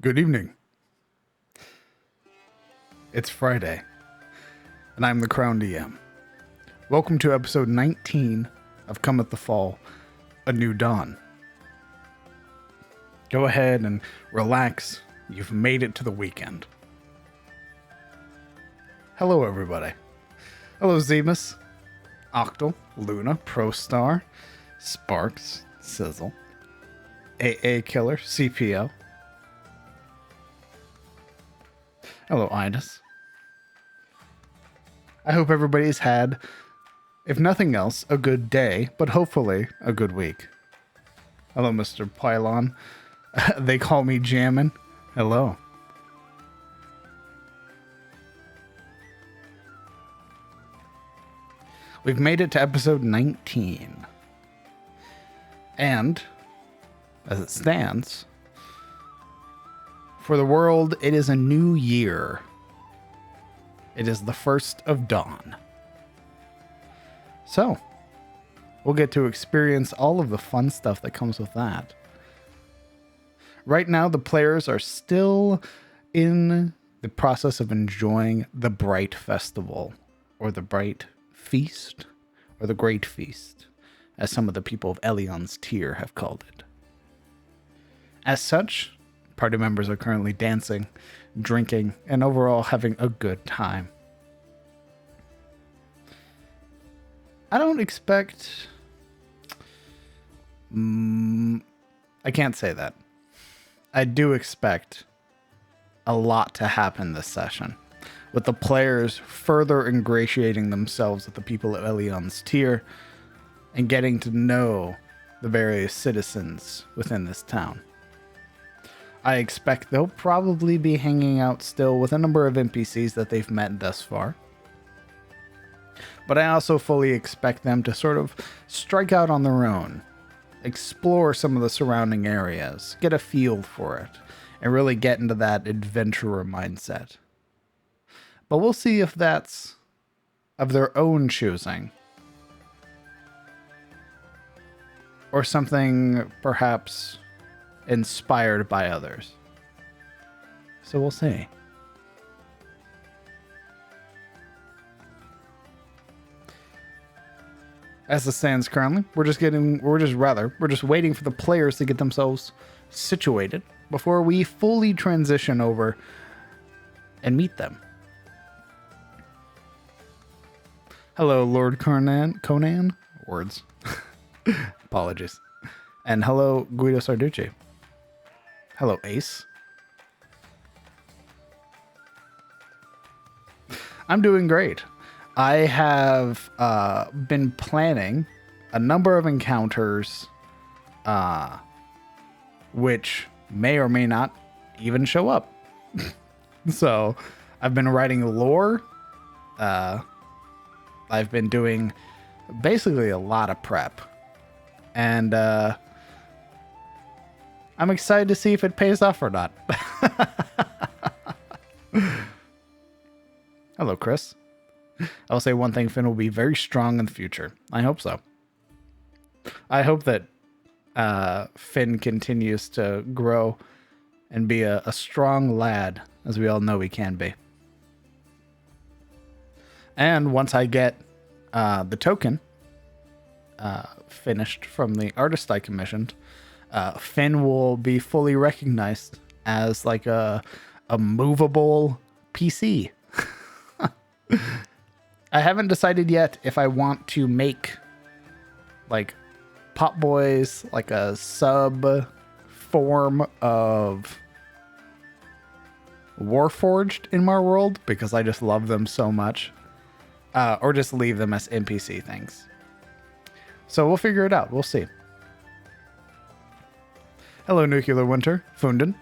Good evening. It's Friday, and I'm the Crown DM. Welcome to episode 19 of Cometh the Fall, A New Dawn. Go ahead and relax. You've made it to the weekend. Hello, everybody. Hello, Zemus, Octal, Luna, ProStar, Sparks, Sizzle, AA Killer, CPO. Hello, Ines. I hope everybody's had, if nothing else, a good day, but hopefully a good week. Hello, Mr. Pylon. They call me Jammin'. Hello. We've made it to episode 19. And, as it stands, for the world, it is a new year. It is the first of dawn. So, we'll get to experience all of the fun stuff that comes with that. Right now, the players are still in the process of enjoying the Bright Festival, or the Bright Feast, or the Great Feast, as some of the people of Elion's tier have called it. As such, party members are currently dancing, drinking, and overall having a good time. I don't expect... I can't say that. I do expect a lot to happen this session, with the players further ingratiating themselves with the people of Elion's tier and getting to know the various citizens within this town. I expect they'll probably be hanging out still with a number of NPCs that they've met thus far. But I also fully expect them to sort of strike out on their own, explore some of the surrounding areas, get a feel for it, and really get into that adventurer mindset. But we'll see if that's of their own choosing, or something perhaps inspired by others. So we'll see. As it stands currently, we're just waiting for the players to get themselves situated before we fully transition over and meet them. Hello, Lord Conan? Words. Apologies. And hello, Guido Sarducci. Hello, Ace. I'm doing great. I have been planning a number of encounters, which may or may not even show up. So, I've been writing lore. I've been doing basically a lot of prep. And I'm excited to see if it pays off or not. Hello, Chris. I'll say one thing, Finn will be very strong in the future. I hope so. I hope that Finn continues to grow and be a strong lad, as we all know he can be. And once I get the token finished from the artist I commissioned, Finn will be fully recognized as like a movable PC. I haven't decided yet if I want to make like Pop Boys like a sub form of Warforged in my world, because I just love them so much, or just leave them as NPC things. So we'll figure it out. We'll see. Hello, Nuclear Winter, Funden.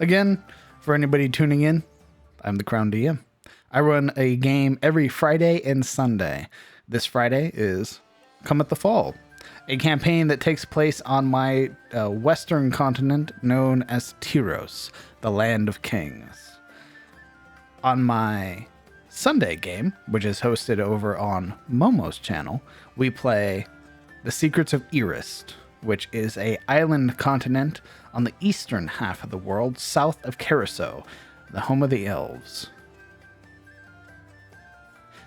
Again, for anybody tuning in, I'm the Crown DM. I run a game every Friday and Sunday. This Friday is Cometh the Fall, a campaign that takes place on my western continent known as Tyros, the Land of Kings. On my Sunday game, which is hosted over on Momo's channel, we play The Secrets of Erist, which is a island continent on the eastern half of the world, south of Carousel, the home of the elves.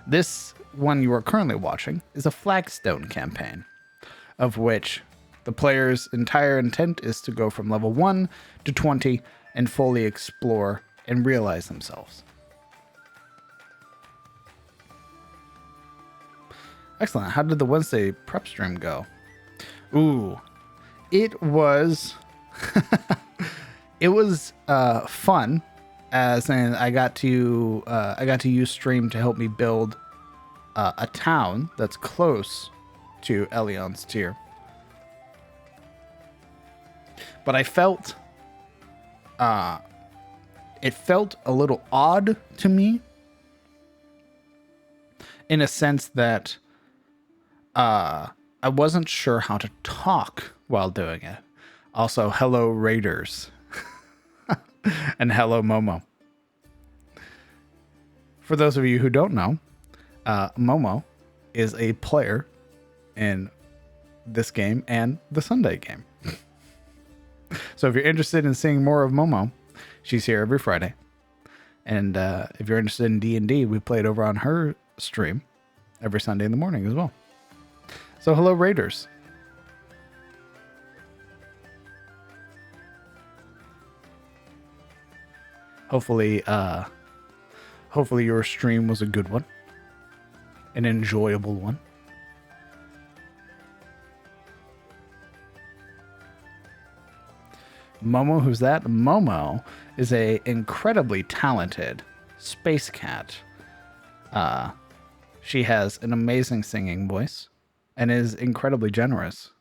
This one you are currently watching is a flagstone campaign, of which the player's entire intent is to go from level 1 to 20 and fully explore and realize themselves. Excellent. How did the Wednesday prep stream go? Ooh, it was it was fun, as in I got to use stream to help me build a town that's close to Elion's tier. But I felt it felt a little odd to me, in a sense that I wasn't sure how to talk while doing it. Also, hello Raiders. And hello Momo. For those of you who don't know, Momo is a player in this game and the Sunday game. So if you're interested in seeing more of Momo, she's here every Friday. And if you're interested in D&D, we play it over on her stream every Sunday in the morning as well. So hello Raiders. Hopefully your stream was a good one. An enjoyable one. Momo, who's that? Momo is a incredibly talented space cat. She has an amazing singing voice and is incredibly generous.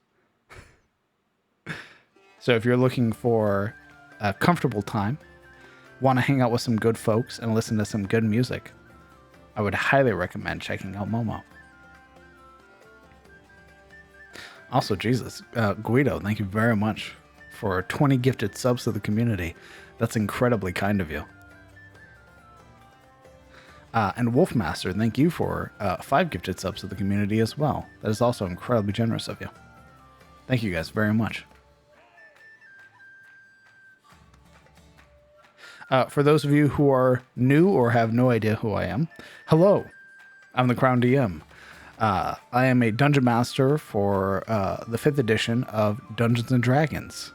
So if you're looking for a comfortable time, want to hang out with some good folks and listen to some good music, I would highly recommend checking out Momo. Also, Jesus, Guido, thank you very much for 20 gifted subs to the community. That's incredibly kind of you. And Wolfmaster, thank you for 5 gifted subs to the community as well. That is also incredibly generous of you. Thank you guys very much. For those of you who are new or have no idea who I am, hello, I'm the Crown DM. I am a dungeon master for the 5th edition of Dungeons & Dragons.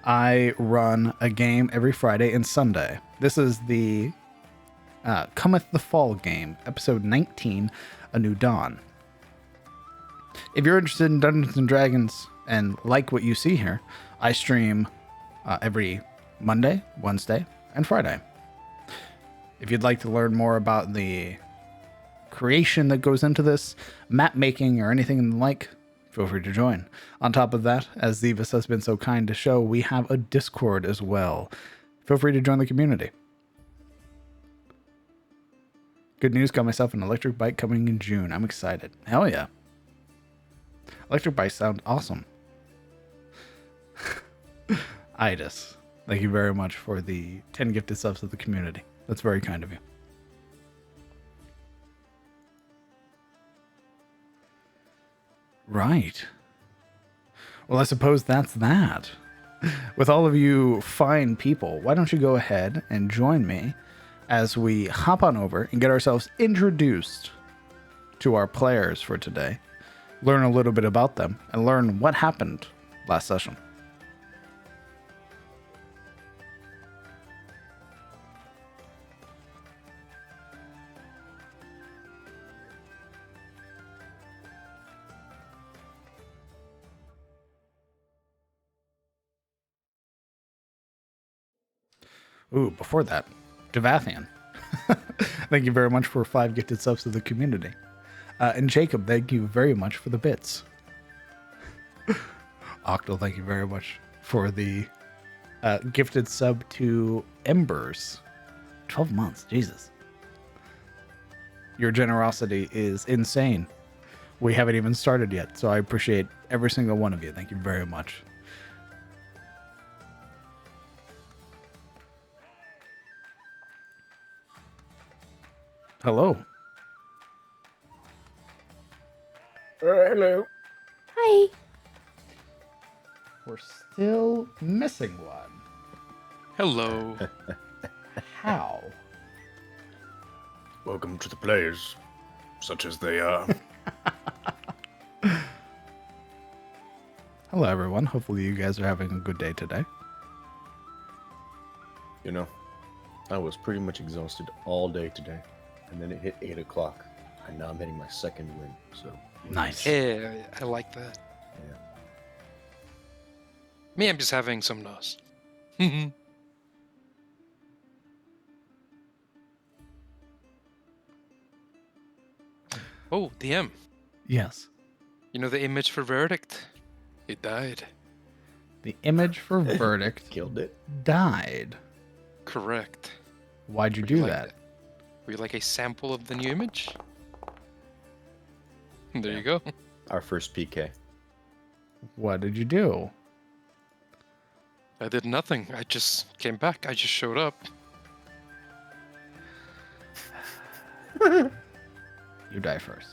I run a game every Friday and Sunday. This is the Cometh the Fall game, episode 19, A New Dawn. If you're interested in Dungeons & Dragons and like what you see here, I stream every Monday, Wednesday, and Friday. If you'd like to learn more about the creation that goes into this, map making, or anything like, feel free to join. On top of that, as Zivas has been so kind to show, we have a Discord as well. Feel free to join the community. Good news, got myself an electric bike coming in June. I'm excited. Hell yeah. Electric bikes sound awesome. Idis, thank you very much for the 10 gifted subs to the community. That's very kind of you. Right. Well, I suppose that's that. With all of you fine people, why don't you go ahead and join me as we hop on over and get ourselves introduced to our players for today, learn a little bit about them, and learn what happened last session. Ooh, before that, Javathian. Thank you very much for 5 gifted subs to the community. And Jacob, thank you very much for the bits. Octal, thank you very much for the gifted sub to Embers. 12 months, Jesus. Your generosity is insane. We haven't even started yet, so I appreciate every single one of you. Thank you very much. Hello. Hello. Hi. we're still missing one. Hello. How? Welcome to the players, such as they are. Hello, everyone. Hopefully, you guys are having a good day today. You know, I was pretty much exhausted all day today, and then it hit 8 o'clock, and now I'm hitting my second win, so... Nice. Yeah, I like that. Yeah. Me, I'm just having some loss. Oh, DM. Yes. You know the image for Verdict? It died. The image for Verdict Killed it. died. Correct. Why'd you Would do you like that? Would you like a sample of the new image? There Yeah. you go. Our first PK. What did you do? I did nothing. I just came back. I just showed up. You die first.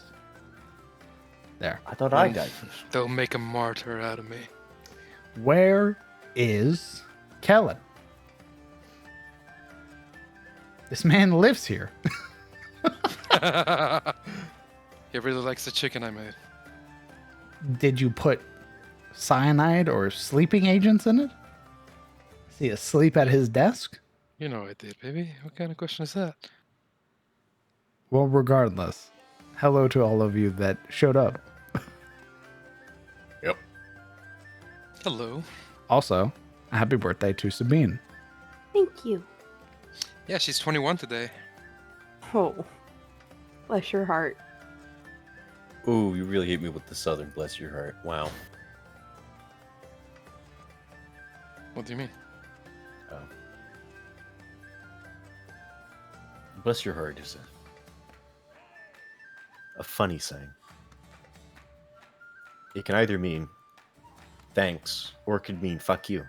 There. I thought I died first. They'll make a martyr out of me. Where is Kellen? This man lives here. He really likes the chicken I made. Did you put cyanide or sleeping agents in it? Is he asleep at his desk? You know I did, baby. What kind of question is that? Well, regardless, hello to all of you that showed up. Yep. Hello. Also, a happy birthday to Sabine. Thank you. Yeah, she's 21 today. Oh, bless your heart. Ooh, you really hit me with the southern bless your heart. Wow. What do you mean? Oh. Bless your heart is a funny saying. It can either mean thanks or it could mean fuck you.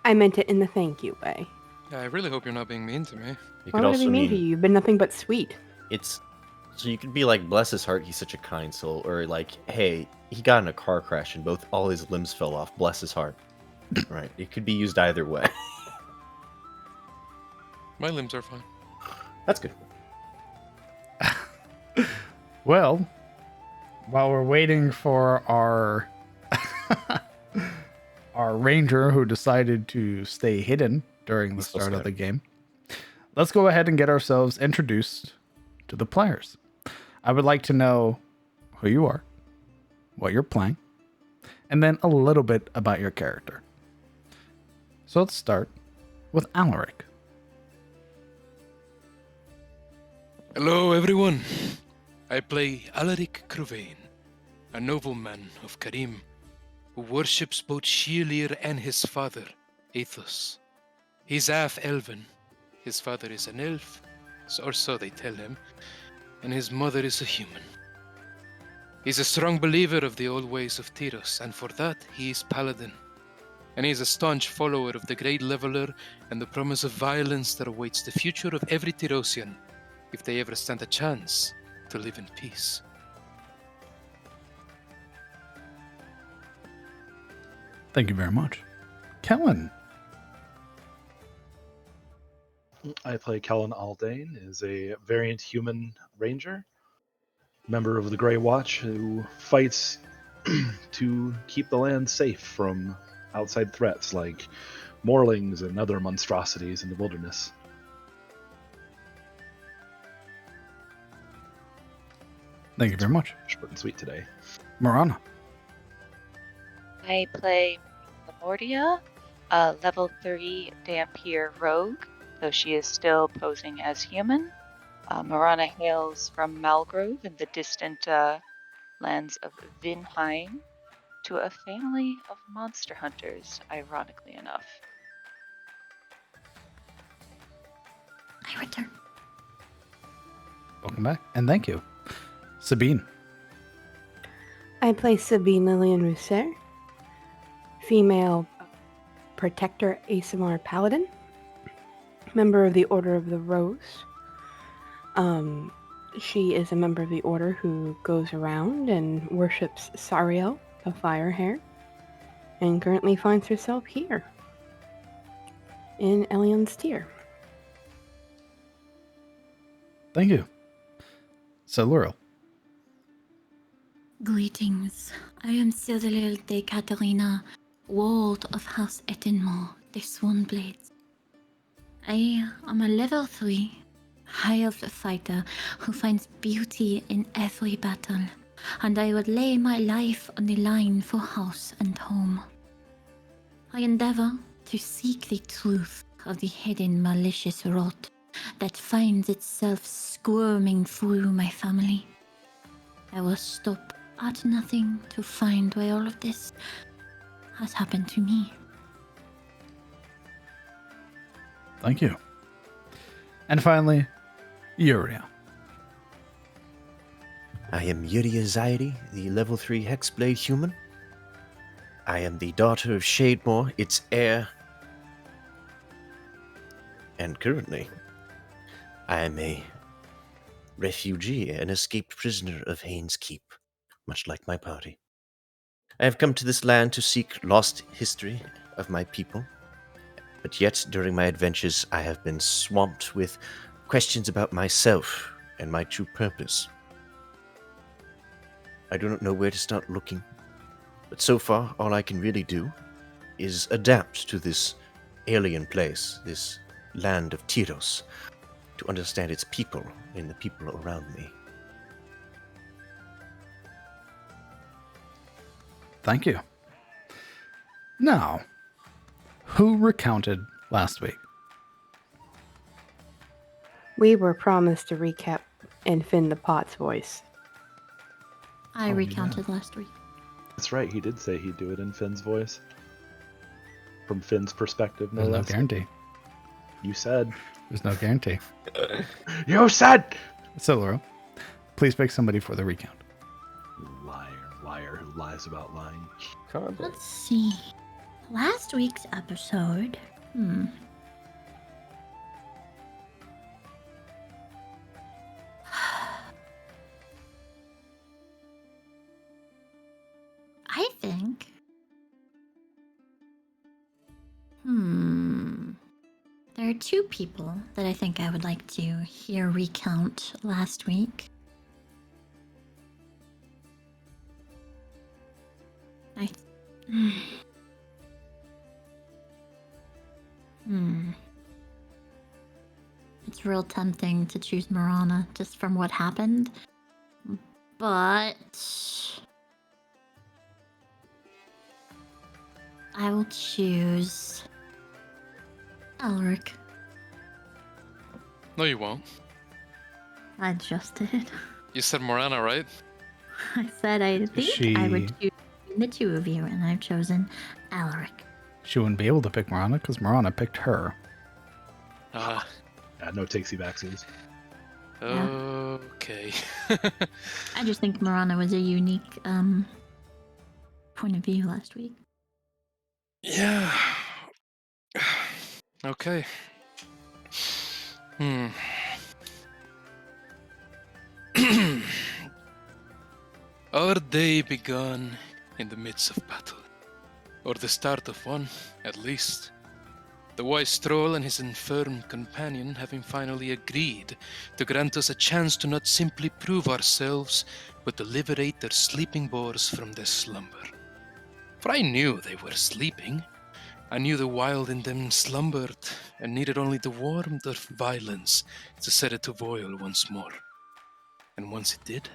I meant it in the thank you way. Yeah, I really hope you're not being mean to me. It Why could would I also be mean to mean you? You've been nothing but sweet. it's so you could be like bless his heart, he's such a kind soul, or like hey, he got in a car crash and both all his limbs fell off. Bless his heart. Right. It could be used either way. My limbs are fine. That's good. Well, while we're waiting for our our ranger who decided to stay hidden during the He's still start of the scared. game, let's go ahead and get ourselves introduced to the players. I would like to know who you are, what you're playing, and then a little bit about your character. So let's start with Alaric. Hello, everyone. I play Alaric Cruvain, a nobleman of Karim, who worships both Shelir and his father, Athos. He's half-elven. His father is an elf, or so they tell him, and his mother is a human. He's a strong believer of the old ways of Tyros, and for that he is paladin. And he is a staunch follower of the Great Leveler and the promise of violence that awaits the future of every Tyrosian if they ever stand a chance to live in peace. Thank you very much. Kellen. I play Kellen Aldane, is a variant human ranger, member of the Grey Watch who fights to keep the land safe from outside threats like Morlings and other monstrosities in the wilderness. Thank you very much. Short and sweet today. Marana. I play Lamordia, a level 3 Dampier rogue, though she is still posing as human. Marana hails from Malgrove in the distant lands of Vinheim to a family of monster hunters, ironically enough. I return. Welcome back, and thank you. Sabine. I play Sabine Lillian Rousser, female protector ASMR paladin, member of the Order of the Rose. She is a member of the order who goes around and worships Sariel, the fire hare, and currently finds herself here in Elion's tier. Thank you. So, Laurel. Greetings. I am Cyril de Katarina, ward of House Ettenmore, the Swanblades. I am a level 3, high-elf fighter who finds beauty in every battle, and I would lay my life on the line for house and home. I endeavor to seek the truth of the hidden malicious rot that finds itself squirming through my family. I will stop at nothing to find why all of this has happened to me. Thank you. And finally, Yuria. I am Yuria Zairi, the level 3 Hexblade human. I am the daughter of Shademore, its heir. And currently, I am a refugee and escaped prisoner of Haynes Keep, much like my party. I have come to this land to seek lost history of my people, but yet during my adventures I have been swamped with questions about myself and my true purpose. I do not know where to start looking, but so far all I can really do is adapt to this alien place, this land of Tyros, to understand its people and the people around me. Thank you. Now, who recounted last week? We were promised to recap in Finn the Pot's voice. I Oh, recounted last week. That's right. He did say he'd do it in Finn's voice. From Finn's perspective, no There's no less. guarantee. You said. There's no guarantee. You said! So, Laurel, please pick somebody for the recount. Liar who lies about lying. Let's see. Last week's episode. I think. There are two people that I think I would like to hear recount last week. It's real tempting to choose Marana just from what happened. But I will choose Elric. No, you won't. I just did. You said Morana, right? I said I think I would She- choose the two of you, and I've chosen Elric. She wouldn't be able to pick Marana because Marana picked her. Uh, No takesy backsies. okay. I just think Marana was a unique point of view last week. Yeah. Okay. Our day began in the midst of battle, or the start of one, at least. The wise Stroll and his infirm companion having finally agreed to grant us a chance to not simply prove ourselves, but to liberate their sleeping boars from their slumber. For I knew they were sleeping. I knew the wild in them slumbered and needed only the warmth of violence to set it to boil once more. And once it did,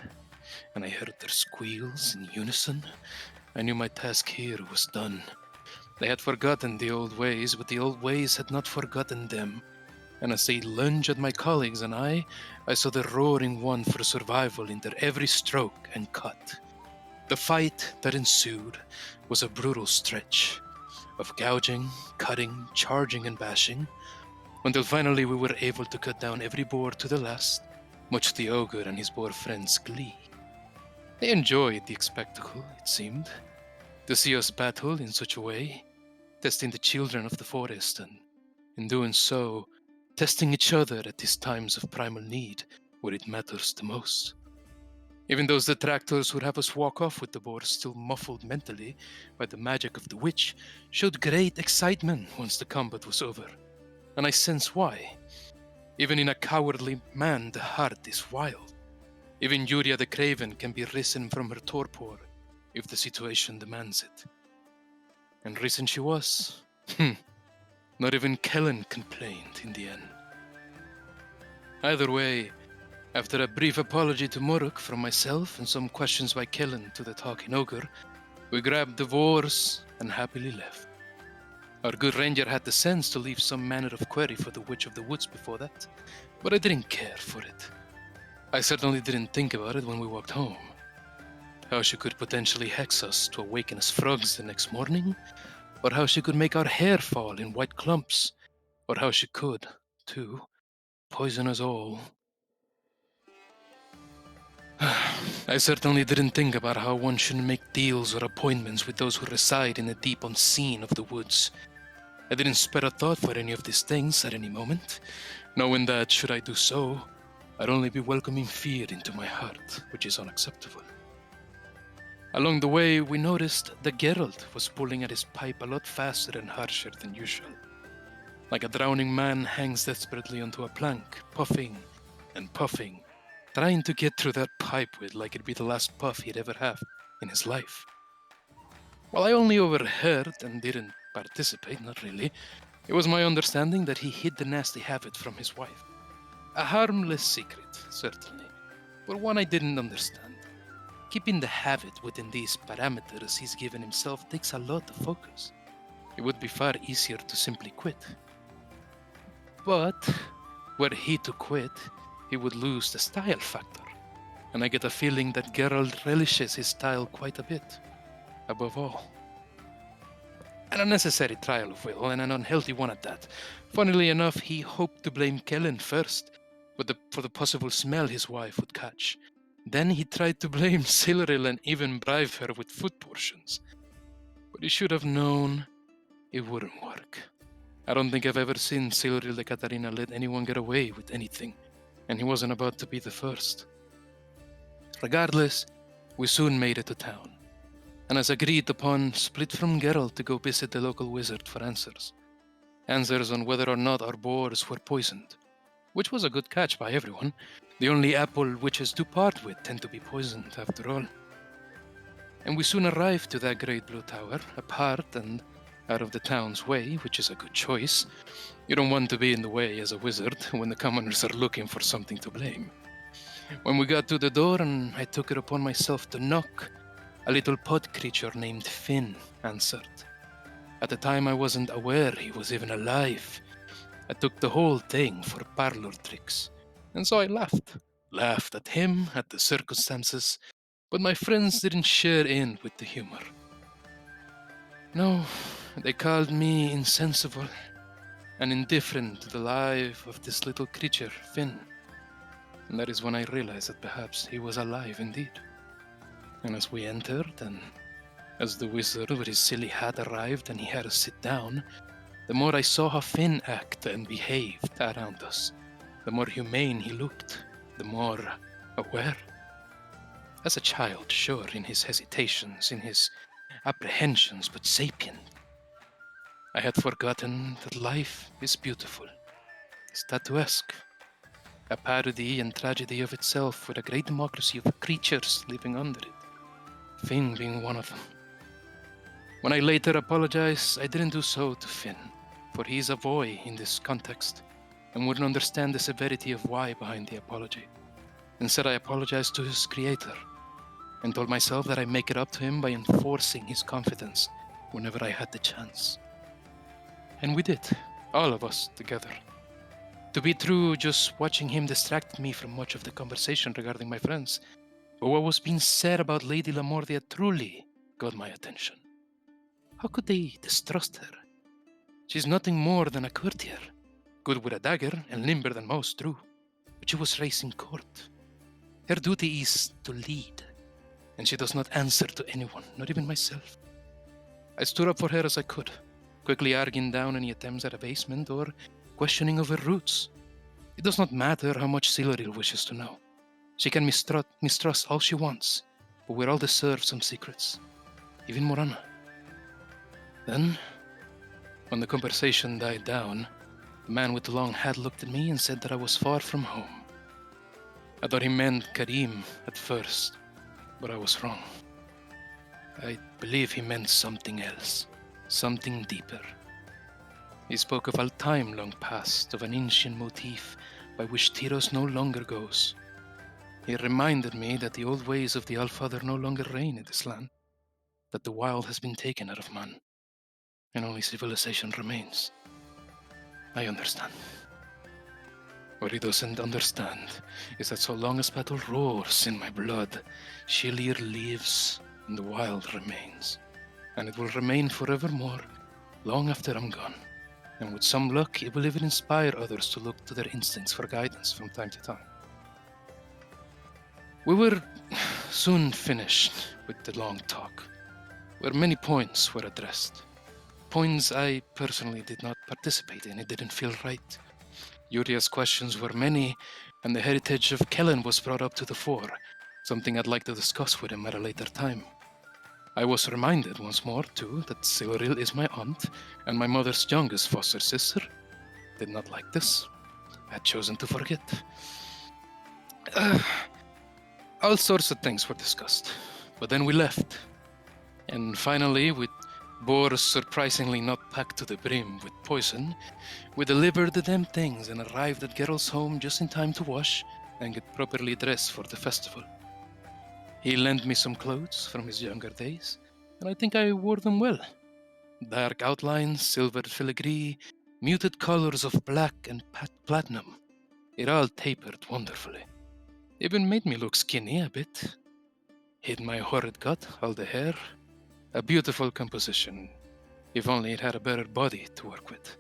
and I heard their squeals in unison, I knew my task here was done. They had forgotten the old ways, but the old ways had not forgotten them. And as they lunged at my colleagues and I saw the roaring one for survival in their every stroke and cut. The fight that ensued was a brutal stretch of gouging, cutting, charging, and bashing, until finally we were able to cut down every boar to the last, much to the ogre and his boar friends' glee. They enjoyed the spectacle, it seemed, to see us battle in such a way, testing the children of the forest, and in doing so, testing each other at these times of primal need, where it matters the most. Even those detractors who'd have us walk off with the boar still muffled mentally by the magic of the witch showed great excitement once the combat was over. And I sense why. Even in a cowardly man, the heart is wild. Even Yuria the Craven can be risen from her torpor if the situation demands it. And risen she was. Not even Kellen complained in the end. Either way, after a brief apology to Muruk from myself and some questions by Kellen to the talking ogre, we grabbed the boars and happily left. Our good ranger had the sense to leave some manner of query for the Witch of the Woods before that, but I didn't care for it. I certainly didn't think about it when we walked home. How she could potentially hex us to awaken as frogs the next morning, or how she could make our hair fall in white clumps, or how she could, too, poison us all. I certainly didn't think about how one shouldn't make deals or appointments with those who reside in the deep unseen of the woods. I didn't spare a thought for any of these things at any moment, knowing that, should I do so, I'd only be welcoming fear into my heart, which is unacceptable. Along the way, we noticed that Geralt was pulling at his pipe a lot faster and harsher than usual. Like a drowning man hangs desperately onto a plank, puffing and puffing, trying to get through that pipe with like it'd be the last puff he'd ever have in his life. While I only overheard and didn't participate, not really, it was my understanding that he hid the nasty habit from his wife. A harmless secret, certainly, but one I didn't understand. Keeping the habit within these parameters he's given himself takes a lot of focus. It would be far easier to simply quit. But were he to quit, he would lose the style factor, and I get a feeling that Geralt relishes his style quite a bit, above all. An unnecessary trial of will, and an unhealthy one at that. Funnily enough, he hoped to blame Kellen first, for the possible smell his wife would catch. Then he tried to blame Silril and even bribe her with food portions. But he should have known it wouldn't work. I don't think I've ever seen Silril de Catarina let anyone get away with anything, and he wasn't about to be the first. Regardless, we soon made it to town, and as agreed upon, split from Geralt to go visit the local wizard for answers. Answers on whether or not our boars were poisoned, which was a good catch by everyone. The only apple witches do part with tend to be poisoned, after all. And we soon arrived to that great blue tower, apart and out of the town's way, which is a good choice. You don't want to be in the way as a wizard when the commoners are looking for something to blame. When we got to the door and I took it upon myself to knock, a little pod creature named Finn answered. At the time I wasn't aware he was even alive. I took the whole thing for parlor tricks, and so I laughed. Laughed at him, at the circumstances, but my friends didn't share in with the humor. No, they called me insensible and indifferent to the life of this little creature, Finn. And that is when I realized that perhaps he was alive indeed. And as we entered, and as the wizard with his silly hat arrived and he had us sit down, the more I saw how Finn acted and behaved around us, the more humane he looked, the more aware. As a child, sure, in his hesitations, in his apprehensions, but sapient. I had forgotten that life is beautiful, statuesque, a parody and tragedy of itself with a great democracy of creatures living under it, Finn being one of them. When I later apologized, I didn't do so to Finn, for he is a boy in this context and wouldn't understand the severity of why behind the apology. Instead, I apologized to his creator and told myself that I make it up to him by enforcing his confidence whenever I had the chance. And we did, all of us together. To be true, just watching him distracted me from much of the conversation regarding my friends, but what was being said about Lady Lamordia truly got my attention. How could they distrust her? She's nothing more than a courtier, good with a dagger and limber than most, true, but she was raised in court. Her duty is to lead, and she does not answer to anyone, not even myself. I stood up for her as I could, quickly arguing down any attempts at abasement or questioning of her roots. It does not matter how much Silmaril wishes to know. She can mistrust all she wants, but we all deserve some secrets, even Morana. Then, when the conversation died down, the man with the long hat looked at me and said that I was far from home. I thought he meant Karim at first, but I was wrong. I believe he meant something else, something deeper. He spoke of a time long past, of an ancient motif by which Tyros no longer goes. He reminded me that the old ways of the Allfather no longer reign in this land, that the wild has been taken out of man, and only civilization remains. I understand. What he doesn't understand is that so long as battle roars in my blood, Shelir lives and the wild remains. And it will remain forevermore, long after I'm gone. And with some luck, it will even inspire others to look to their instincts for guidance from time to time. We were soon finished with the long talk, where many points were addressed. Points I personally did not participate in. It didn't feel right. Yuria's questions were many, and the heritage of Kellen was brought up to the fore, something I'd like to discuss with him at a later time. I was reminded once more, too, that Silmaril is my aunt, and my mother's youngest foster sister. Did not like this. I had chosen to forget. All sorts of things were discussed, but then we left. And finally, with boars surprisingly not packed to the brim with poison, we delivered the damn things and arrived at Geralt's home just in time to wash and get properly dressed for the festival. He lent me some clothes from his younger days, and I think I wore them well. Dark outlines, silvered filigree, muted colors of black and platinum. It all tapered wonderfully. Even made me look skinny a bit. Hid my horrid gut, all the hair. A beautiful composition, if only it had a better body to work with.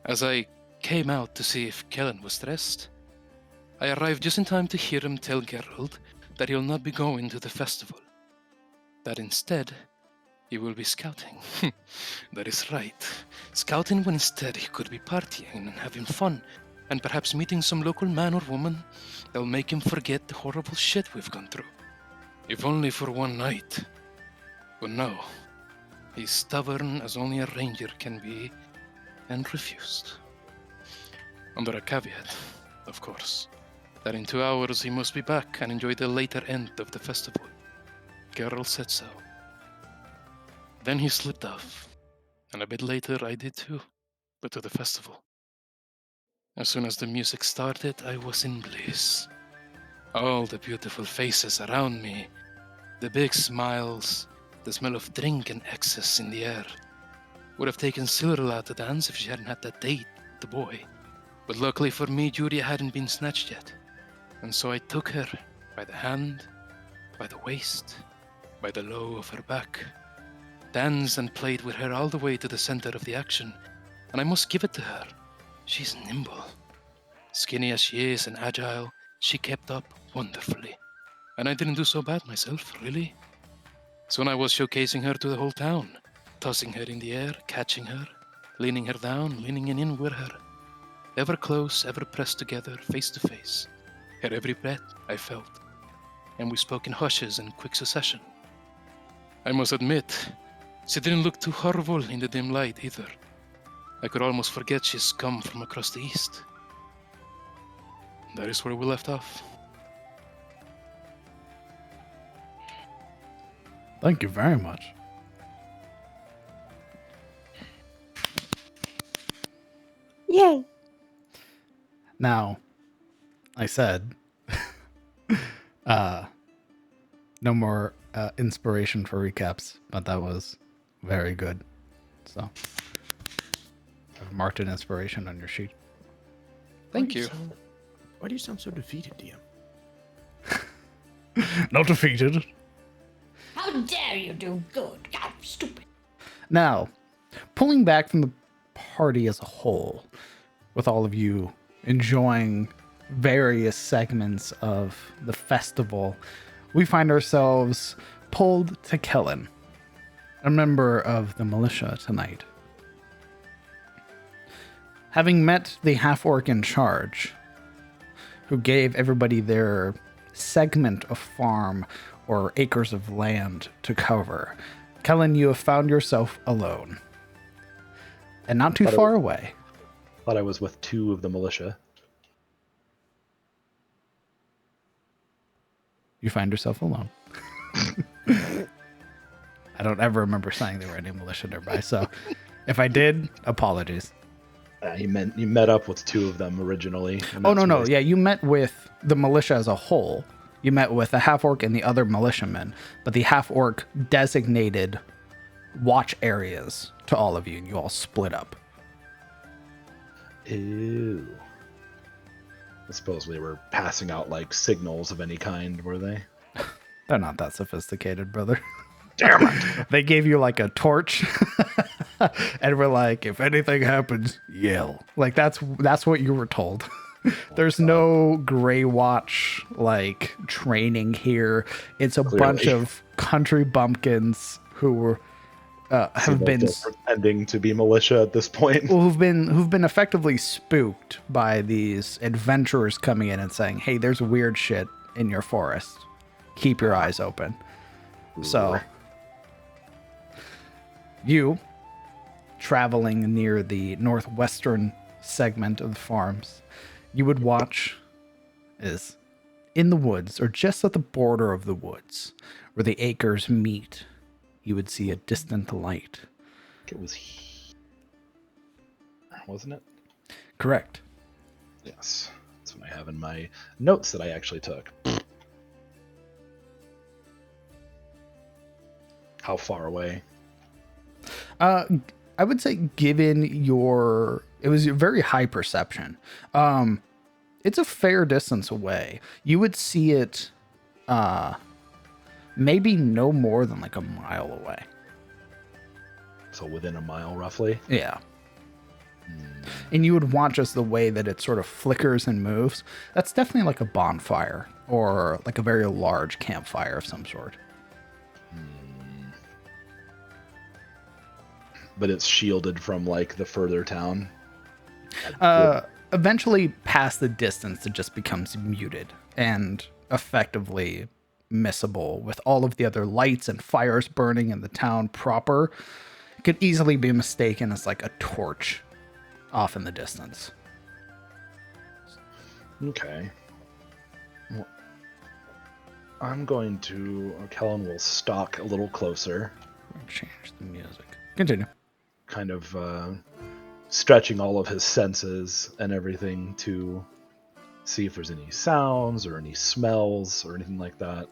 As I came out to see if Kellen was dressed, I arrived just in time to hear him tell Geralt that he'll not be going to the festival. That instead, he will be scouting. That is right. Scouting when instead he could be partying and having fun, and perhaps meeting some local man or woman that'll make him forget the horrible shit we've gone through. If only for one night. But no, he's stubborn as only a ranger can be, and refused. Under a caveat, of course, that in 2 hours he must be back and enjoy the later end of the festival. Geralt said so. Then he slipped off, and a bit later I did too, but to the festival. As soon as the music started, I was in bliss. All the beautiful faces around me, the big smiles, the smell of drink and excess in the air. Would have taken Silmaril out to dance if she hadn't had that date with the boy. But luckily for me, Julia hadn't been snatched yet. And so I took her by the hand, by the waist, by the low of her back, danced and played with her all the way to the center of the action. And I must give it to her. She's nimble. Skinny as she is and agile, she kept up wonderfully. And I didn't do so bad myself, really. Soon I was showcasing her to the whole town, tossing her in the air, catching her, leaning her down, leaning in with her. Ever close, ever pressed together, face to face. Her every breath I felt, and we spoke in hushes in quick succession. I must admit, she didn't look too horrible in the dim light either. I could almost forget she's come from across the east. That is where we left off. Thank you very much. Yay! Now, I said, no more inspiration for recaps, but that was very good. So, I've marked an inspiration on your sheet. Thank you. Why do you sound so defeated, DM? Not defeated. How dare you do good? God, stupid. Now, pulling back from the party as a whole, with all of you enjoying various segments of the festival, we find ourselves pulled to Kellen, a member of the militia tonight. Having met the half-orc in charge, who gave everybody their segment of farm or acres of land to cover, Kellen, you have found yourself alone. And not too far away. Thought I was with 2 of the militia. You find yourself alone. I don't ever remember saying there were any militia nearby, so if I did, apologies. You met up with 2 of them originally. Oh, no. Yeah, you met with the militia as a whole. You met with the half-orc and the other militiamen, but the half-orc designated watch areas to all of you, and you all split up. Ew. I suppose they were passing out, like, signals of any kind, were they? They're not that sophisticated, brother. Damn it! They gave you, like, a torch, and we're like, if anything happens, yell. Like, that's what you were told. There's no Grey Watch, like, training here. It's a bunch of country bumpkins who were have been pretending to be militia at this point. who've been effectively spooked by these adventurers coming in and saying, "Hey, there's weird shit in your forest. Keep your eyes open." So, you traveling near the northwestern segment of the farms, you would watch is in the woods or just at the border of the woods where the acres meet. You would see a distant light. It was wasn't it? Correct. Yes. That's what I have in my notes that I actually took. How far away? I would say given it was a very high perception. It's a fair distance away. You would see it maybe no more than like a mile away. So within a mile, roughly? Yeah. And you would watch as the way that it sort of flickers and moves. That's definitely like a bonfire or like a very large campfire of some sort. But it's shielded from like the further town? Eventually past the distance, it just becomes muted and effectively missable with all of the other lights and fires burning in the town proper. It could easily be mistaken as like a torch off in the distance. Okay. Well, I'm going to... Kellen will stalk a little closer. Change the music. Continue. Kind of stretching all of his senses and everything to see if there's any sounds or any smells or anything like that.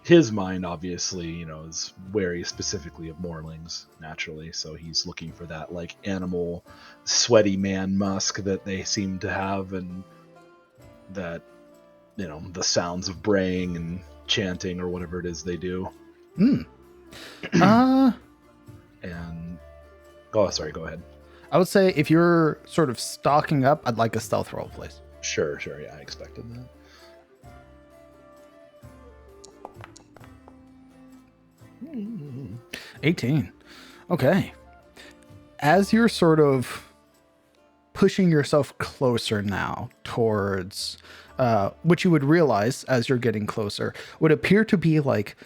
His mind, obviously, is wary specifically of Morlings, naturally, so he's looking for that, like, animal, sweaty man musk that they seem to have, and that, the sounds of braying and chanting or whatever it is they do. And... Oh, sorry, go ahead. I would say if you're sort of stalking up, I'd like a stealth roll, please. Sure, yeah, I expected that. 18. Okay. As you're sort of pushing yourself closer now towards what you would realize as you're getting closer would appear to be like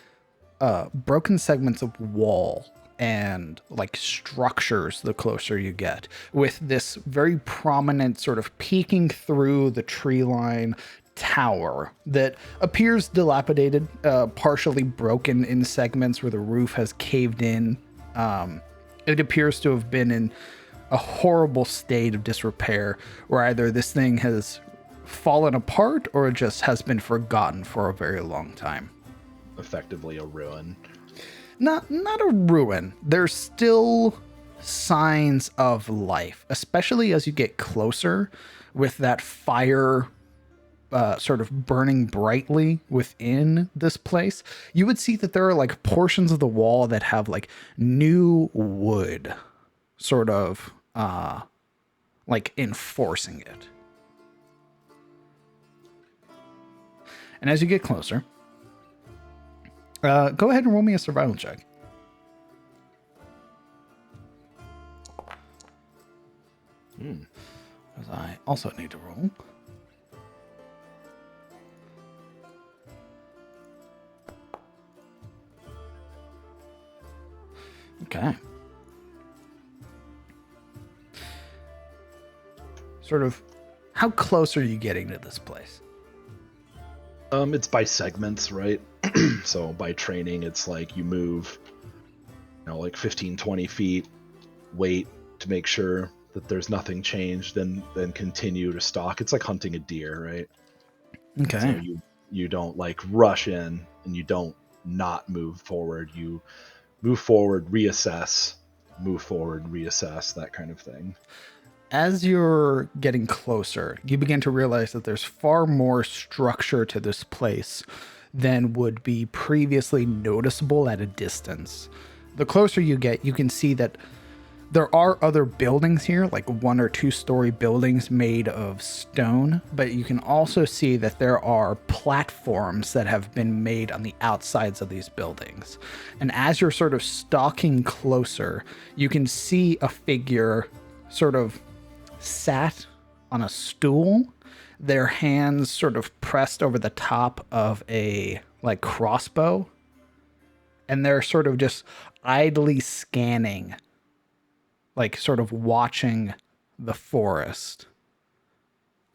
broken segments of wall and like structures the closer you get, with this very prominent sort of peeking through the tree line tower that appears dilapidated, partially broken in segments where the roof has caved in. It appears to have been in a horrible state of disrepair, where either this thing has fallen apart or it just has been forgotten for a very long time. Effectively a ruin. Not a ruin. There's still signs of life, especially as you get closer with that fire sort of burning brightly within this place. You would see that there are like portions of the wall that have like new wood sort of like enforcing it. And as you get closer, go ahead and roll me a survival check. also need to roll. Okay. Sort of, how close are you getting to this place? It's by segments, right? So by training, it's like you move, like 15, 20 feet, wait to make sure that there's nothing changed, then continue to stalk. It's like hunting a deer, right? Okay. So you don't like rush in, and you don't not move forward. You move forward, reassess, move forward, reassess, that kind of thing. As you're getting closer, you begin to realize that there's far more structure to this place than would be previously noticeable at a distance. The closer you get, you can see that there are other buildings here, like 1 or 2 story buildings made of stone, but you can also see that there are platforms that have been made on the outsides of these buildings. And as you're sort of stalking closer, you can see a figure sort of sat on a stool, their hands sort of pressed over the top of a like crossbow, and they're sort of just idly scanning, like sort of watching the forest.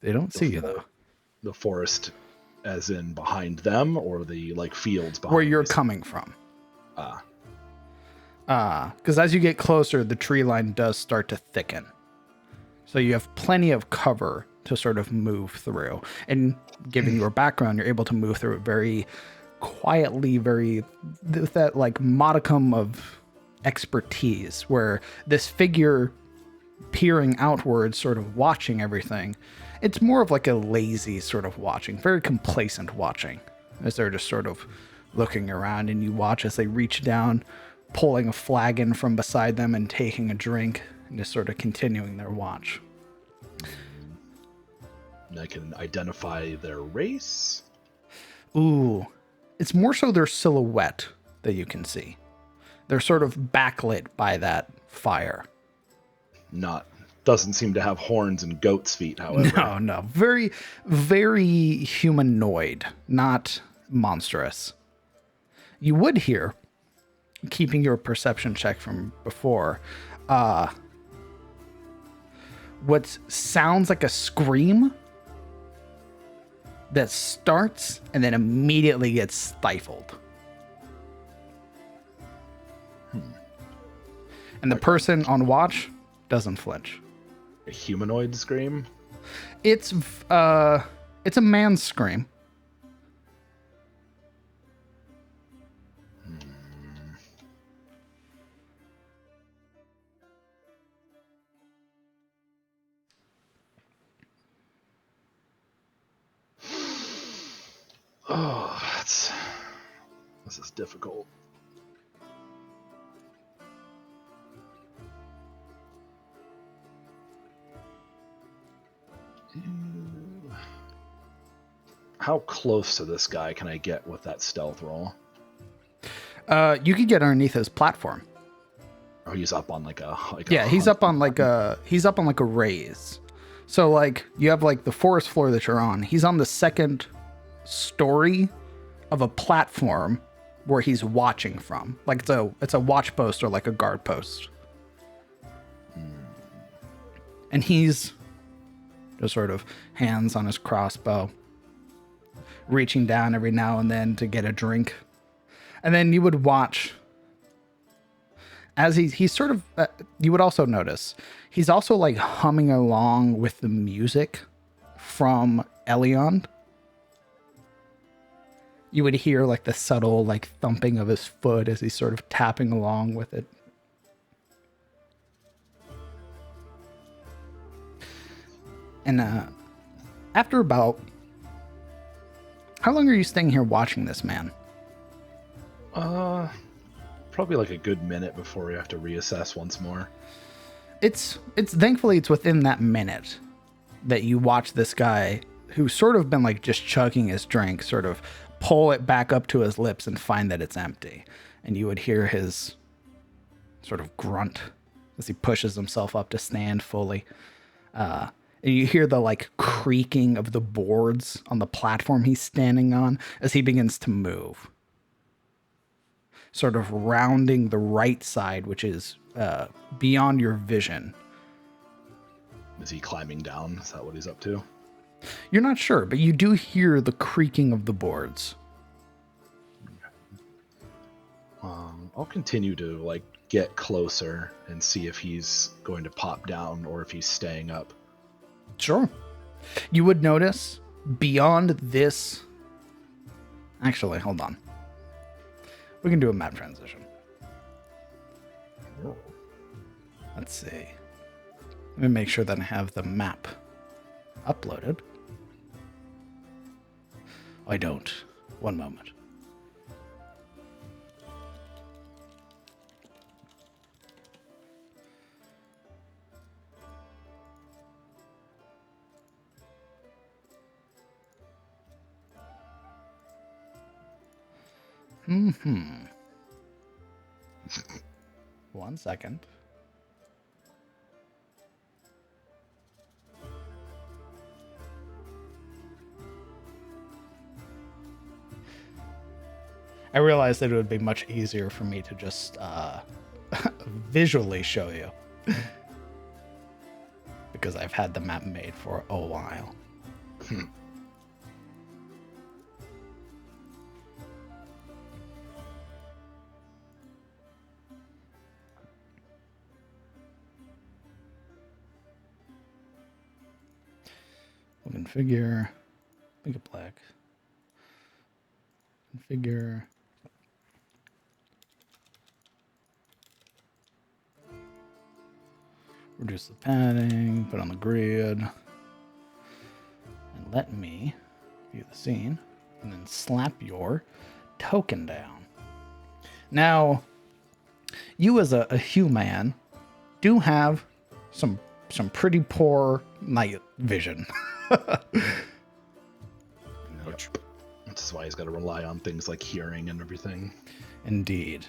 They don't see you though. The forest as in behind them, or the like fields behind Where you're us? coming from. Ah. Because as you get closer, the tree line does start to thicken. So you have plenty of cover to sort of move through. And given your background, you're able to move through it very quietly, with that like modicum of expertise, where this figure peering outwards, sort of watching everything, it's more of like a lazy sort of watching, very complacent watching, as they're just sort of looking around, and you watch as they reach down, pulling a flagon from beside them and taking a drink, and just sort of continuing their watch. And I can identify their race. Ooh, it's more so their silhouette that you can see. They're sort of backlit by that fire. Doesn't seem to have horns and goat's feet, however. No. Very, very humanoid, not monstrous. You would hear, keeping your perception check from before, what sounds like a scream that starts and then immediately gets stifled. And the person on watch doesn't flinch. A humanoid scream? It's a man's scream. Oh, this is difficult. How close to this guy can I get with that stealth roll? You could get underneath his platform. Oh, he's up on like a Yeah, he's up on like a raise. So like you have like the forest floor that you're on. He's on the second story of a platform where he's watching from. Like it's a watch post or like a guard post. And he's just sort of hands on his crossbow, reaching down every now and then to get a drink. And then you would watch as he's sort of, you would also notice, he's also like humming along with the music from Elion. You would hear like the subtle like thumping of his foot as he's sort of tapping along with it. And after about, how long are you staying here watching this man? Probably like a good minute before we have to reassess once more. It's thankfully it's within that minute that you watch this guy who's sort of been like just chugging his drink, sort of pull it back up to his lips and find that it's empty. And you would hear his sort of grunt as he pushes himself up to stand fully. And you hear the like creaking of the boards on the platform he's standing on as he begins to move. Sort of rounding the right side, which is beyond your vision. Is he climbing down? Is that what he's up to? You're not sure, but you do hear the creaking of the boards. I'll continue to like get closer and see if he's going to pop down or if he's staying up. Sure. You would notice beyond this... Actually, hold on. We can do a map transition. Let's see. Let me make sure that I have the map uploaded. I don't. One moment. One second. I realized that it would be much easier for me to just visually show you. Because I've had the map made for a while. We'll configure, make it black. Configure. Reduce the padding, put on the grid. And let me view the scene. And then slap your token down. Now, you as a human do have some pretty poor night vision. Which, that's why he's got to rely on things like hearing and everything. Indeed.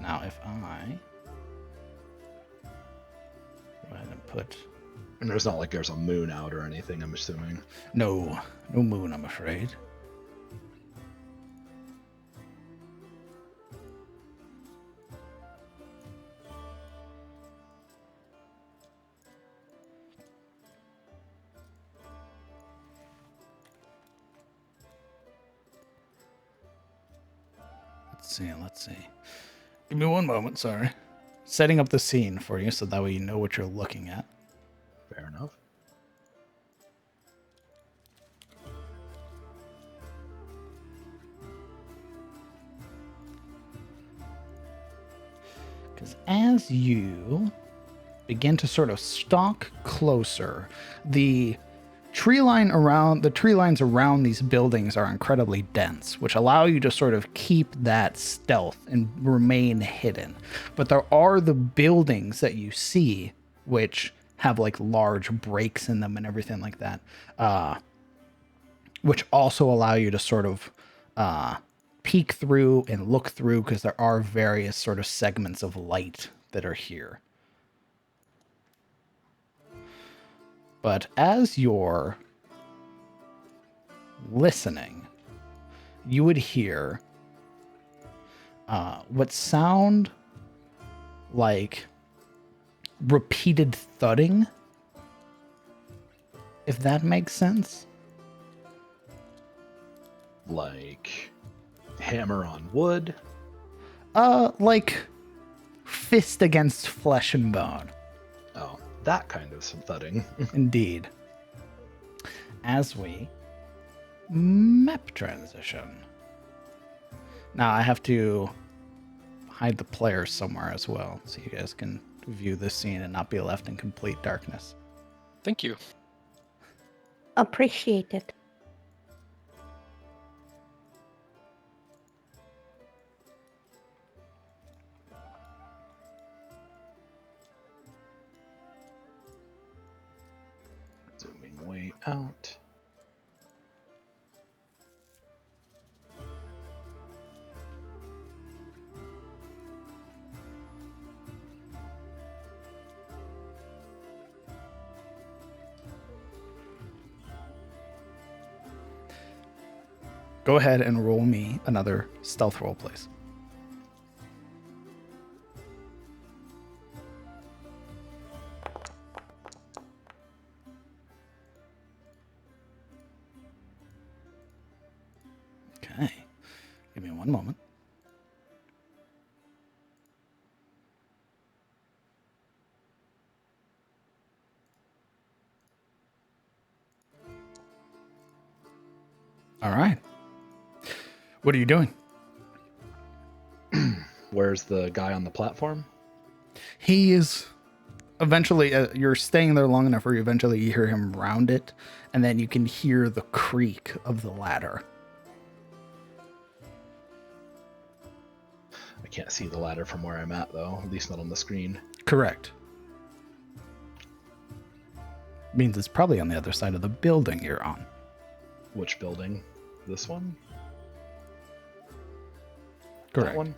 Now, if I go ahead and put... And there's not like there's a moon out or anything, I'm assuming. No moon, I'm afraid. Let's see. Give me one moment, sorry. Setting up the scene for you so that way you know what you're looking at. Fair enough. Because as you begin to sort of stalk closer, the tree lines around these buildings are incredibly dense, which allow you to sort of keep that stealth and remain hidden. But there are the buildings that you see, which have like large breaks in them and everything like that, which also allow you to sort of peek through and look through, because there are various sort of segments of light that are here. But as you're listening, you would hear what sound like repeated thudding, if that makes sense. Like hammer on wood? Like fist against flesh and bone. Oh, that kind of some thudding. Indeed. As we map transition. Now I have to hide the players somewhere as well, so you guys can view this scene and not be left in complete darkness. Thank you. Appreciate it. Zooming way out. Go ahead and roll me another stealth roll, please. Okay. Give me one moment. All right. What are you doing? Where's the guy on the platform? He is eventually, you're staying there long enough where you eventually hear him round it, and then you can hear the creak of the ladder. I can't see the ladder from where I'm at, though. At least not on the screen. Correct. Means it's probably on the other side of the building you're on. Which building? This one? Correct. That one?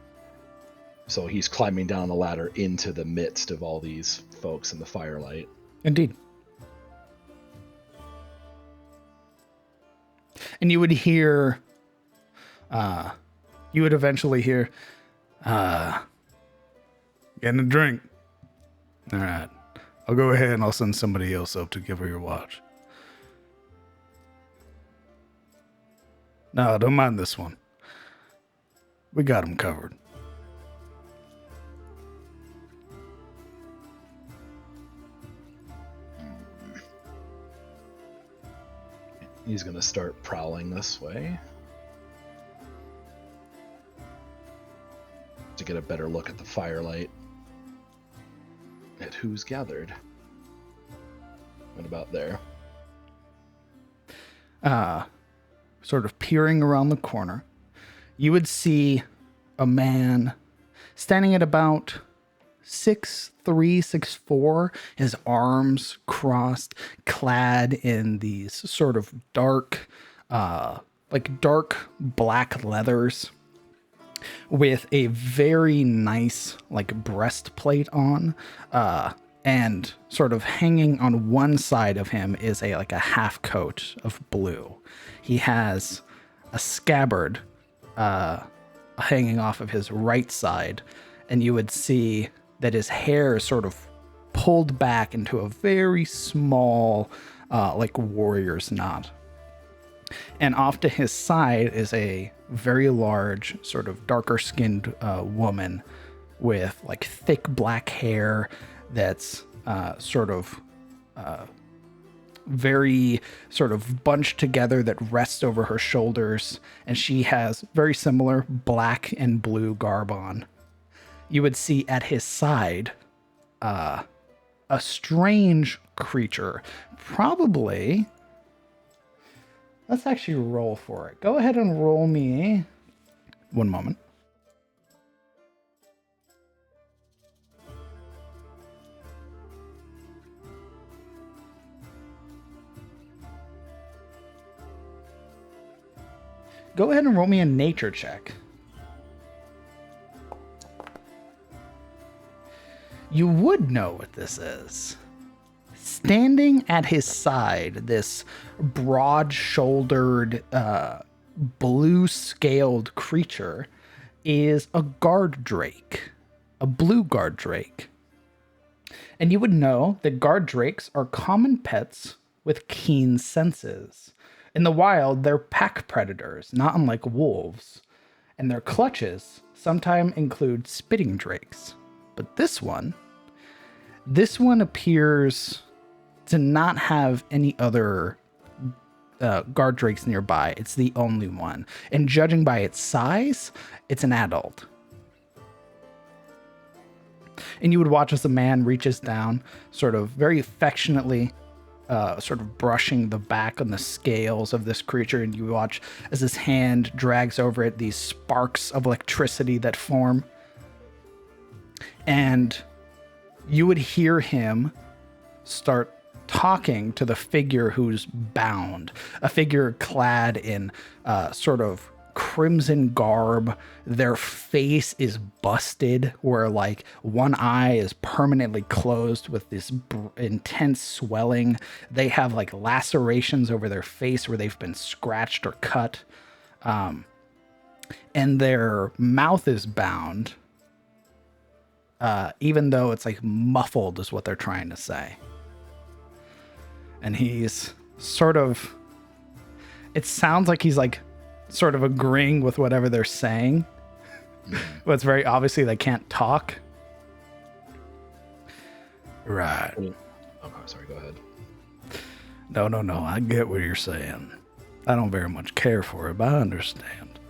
So he's climbing down the ladder into the midst of all these folks in the firelight. Indeed. And you would hear, you would eventually hear, getting a drink. All right. I'll go ahead and I'll send somebody else up to give her your watch. No, don't mind this one. We got him covered. He's going to start prowling this way to get a better look at the firelight, at who's gathered. What about there? Sort of peering around the corner, you would see a man standing at about 6'3", 6'4", his arms crossed, clad in these sort of dark black leathers, with a very nice breastplate on, and sort of hanging on one side of him is a half coat of blue. He has a scabbard hanging off of his right side, and you would see that his hair is sort of pulled back into a very small, warrior's knot. And off to his side is a very large, sort of darker skinned woman with thick black hair that's very sort of bunched together, that rests over her shoulders. And she has very similar black and blue garb on. You would see at his side a strange creature. Probably. Let's actually roll for it. Go ahead and roll me. One moment. Go ahead and roll me a nature check. You would know what this is. Standing at his side, this broad-shouldered, blue-scaled creature is a guard drake, a blue guard drake. And you would know that guard drakes are common pets with keen senses. In the wild, they're pack predators, not unlike wolves, and their clutches sometimes include spitting drakes. But this one appears to not have any other guard drakes nearby. It's the only one. And judging by its size, it's an adult. And you would watch as the man reaches down, sort of very affectionately, sort of brushing the back on the scales of this creature. And you watch as his hand drags over it, these sparks of electricity that form. And you would hear him start talking to the figure who's bound, a figure clad in sort of crimson garb. Their face is busted, where one eye is permanently closed with this intense swelling. They have lacerations over their face where they've been scratched or cut. And their mouth is bound, even though it's like muffled is what they're trying to say. And he's sort of, it sounds like he's like sort of agreeing with whatever they're saying, but it's very obviously they can't talk. Right. Okay, sorry, go ahead. No, I get what you're saying. I don't very much care for it, but I understand.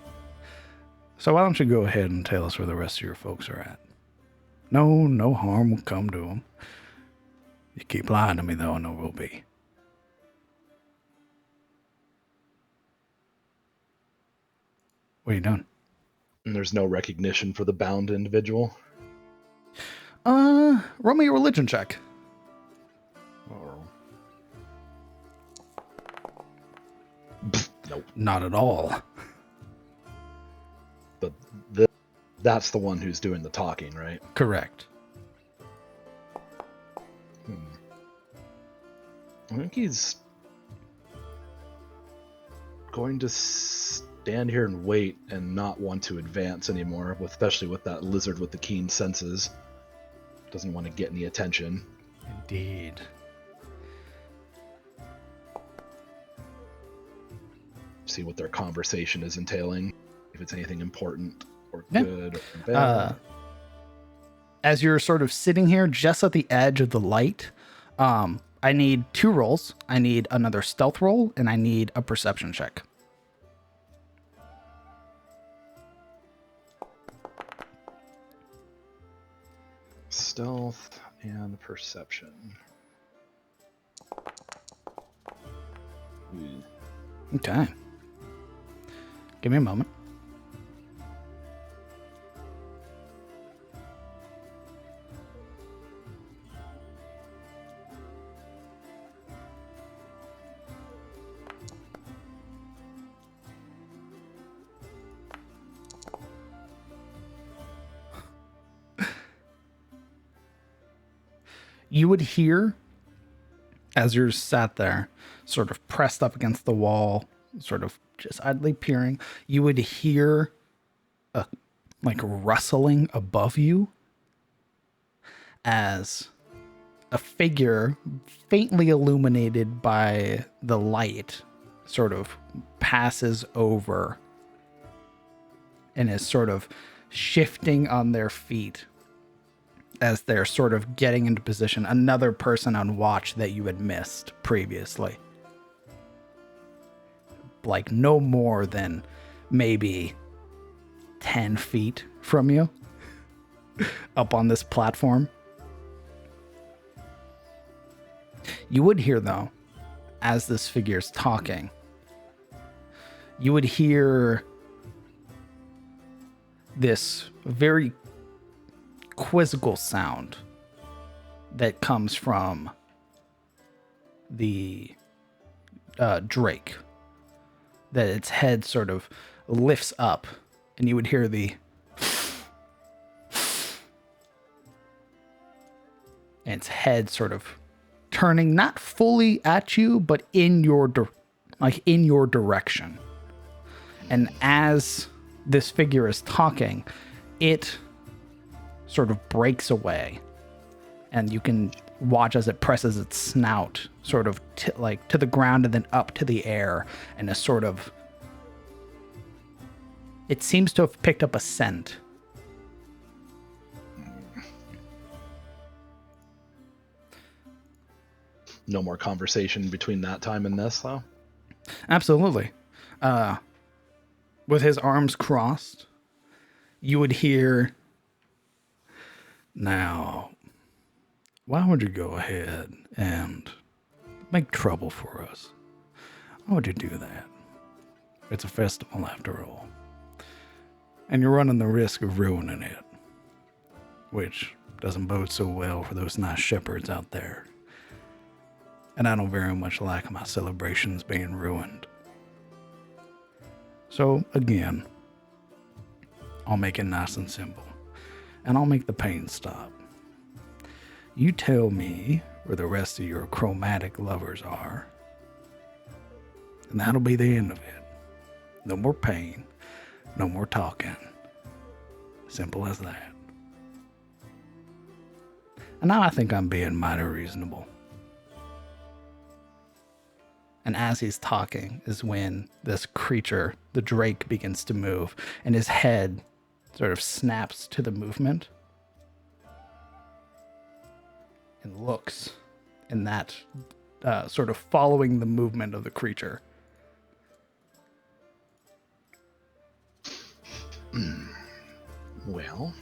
So why don't you go ahead and tell us where the rest of your folks are at? No harm will come to them. You keep lying to me, though, and there will be. What are you doing? And there's no recognition for the bound individual. Roll me a religion check. Oh. Nope. Not at all. But that's the one who's doing the talking, right? Correct. I think he's going to stand here and wait and not want to advance anymore, especially with that lizard with the keen senses. Doesn't want to get any attention. Indeed. See what their conversation is entailing, if it's anything important or Yeah. good or bad. As you're sort of sitting here just at the edge of the light, I need 2 rolls. I need another stealth roll, and I need a perception check. Stealth and perception. Okay. Give me a moment. You would hear, as you're sat there, sort of pressed up against the wall, sort of just idly peering, you would hear a like rustling above you as a figure faintly illuminated by the light sort of passes over and is sort of shifting on their feet as they're sort of getting into position. Another person on watch that you had missed previously. Like no more than maybe 10 feet from you up on this platform. You would hear, though, as this figure's talking, you would hear this very quizzical sound that comes from the drake, that its head sort of lifts up, and you would hear the and its head sort of turning not fully at you, but in your in your direction. And as this figure is talking, it sort of breaks away, and you can watch as it presses its snout sort of to the ground and then up to the air, and a sort of, it seems to have picked up a scent. No more conversation between that time and this, though? Absolutely. With his arms crossed, you would hear, "Now, why would you go ahead and make trouble for us? Why would you do that? It's a festival after all. And you're running the risk of ruining it, which doesn't bode so well for those nice shepherds out there. And I don't very much like my celebrations being ruined. So, again, I'll make it nice and simple, and I'll make the pain stop. You tell me where the rest of your chromatic lovers are, and that'll be the end of it. No more pain. No more talking. Simple as that. And now I think I'm being mighty reasonable. And as he's talking is when this creature, the drake, begins to move, and his head sort of snaps to the movement and looks in that sort of following the movement of the creature. Well,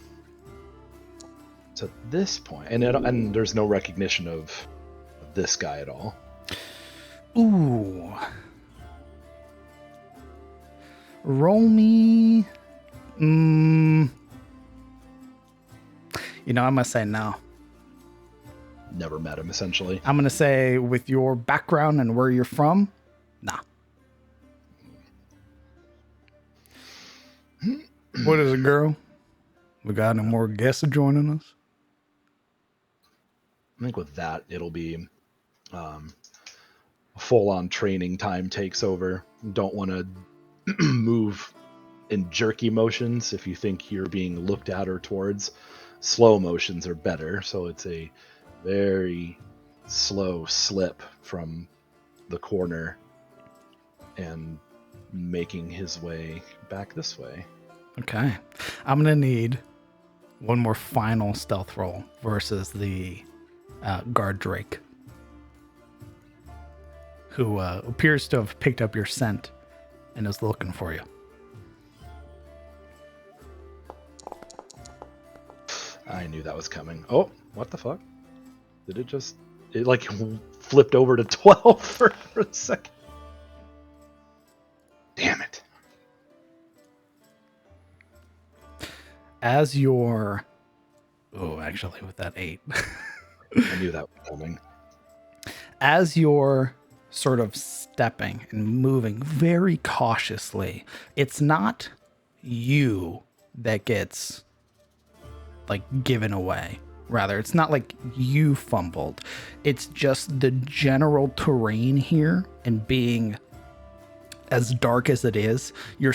so at this point, and there's no recognition of this guy at all. Ooh. Roll me. You know, I'm going to say no. Never met him, essentially. I'm going to say with your background and where you're from, nah. What is it, girl? We got any more guests joining us? I think with that, it'll be full-on training time takes over. Don't want to move in jerky motions if you think you're being looked at or towards. Slow motions are better, so it's a very slow slip from the corner and making his way back this way. Okay. I'm going to need one more final stealth roll versus the guard drake, who appears to have picked up your scent and is looking for you. I knew that was coming. Oh, what the fuck? Did it just... It like flipped over to 12 for a second. Damn it. As your... Oh, actually, with that 8. I knew that was coming. As you're sort of stepping and moving very cautiously, it's not you that gets like given away. Rather, it's not like you fumbled. It's just the general terrain here, and being as dark as it is, you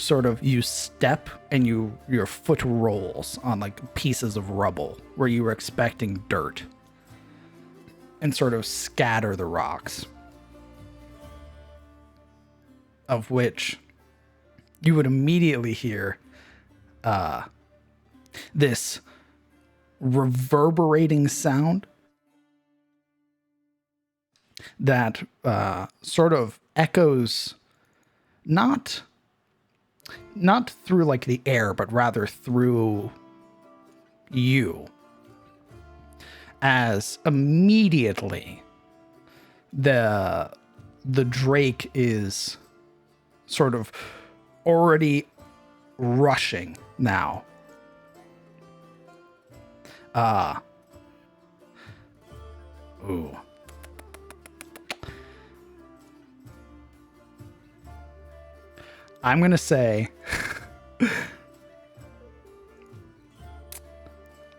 step and your foot rolls on like pieces of rubble where you were expecting dirt, and sort of scatter the rocks, of which you would immediately hear this reverberating sound that sort of echoes not through like the air, but rather through you, as immediately the drake is sort of already rushing now. Ooh. I'm going to say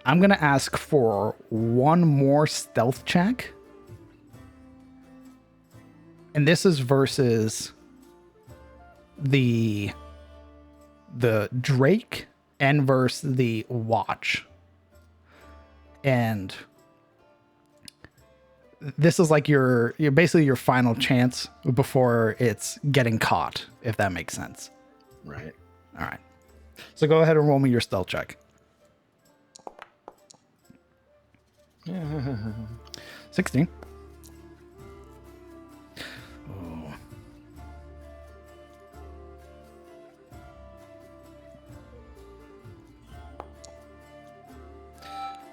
I'm going to ask for one more stealth check. And this is versus the Drake and versus the Watch. And this is like your basically your final chance before it's getting caught, if that makes sense. Right. All right. So go ahead and roll me your stealth check. 16. Oh.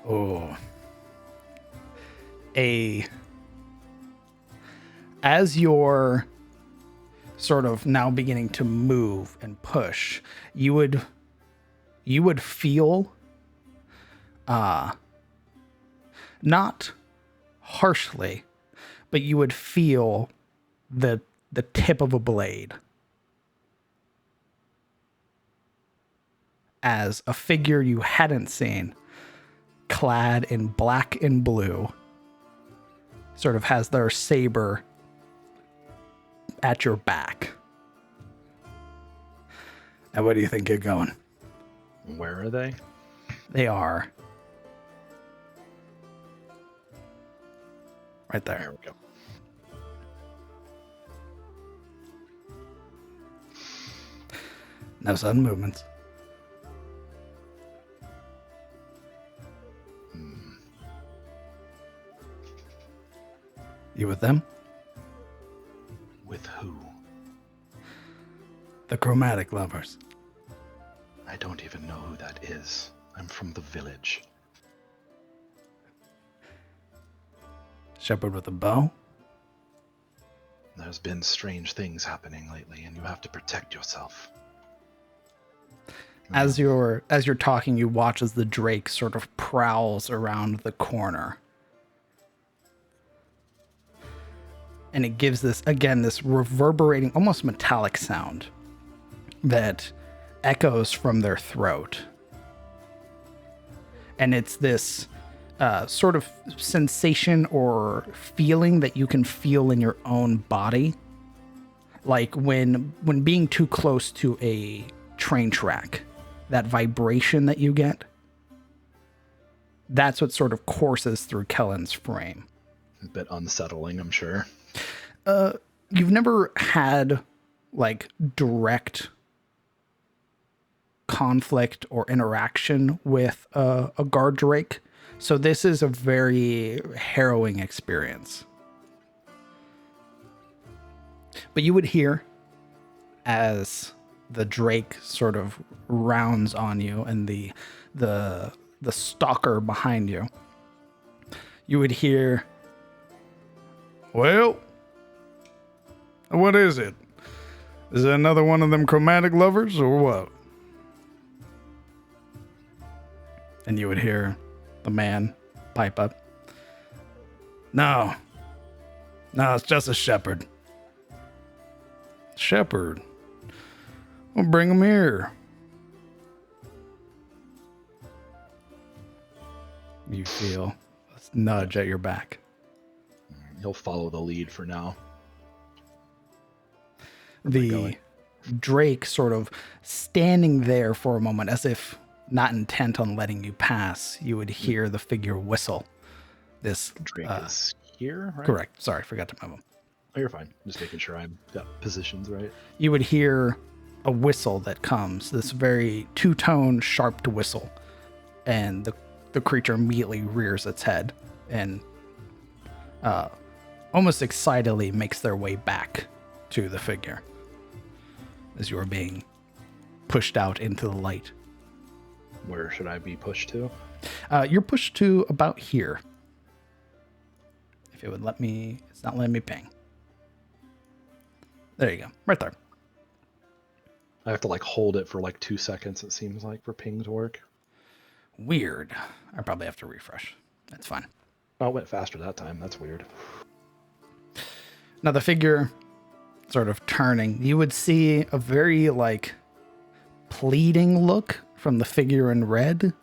Oh. As you're sort of now beginning to move and push, you would feel not harshly, but you would feel the tip of a blade as a figure you hadn't seen, clad in black and blue, sort of has their saber at your back. Now, where do you think you're going? Where are they? They are right there. There we go. No sudden movements. You with them? With who? The chromatic lovers. I don't even know who that is. I'm from the village. Shepherd with a bow? There's been strange things happening lately, and you have to protect yourself. As you're talking, you watch as the drake sort of prowls around the corner. And it gives this reverberating, almost metallic sound that echoes from their throat. And it's this sort of sensation or feeling that you can feel in your own body. Like when being too close to a train track, that vibration that you get, that's what sort of courses through Kellen's frame. A bit unsettling, I'm sure. You've never had like direct conflict or interaction with a guard drake, so this is a very harrowing experience. But you would hear as the drake sort of rounds on you and the stalker behind you, you would hear, "Well, what is it? Is it another one of them chromatic lovers or what?" And you would hear the man pipe up, No, it's just a shepherd." "Shepherd? Well, bring him here." You feel a nudge at your back. He'll follow the lead for now. The drake sort of standing there for a moment as if not intent on letting you pass. You would hear the figure whistle. This Drake is here, right? correct. Sorry, forgot to move him. Oh, you're fine. Just making sure I've got positions right. You would hear a whistle that comes, this very two-tone, sharp whistle, and the creature immediately rears its head and almost excitedly makes their way back to the figure as you are being pushed out into the light. Where should I be pushed to? You're pushed to about here. If it would let me, it's not letting me ping. There you go, right there. I have to like hold it for like 2 seconds, it seems like, for ping to work. Weird. I probably have to refresh. That's fine. Oh, it went faster that time. That's weird. Now the figure sort of turning, you would see a very like pleading look from the figure in red,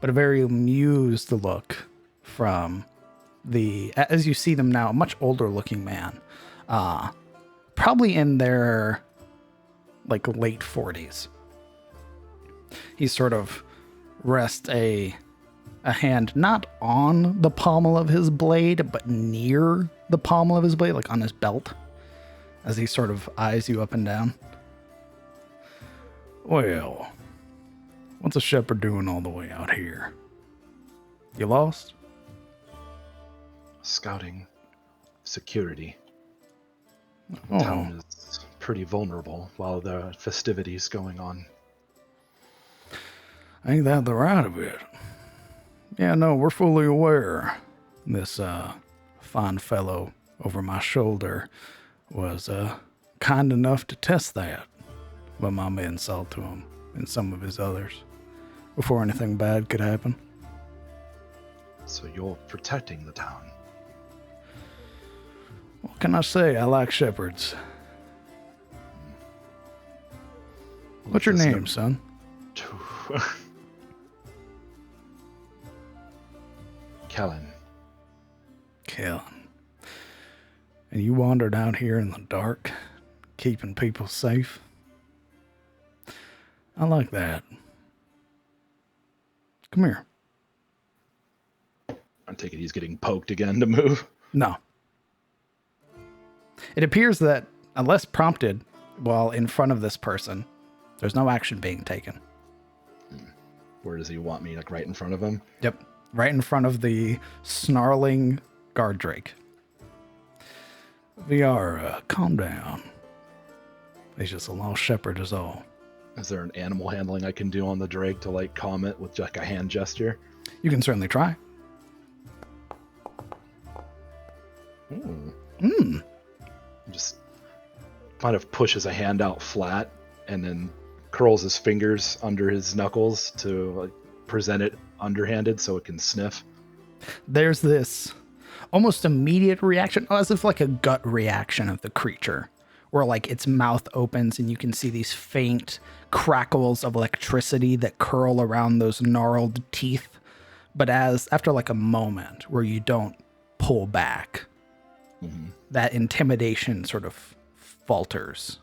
but a very amused look from the, as you see them now, a much older looking man, probably in their like late 40s. He sort of rests a hand not on the pommel of his blade, but near the pommel of his blade, like on his belt, as he sort of eyes you up and down. "Well, what's a shepherd doing all the way out here? You lost?" Scouting security. The Oh, town is pretty vulnerable while the festivities going on. ain't that the right of it? Yeah, no, we're fully aware. This fine fellow over my shoulder was kind enough to test that, but my men saw to him and some of his others before anything bad could happen. So you're protecting the town. What can I say? I like shepherds. What's your This name, son? Kellen. Kellen. And you wandered out here in the dark, keeping people safe? I like that. Come here. I take it he's getting poked again to move. No. It appears that, unless prompted while in front of this person, there's no action being taken. Where does he want me? Like right in front of him? Yep. Right in front of the snarling guard drake. VR, calm down. He's just a lost shepherd is all. Is there an animal handling I can do on the drake to like calm it with like a hand gesture? You can certainly try. Just kind of pushes a hand out flat and then curls his fingers under his knuckles to like, present it underhanded so it can sniff. There's this almost immediate reaction, as if like a gut reaction of the creature, where like its mouth opens and you can see these faint crackles of electricity that curl around those gnarled teeth. But after like a moment where you don't pull back, that intimidation sort of falters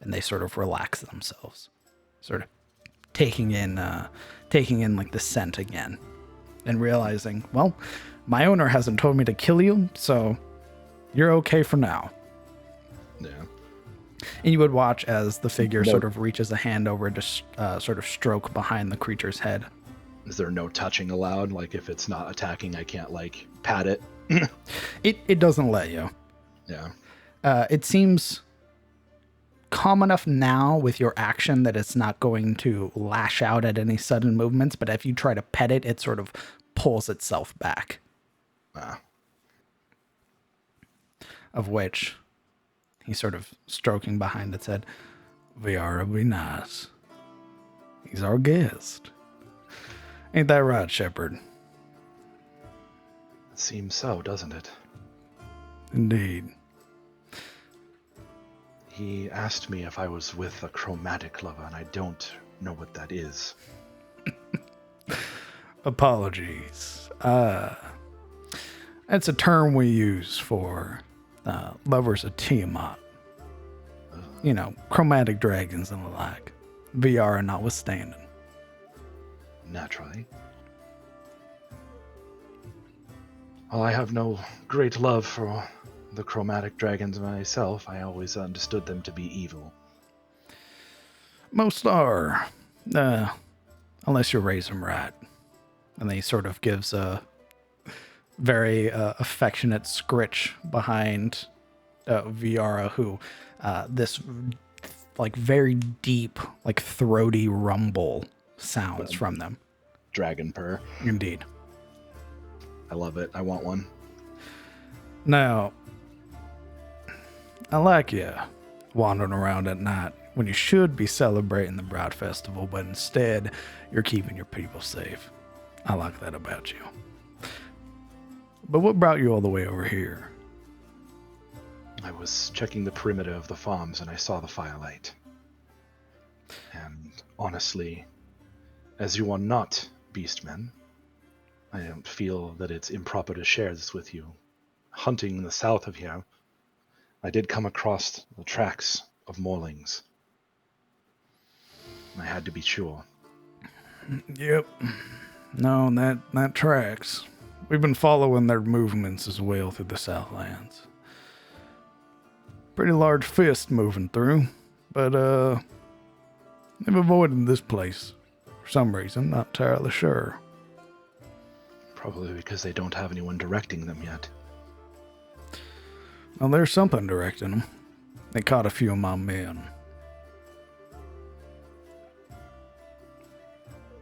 and they sort of relax themselves, sort of taking in like the scent again and realizing, well, my owner hasn't told me to kill you, so you're okay for now. Yeah. And you would watch as the figure sort of reaches a hand over to sort of stroke behind the creature's head. Is there no touching allowed? Like if it's not attacking, I can't like pat it. It doesn't let you. Yeah. It seems calm enough now with your action that it's not going to lash out at any sudden movements, but if you try to pet it, it sort of pulls itself back. Of which he's sort of stroking behind its head. Viara be nice. He's our guest. Ain't that right, Shepherd? It seems so, doesn't it? Indeed. He asked me if I was with a chromatic lover, and I don't know what that is. Apologies. That's a term we use for lovers of Tiamat. You know, chromatic dragons and the like. VR notwithstanding. Naturally. Well, I have no great love for the chromatic dragons myself. I always understood them to be evil. Most are. Unless you raise them right. And then he sort of gives a very affectionate scritch behind Viara, who this like very deep, like throaty rumble sounds from them. Dragon purr. Indeed. I love it. I want one. Now, I like you wandering around at night when you should be celebrating the Bride Festival, but instead you're keeping your people safe. I like that about you. But what brought you all the way over here? I was checking the perimeter of the farms and I saw the firelight. And honestly, as you are not beastmen, I don't feel that it's improper to share this with you. Hunting in the south of here, I did come across the tracks of Morlings. I had to be sure. Yep. No, that tracks. We've been following their movements as well through the Southlands. Pretty large fist moving through, but they've avoided this place for some reason, not entirely sure. Probably because they don't have anyone directing them yet. Well, there's something directing them. They caught a few of my men.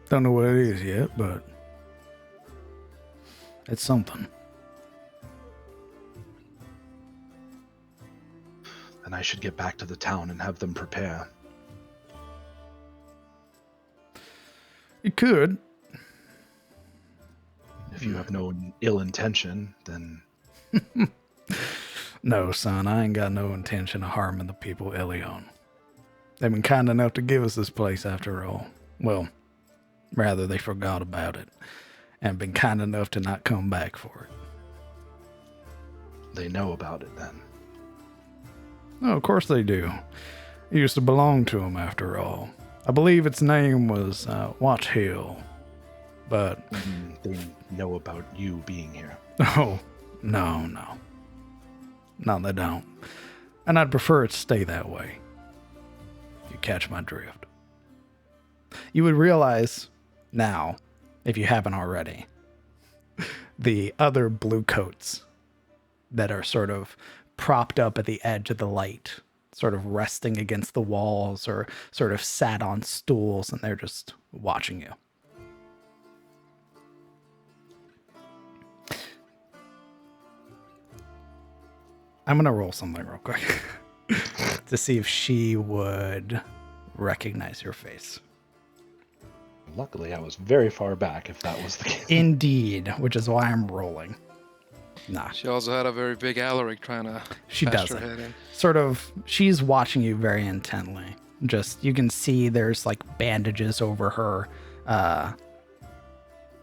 Don't know what it is yet, but it's something. Then I should get back to the town and have them prepare. You could. If you have no ill intention, then... No, son, I ain't got no intention of harming the people of Ilion. They've been kind enough to give us this place after all. Well, rather they forgot about it and been kind enough to not come back for it. They know about it then. Oh, of course they do. It used to belong to them after all. I believe its name was Watch Hill. But, They know about you being here. oh, no. No, they don't. And I'd prefer it stay that way. If you catch my drift. You would realize now, if you haven't already, the other blue coats that are sort of propped up at the edge of the light, sort of resting against the walls or sort of sat on stools, and they're just watching you. I'm going to roll something real quick to see if she would recognize your face. Luckily, I was very far back if that was the case. Indeed, which is why I'm rolling. Nah, She also had a very big Alaric trying to she bash her doesn't. head in. Sort of, she's watching you very intently. Just, you can see there's like bandages over her.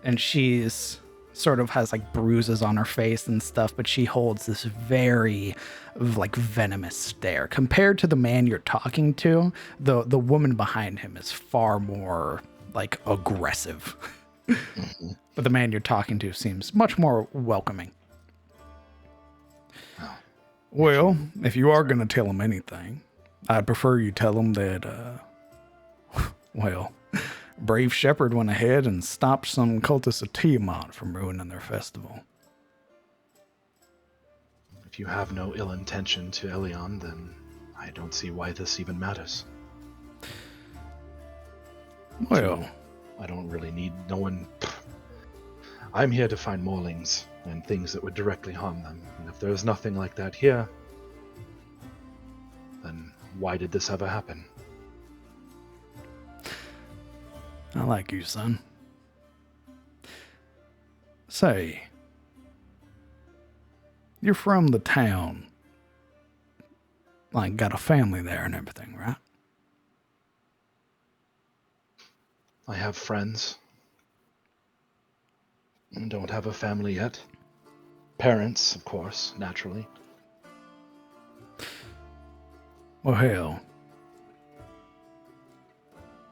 And she's sort of has like bruises on her face and stuff, but she holds this very like venomous stare. Compared to the man you're talking to, the woman behind him is far more like aggressive. But the man you're talking to seems much more welcoming. Well, if you are going to tell him anything, I'd prefer you tell him that, well, Brave Shepherd went ahead and stopped some cultists of Tiamat from ruining their festival. If you have no ill intention to Elion, then I don't see why this even matters. Well, I don't really need no one. I'm here to find Morlings and things that would directly harm them. And if there's nothing like that here, then why did this ever happen? I like you, son. Say, you're from the town. Like, got a family there and everything, right? I have friends. I don't have a family yet. Parents, of course, naturally. Well, hell.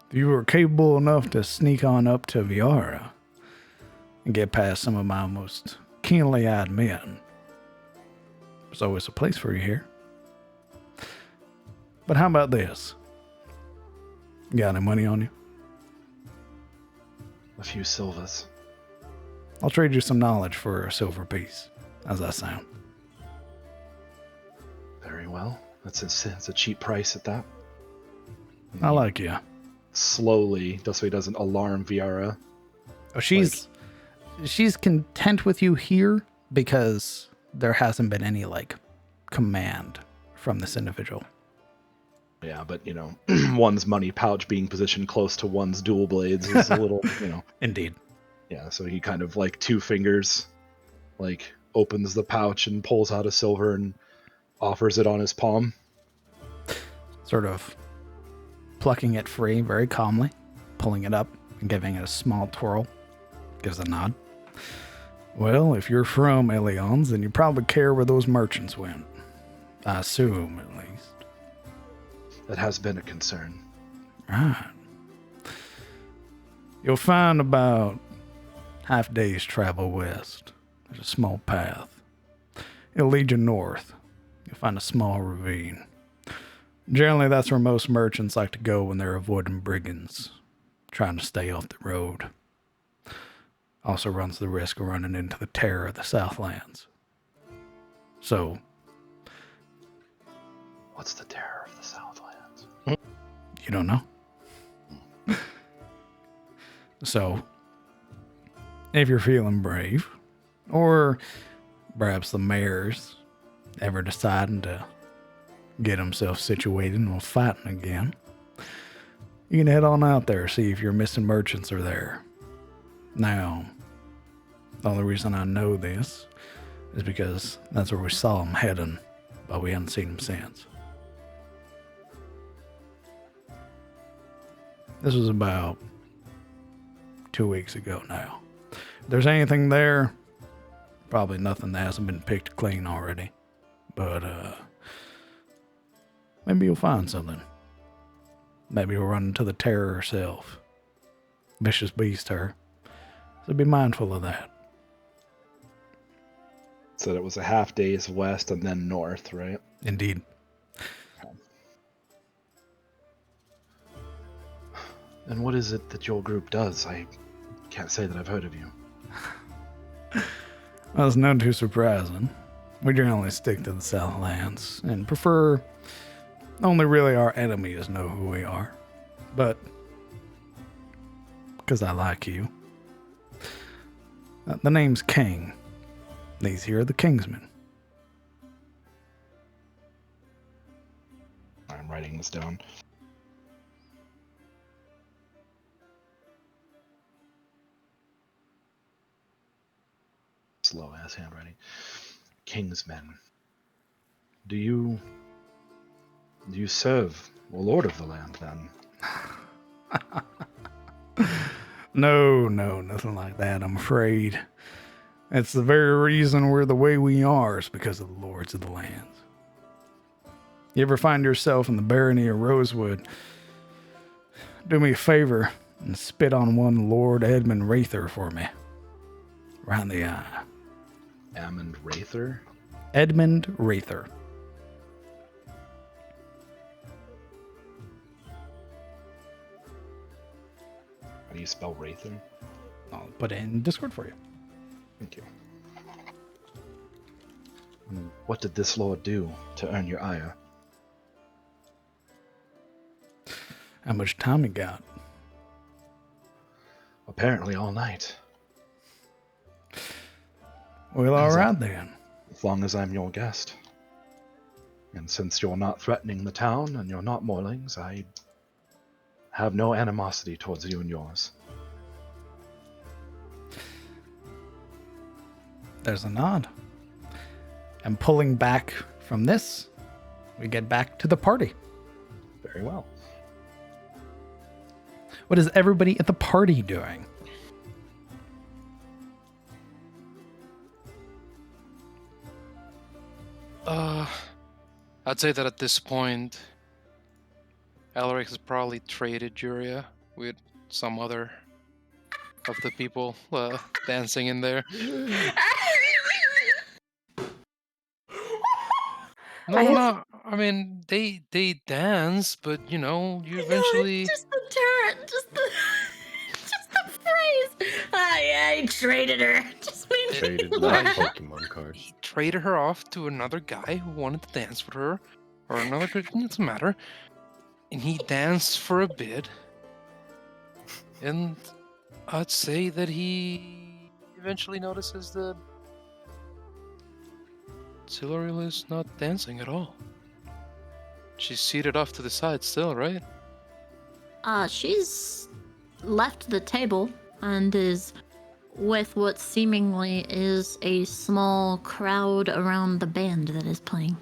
If you were capable enough to sneak on up to Viara and get past some of my most keenly eyed men, there's always a place for you here. But how about this? Got any money on you? A few silvers. I'll trade you some knowledge for a silver piece. How's that sound? Very well. That's a cheap price at that. I like you. Slowly, just so he doesn't alarm Viara. Oh, she's content with you here because there hasn't been any like command from this individual. Yeah, but you know, one's money pouch being positioned close to one's dual blades is a little, you know. Indeed. Yeah, so he kind of like two fingers, like opens the pouch and pulls out a silver and offers it on his palm. Sort of plucking it free very calmly, pulling it up and giving it a small twirl. Gives a nod. Well, if you're from Elion's, then you probably care where those merchants went. I assume, at least. That has been a concern. Right. You'll find about half a day's travel west. There's a small path. It'll lead you north. You'll find a small ravine. Generally, that's where most merchants like to go when they're avoiding brigands, trying to stay off the road. Also runs the risk of running into the terror of the Southlands. So, What's the terror of the Southlands? you don't know? So, if you're feeling brave, or perhaps the mayor's ever deciding to get himself situated and fighting again, you can head on out there, see if your missing merchants are there. Now, the only reason I know this is because that's where we saw them heading, but we haven't seen them since. This was about 2 weeks ago now. If there's anything there, probably nothing that hasn't been picked clean already. But, maybe you'll find something. maybe we'll run into the terror herself. Vicious beast, her. So be mindful of that. Said it was a half day's west and then north, right? Indeed. And what is it that your group does? I can't say that I've heard of you. Well, it's none too surprising. We generally stick to the Southlands and prefer only really our enemies know who we are. But because I like you. The name's King. These here are the Kingsmen. I'm writing this down. Slow ass handwriting. Kingsmen. Do you serve the Lord of the land then? No, nothing like that, I'm afraid. That's the very reason we're the way we are, is because of the lords of the lands. You ever find yourself in the barony of Rosewood, do me a favor and spit on one Lord Edmund Rather for me. Round the eye. Ammon Rather? Edmund Rather. How do you spell Rather? I'll put it in Discord for you. Thank you. And what did this lord do to earn your ire? How much time you got? Apparently all night. Well, all right then. As long as I'm your guest. And since you're not threatening the town and you're not Morlings, I have no animosity towards you and yours. There's a nod. And pulling back from this, we get back to the party. Very well. What is everybody at the party doing? I'd say that at this point, Alaric has probably traded Juria with some other of the people dancing in there. No. I mean, they dance, but you eventually. Just the turn, just the phrase. I traded her. Just made me Traded laugh. like Pokemon cards. He traded her off to another guy who wanted to dance with her, or another girl, it doesn't matter. And he danced for a bit, and I'd say that he eventually notices that Siluriel is not dancing at all. She's seated off to the side still, right? She's left the table and is with what seemingly is a small crowd around the band that is playing.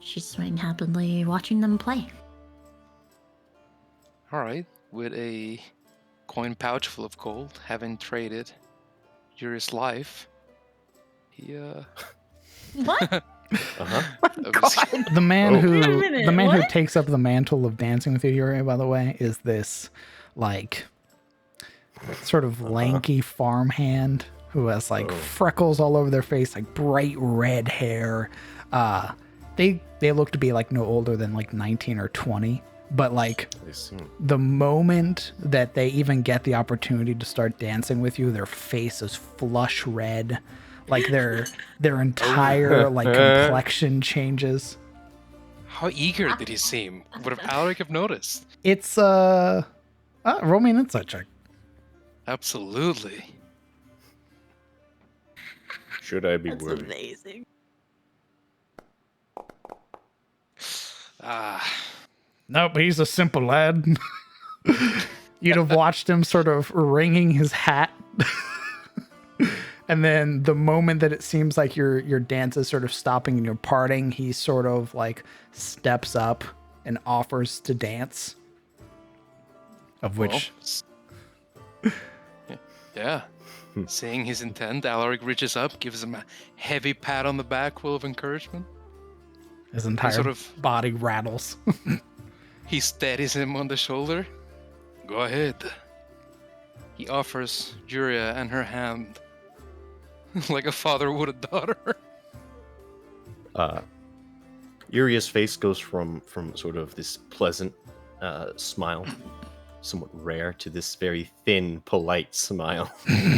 She's swaying happily, watching them play. Alright, with a coin pouch full of gold, having traded Yuri's life, he, What? The man Oh. who Wait a minute, the man who what? takes up the mantle of dancing with you, Yuri, by the way, is this like sort of lanky farmhand who has like freckles all over their face, like bright red hair. They look to be like no older than like 19 or 20, but like I see. the moment that they even get the opportunity to start dancing with you, their face is flush red. Like their entire like complexion changes. how eager did he seem? Would have Alaric have noticed? It's roll me an insight check. Absolutely. Should I be That's worried? amazing. Nope, he's a simple lad. You'd have watched him sort of wringing his hat. And then the moment that it seems like your dance is sort of stopping and you're parting, he sort of like steps up and offers to dance. Of which Yeah. Seeing his intent, Alaric reaches up, gives him a heavy pat on the back full of encouragement. his entire sort of- body rattles. He steadies him on the shoulder. Go ahead. He offers Juria and her hand like a father would a daughter. Uria's face goes from sort of this pleasant smile, somewhat rare, to this very thin, polite smile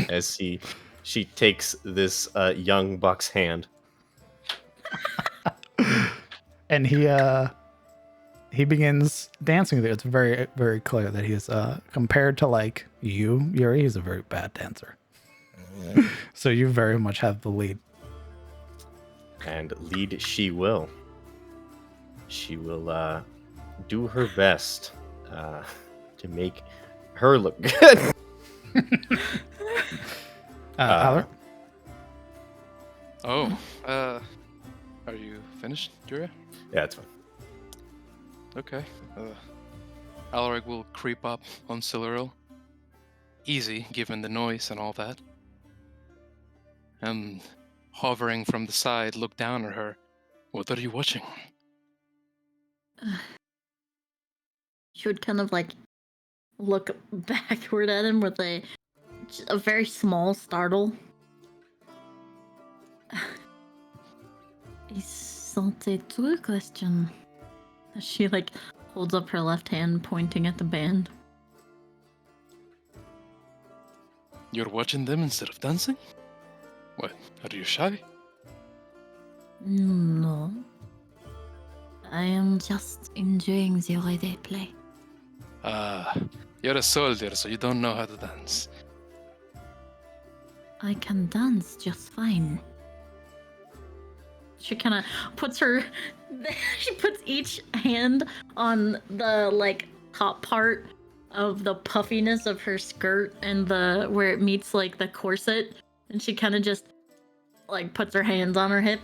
as she takes this young buck's hand. And he begins dancing there. It's very, very clear that he's compared to like you, Yuri, he's a very bad dancer. So you very much have the lead. And lead she will. She will do her best to make her look good. Tyler? Oh, are you finished, Juria? Yeah, it's fine. Okay. Alaric will creep up on Siluriel. Easy, given the noise and all that. And hovering from the side, look down at her. What are you watching? She would kind of like look backward at him with a very small startle. Is that a true question? She like holds up her left hand, pointing at the band. You're watching them instead of dancing? What, are you shy? No. I am just enjoying the way they play. Ah, you're a soldier, so you don't know how to dance. I can dance just fine. She kind of puts her... she puts each hand on the, like, top part of the puffiness of her skirt and the... where it meets, like, the corset. And she kind of just, like, puts her hands on her hip.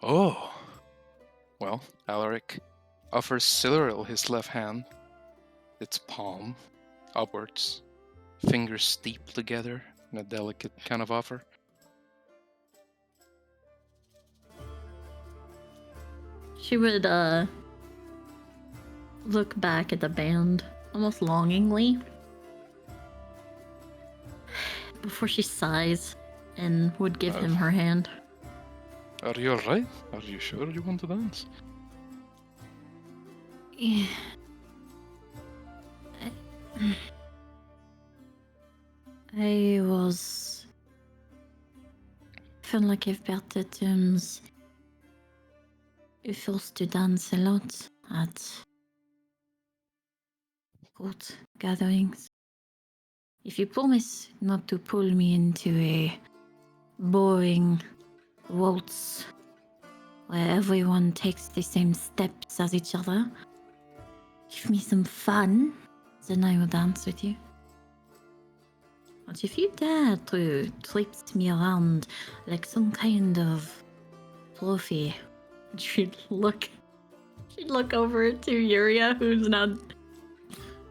Oh. Well, Alaric offers Siluriel his left hand, its palm, upwards, fingers steeped together in a delicate kind of offer. She would, look back at the band, almost longingly, before she sighs and would give him her hand. Are you alright? Are you sure you want to dance? Yeah. I was... feel like I've better terms. Forced to dance a lot at court gatherings. If you promise not to pull me into a boring waltz where everyone takes the same steps as each other, give me some fun, then I will dance with you. But if you dare to twist me around like some kind of trophy, she'd look over to Yuria, who's now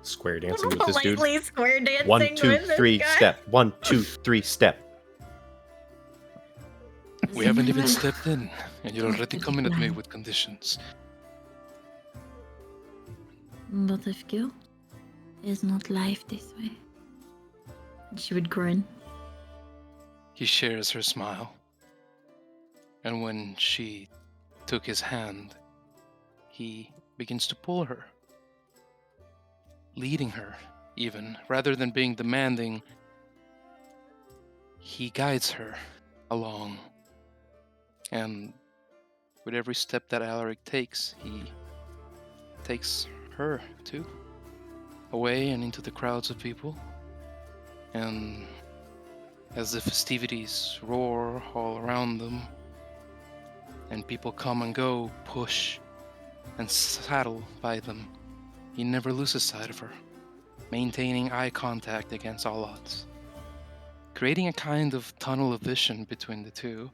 Square dancing with this dude. politely square dancing 1, 2, with 3, this guy. step. 1, 2, 3, step. We haven't even stepped in, and you're already coming at me with conditions. But if guilt is not life this way. And she would grin. He shares her smile. And when she took his hand, he begins to pull her, leading her, even, rather than being demanding. He guides her along. And with every step that Alaric takes, he takes her too, away and into the crowds of people. And as the festivities roar all around them, and people come and go, push and saddle by them, he never loses sight of her, maintaining eye contact against all odds, creating a kind of tunnel of vision between the two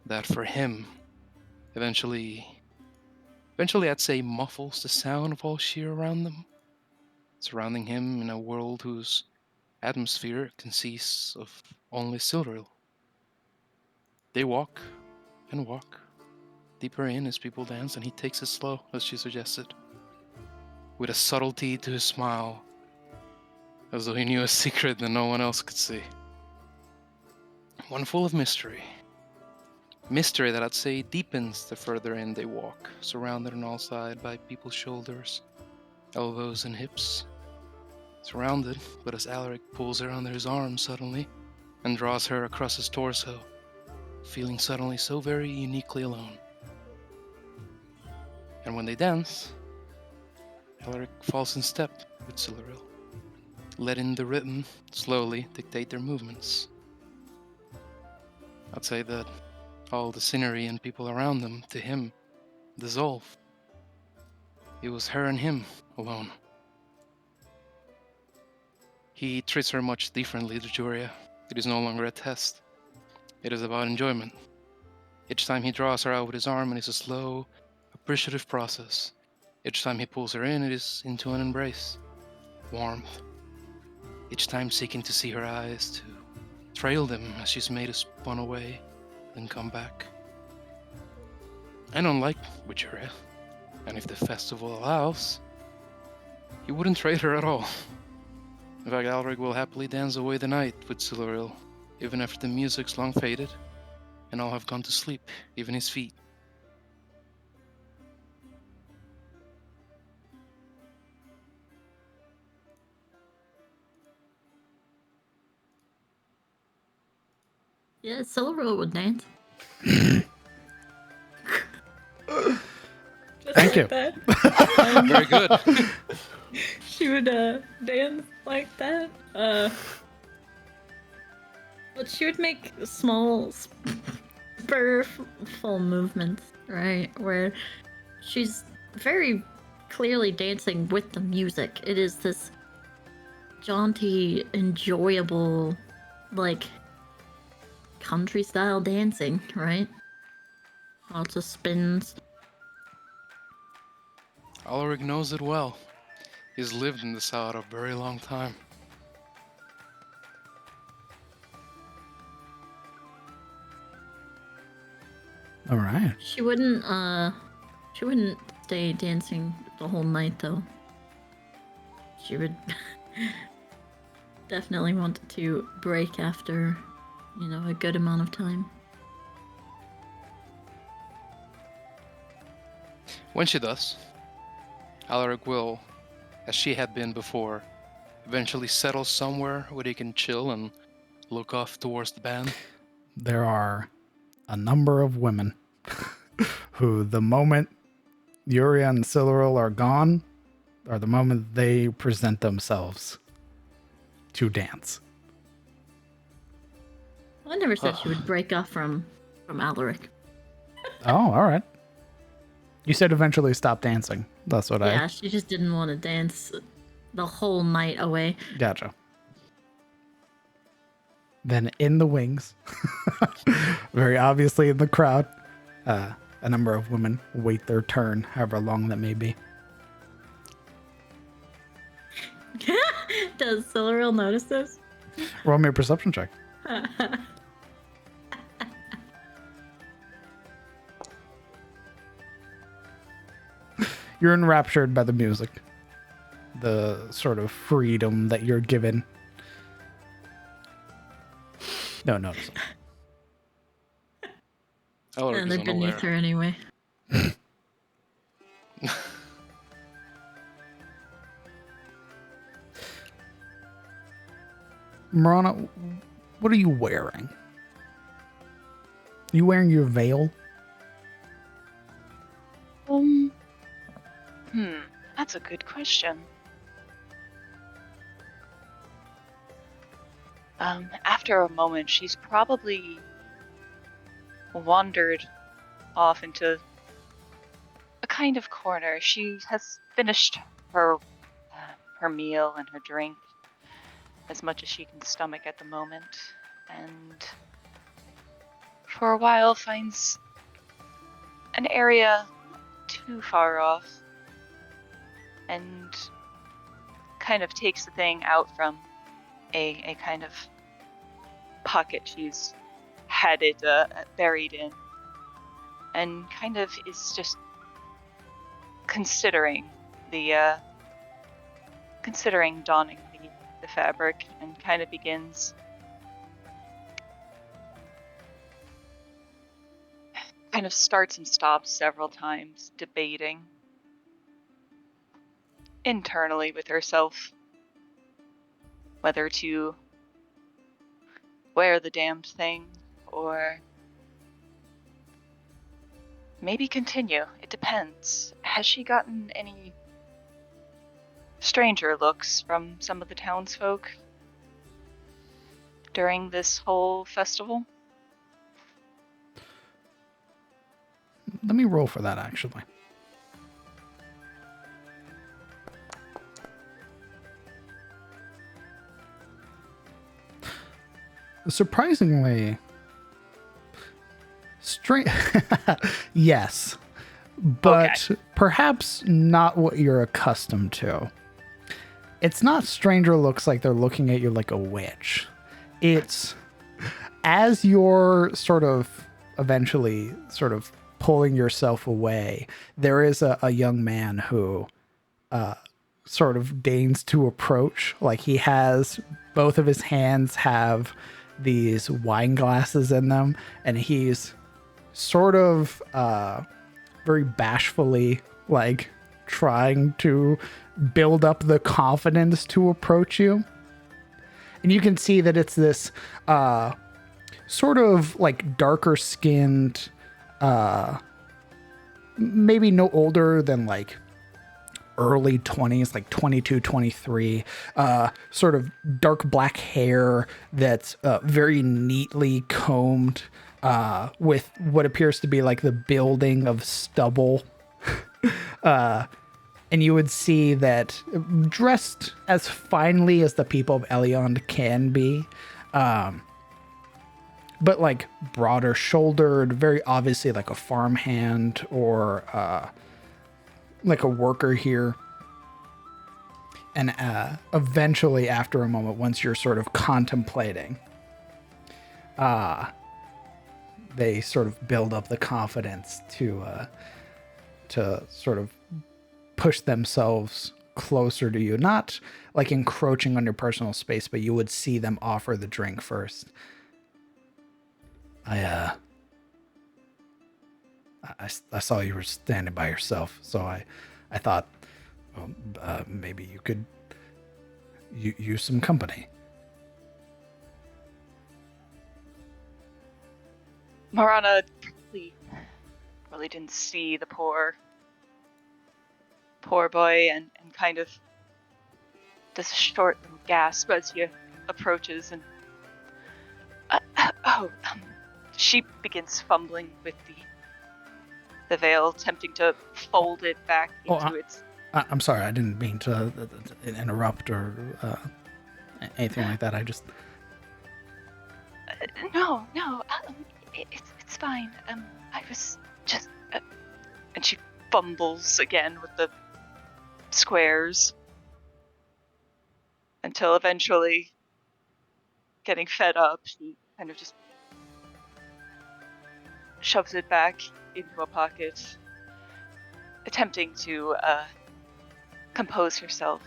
that for him eventually I'd say muffles the sound of all sheer around them, surrounding him in a world whose atmosphere consists of only Siluriel. They walk and walk deeper in as people dance, and he takes it slow, as she suggested. with a subtlety to his smile, as though he knew a secret that no one else could see. One full of mystery. Mystery that I'd say deepens the further in they walk, surrounded on all sides by people's shoulders, elbows, and hips. Surrounded, but as Alaric pulls her under his arm suddenly and draws her across his torso, feeling suddenly so very uniquely alone. And when they dance, Alaric falls in step with Siluriel, letting the rhythm slowly dictate their movements. I'd say that all the scenery and people around them, to him, dissolve. It was her and him alone. He treats her much differently to Juria. It is no longer a test. It is about enjoyment. Each time he draws her out with his arm, it is a slow, appreciative process. Each time he pulls her in, it is into an embrace, warmth. Each time seeking to see her eyes, to trail them as she's made a spun away, then come back. And unlike Juria, and if the festival allows, he wouldn't trade her at all. In fact, Alaric will happily dance away the night with Siluriel, even after the music's long faded, and all have gone to sleep, even his feet. Yeah, Silveril would dance. Thank you. That. Very good. She would dance like that. But she would make small, spurful movements, right? Where she's very clearly dancing with the music. It is this jaunty, enjoyable, like, country style dancing, right? Lots of spins. Alaric knows it well. He's lived in the South a very long time. All right. She wouldn't stay dancing the whole night though. She would definitely want to break after, a good amount of time. When she does, Alaric will, as she had been before, eventually settle somewhere where they can chill and look off towards the band. There are a number of women who, the moment Yuria and Siluriel are gone, or the moment they present themselves to dance. I never said she would break off from Alaric. Oh, all right. You said eventually stop dancing. That's what Yeah, she just didn't want to dance the whole night away. Gotcha. Then in the wings, very obviously in the crowd, a number of women wait their turn, however long that may be. Does Siluriel notice this? Roll me a perception check. You're enraptured by the music, the sort of freedom that you're given. No, notice. Alaric And is they're beneath unaware. her anyway. Marana, what are you wearing? You wearing your veil? That's a good question. After a moment, she's probably wandered off into a kind of corner. She has finished her meal and her drink as much as she can stomach at the moment, and for a while finds an area not too far off and kind of takes the thing out from a kind of pocket she's had it buried in, and kind of is just considering the considering donning the fabric, and kind of begins kind of starts and stops several times, debating internally with herself whether to wear the damned thing or maybe continue. It depends. Has she gotten any stranger looks from some of the townsfolk during this whole festival? Let me roll for that, actually. Surprisingly, yes, but perhaps not what you're accustomed to. It's not stranger looks like they're looking at you like a witch. It's as you're sort of eventually sort of pulling yourself away, there is a young man who sort of deigns to approach. Like, he has both of his hands have these wine glasses in them, and he's sort of very bashfully like trying to build up the confidence to approach you. And you can see that it's this sort of like darker skinned, maybe no older than like early 20s, like 22, 23, sort of dark black hair that's very neatly combed, with what appears to be like the building of stubble. And you would see that dressed as finely as the people of Eliond can be, but like broader shouldered, very obviously like a farmhand or like a worker here. And eventually, after a moment, once you're sort of contemplating, they sort of build up the confidence to sort of push themselves closer to you, not like encroaching on your personal space, but you would see them offer the drink first. I saw you were standing by yourself, so I thought, well, maybe you could use some company. Marana really didn't see the poor boy and kind of does a short little gasp as he approaches, and she begins fumbling with the veil, attempting to fold it back into its... I'm sorry, I didn't mean to interrupt or anything like that. I just... No, it's fine. I was just... and she fumbles again with the squares until eventually, getting fed up, she kind of just shoves it back into a pocket, attempting to compose herself.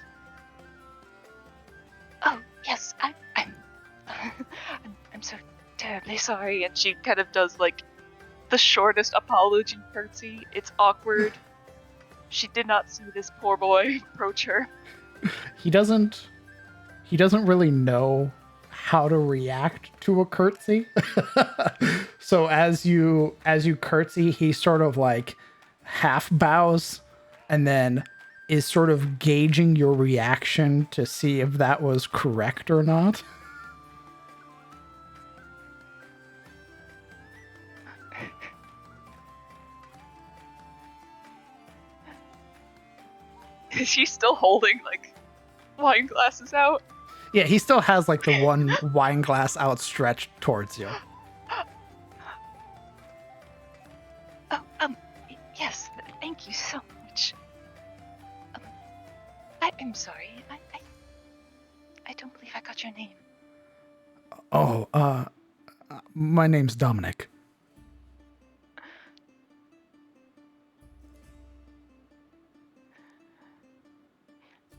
Oh yes, I'm so terribly sorry. And she kind of does like the shortest apology curtsy. It's awkward. She did not see this poor boy approach her. He doesn't really know how to react to a curtsy. So as you curtsy, he sort of like half bows and then is sort of gauging your reaction to see if that was correct or not. Is she still holding like wine glasses out? Yeah, he still has like the one wine glass outstretched towards you. Oh, yes, thank you so much. I'm sorry, I don't believe I got your name. Oh, my name's Dominic.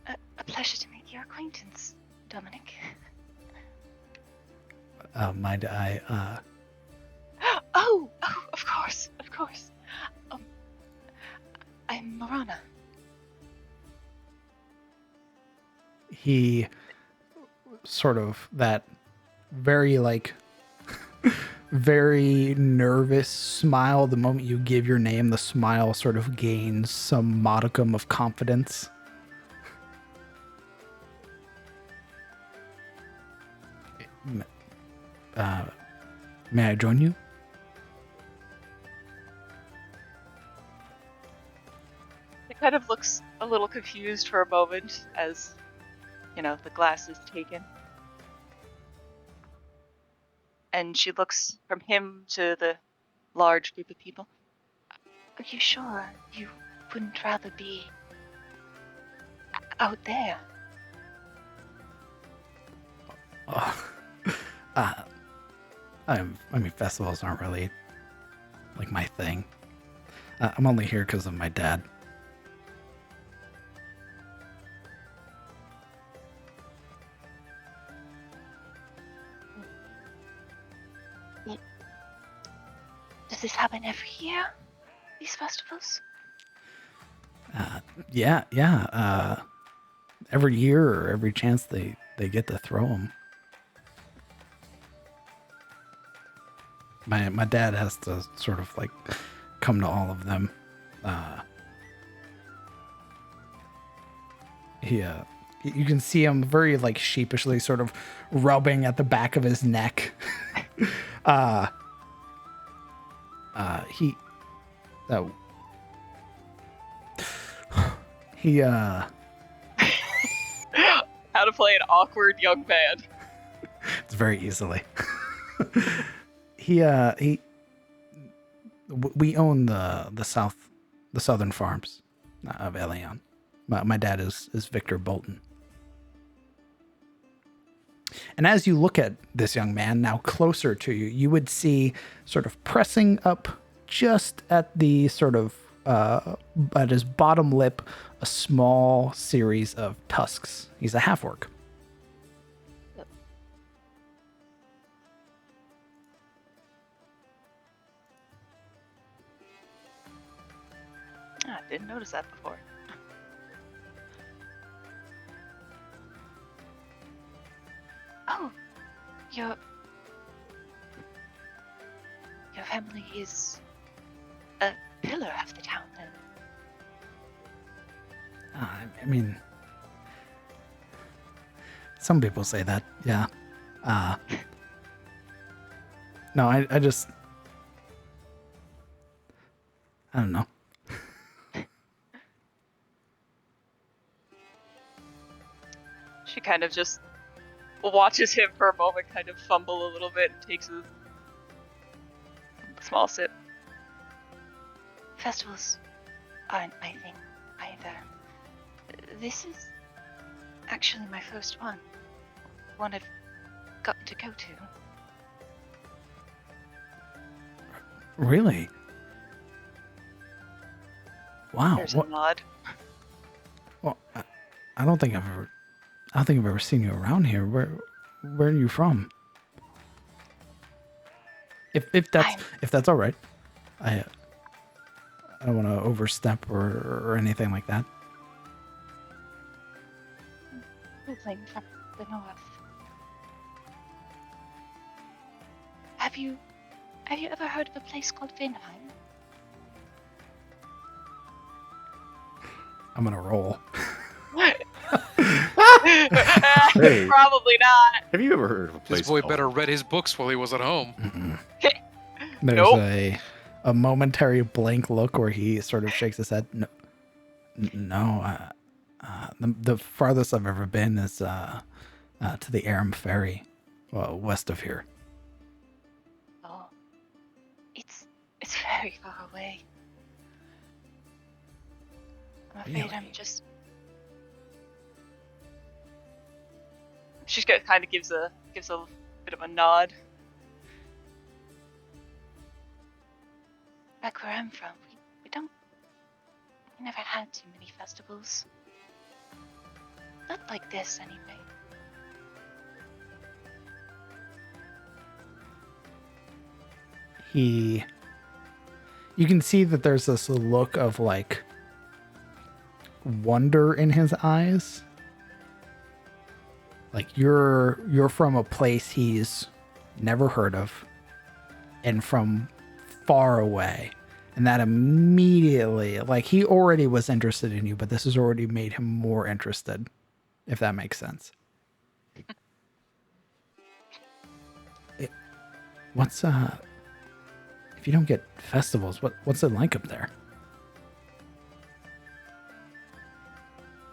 A pleasure to make your acquaintance, Dominic. Oh, of course. I'm Marana. He sort of that very like very nervous smile. The moment you give your name, the smile sort of gains some modicum of confidence. May I join you? It kind of looks a little confused for a moment as, the glass is taken. And she looks from him to the large group of people. Are you sure you wouldn't rather be out there? I mean, festivals aren't really like my thing. I'm only here because of my dad. Does this happen every year? These festivals? Yeah. Every year or every chance they get to throw them. My dad has to sort of like come to all of them. You can see him very like sheepishly sort of rubbing at the back of his neck. How to play an awkward young man. It's very easily. We own the southern farms of Elion. My dad is Victor Bolton. And as you look at this young man now closer to you, you would see sort of pressing up just at the sort of at his bottom lip, a small series of tusks. He's a half-orc. I didn't notice that before. Oh, your family is a pillar of the town, then. I mean, some people say that, yeah. No, I don't know. She kind of just watches him for a moment, kind of fumble a little bit, and takes a small sip. Festivals aren't my thing either. This is actually my first one. One I've gotten to go to. Really? Wow. There's a nod. Well, I don't think I've ever seen you around here. Where are you from? If that's all right. I don't want to overstep or anything like that. Moving from the north. Have you ever heard of a place called Vinheim? I'm gonna roll. Hey. Probably not. Have you ever heard of a place This boy called- better read his books while he was at home. There's Nope. a momentary blank look where he sort of shakes his head. No. The farthest I've ever been is to the Aram Ferry, well, west of here. Oh, it's very far away. I'm afraid Really? I'm just. She kind of gives a bit of a nod. Back where I'm from, we never had too many festivals. Not like this anyway. You can see that there's this look of like wonder in his eyes. Like you're from a place he's never heard of and from far away. And that immediately, like, he already was interested in you, but this has already made him more interested, if that makes sense. What's if you don't get festivals, what's it like up there?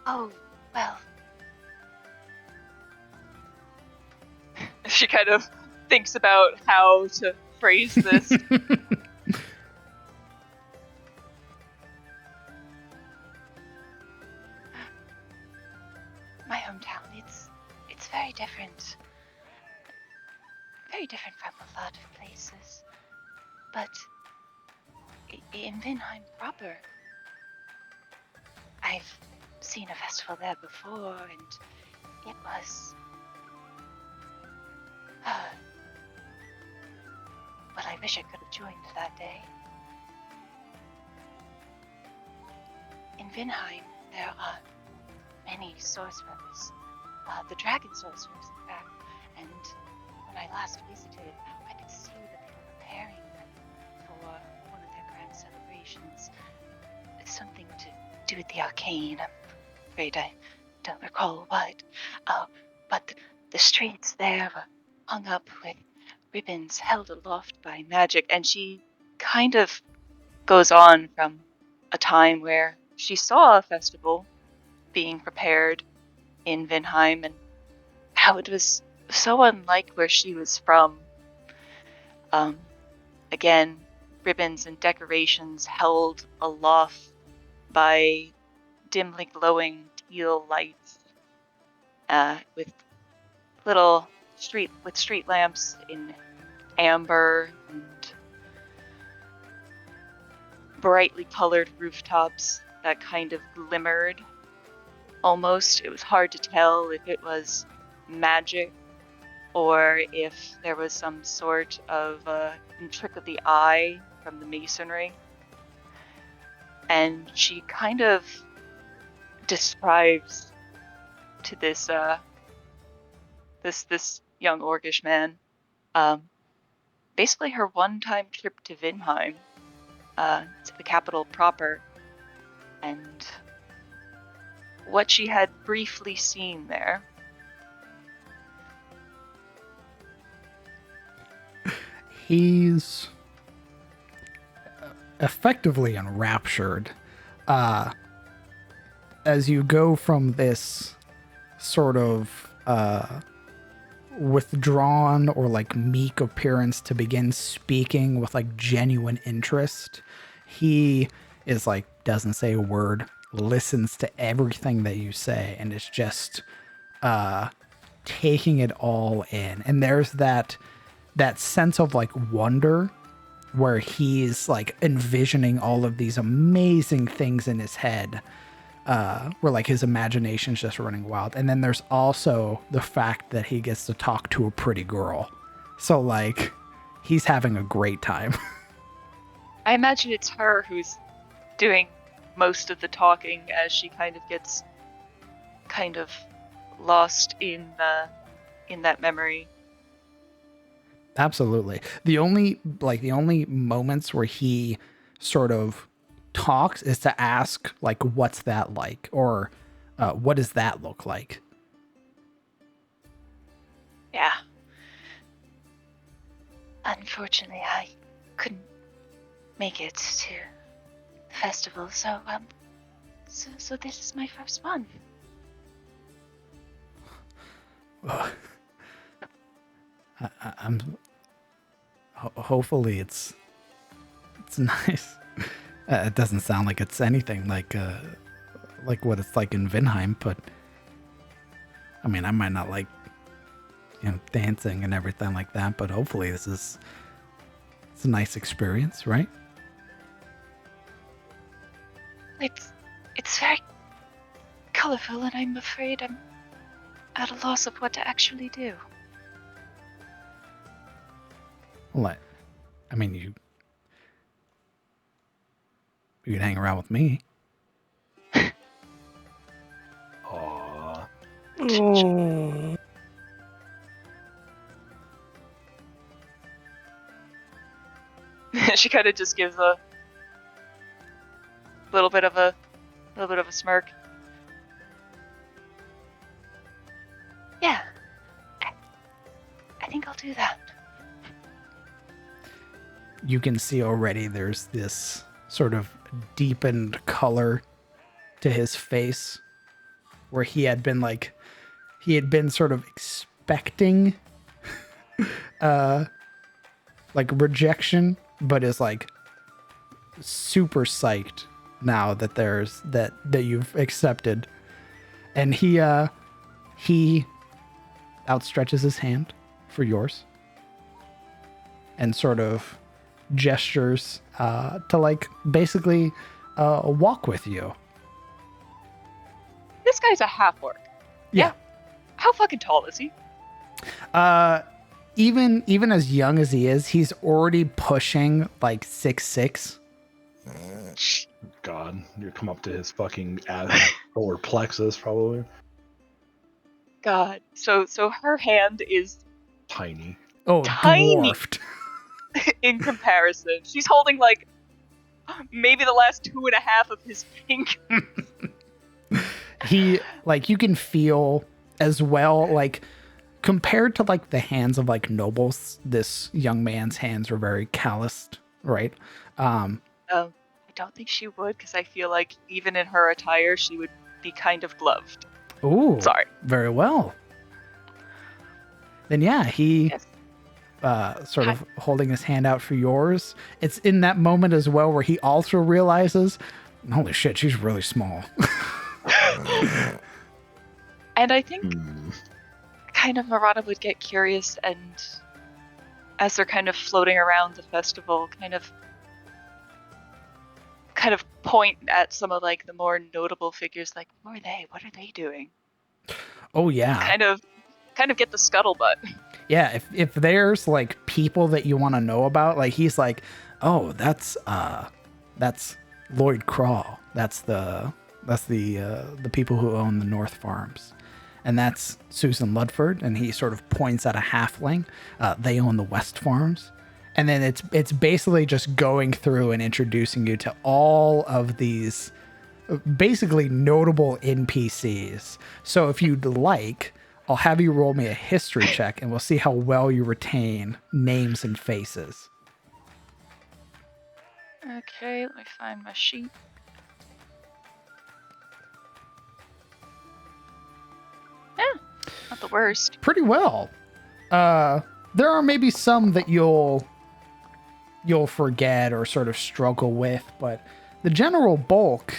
Oh, well, She kind of thinks about how to phrase this. my hometown, it's very different. Very different from a lot of places. But in Vinheim proper, I've seen a festival there before, and it was... well, I wish I could have joined that day. In Vinheim, there are many sorcerers, the dragon sorcerers, in fact, and when I last visited, I could see that they were preparing them for one of their grand celebrations. It's something to do with the arcane. I'm afraid I don't recall what. But the streets there were hung up with ribbons held aloft by magic, and she kind of goes on from a time where she saw a festival being prepared in Vinheim and how it was so unlike where she was from. Again, ribbons and decorations held aloft by dimly glowing teal lights, with street lamps in amber and brightly colored rooftops that kind of glimmered. Almost, it was hard to tell if it was magic or if there was some sort of trick of the eye from the masonry. And she kind of describes to this this young orcish man, basically her one-time trip to Vinheim, to the capital proper, and what she had briefly seen there. He's effectively enraptured as you go from this sort of withdrawn or like meek appearance to begin speaking with like genuine interest. He is like, doesn't say a word, listens to everything that you say, and is just taking it all in. And there's that sense of like wonder where he's like envisioning all of these amazing things in his head, where like his imagination's just running wild. And then there's also the fact that he gets to talk to a pretty girl. So like he's having a great time. I imagine it's her who's doing most of the talking as she kind of gets kind of lost in that memory. Absolutely. The only moments where he sort of talks is to ask like, what's that like? Or what does that look like? Yeah. Unfortunately, I couldn't make it to the festival, so so this is my first one. Hopefully it's nice. It doesn't sound like it's anything like what it's like in Vinheim, but I mean, I might not like, dancing and everything like that, but hopefully it's a nice experience, right? It's very colorful, and I'm afraid I'm at a loss of what to actually do. Well, I mean, you can hang around with me. Aw. Oh. She kind of just gives a little bit of a smirk. Yeah, I think I'll do that. You can see already there's this sort of deepened color to his face where he had been sort of expecting like rejection, but is like super psyched now that there's that you've accepted. And he outstretches his hand for yours and sort of gestures to like basically walk with you. This guy's a half-orc. Yeah. How fucking tall is he? Even as young as he is, he's already pushing like 6'6". God, you come up to his fucking solar plexus, probably. God. So her hand is Tiny. Oh, Tiny. dwarfed. in comparison. She's holding like maybe the last 2.5 of his finger. He like you can feel as well like compared to like the hands of like nobles, this young man's hands are very calloused, right? I don't think she would, because I feel like even in her attire, she would be kind of gloved. Ooh, Sorry. very well. Then yeah, he Yes. sort of holding his hand out for yours. It's in that moment as well where he also realizes, holy shit, she's really small. And I think kind of Murata would get curious, and as they're kind of floating around the festival, kind of point at some of like the more notable figures, like, who are they? What are they doing? Oh yeah. Kind of get the scuttlebutt. Yeah, if there's like people that you want to know about, like he's like, oh, that's Lloyd Craw. That's the people who own the North Farms. And that's Susan Ludford, and he sort of points at a halfling. They own the West Farms. And then it's basically just going through and introducing you to all of these basically notable NPCs. So if you'd like, I'll have you roll me a history check, and we'll see how well you retain names and faces. Okay, let me find my sheet. Yeah, not the worst. Pretty well. There are maybe some that you'll forget or sort of struggle with, but the general bulk,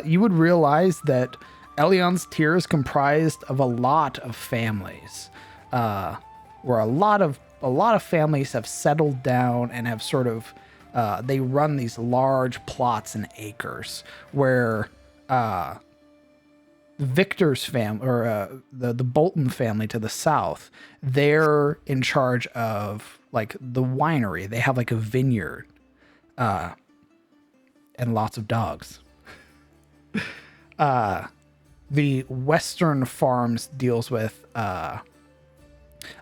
you would realize that Elion's tier is comprised of a lot of families, where a lot of families have settled down and have sort of they run these large plots and acres where Victor's family, or the Bolton family to the south, they're in charge of like the winery. They have like a vineyard, and lots of dogs. The Western Farms deals with a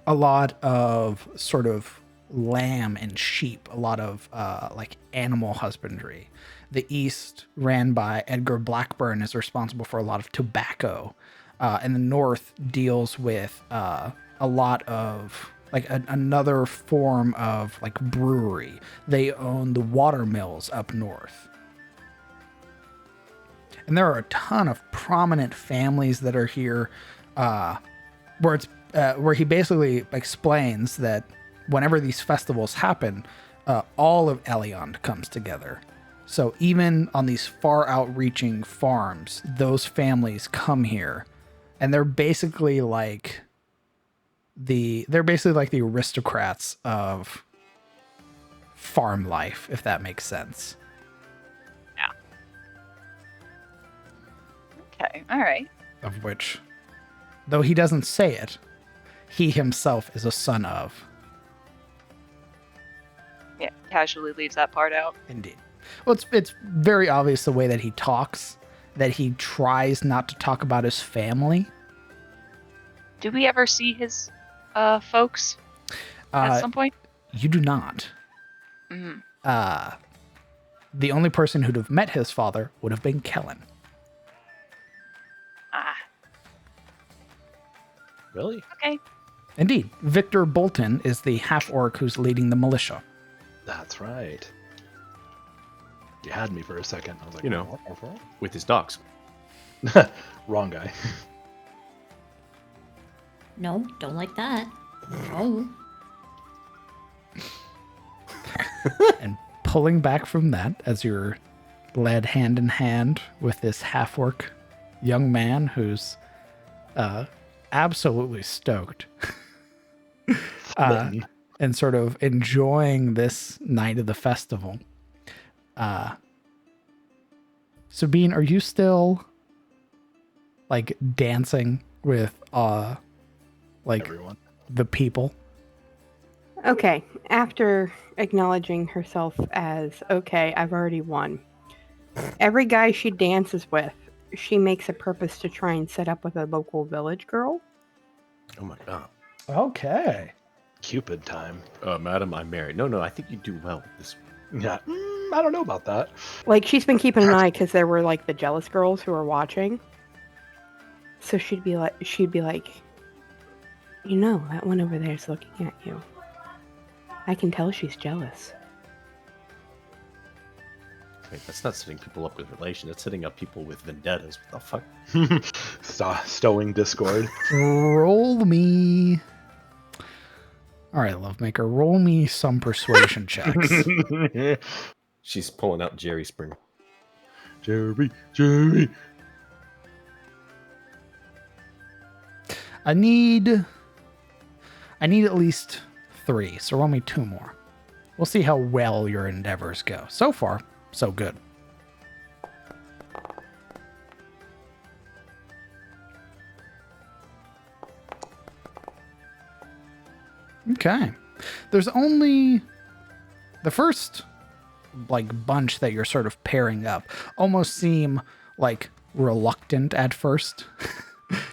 lot of sort of lamb and sheep, a lot of like animal husbandry. The East, ran by Edgar Blackburn, is responsible for a lot of tobacco. And the North deals with a lot of like another form of like brewery. They own the water mills up north. And there are a ton of prominent families that are here, where he basically explains that whenever these festivals happen, all of Eliond comes together. So even on these far outreaching farms, those families come here, and they're basically like the aristocrats of farm life, if that makes sense. Okay, all right. Of which though he doesn't say it, he himself is a son of. Yeah, casually leaves that part out. Indeed. Well, it's very obvious the way that he talks, that he tries not to talk about his family. Do we ever see his folks at some point? You do not. Mm. The only person who'd have met his father would have been Kellen. Ah, Really? okay. Indeed, Victor Bolton is the half-orc who's leading the militia. That's right. You had me for a second. I was like, You know. With his dogs. Wrong guy. No, don't like that. No. And pulling back from that, as you're led hand in hand with this half-orc young man who's absolutely stoked and sort of enjoying this night of the festival. Sabine, are you still like dancing with like Everyone. the people? Okay, after acknowledging herself as, okay, I've already won. Every guy she dances with, she makes a purpose to try and set up with a local village girl. Oh my god. Okay. Cupid time. Madam, I'm married. No, I think you do well with this. Yeah. I don't know about that. Like, she's been keeping an eye because there were, like, the jealous girls who were watching. So she'd be like, you know, that one over there is looking at you. I can tell she's jealous. Wait, that's not setting people up with relations. That's setting up people with vendettas. What the fuck? Stowing discord. Roll me. All right, Lovemaker, roll me some persuasion checks. She's pulling out Jerry Springer. Jerry. I need at least 3, so roll me 2 more. We'll see how well your endeavors go. So far, so good. Okay. There's only the first like bunch that you're sort of pairing up almost seem like reluctant at first.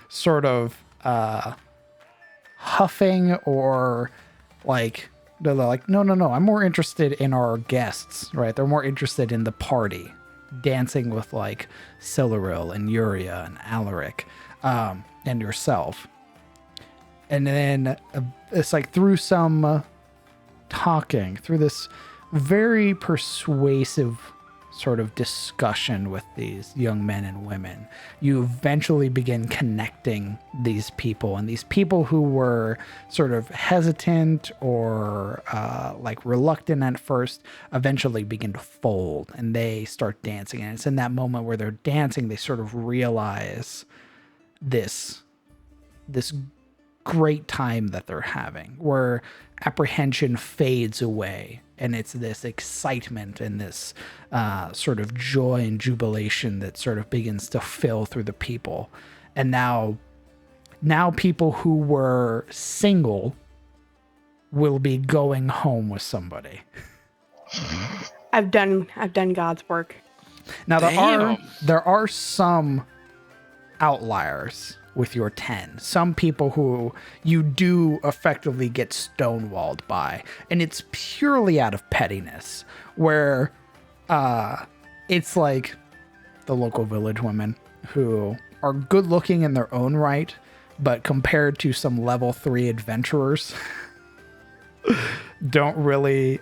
Sort of huffing or like they're like, no, I'm more interested in our guests, right? They're more interested in the party, dancing with like Siluril and Uria and Alaric, and yourself. And then it's like through some talking, through this very persuasive sort of discussion with these young men and women, you eventually begin connecting these people, and these people who were sort of hesitant or like reluctant at first eventually begin to fold and they start dancing. And it's in that moment where they're dancing, they sort of realize this great time that they're having, where apprehension fades away and it's this excitement and this sort of joy and jubilation that sort of begins to fill through the people. And now people who were single will be going home with somebody. I've done God's work. Now Damn. there are some outliers with your 10. Some people who you do effectively get stonewalled by, and it's purely out of pettiness, where it's like the local village women who are good looking in their own right, but compared to some level 3 adventurers don't really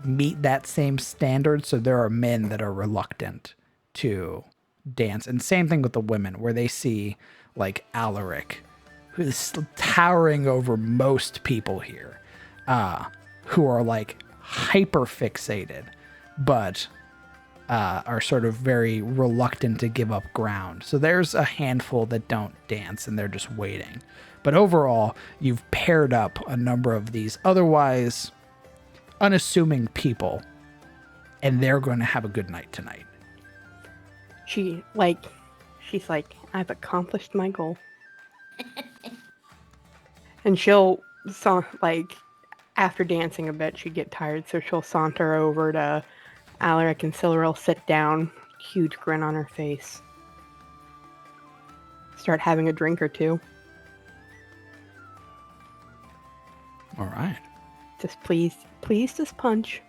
meet that same standard. So there are men that are reluctant to dance, and same thing with the women, where they see like Alaric, who's towering over most people here, who are like hyper fixated, but are sort of very reluctant to give up ground. So there's a handful that don't dance and they're just waiting. But overall, you've paired up a number of these otherwise unassuming people, and they're going to have a good night tonight. She's like, I've accomplished my goal. And she'll, after dancing a bit, she'd get tired, so she'll saunter over to Alaric and Silveril, sit down, huge grin on her face. Start having a drink or two. All right. Just pleased as punch.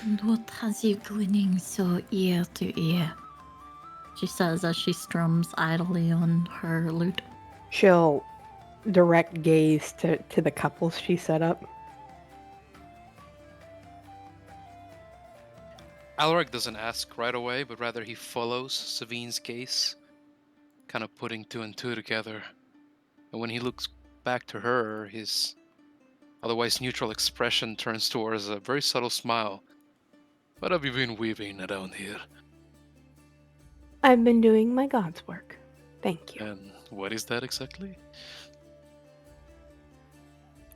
And what has you grinning so ear to ear? She says as she strums idly on her lute. She'll direct gaze to the couples she set up. Alaric doesn't ask right away, but rather he follows Savine's gaze, kind of putting two and two together. And when he looks back to her, his otherwise neutral expression turns towards a very subtle smile. What have you been weaving around here? I've been doing my God's work. Thank you. And what is that exactly?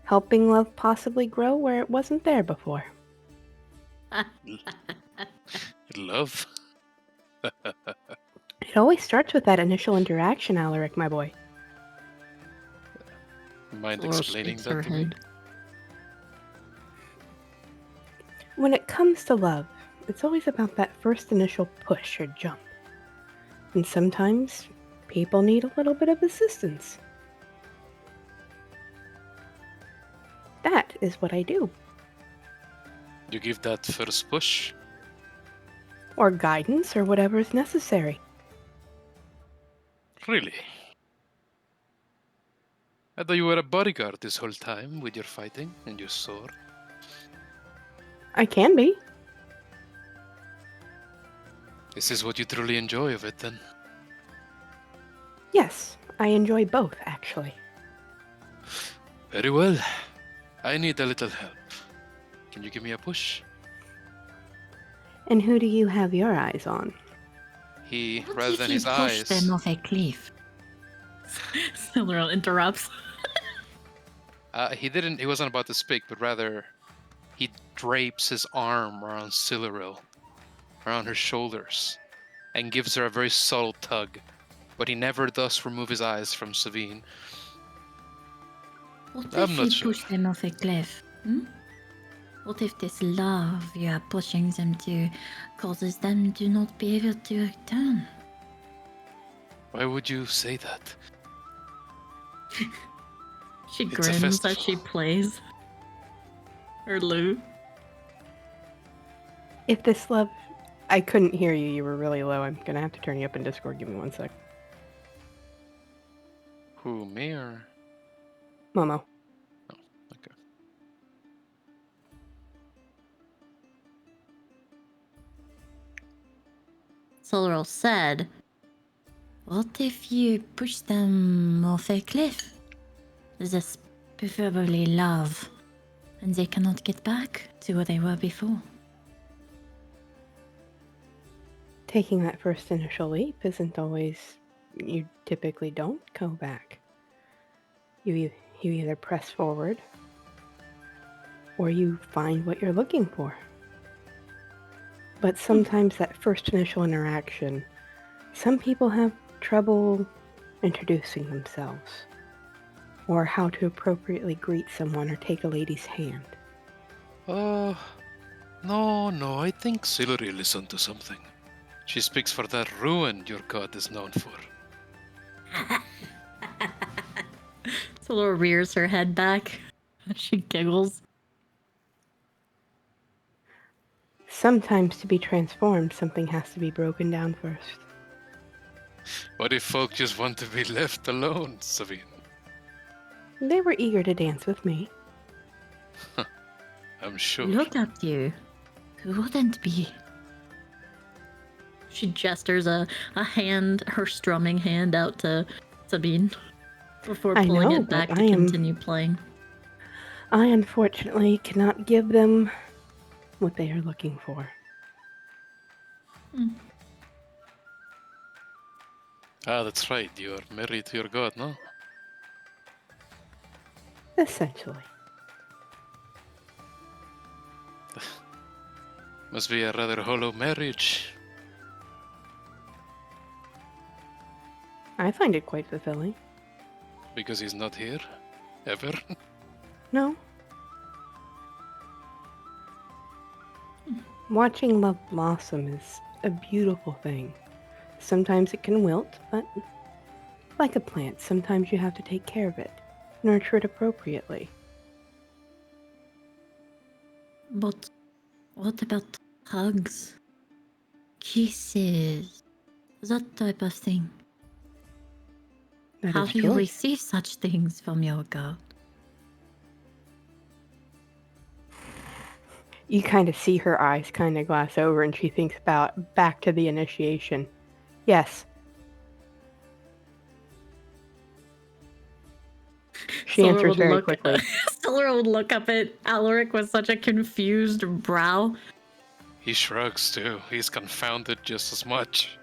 Helping love possibly grow where it wasn't there before. Love? It always starts with that initial interaction, Alaric, my boy. Mind Laurel explaining shakes that her to me? head. When it comes to love, it's always about that first initial push or jump. And sometimes people need a little bit of assistance. That is what I do. You give that first push? Or guidance, or whatever is necessary. Really? I thought you were a bodyguard this whole time with your fighting and your sword. I can be. This is what you truly enjoy of it, then? Yes, I enjoy both, actually. Very well. I need a little help. Can you give me a push? And who do you have your eyes on? He, What rather if than you his push eyes... them off a cliff? Silveril interrupts. He wasn't about to speak, but rather he drapes his arm around Siluril, around her shoulders, and gives her a very subtle tug. But he never does remove his eyes from Savine. What I'm if not you sure. push them off a cliff? Hmm? What if this love you are pushing them to causes them to not be able to return? Why would you say that? She It's a grins as festival. she plays her lute. If this love... I couldn't hear you. You were really low. I'm gonna have to turn you up in Discord. Give me 1 sec. Who, me or... Momo. Okay. Silveril said, what if you push them off a cliff? This preferably love, and they cannot get back to where they were before. Taking that first initial leap isn't always... You typically don't go back. You either press forward, or you find what you're looking for. But sometimes that first initial interaction, some people have trouble introducing themselves, or how to appropriately greet someone or take a lady's hand. No, I think Siluril is onto something. She speaks for that ruin your god is known for. Silveril rears her head back. She giggles. Sometimes to be transformed, something has to be broken down first. What if folk just want to be left alone, Savine? They were eager to dance with me. I'm sure. Look at you. Who wouldn't be? She gestures a hand, her strumming hand out to Sabine before I pulling know, it back but to continue playing. I unfortunately cannot give them what they are looking for. Ah, that's right. You are married to your god, no? Essentially. Must be a rather hollow marriage. I find it quite fulfilling. Because he's not here? Ever? No. Watching love blossom is a beautiful thing. Sometimes it can wilt, but like a plant, sometimes you have to take care of it, nurture it appropriately. But what about hugs, kisses, that type of thing? That How is do you choice. receive such things from your god? You kind of see her eyes kind of glass over, and she thinks about back to the initiation. Yes. She Solar answers would very look- quickly. Solar would look up at Alaric with such a confused brow. He shrugs too. He's confounded just as much.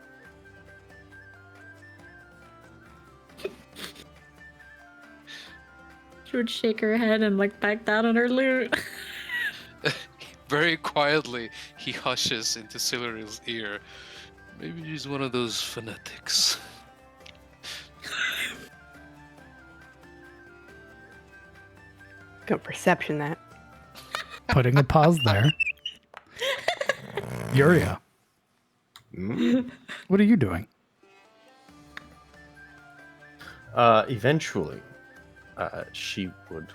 She would shake her head and look back down on her lute. Very quietly, he hushes into Siluriel's ear. Maybe she's one of those fanatics. Got perception that. Putting a pause there. Yuria, Mm. what are you doing? Eventually, she would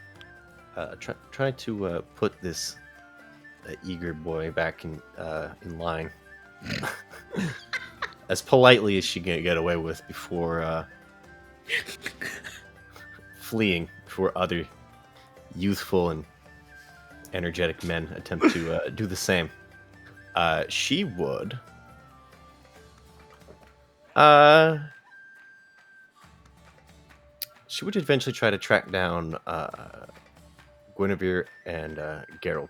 try to put this eager boy back in line as politely as she can get away with before fleeing before other youthful and energetic men attempt to do the same. She would eventually try to track down Guinevere and Geralt.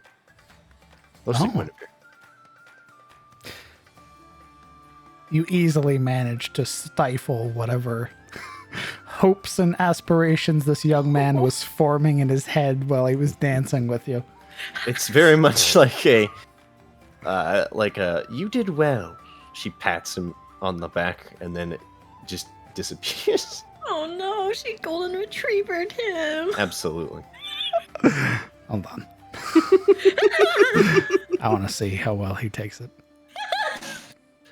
Mostly Oh. Guinevere. You easily managed to stifle whatever hopes and aspirations this young man was forming in his head while he was dancing with you. It's very much like a you did well. She pats him on the back and then it just disappears. Oh no, she golden retrievered him. Absolutely. Hold on. I want to see how well he takes it.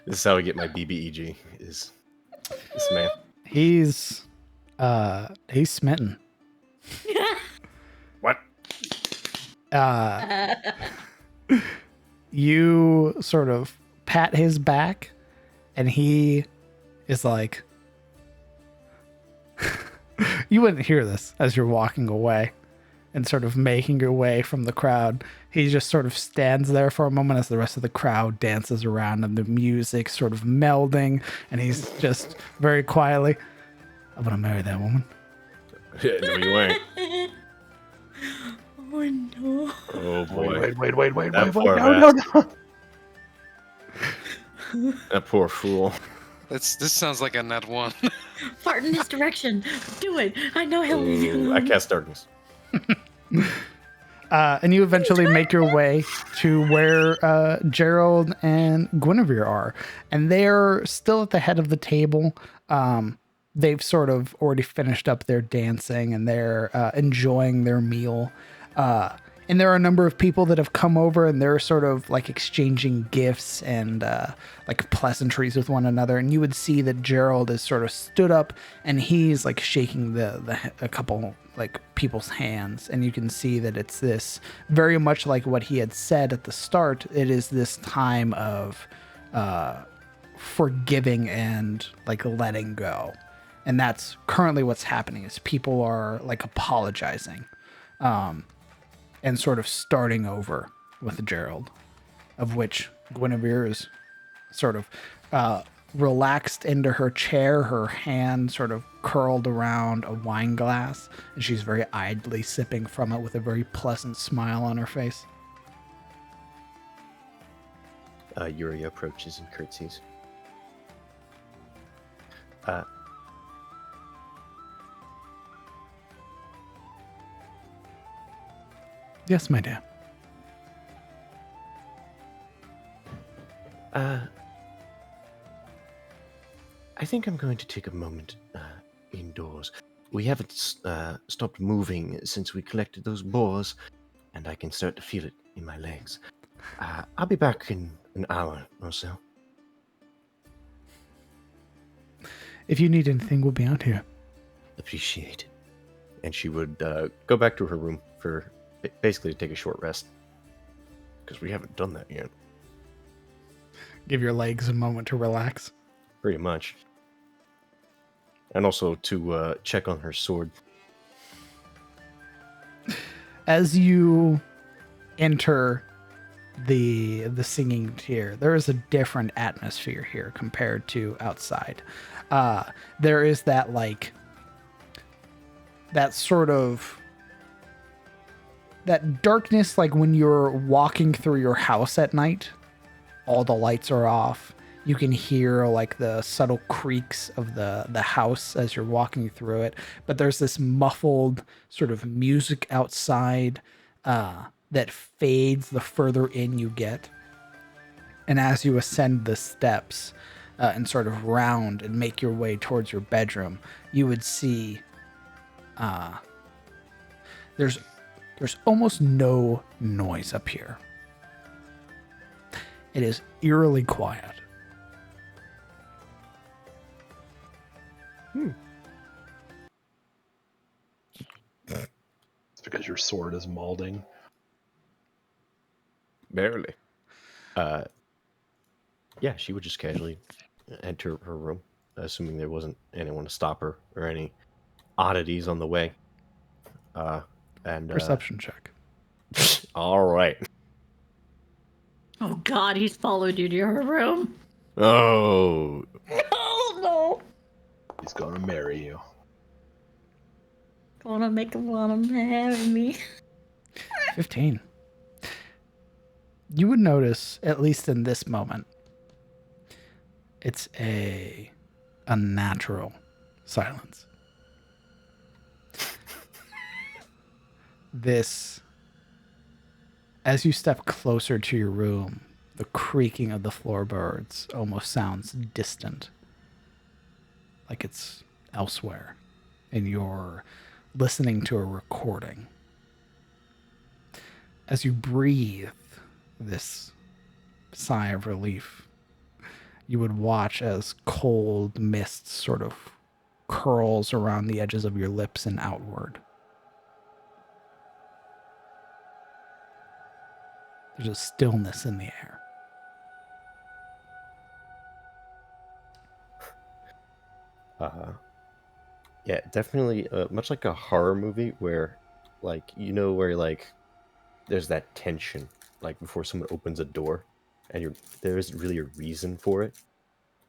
This is how I get my BBEG. Is this man? He's smitten. What? You sort of pat his back, and he is like, you wouldn't hear this as you're walking away and sort of making your way from the crowd. He just sort of stands there for a moment as the rest of the crowd dances around and the music sort of melding, and he's just very quietly, I'm gonna marry that woman. No, you ain't. Oh no. Oh boy. Wait. That poor No. That poor fool. This sounds like a nat one. Fart in his direction. Do it. I know he'll leave you Ooh, I alone. cast darkness. And you eventually make your way to where Gerald and Guinevere are. And they're still at the head of the table. They've sort of already finished up their dancing and they're enjoying their meal. And there are a number of people that have come over and they're sort of like exchanging gifts and like pleasantries with one another. And you would see that Gerald is sort of stood up and he's like shaking a couple like people's hands. And you can see that it's this very much like what he had said at the start. It is this time of forgiving and like letting go. And that's currently what's happening is people are like apologizing. And sort of starting over with Gerald, of which Guinevere is sort of relaxed into her chair, her hand sort of curled around a wine glass, and she's very idly sipping from it with a very pleasant smile on her face. Yuria approaches and curtsies. Yes, my dear. I think I'm going to take a moment indoors. we haven't stopped moving since we collected those boars, and I can start to feel it in my legs. I'll be back in an hour or so. If you need anything, we'll be out here. Appreciate it. And she would go back to her room for basically to take a short rest. Because we haven't done that yet. Give your legs a moment to relax. Pretty much. And also to check on her sword. As you enter the singing tier, there is a different atmosphere here compared to outside. There is that like that sort of that darkness, like when you're walking through your house at night, all the lights are off. You can hear like the subtle creaks of the house as you're walking through it. But there's this muffled sort of music outside that fades the further in you get. And as you ascend the steps and sort of round and make your way towards your bedroom, you would see there's almost no noise up here. It is eerily quiet. It's because your sword is maulding. Barely. Yeah, she would just casually enter her room, assuming there wasn't anyone to stop her or any oddities on the way. And Perception check. All right. Oh God, he's followed you to your room. Oh. Oh no. He's gonna marry you. Gonna make him wanna marry me. 15. You would notice, at least in this moment, it's a natural silence. This, as you step closer to your room, the creaking of the floorboards almost sounds distant, like it's elsewhere, and you're listening to a recording. As you breathe this sigh of relief, you would watch as cold mist sort of curls around the edges of your lips and outward. There's a stillness in the air. Yeah, definitely much like a horror movie where, like, you know, where, like, there's that tension, like, before someone opens a door, and there isn't really a reason for it.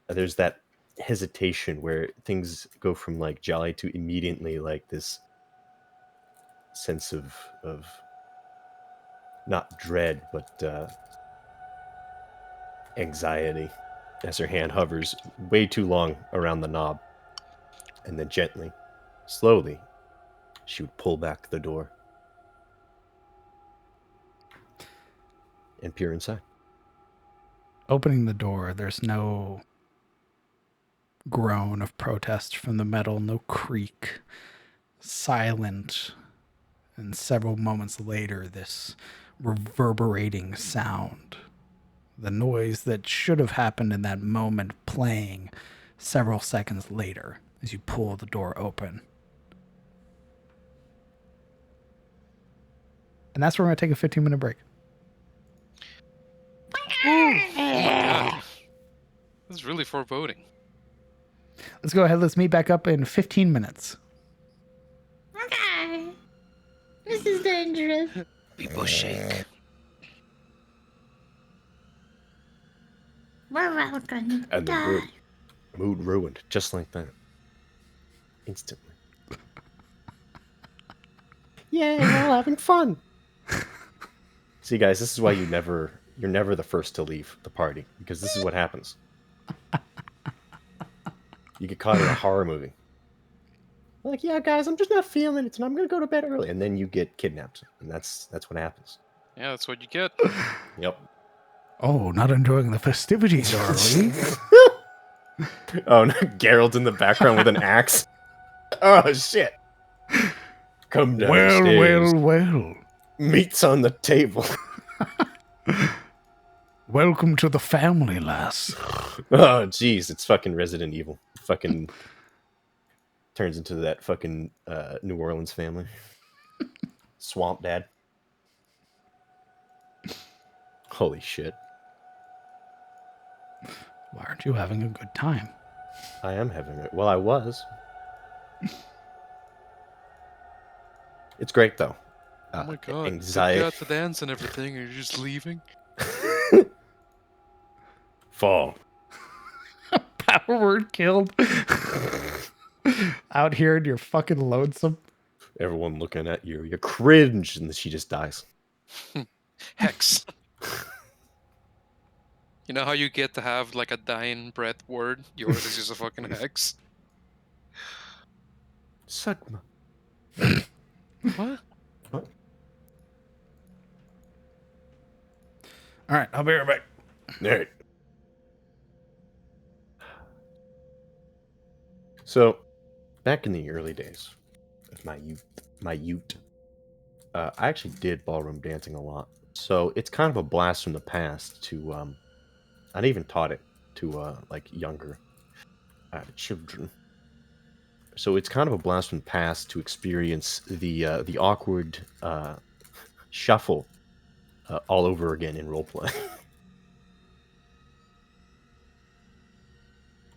There's that hesitation where things go from, like, jolly to immediately, like, this sense of not dread, but anxiety as her hand hovers way too long around the knob. And then gently, slowly, she would pull back the door and peer inside. Opening the door, there's no groan of protest from the metal, no creak. Silent. And several moments later, this reverberating sound. The noise that should have happened in that moment playing several seconds later as you pull the door open. And that's where we're going to take a 15-minute break. Oh my God. This is really foreboding. Let's go ahead. Let's meet back up in 15 minutes. Okay. This is dangerous. People shake. We're welcome. And the mood ruined, just like that. Instantly. Yay, we're all having fun. See, guys, this is why you're never the first to leave the party, because this is what happens. You get caught in a horror movie. Like, yeah, guys, I'm just not feeling it, and I'm gonna go to bed early, and then you get kidnapped, and that's what happens. Yeah, that's what you get. Yep. Oh, not enjoying the festivities, are we? Oh, no, Geralt in the background with an axe. Oh, shit. Come Well, downstairs. well. Meat's on the table. Welcome to the family, lass. Oh, jeez. It's fucking Resident Evil. Fucking turns into that fucking New Orleans family. Swamp Dad. Holy shit. Why aren't you having a good time? I am having it. Well, I was. It's great, though. Oh my god. Anxiety. Took you out to dance and everything, and you're just leaving? Fall. Power word killed. Out here and you're fucking lonesome. Everyone looking at you. You cringe, and then she just dies. Hex. You know how you get to have like a dying breath word? Yours is just a fucking hex. Sugma. What? What? All right, I'll be right back. Alright. So, back in the early days of my youth, I actually did ballroom dancing a lot. So it's kind of a blast from the past to I even taught it to like younger children. So it's kind of a blast from the past to experience the awkward shuffle all over again in roleplay.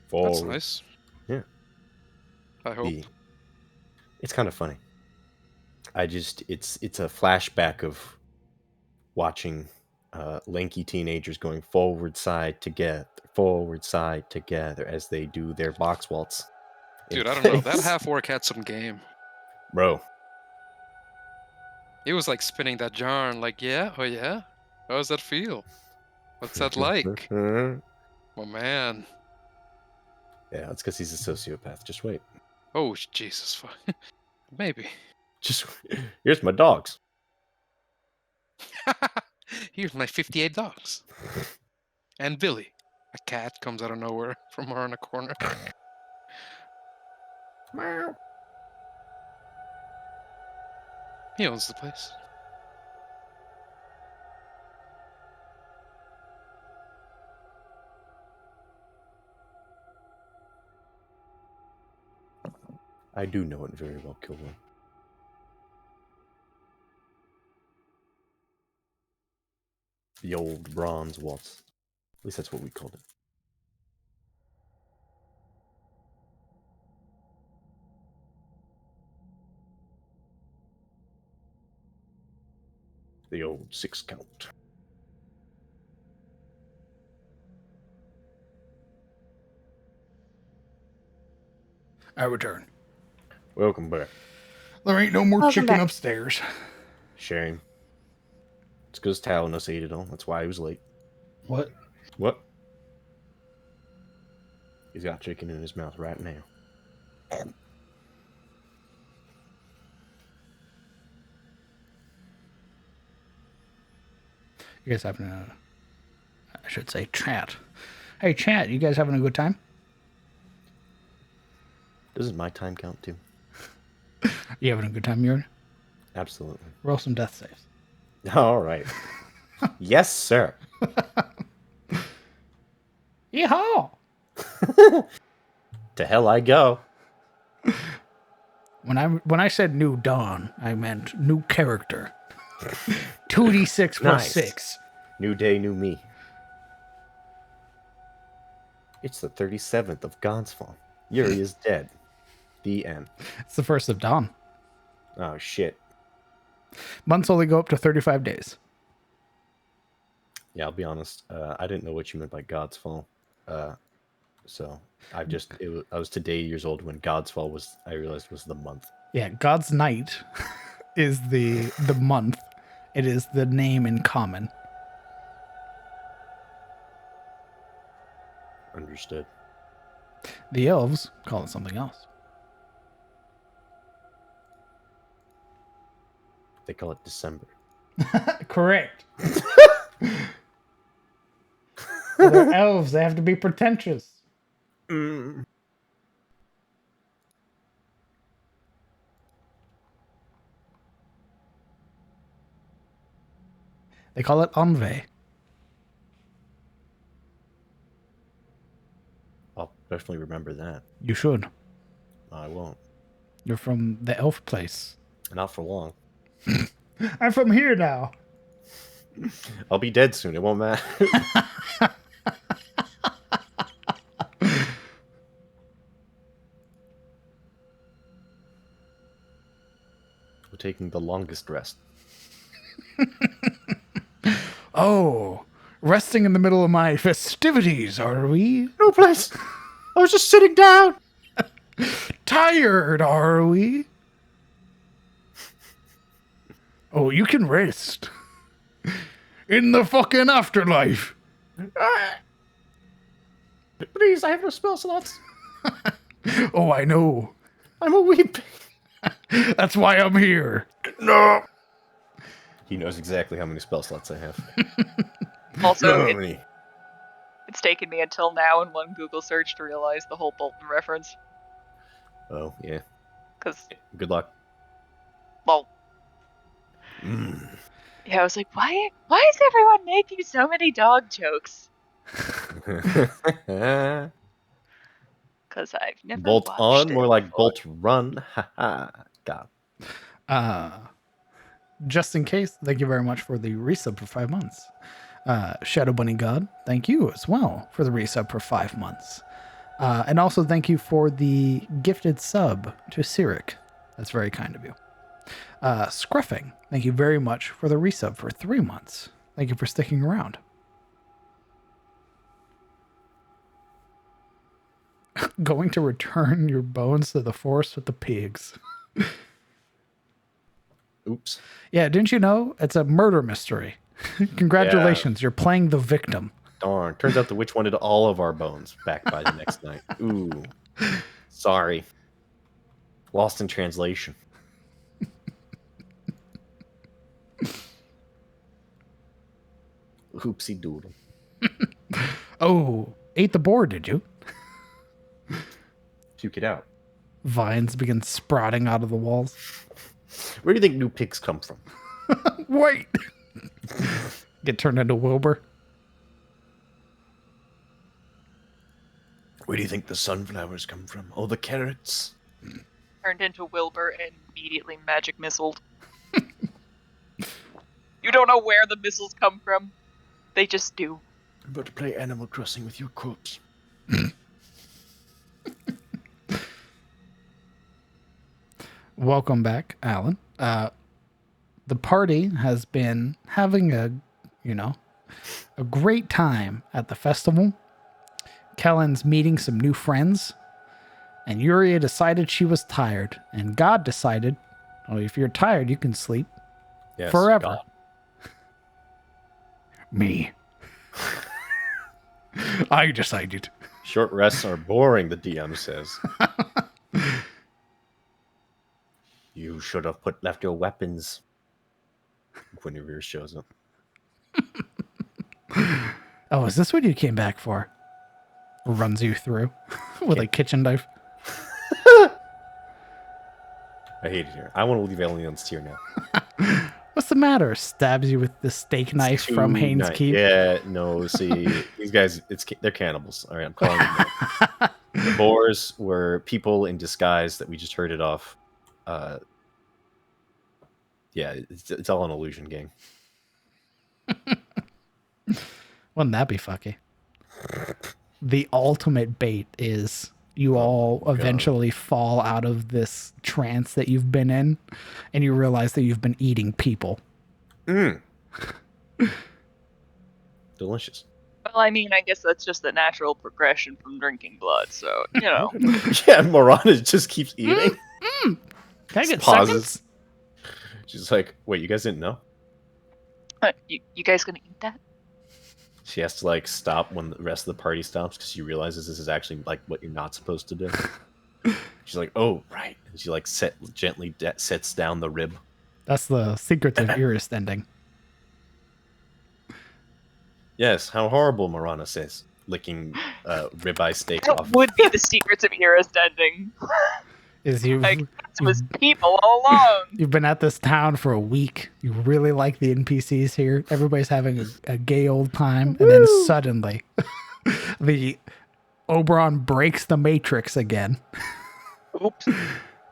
That's Forward. nice. Yeah. I hope. It's kind of funny. It's a flashback of watching lanky teenagers going forward side together as they do their box waltz. Dude, I don't know. That half orc had some game. Bro. He was like spinning that jar and like, yeah, oh yeah? How does that feel? What's that like? Yeah, Oh man. it's because he's a sociopath. Just wait. Oh, Jesus. Maybe. Just here's my dogs. Here's my 58 dogs. And Billy. A cat comes out of nowhere from around a corner. He owns the place. I do know it very well, Kilroy. The old bronze waltz. At least that's what we called it. The old 6 count. I return. Welcome back. There ain't no more Welcome chicken back. upstairs. Shame. It's because Talanos ate it all. That's why he was late. What? What? He's got chicken in his mouth right now. You guys having I should say chat. Hey, chat, you guys having a good time? Doesn't my time count too? You having a good time, Yuri? Absolutely. Roll some death saves. All right. Yes, sir. Yeehaw! To hell I go. When I said new dawn, I meant new character. 2d6 plus Nice. 6. New day, new me. It's the 37th of God's Fall. Yuri is dead. The end. It's the first of dawn. Oh, shit. Months only go up to 35 days. Yeah, I'll be honest. I didn't know what you meant by God's Fall. So I was today years old when God's Fall I realized was the month. Yeah, God's Night is the month. It is the name in common. Understood. The elves call it something else. They call it December. Correct. Well, they're elves. They have to be pretentious. They call it Enve. I'll definitely remember that. You should. No, I won't. You're from the elf place. Not for long. I'm from here now. I'll be dead soon. It won't matter. We're taking the longest rest. Oh, resting in the middle of my festivities, are we? No place. I was just sitting down. Tired, are we? Oh, you can rest. In the fucking afterlife. Please, I have no spell slots. Oh, I know. I'm a weep. That's why I'm here. No. He knows exactly how many spell slots I have. Also, How many? it's taken me until now in one Google search to realize the whole Bolton reference. Oh, yeah. Because, Good luck. well, yeah, I was like, why is everyone making so many dog jokes? Because I've never Bolt watched on, it more like before. bolt run. Haha. God. Just in case, thank you very much for the resub for 5 months. Shadow Bunny God, thank you as well for the resub for 5 months. And also thank you for the gifted sub to Cyric. That's very kind of you. Scruffing, thank you very much for the resub for 3 months. Thank you for sticking around. Going to return your bones to the forest with the pigs. Oops. Yeah, didn't you know? It's a murder mystery. Congratulations, you're playing the victim. Darn. Turns out the witch wanted all of our bones back by the next night. Ooh. Sorry. Lost in translation. Oopsie doodle. Oh, ate the boar, did you? Puke it out. Vines begin sprouting out of the walls. Where do you think new pigs come from? Wait! Get turned into Wilbur. Where do you think the sunflowers come from? Oh, the carrots. Turned into Wilbur and immediately magic missiled. You don't know where the missiles come from. They just do. I'm about to play Animal Crossing with your corpse. Welcome back, Alan. The party has been having a great time at the festival. Kellen's meeting some new friends, and Yuria decided she was tired, and God decided, oh, if you're tired, you can sleep Yes, forever. God. Me. I decided. Short rests are boring, the DM says. You should have left your weapons. Guinevere shows up. Oh, is this what you came back for? Runs you through with a kitchen knife. I hate it here. I want to leave Alien's tier now. What's the matter? Stabs you with the steak knife from Haynes Keep. Yeah, no, see, these guys, they're cannibals. All right, I'm calling them that. The boars were people in disguise that we just heard it off. Yeah, it's all an illusion, gang. Wouldn't that be fucky? The ultimate bait is you all eventually fall out of this trance that you've been in, and you realize that you've been eating people. Delicious. Well, I mean, I guess that's just the natural progression from drinking blood, so, you know. Yeah, Morana just keeps eating. Can I get pauses. seconds? She's like, wait, you guys didn't know? You guys gonna eat that? She has to like stop when the rest of the party stops because she realizes this is actually like what you're not supposed to do. She's like, "Oh, right," and she like gently sets down the rib. That's the Secrets of Irist ending. Yes, how horrible, Morana says, licking ribeye steak That off. would be the Secrets of Era's ending. is you've Like, it was people all along. you've been at this town for a week. You really like the NPCs here. Everybody's having a gay old time, and then suddenly, the Oberon breaks the matrix again. Oops.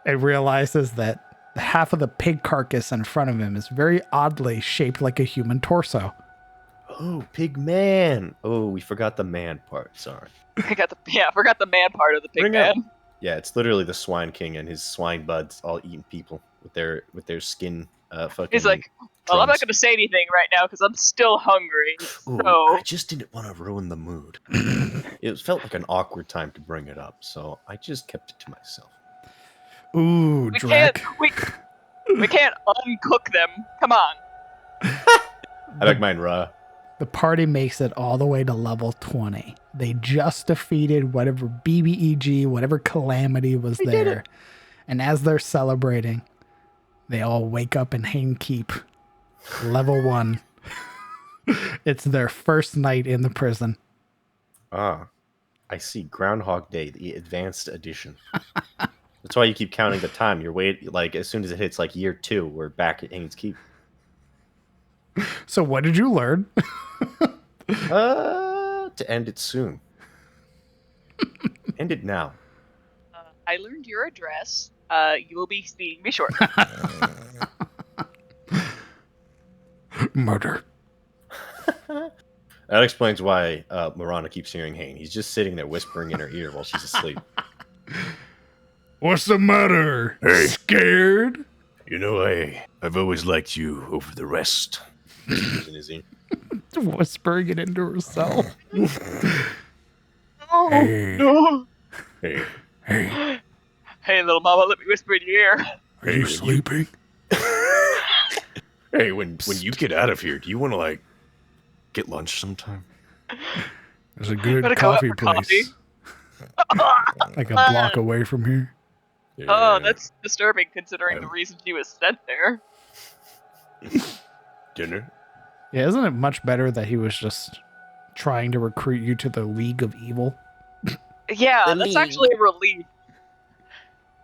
And realizes that half of the pig carcass in front of him is very oddly shaped like a human torso. Oh, pig man. Oh, we forgot the man part. Sorry. I forgot the man part of the pig Bring man. up. Yeah, it's literally the Swine King and his swine buds all eating people with their skin. Fucking. He's like, well, I'm not drums. going to say anything right now because I'm still hungry. Ooh, So I just didn't want to ruin the mood. It felt like an awkward time to bring it up, so I just kept it to myself. Ooh, we Drac. we can't uncook them. Come on. I like mine raw. The party makes it all the way to level 20. They just defeated whatever BBEG, whatever calamity was there. And as they're celebrating, they all wake up in Hain Keep, level 1. It's their first night in the prison. Ah, I see. Groundhog Day, the advanced edition. That's why you keep counting the time. You're like as soon as it hits like year 2, we're back at Hain's Keep. So what did you learn? To end it soon. End it now. I learned your address. You will be seeing me shortly. Murder. That explains why Marana keeps hearing Hain. He's just sitting there whispering in her ear while she's asleep. What's the matter? Hey. Scared? You know, I've always liked you over the rest. Whispers in his ear. Whispering it into herself. Oh, Hey. no. Hey, hey, Hey, little mama, let me whisper in your ear. Are you sleeping? hey, when you get out of here, do you want to, like, get lunch sometime? There's a good Gotta go out coffee for place. Like a block away from here. Oh, that's disturbing considering the reason she was sent there. Dinner? Yeah, isn't it much better that he was just trying to recruit you to the League of Evil? Yeah, The that's league. actually a relief.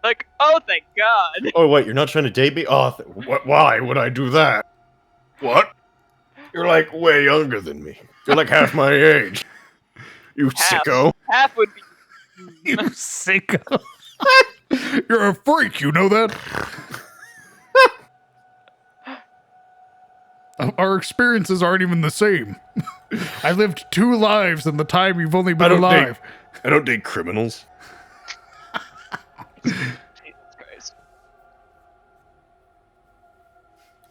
Like, oh, thank God. Oh, wait, you're not trying to date me? Oh, Why would I do that? What? You're, like, way younger than me. You're, like, half my age. You Half. sicko. Half would be. You sicko. You're a freak, you know that? Our experiences aren't even the same. I lived 2 lives in the time you've only been alive. I don't date criminals. Jesus Christ.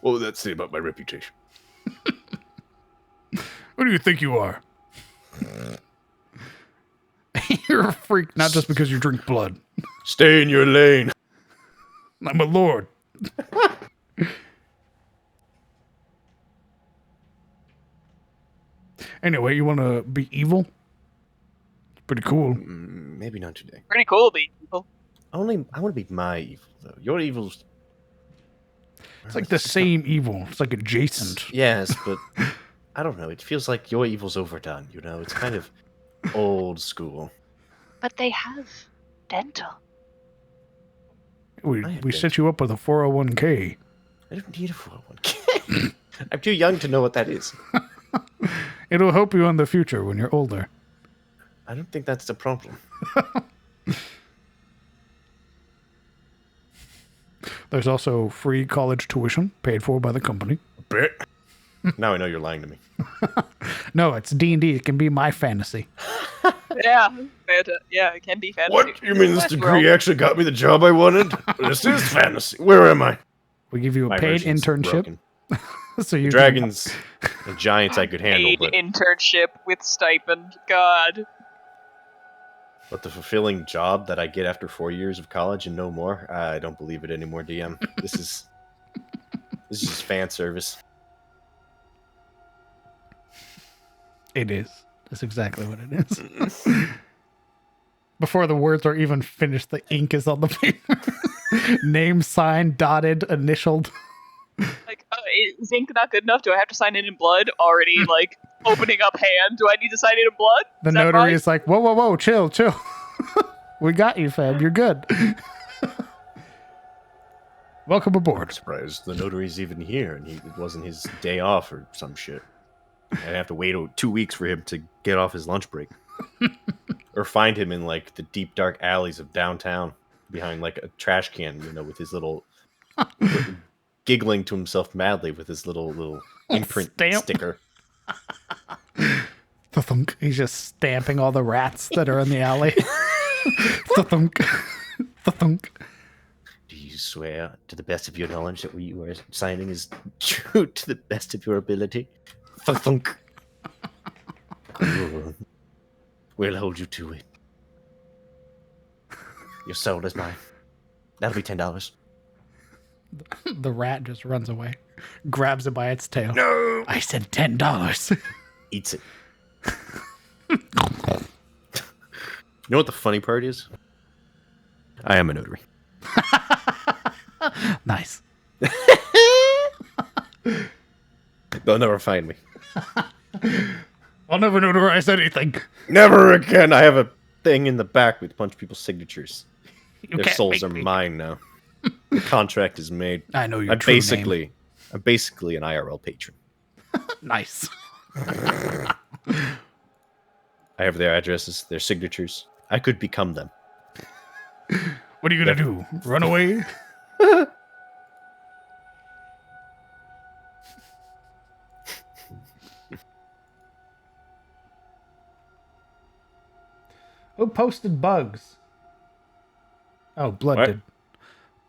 What would that say about my reputation? Who do you think you are? You're a freak, not just because you drink blood. Stay in your lane. I'm a lord. Anyway, you want to be evil? Pretty cool. maybe not today. Pretty cool, these people. I want to be my evil, though. Your evil's... It's like the same evil. It's like adjacent. Yes, but I don't know. It feels like your evil's overdone, you know? It's kind of old school. But they have dental. We set you up with a 401k. I don't need a 401k. I'm too young to know what that is. It'll help you in the future when you're older. I don't think that's the problem. There's also free college tuition paid for by the company. Bet. Now I know you're lying to me. No, it's D&D. It can be my fantasy. Yeah, yeah, it can be fantasy. What? You mean this Let's degree roll. actually got me the job I wanted? This is fantasy. Where am I? We give you a My paid version's internship. broken. So you Dragons and giants I could handle, Paid but internship with stipend. God. the fulfilling job that I get after 4 years of college and no more, I don't believe it anymore, DM. This is just fan service. It is. That's exactly what it is. Before the words are even finished, the ink is on the paper. Name, signed, dotted, initialed. Like, is ink not good enough? Do I have to sign it in blood? Already, like, opening up hand. Do I need to sign it in blood? The Is that notary right? is like, whoa, chill. We got you, fam. You're good. Welcome I'm aboard. surprised the notary's even here, and it wasn't his day off or some shit. I'd have to wait 2 weeks for him to get off his lunch break. Or find him in, like, the deep, dark alleys of downtown, behind, like, a trash can, with his little... giggling to himself madly with his little imprint Stamp. sticker. Thunk. He's just stamping all the rats that are in the alley. Thunk. Thunk. Do you swear, to the best of your knowledge, that what you are signing is true to the best of your ability? Thunk. Good. We'll hold you to it. Your soul is mine. That'll be $10. The rat just runs away, grabs it by its tail. No! I said $10. Eats it. You know what the funny part is? I am a notary. Nice. They'll never find me. I'll never notarize anything. Never again! I have a thing in the back with a bunch of people's signatures. You Their can't souls make are me. mine now. The contract is made. I know your I'm true name. basically an IRL patron. Nice. I have their addresses, their signatures. I could become them. What are you gonna do? Run away? Who posted bugs? Oh, Blood What? did.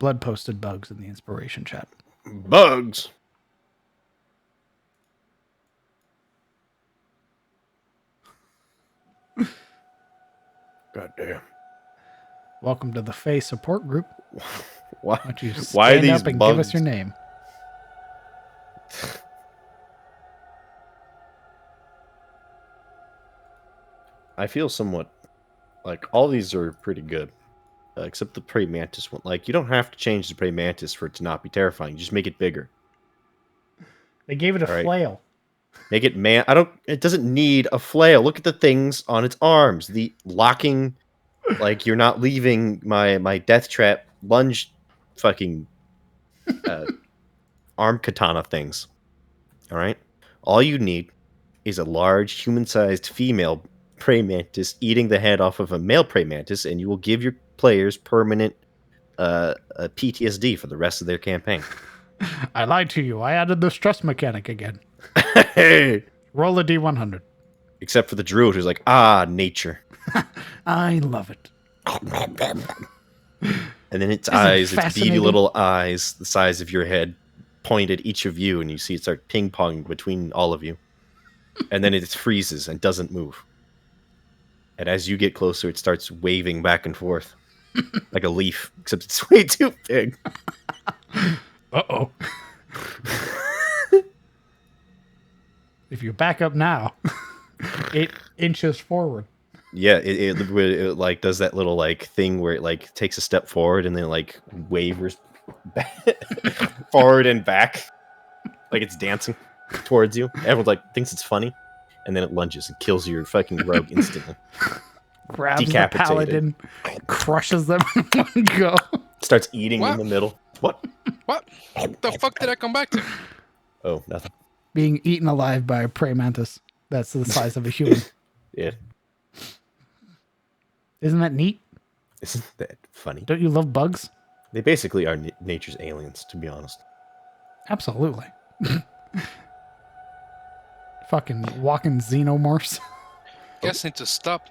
Blood posted bugs in the inspiration chat. Bugs. God damn. Welcome to the Fae support group. Why? Why don't you Why are stand these up and bugs? give us your name? I feel somewhat like all these are pretty good, except the praying mantis one. Like, you don't have to change the praying mantis for it to not be terrifying. Just make it bigger. They gave it a All right. flail. Make it man. It doesn't need a flail. Look at the things on its arms. The locking, like you're not leaving my death trap lunge, fucking arm katana things. All right. All you need is a large human-sized female praying mantis eating the head off of a male praying mantis, and you will give your players permanent PTSD for the rest of their campaign. I lied to you. I added the stress mechanic again. Hey! Roll a D100. Except for the druid who's like, nature. I love it. And then its Isn't it eyes, its beady fascinating? little eyes, the size of your head, point at each of you, and you see it start ping-ponging between all of you. And then it freezes and doesn't move. And as you get closer, it starts waving back and forth. Like a leaf, except it's way too big. Uh-oh. If you back up now, 8 inches forward. Yeah, it like does that little like thing where it like takes a step forward and then like wavers forward and back, like it's dancing towards you. Everyone like thinks it's funny, and then it lunges and kills your fucking rogue instantly. Grabs the Decapitated. paladin, crushes them in one go. Starts eating What? in the middle. What? What the fuck did I come back to? Oh, nothing. Being eaten alive by a prey mantis. That's the size of a human. Yeah, Isn't that neat? isn't that funny? Don't you love bugs? They basically are nature's aliens, to be honest. Absolutely. Fucking walking xenomorphs. Guess need to stop.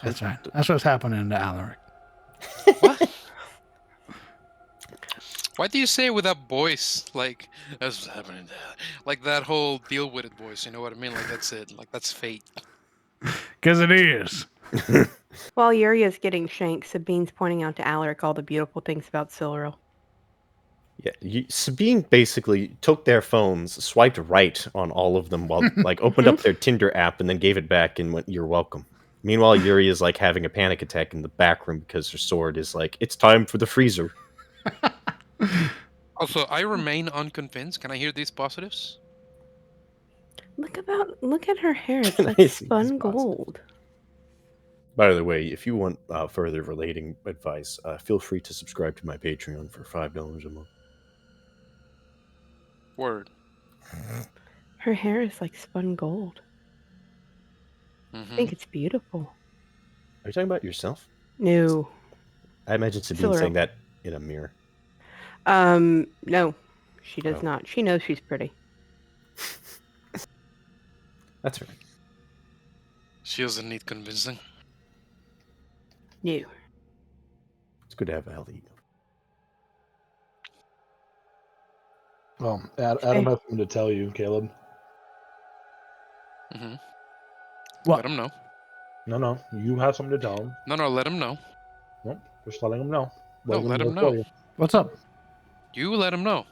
That's right. That's what's happening to Alaric. What? Why do you say it with that voice? Like, that's what's happening there. Like that whole deal with it voice, you know what I mean? Like, that's it. Like, that's fate. Because it is. While Yuri is getting shanked, Sabine's pointing out to Alaric all the beautiful things about Silril. Yeah, Sabine basically took their phones, swiped right on all of them, while like opened up their Tinder app and then gave it back and went, "You're welcome." Meanwhile, Yuri is like having a panic attack in the back room because her sword is like, "It's time for the freezer." Also, I remain unconvinced. Can I hear these positives? Look at her hair. It's Can I like see spun these positives? gold. By the way, if you want further relating advice, feel free to subscribe to my Patreon for $5 a month. Word. Her hair is like spun gold. I Mm-hmm. think it's beautiful. Are you talking about yourself? No. I imagine Sabine Siluriel. saying that in a mirror. No. She does Oh. not. She knows she's pretty. That's right. She doesn't need convincing. No. It's good to have a healthy ego. Well, Adam has something to tell you, Caleb. Mm-hmm. What? Let him know. No, you have something to tell him. No, let him know. Nope, just letting him know. No, Letting let know him for know. you. What's up? You let him know.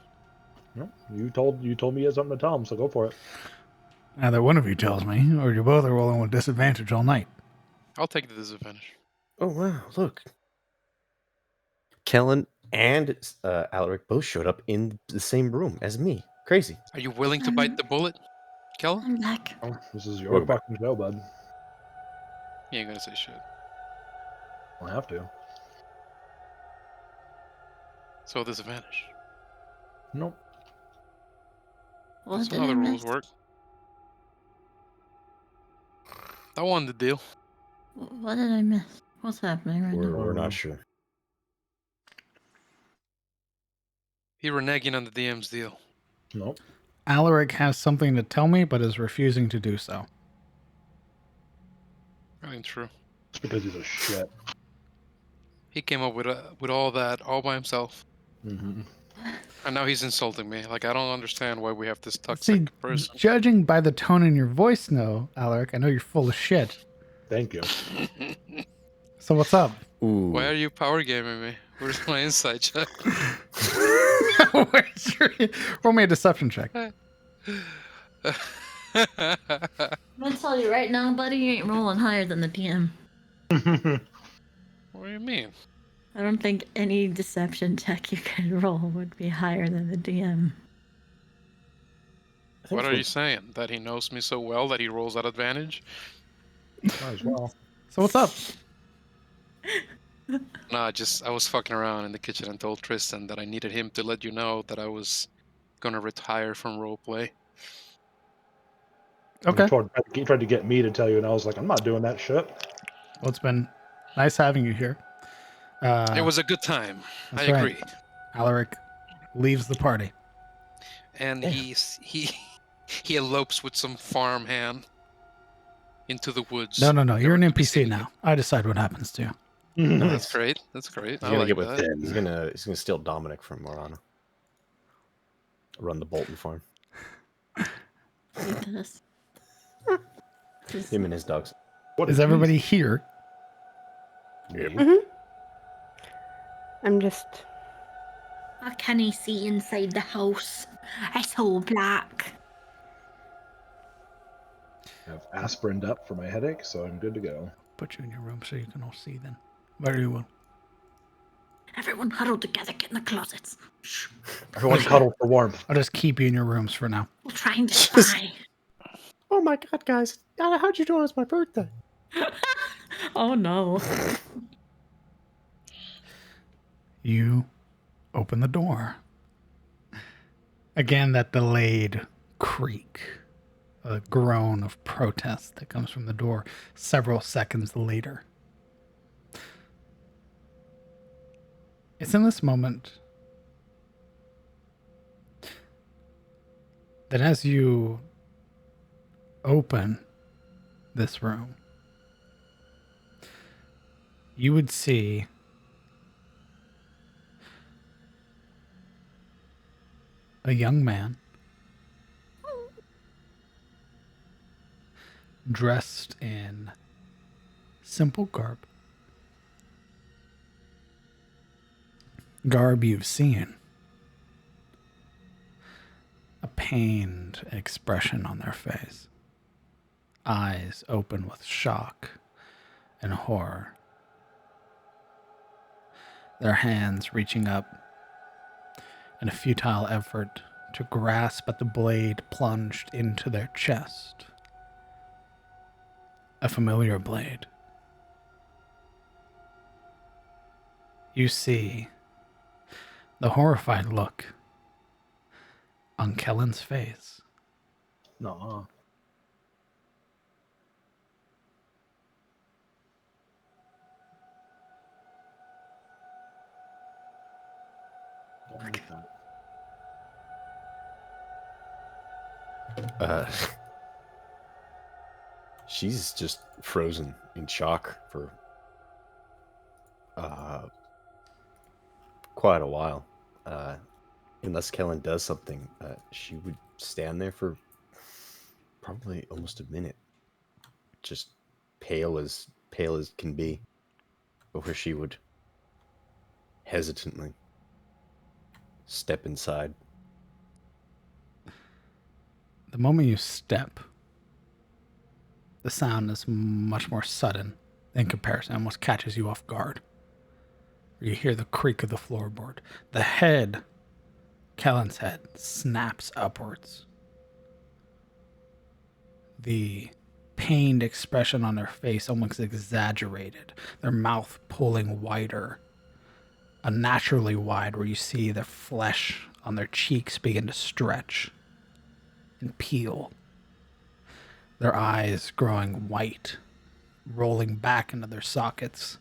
No, you told me you had something to tell him, so go for it. Either one of you tells me, or you both are rolling with disadvantage all night. I'll take the disadvantage. Oh, wow, look. Kellen and Alaric both showed up in the same room as me. Crazy. Are you willing to bite the bullet, Kel? I'm back. Oh, this is your Welcome back. fucking show, bud. You ain't gonna say shit. I'll have to. So disadvantage. Nope. What That's did how I the rules miss? work. I won the deal. What did I miss? What's happening right now? We're not sure. He reneging on the DM's deal. Nope. Alaric has something to tell me, but is refusing to do so. I ain't true. It's because he's a shit. He came up with all that all by himself, Mm-hmm. and now he's insulting me. Like, I don't understand why we have this See, toxic person. judging by the tone in your voice, no, Alaric, I know you're full of shit. Thank you. So what's up? Ooh. Why are you power gaming me? Where's my insight check? Roll me a deception check. I'm gonna tell you right now, buddy, you ain't rolling higher than the DM. What do you mean? I don't think any deception check you could roll would be higher than the DM. What are you saying? That he knows me so well that he rolls at advantage? Might as well. So what's up? Nah, I was fucking around in the kitchen and told Tristan that I needed him to let you know that I was gonna retire from roleplay. Okay. He tried to get me to tell you, and I was like, I'm not doing that shit. Well, it's been nice having you here. It was a good time. I that's right. agree. Alaric leaves the party. And he elopes with some farmhand into the woods. No. You're never an to be NPC seen now. I decide what happens to you. again. That's great. That's great. He's I gonna like get with that. He's gonna steal Dominic from Morana. Run the Bolton farm. Because Him and his dogs. What Is everybody here? Mm-hmm. I'm just. what can he see inside the house? It's all black. I have aspirin up for my headache, so I'm good to go. Put you in your room so you can all see then. Very well. Everyone huddle together, get in the closets. Shh. Everyone cuddle for warmth. I'll just keep you in your rooms for now. We're trying to spy. Oh my god, guys. How'd you know it was my birthday? Oh no. You open the door. Again, that delayed creak, a groan of protest that comes from the door several seconds later. It's in this moment that as you open this room, you would see a young man dressed in simple garb you've seen. A pained expression on their face, eyes open with shock and horror, their hands reaching up in a futile effort to grasp at the blade plunged into their chest. A familiar blade, you see the horrified look on Kellen's face. No. She's just frozen in shock for quite a while. Unless Kellen does something, she would stand there for probably almost a minute, just pale as can be, before she would hesitantly step inside. The moment you step, the sound is much more sudden in comparison, almost catches you off guard. You hear the creak of the floorboard. The head, Kellen's head, snaps upwards. The pained expression on their face almost exaggerated, their mouth pulling wider, unnaturally wide, where you see the flesh on their cheeks begin to stretch and peel. Their eyes growing white, rolling back into their sockets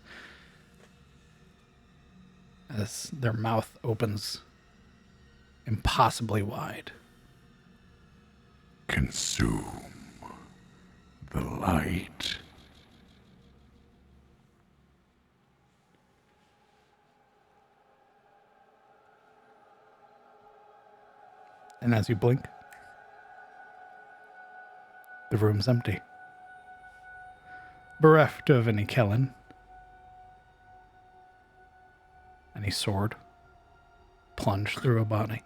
as their mouth opens impossibly wide. Consume the light. And as you blink, the room's empty. Bereft of any Kellen, any sword, plunged through a body.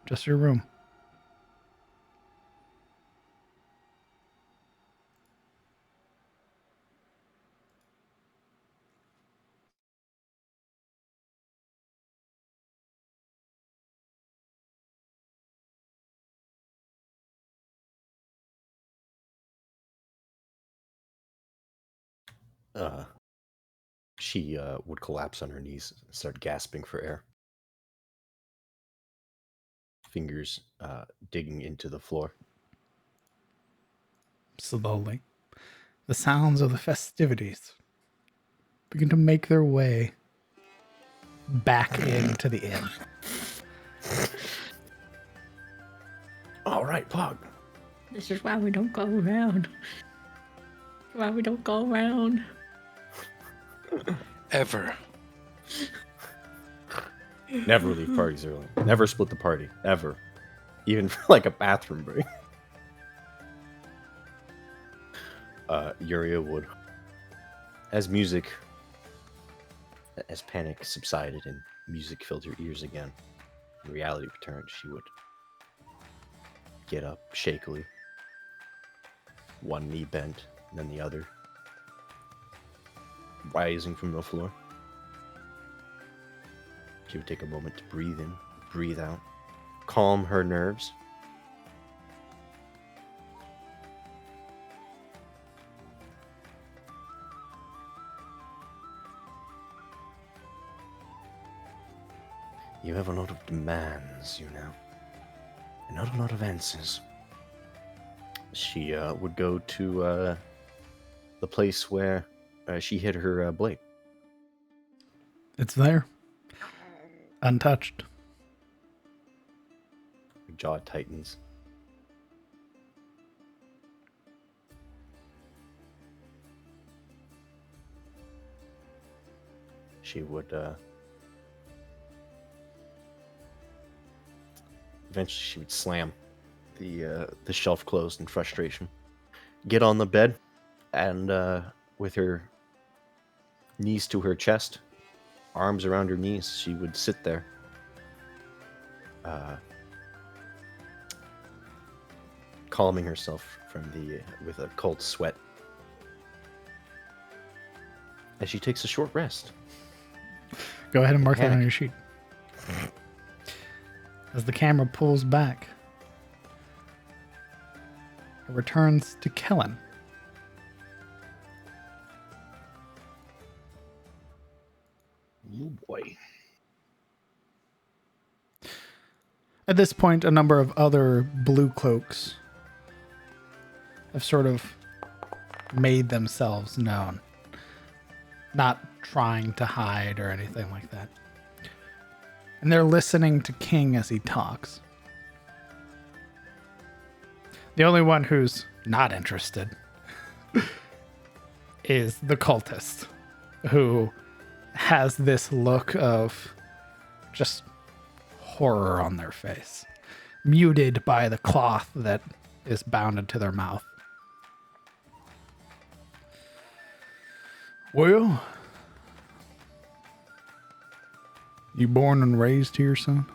Just your room. She would collapse on her knees and start gasping for air. Fingers digging into the floor. Slowly, the sounds of the festivities begin to make their way back into the inn. All right, Pog. This is why we don't go around. Why we don't go around. Ever. Never leave parties early. Never split the party. Ever. Even for like a bathroom break. Yuria would. As panic subsided and music filled her ears again, and reality returned, she would get up shakily, one knee bent, then the other, rising from the floor. She would take a moment to breathe in, breathe out, calm her nerves. You have a lot of demands, you know, and not a lot of answers. She would go to the place where she hid her blade. It's there, untouched. Her jaw tightens. She would eventually she would slam the shelf closed in frustration, get on the bed, and with her knees to her chest, arms around her knees, she would sit there, calming herself with a cold sweat as she takes a short rest. Go ahead and mark that on Panic. your sheet. As the camera pulls back, it returns to Kellen. boy. At this point, a number of other blue cloaks have sort of made themselves known. Not trying to hide or anything like that. And they're listening to King as he talks. The only one who's not interested is the cultist, who has this look of just horror on their face, muted by the cloth that is bound to their mouth. Well, you born and raised here, son?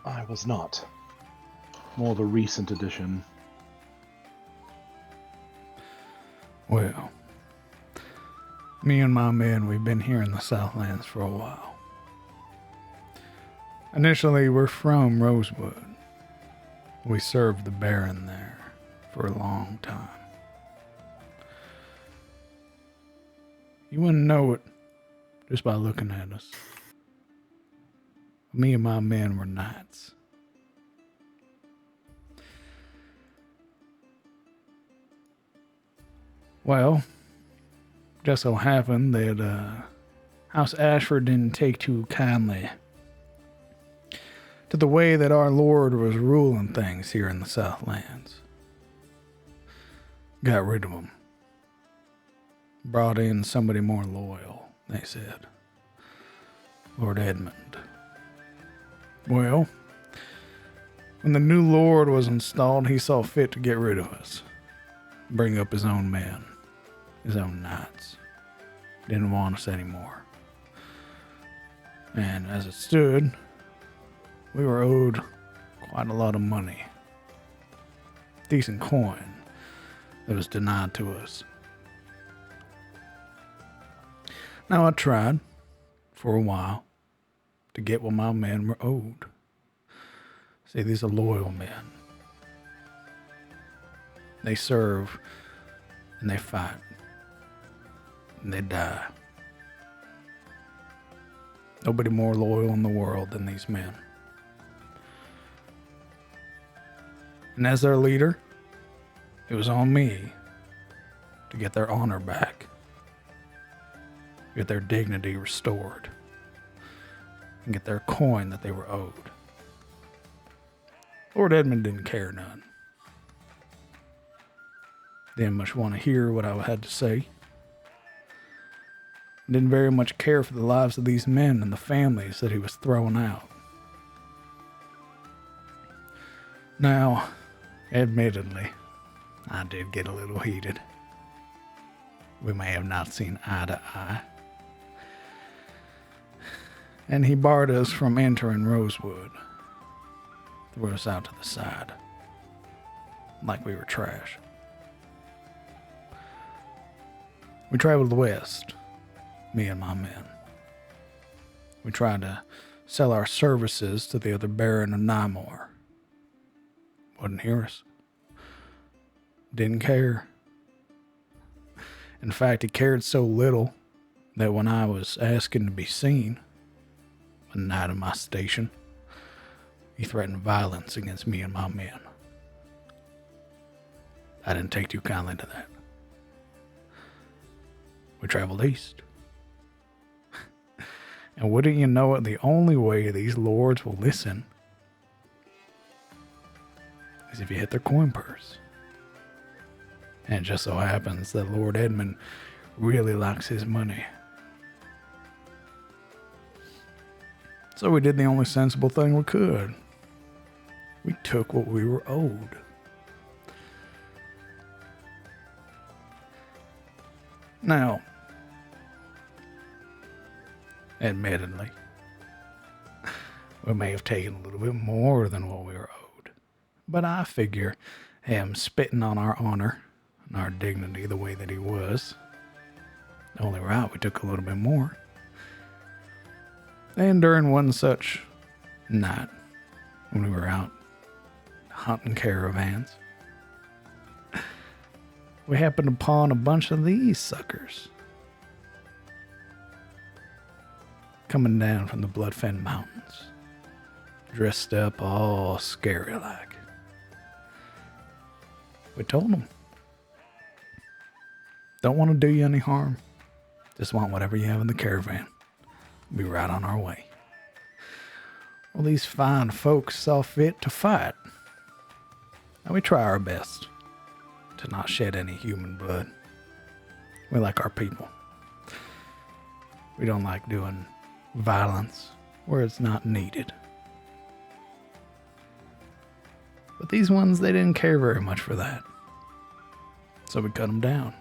I was not. More of a recent addition. Well, me and my men, we've been here in the Southlands for a while. Initially, we're from Rosewood. We served the Baron there for a long time. You wouldn't know it just by looking at us. Me and my men were knights. Well, just so happened that House Ashford didn't take too kindly to the way that our Lord was ruling things here in the Southlands. Got rid of them. Brought in somebody more loyal, they said. Lord Edmund. Well, when the new Lord was installed, he saw fit to get rid of us. Bring up his own men. His own knights. Didn't want us anymore. And as it stood, we were owed quite a lot of money. Decent coin that was denied to us. Now I tried, for a while, to get what my men were owed. See, these are loyal men. They serve, and they fight, and they die. Nobody more loyal in the world than these men. And as their leader, it was on me to get their honor back, get their dignity restored, and get their coin that they were owed. Lord Edmund didn't care none. Didn't much want to hear what I had to say. Didn't very much care for the lives of these men and the families that he was throwing out. Now, admittedly, I did get a little heated. We may have not seen eye to eye. And he barred us from entering Rosewood. Threw us out to the side. Like we were trash. We traveled west, me and my men. We tried to sell our services to the other Baron of Nymore. Wouldn't hear us. Didn't care. In fact, he cared so little that when I was asking to be seen, a night of my station, he threatened violence against me and my men. I didn't take too kindly to that. We traveled east. And wouldn't you know it, the only way these lords will listen is if you hit their coin purse. And it just so happens that Lord Edmund really likes his money. So we did the only sensible thing we could. We took what we were owed. Now, admittedly, we may have taken a little bit more than what we were owed. But I figure him spitting on our honor and our dignity the way that he was, only right, we took a little bit more. And during one such night, when we were out hunting caravans, we happened upon a bunch of these suckers coming down from the Bloodfen Mountains, dressed up all scary like. We told them, don't want to do you any harm. Just want whatever you have in the caravan. Be right on our way. Well, these fine folks saw fit to fight. And we try our best to not shed any human blood. We like our people. We don't like doing violence where it's not needed. But these ones, they didn't care very much for that. So we cut them down.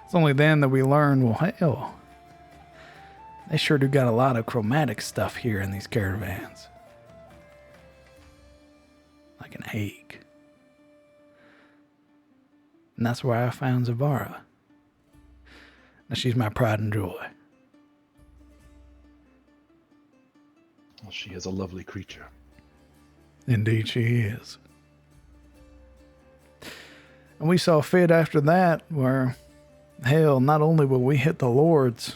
It's only then that we learned, well, hell, they sure do got a lot of chromatic stuff here in these caravans. Like an egg. And that's where I found Zavara. Now she's my pride and joy. Well, she is a lovely creature. Indeed she is. And we saw fit after that where, hell, not only will we hit the lords,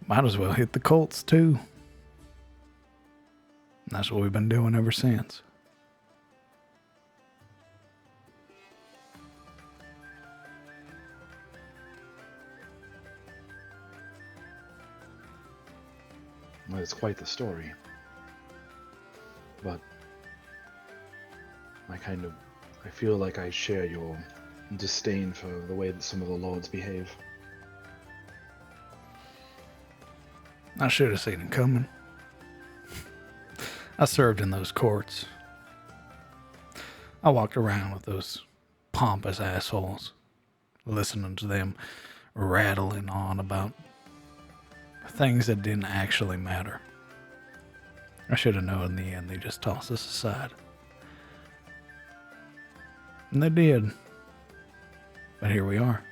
might as well hit the cults too. And that's what we've been doing ever since. Well, it's quite the story. But I feel like I share your disdain for the way that some of the lords behave. I should have seen it coming. I served in those courts. I walked around with those pompous assholes, listening to them rattling on about things that didn't actually matter. I should have known in the end they just tossed us aside. And they did. But here we are.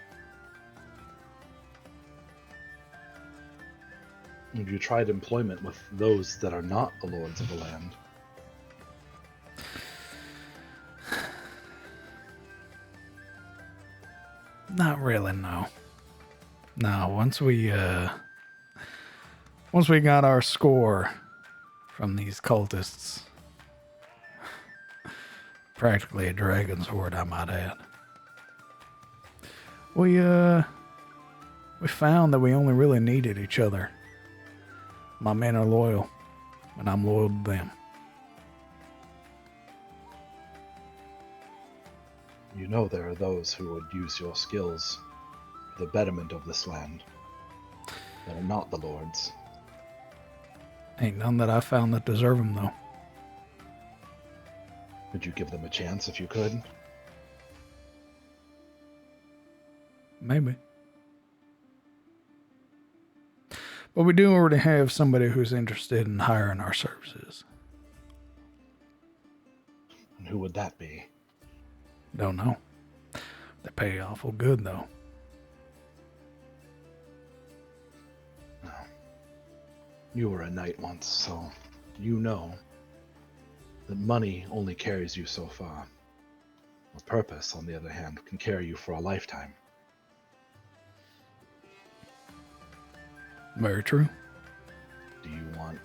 Have you tried employment with those that are not the lords of the land? Not really, no. No, once we got our score from these cultists, practically a dragon's horde, I might add. We found that we only really needed each other. My men are loyal, and I'm loyal to them. You know there are those who would use your skills for the betterment of this land. That are not the lords. Ain't none that I found that deserve them, though. Would you give them a chance if you could? Maybe. But we do already have somebody who's interested in hiring our services. And who would that be? Don't know. They pay awful good, though. No. You were a knight once, so you know that money only carries you so far. A purpose, on the other hand, can carry you for a lifetime. Very true. Do you want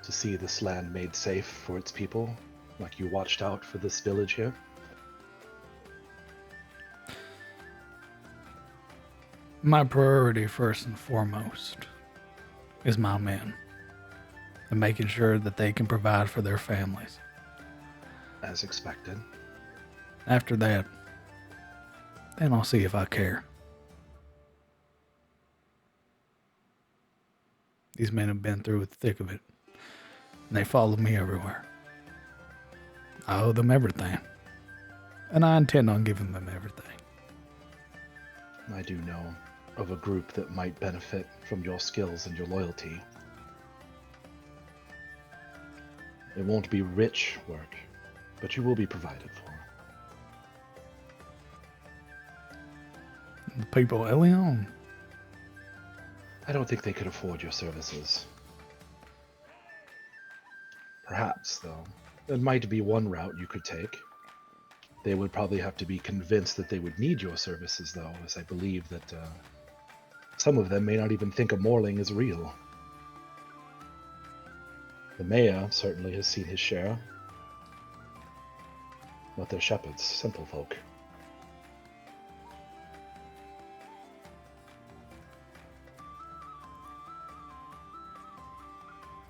to see this land made safe for its people, like you watched out for this village here? My priority, first and foremost, is my men. And making sure that they can provide for their families. As expected. After that, then I'll see if I care. These men have been through the thick of it. And they follow me everywhere. I owe them everything. And I intend on giving them everything. I do know of a group that might benefit from your skills and your loyalty. It won't be rich work, but you will be provided for. The people of Elion. I don't think they could afford your services. Perhaps, though, there might be one route you could take. They would probably have to be convinced that they would need your services, though, as I believe that some of them may not even think a Morling is real. The mayor certainly has seen his share. But they're shepherds, simple folk.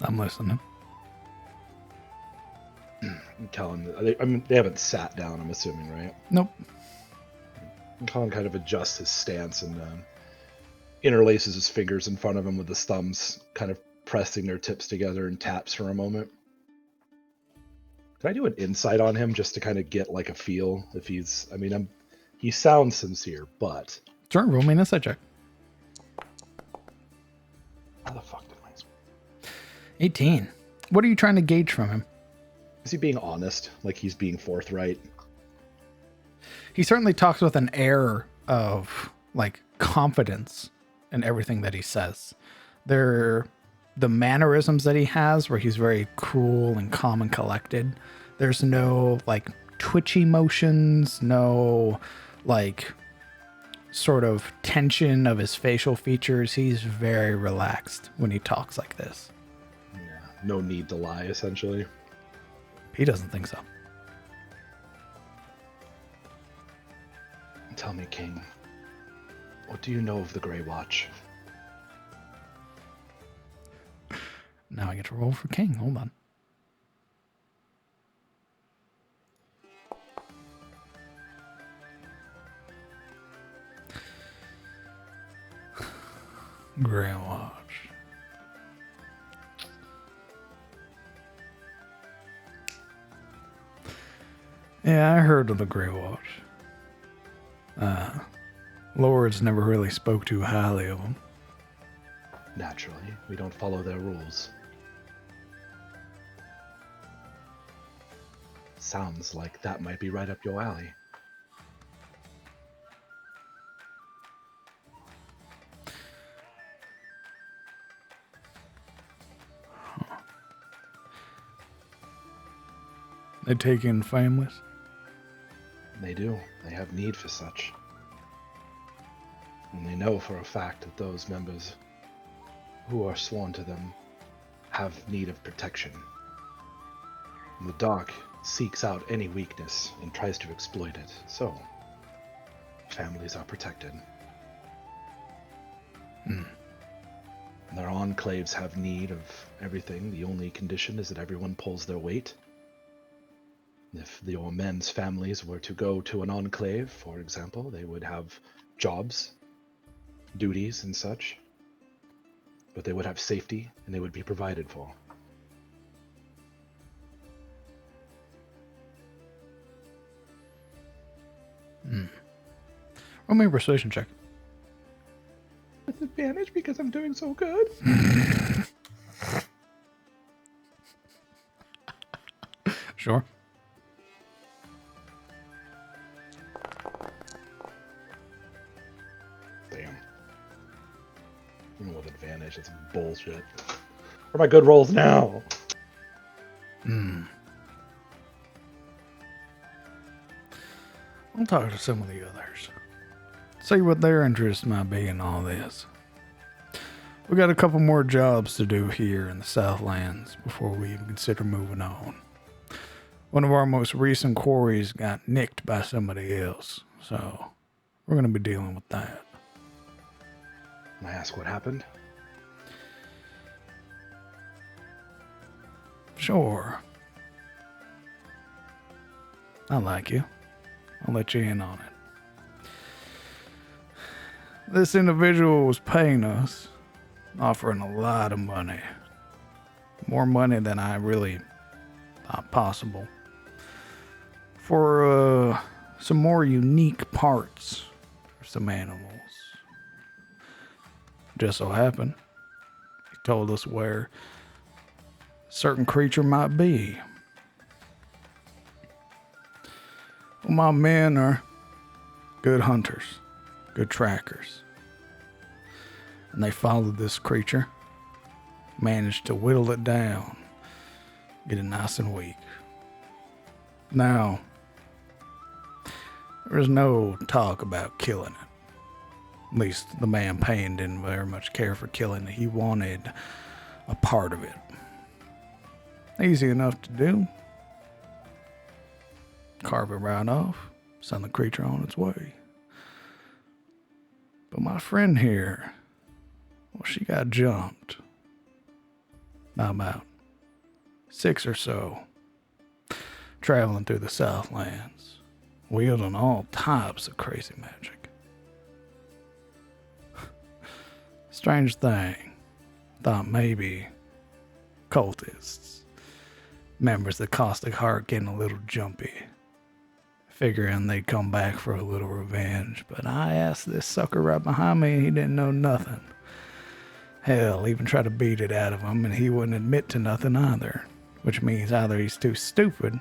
I'm listening. Kellen, I mean, they haven't sat down, I'm assuming, right? Nope. Kellen kind of adjusts his stance and interlaces his fingers in front of him with his thumbs, kind of pressing their tips together, and taps for a moment. Can I do an insight on him just to kind of get like a feel if he's? I mean, he sounds sincere, but Sure, roll me an insight check. how the fuck did I? 18. What are you trying to gauge from him? Is he being honest? Like he's being forthright? He certainly talks with an air of like confidence in everything that he says. The mannerisms that he has, where he's very cool and calm and collected. There's no like twitchy motions, no like sort of tension of his facial features. He's very relaxed when he talks like this. Yeah, no need to lie, essentially. He doesn't think so. Tell me, King, what do you know of the Grey Watch? Now I get to roll for King. Hold on. Grey Watch. Yeah, I heard of the Grey Watch. Lords never really spoke too highly of them. Naturally, we don't follow their rules. Sounds like that might be right up your alley. They take in families. They do. They have need for such. And they know for a fact that those members who are sworn to them have need of protection. And the Dark seeks out any weakness and tries to exploit it. So, families are protected. Their enclaves have need of everything. The only condition is that everyone pulls their weight. If the men's families were to go to an enclave, for example, they would have jobs, duties, and such. But they would have safety, and they would be provided for. Roll me a persuasion check. Disadvantage because I'm doing so good. Sure. Damn. Even with advantage, it's bullshit. Where are my good rolls now? I'll talk to some of the others. See what their interest might be in all this. We got a couple more jobs to do here in the Southlands before we even consider moving on. One of our most recent quarries got nicked by somebody else, so we're going to be dealing with that. Can I ask what happened? Sure. I like you. I'll let you in on it. This individual was paying us, offering a lot of money. More money than I really thought possible. For some more unique parts for some animals. Just so happened, he told us where a certain creature might be. Well, my men are good hunters, good trackers. And they followed this creature, managed to whittle it down, get it nice and weak. Now, There was no talk about killing it. At least the man paying didn't very much care for killing it. He wanted a part of it. Easy enough to do. Carve it right off, send the creature on its way. But my friend here, well, she got jumped. About 6 or so. Traveling through the Southlands, wielding all types of crazy magic. Strange thing. Thought maybe cultists, members of the Caustic Heart getting a little jumpy, figuring they'd come back for a little revenge. But I asked this sucker right behind me and he didn't know nothing. Hell, even tried to beat it out of him and he wouldn't admit to nothing either. Which means either he's too stupid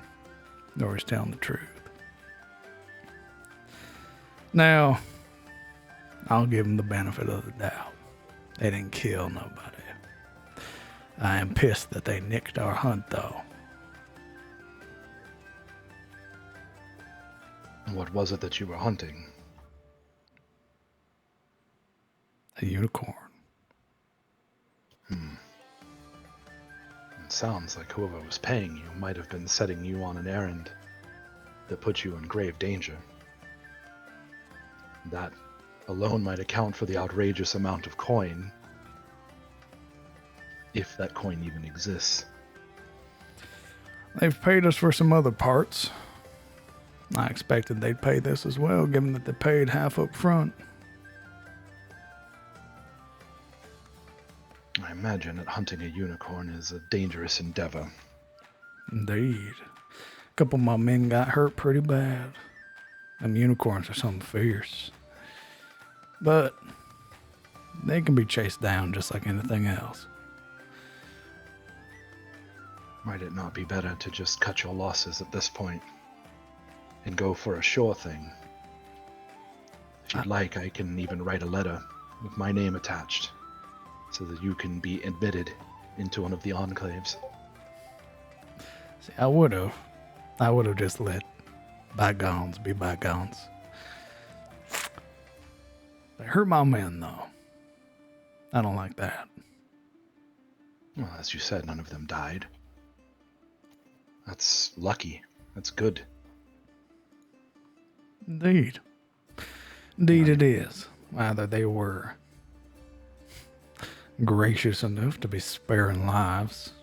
or he's telling the truth. Now, I'll give him the benefit of the doubt. They didn't kill nobody. I am pissed that they nicked our hunt, though. What was it that you were hunting? A unicorn. It sounds like whoever was paying you might have been setting you on an errand that put you in grave danger. That alone might account for the outrageous amount of coin, if that coin even exists. They've paid us for some other parts. I expected they'd pay this as well, given that they paid half up front. I imagine that hunting a unicorn is a dangerous endeavor. Indeed. A couple of my men got hurt pretty bad. Them unicorns are something fierce. But they can be chased down just like anything else. Might it not be better to just cut your losses at this point and go for a sure thing? If you'd like, I can even write a letter with my name attached so that you can be admitted into one of the enclaves. See, I would have just let bygones be bygones. They hurt my men, though. I don't like that. Well, as you said, none of them died. That's lucky. That's good. Indeed. Indeed it is. Either they were gracious enough to be sparing lives,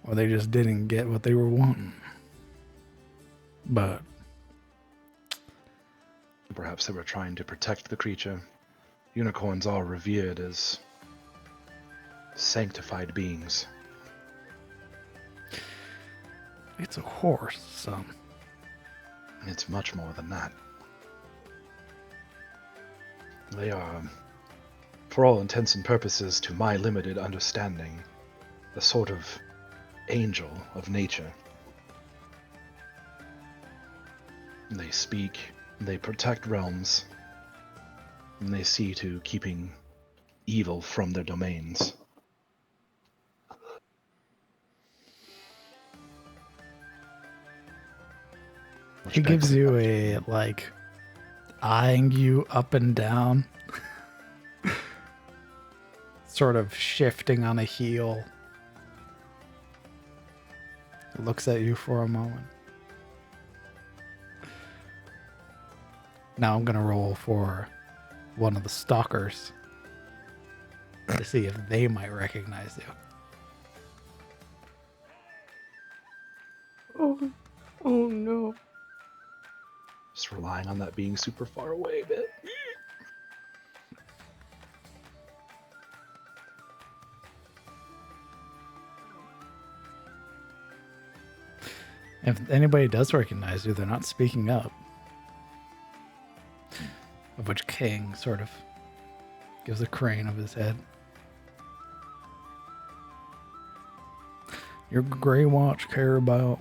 or they just didn't get what they were wanting. But perhaps they were trying to protect the creature. Unicorns are revered as sanctified beings. it's a horse, son. It's much more than that. They are, for all intents and purposes, to my limited understanding, a sort of angel of nature. They speak, they protect realms, and they see to keeping evil from their domains. He gives you a, like, eyeing you up and down, sort of shifting on a heel. Looks at you for a moment. Now I'm going to roll for one of the stalkers to see if they might recognize you. Oh no. Just relying on that being super far away a bit. If anybody does recognize you, they're not speaking up. Of which King sort of gives a crane of his head. Your Grey Watch care about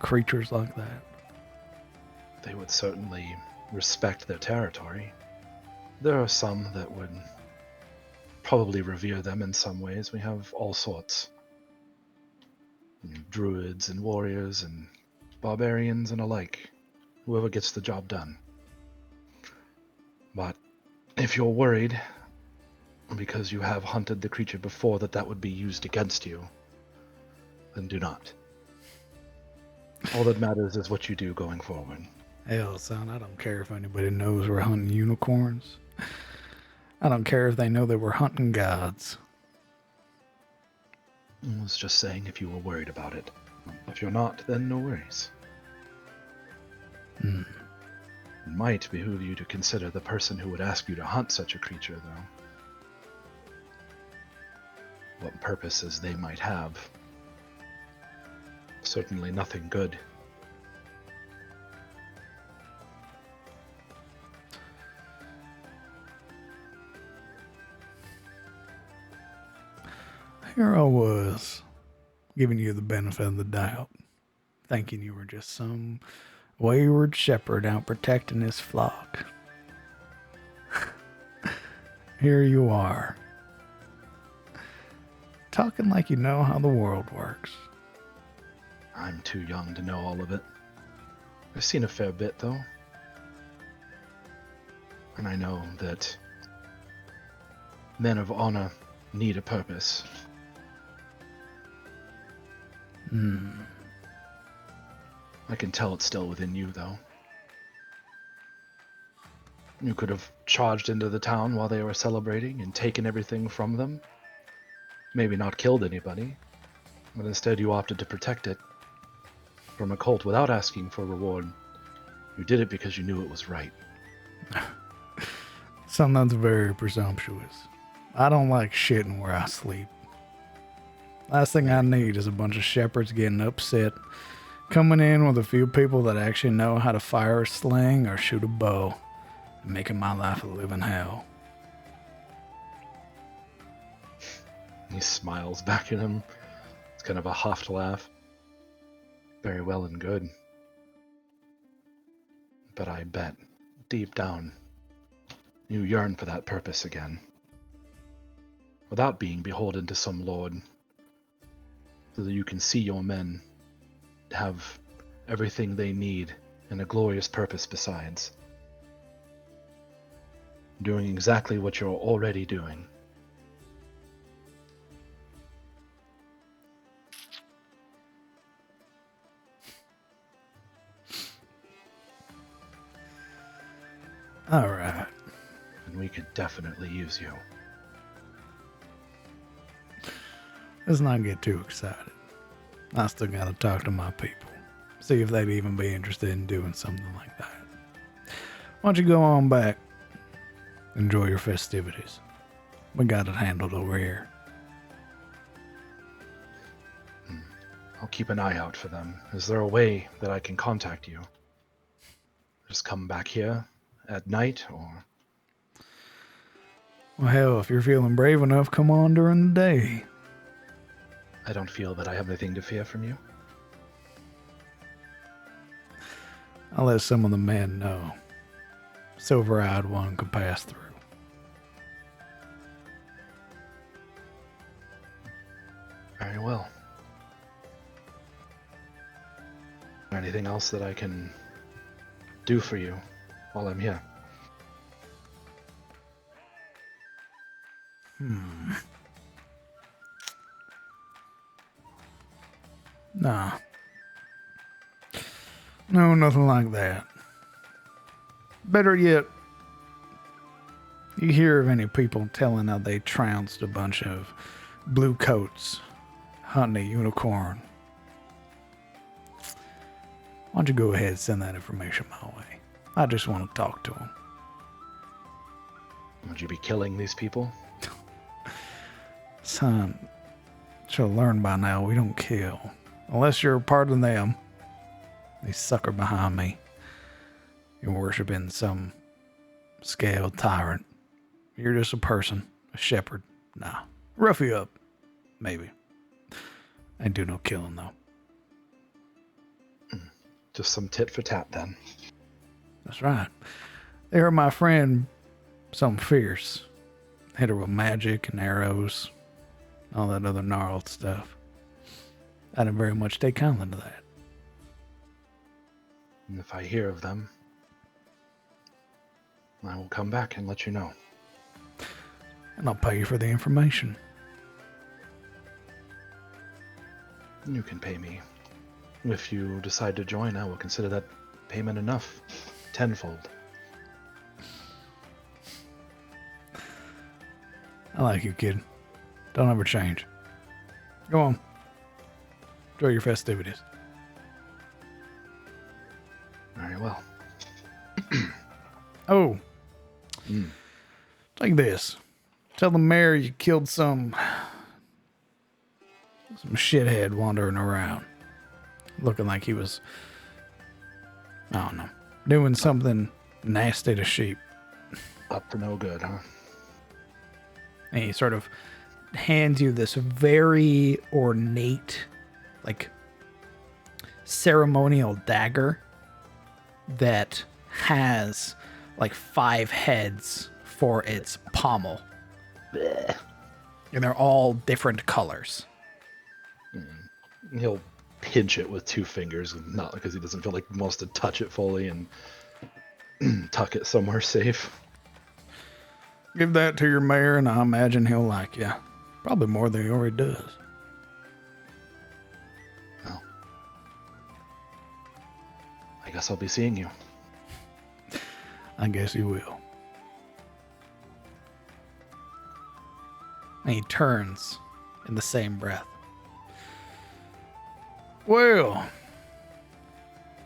creatures like that? They would certainly respect their territory. There are some that would probably revere them in some ways. We have all sorts. Druids and warriors and barbarians and alike. whoever gets the job done. But if you're worried, because you have hunted the creature before, that would be used against you, then do not. All that matters is what you do going forward. Hell, son, I don't care if anybody knows we're hunting unicorns. I don't care if they know that we're hunting gods. I was just saying if you were worried about it. If you're not, then no worries. Hmm. It might behoove you to consider the person who would ask you to hunt such a creature, though. What purposes they might have. Certainly nothing good. Here I was, giving you the benefit of the doubt, thinking you were just some wayward shepherd out protecting his flock. Here you are, talking like you know how the world works. I'm too young to know all of it. I've seen a fair bit, though. And I know that men of honor need a purpose. I can tell it's still within you, though. You could have charged into the town while they were celebrating and taken everything from them. Maybe not killed anybody, but instead you opted to protect it from a cult without asking for reward. You did it because you knew it was right. Son, that's very presumptuous. I don't like shitting where I sleep. Last thing I need is a bunch of shepherds getting upset, coming in with a few people that actually know how to fire a sling or shoot a bow, and making my life a living hell. He smiles back at him. It's kind of a huffed laugh. Very well and good. But I bet, deep down, you yearn for that purpose again. Without being beholden to some lord, so that you can see your men have everything they need and a glorious purpose besides. Doing exactly what you're already doing. All right. And we could definitely use you. Let's not get too excited. I still gotta talk to my people. See if they'd even be interested in doing something like that. Why don't you go on back? Enjoy your festivities. We got it handled over here. I'll keep an eye out for them. Is there a way that I can contact you? Just come back here at night, or... Well, hell, if you're feeling brave enough, come on during the day. I don't feel that I have anything to fear from you. I'll let some of the men know. Silver-eyed one could pass through. Very well. Anything else that I can do for you while I'm here? Nah. No, nothing like that. Better yet, you hear of any people telling how they trounced a bunch of blue coats hunting a unicorn? Why don't you go ahead and send that information my way? I just want to talk to them. Would you be killing these people? Son, should have learned by now we don't kill. Unless you're a part of them. They sucker behind me. You're worshiping some scaled tyrant. You're just a person, a shepherd. Nah. Rough you up. Maybe. Ain't do no killing though. Just some tit for tat then. That's right. They heard my friend something fierce. Hit her with magic and arrows. All that other gnarled stuff. I didn't very much take kindly to that. And if I hear of them, I will come back and let you know. And I'll pay you for the information. You can pay me. If you decide to join, I will consider that payment enough. Tenfold. I like you, kid. Don't ever change. Go on. Enjoy your festivities. Very well. Oh. Like this. Tell the mayor you killed some shithead wandering around. Looking like he was, I don't know, doing something nasty to sheep. Up to no good, huh? And he sort of hands you this very ornate, like, ceremonial dagger that has, like, 5 heads for its pommel. Blech. And they're all different colors. He'll pinch it with 2 fingers, not because he doesn't feel like he wants to touch it fully, and tuck it somewhere safe. Give that to your mayor, and I imagine he'll like you. Probably more than he already does. Well, I guess I'll be seeing you. I guess he will. And he turns in the same breath. Well,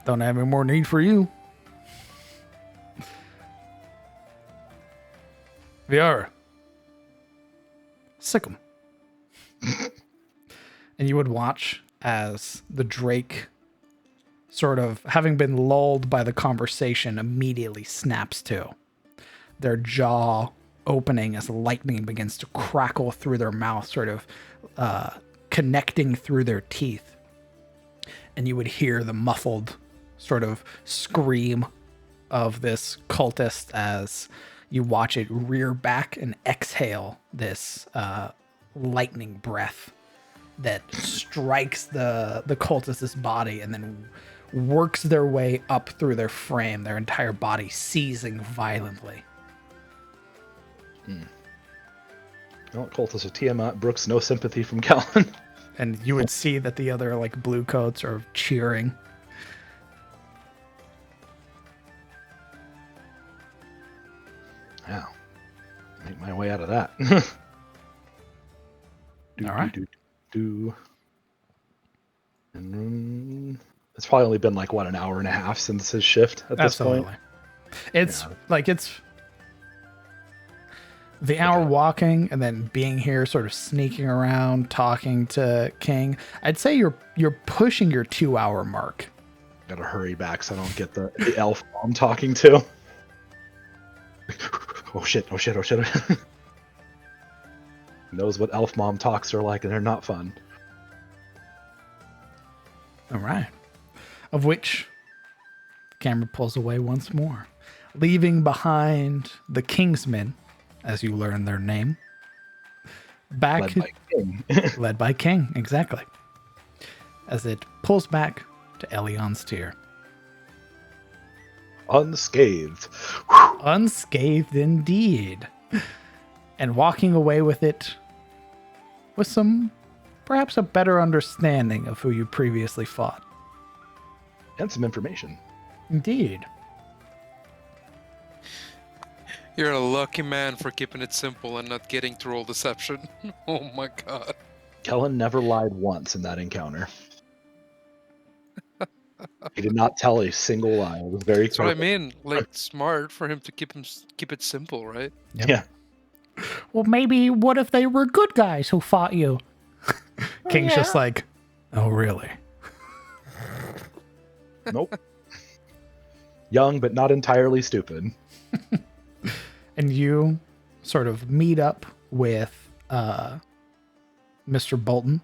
don't have any more need for you. Viara. Sick 'em. And you would watch as the Drake, sort of having been lulled by the conversation, immediately snaps to. Their jaw opening as lightning begins to crackle through their mouth, sort of connecting through their teeth. And you would hear the muffled sort of scream of this cultist as you watch it rear back and exhale this lightning breath that strikes the cultist's body and then works their way up through their frame, their entire body seizing violently. Well, cultists of Tiamat brooks no sympathy from Callan. And you would see that the other like blue coats are cheering. Yeah. Make my way out of that. All right. And it's probably only been like, what, an hour and a half since his shift at this point? Absolutely. It's Yeah. like it's the hour walking and then being here, sort of sneaking around, talking to King. I'd say you're pushing your 2-hour mark. Gotta hurry back so I don't get the elf I'm talking to. Oh shit. Knows what elf mom talks are like, and they're not fun. All right. Of which the camera pulls away once more, leaving behind the Kingsmen, as you learn their name. Back Led by King. led by King, exactly. As it pulls back to Elion's tier. Unscathed. Unscathed indeed. And walking away with it with some, perhaps a better understanding of who you previously fought. And some information. Indeed. You're a lucky man for keeping it simple and not getting to roll deception. Oh my god. Kellen never lied once in that encounter. He did not tell a single lie. It was very That's what I careful. mean. Like, smart for him to keep it simple, right? Yep. Yeah. Well, maybe what if they were good guys who fought you? King's just like, oh, really? Nope. Young, but not entirely stupid. And you sort of meet up with Mr. Bolton,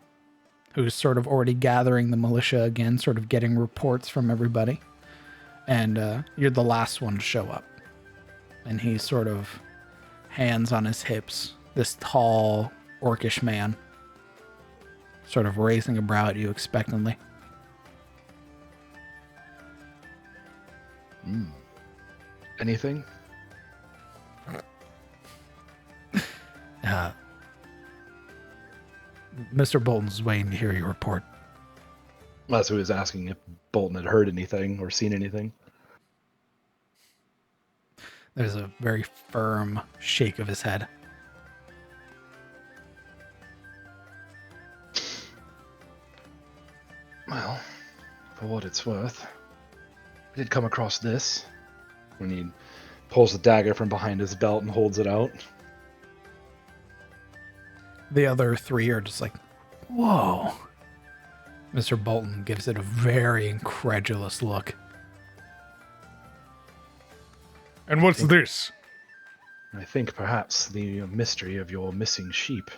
who's sort of already gathering the militia again, sort of getting reports from everybody. And you're the last one to show up. And he's sort of hands on his hips, this tall, orcish man, sort of raising a brow at you expectantly. Anything? Mr. Bolton's waiting to hear your report. That's who was asking if Bolton had heard anything or seen anything. There's a very firm shake of his head. Well, for what it's worth, I did come across this. When he pulls the dagger from behind his belt and holds it out. The other three are just like, whoa. Mr. Bolton gives it a very incredulous look. And what's this? I think perhaps the mystery of your missing sheep.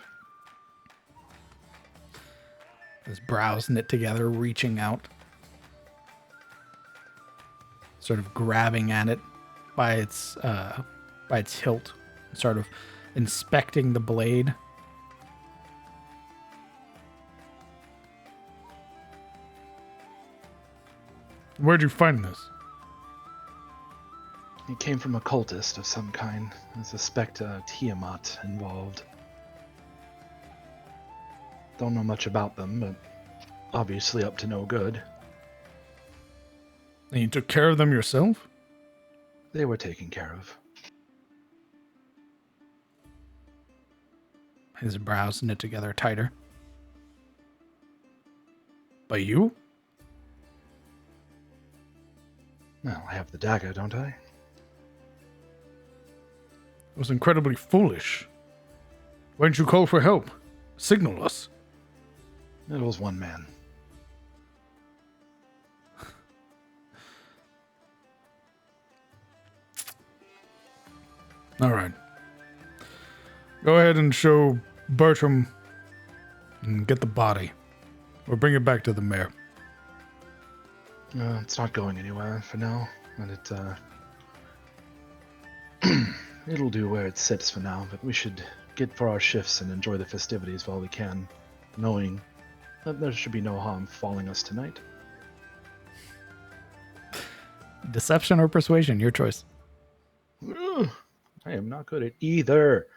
His brows knit together, reaching out. Sort of grabbing at it by its hilt. Sort of inspecting the blade. Where'd you find this? It came from a cultist of some kind. I suspect Tiamat involved. Don't know much about them, but obviously up to no good. And you took care of them yourself? They were taken care of. His brows knit together tighter. By you? Well, I have the dagger, don't I? It was incredibly foolish. Why didn't you call for help? Signal us. It was one man. All right. Go ahead and show Bertram and get the body. Or bring it back to the mayor. It's not going anywhere for now, and it'll do where it sits for now, but we should get for our shifts and enjoy the festivities while we can, knowing that there should be no harm falling us tonight. Deception or persuasion, your choice. Ugh, I am not good at either.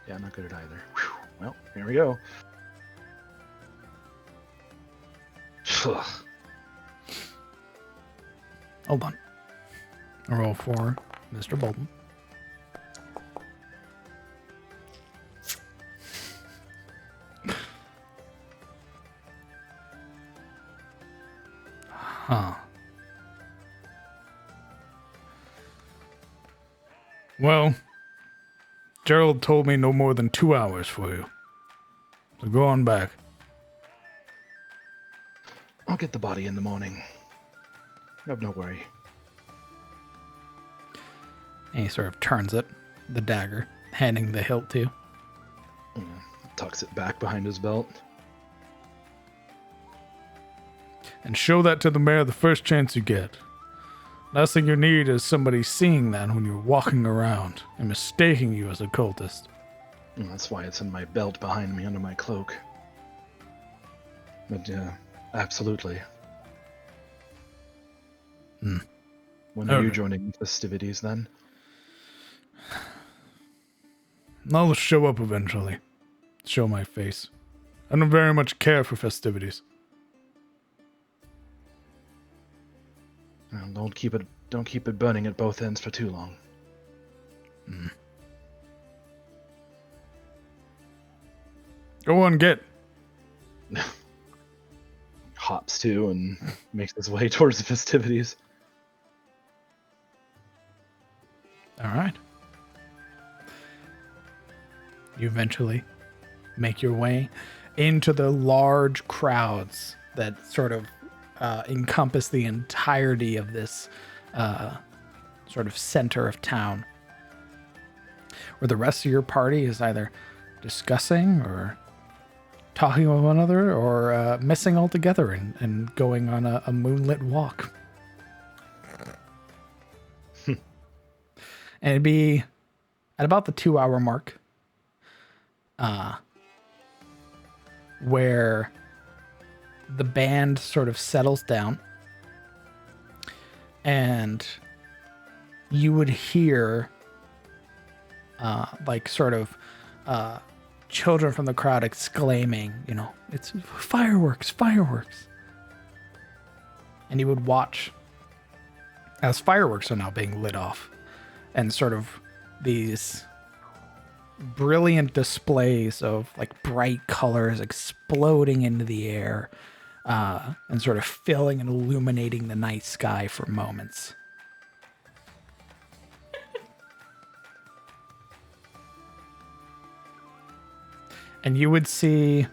Yeah, not good at either. Whew. Well, here we go. Ugh. Hold on. A roll for Mr. Bolton. Huh. Well, Gerald told me no more than 2 hours for you. So go on back. I'll get the body in the morning. Have no worry. And he sort of turns it, the dagger, handing the hilt to you. Tucks it back behind his belt. And show that to the mayor the first chance you get. Last thing you need is somebody seeing that when you're walking around and mistaking you as a cultist. That's why it's in my belt behind me under my cloak. But yeah, absolutely. When are you Okay. joining festivities then? I'll show up eventually. Show my face. I don't very much care for festivities. Well, don't keep it burning at both ends for too long. Go on, get. Hops too and makes his way towards the festivities. All right. You eventually make your way into the large crowds that sort of encompass the entirety of this sort of center of town, where the rest of your party is either discussing or talking with one another or missing altogether and going on a moonlit walk. And it'd be at about the 2-hour mark where the band sort of settles down, and you would hear like sort of children from the crowd exclaiming, you know, it's fireworks, fireworks. And you would watch as fireworks are now being lit off, and sort of these brilliant displays of like bright colors exploding into the air, and sort of filling and illuminating the night sky for moments. And you would see,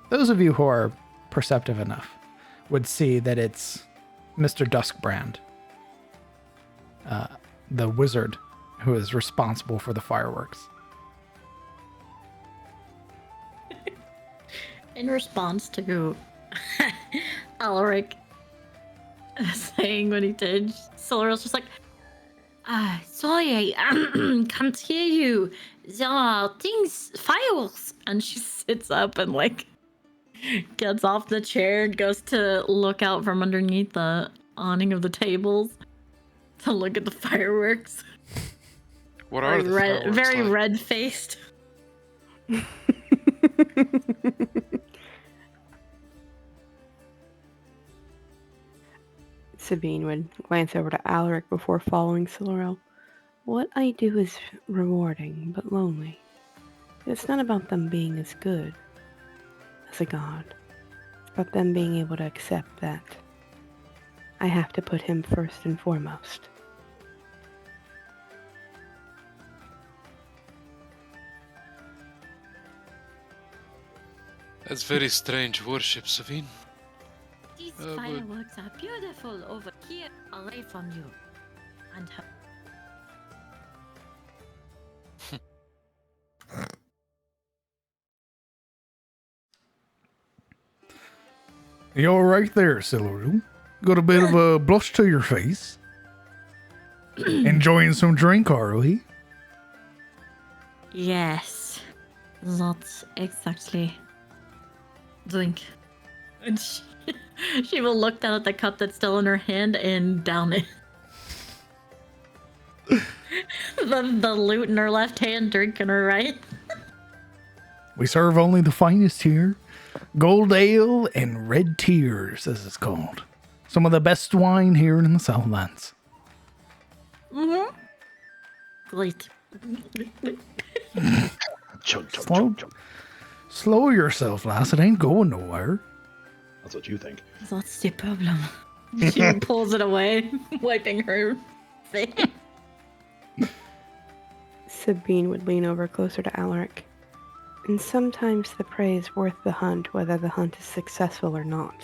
those of you who are perceptive enough would see that it's Mr. Duskbrand, the wizard who is responsible for the fireworks. In response to Alaric saying what he did, Siluriel's just like, sorry, I can't hear you. There are things, fireworks. And she sits up and like gets off the chair and goes to look out from underneath the awning of the tables to look at the fireworks. What are the fireworks very like? red-faced. Sabine would glance over to Alaric before following Siluriel. What I do is rewarding, but lonely. It's not about them being as good as a god. It's about them being able to accept that I have to put him first and foremost. That's very strange worship, Savine. These but- fireworks are beautiful over here, away from you. And her. You're right there, Siluriel. Got a bit of a blush to your face. Enjoying some drink, are we? Yes, that's exactly. Drink. And she will look down at the cup that's still in her hand and down it. the loot in her left hand, drink in her right. We serve only the finest here. Gold ale and red tears, as it's called. Some of the best wine here in the Southlands. Mm-hmm. Great. Chug, chug, Slow. chug, chug. Slow yourself, lass. It ain't going nowhere. That's what you think. That's the problem. She pulls it away, wiping her face. Sabine would lean over closer to Alaric. And sometimes the prey is worth the hunt, whether the hunt is successful or not.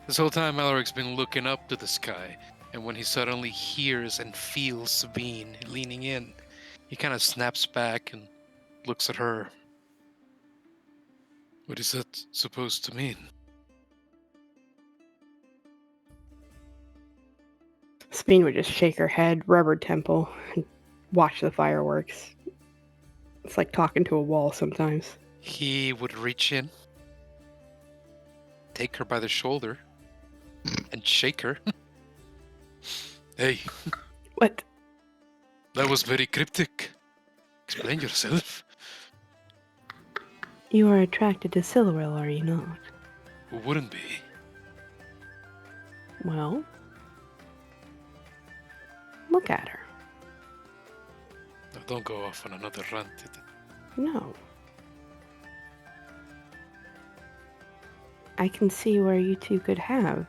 This whole time, Alaric's been looking up to the sky, and when he suddenly hears and feels Sabine leaning in, he kind of snaps back and looks at her. What is that supposed to mean? Sabine would just shake her head, rub her temple, and watch the fireworks. It's like talking to a wall sometimes. He would reach in, take her by the shoulder, and shake her. Hey, What? that was very cryptic. Explain yourself. You are attracted to Siluriel, are you not? Who wouldn't be? Well, look at her. No, don't go off on another rant. No. I can see where you two could have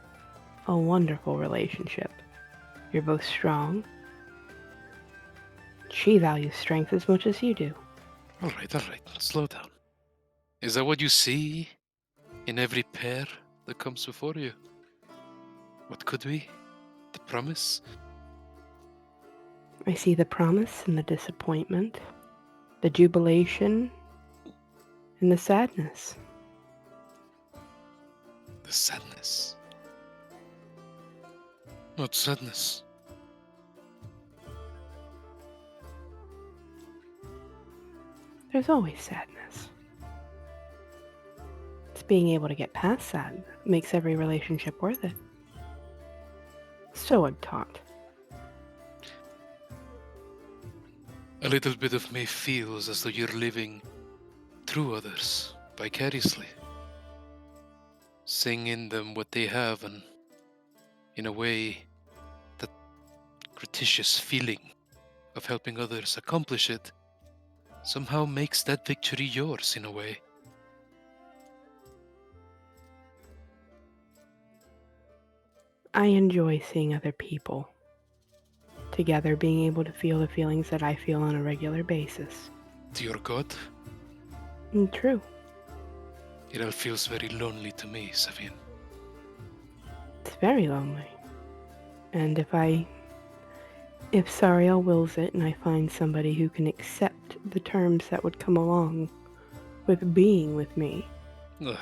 a wonderful relationship. You're both strong. She values strength as much as you do. All right, slow down. Is that what you see in every pair that comes before you? What could be? The promise? I see the promise and the disappointment, the jubilation and the sadness. The sadness. What sadness? There's always sadness. just being able to get past that makes every relationship worth it. So I'm taught. A little bit of me feels as though you're living through others vicariously, seeing in them what they have, and in a way, that gratuitous feeling of helping others accomplish it somehow makes that victory yours in a way. I enjoy seeing other people together, being able to feel the feelings that I feel on a regular basis. Dear God, True. it all feels very lonely to me, Savine. It's very lonely. And if Sariel wills it and I find somebody who can accept the terms that would come along with being with me, Ugh.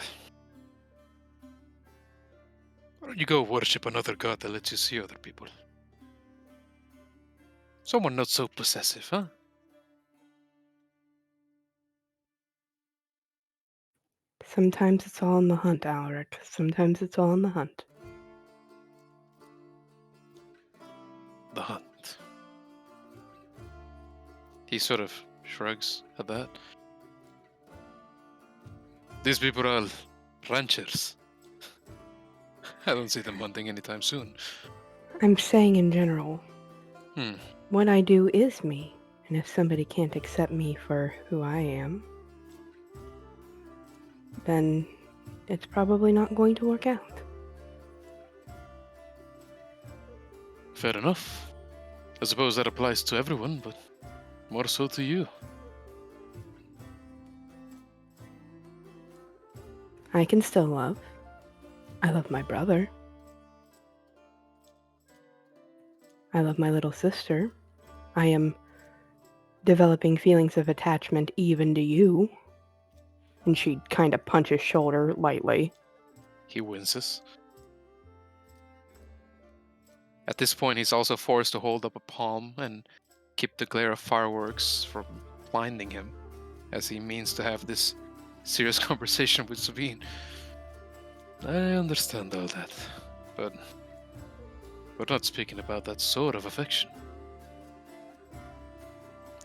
Why don't you go worship another god that lets you see other people? Someone not so possessive, huh? sometimes it's all in the hunt, Alaric. Sometimes it's all in the hunt. The hunt. He sort of shrugs at that. These people are all ranchers. I don't see them hunting anytime soon. I'm saying in general, Hmm. what I do is me. And if somebody can't accept me for who I am, then it's probably not going to work out. Fair enough. I suppose that applies to everyone, but more so to you. I can still love. I love my brother. I love my little sister. I am developing feelings of attachment even to you. And she kind of punches shoulder lightly. He winces. At this point, he's also forced to hold up a palm and keep the glare of fireworks from blinding him, as he means to have this serious conversation with Sabine. I understand all that, but we're not speaking about that sort of affection.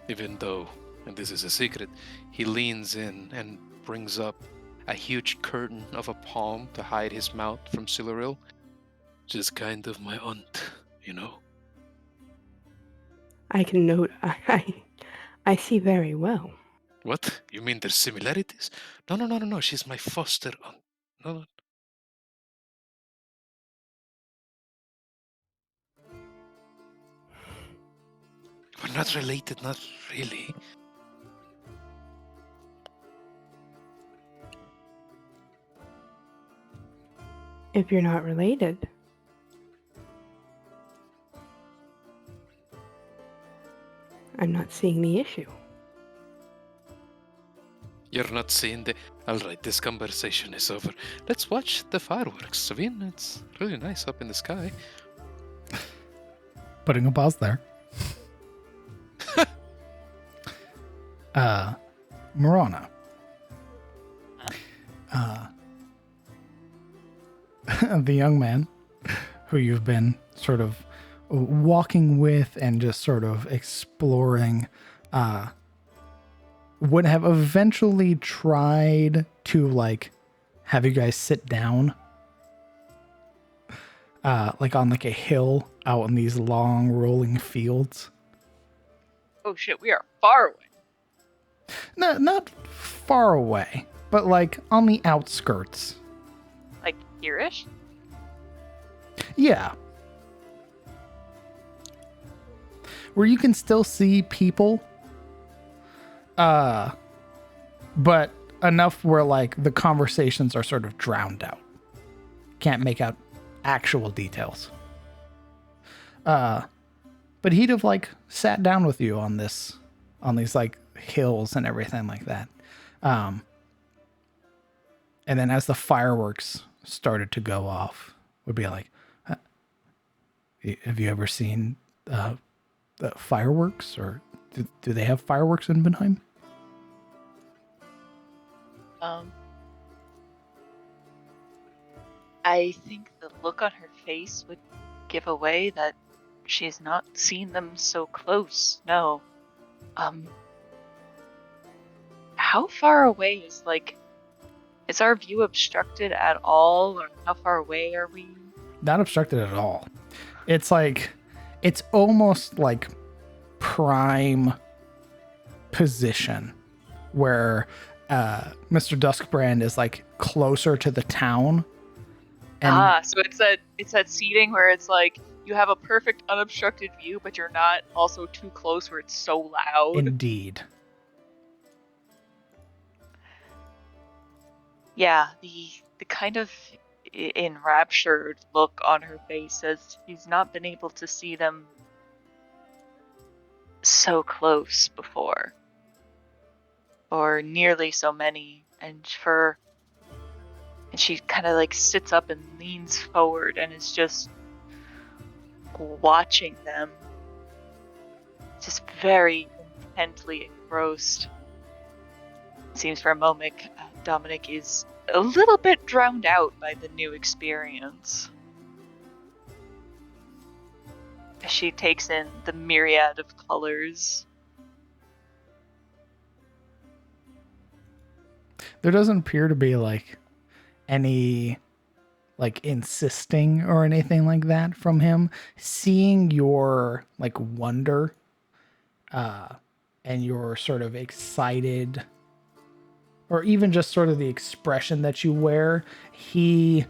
Even though, and this is a secret, he leans in and brings up a huge curtain of a palm to hide his mouth from Siluril. Just kind of my aunt, you know? I can note. I see very well. What? You mean there's similarities? No. She's my foster aunt. No. We're not related, not really. If you're not related, I'm not seeing the issue. You're not seeing the... Alright, this conversation is over. Let's watch the fireworks, Savine. It's really nice up in the sky. Putting a pause there. Marana. The young man who you've been sort of walking with and just sort of exploring, would have eventually tried to like have you guys sit down, like on like a hill out in these long rolling fields. Oh shit, we are far away. No, not far away, but like on the outskirts. Like here-ish? Yeah. Where you can still see people. But enough where like the conversations are sort of drowned out. Can't make out actual details. But he'd have like sat down with you on these like hills and everything like that. And then as the fireworks started to go off, would be like, have you ever seen the fireworks, or do they have fireworks in Benheim? I think the look on her face would give away that she's not seen them so close. No. How far away is our view obstructed at all, or how far away are we? Not obstructed at all. It's like, it's almost like prime position where Mr. Duskbrand is like closer to the town. And So it's that seating where it's like you have a perfect unobstructed view, but you're not also too close where it's so loud. indeed. Yeah, the kind of enraptured look on her face says she's not been able to see them so close before, or nearly so many, and she kind of like sits up and leans forward and is just watching them, just very intently engrossed. Seems for a moment Dominic is a little bit drowned out by the new experience as she takes in the myriad of colors. There doesn't appear to be like any like insisting or anything like that from him. Seeing your like wonder and your sort of excited, or even just sort of the expression that you wear, he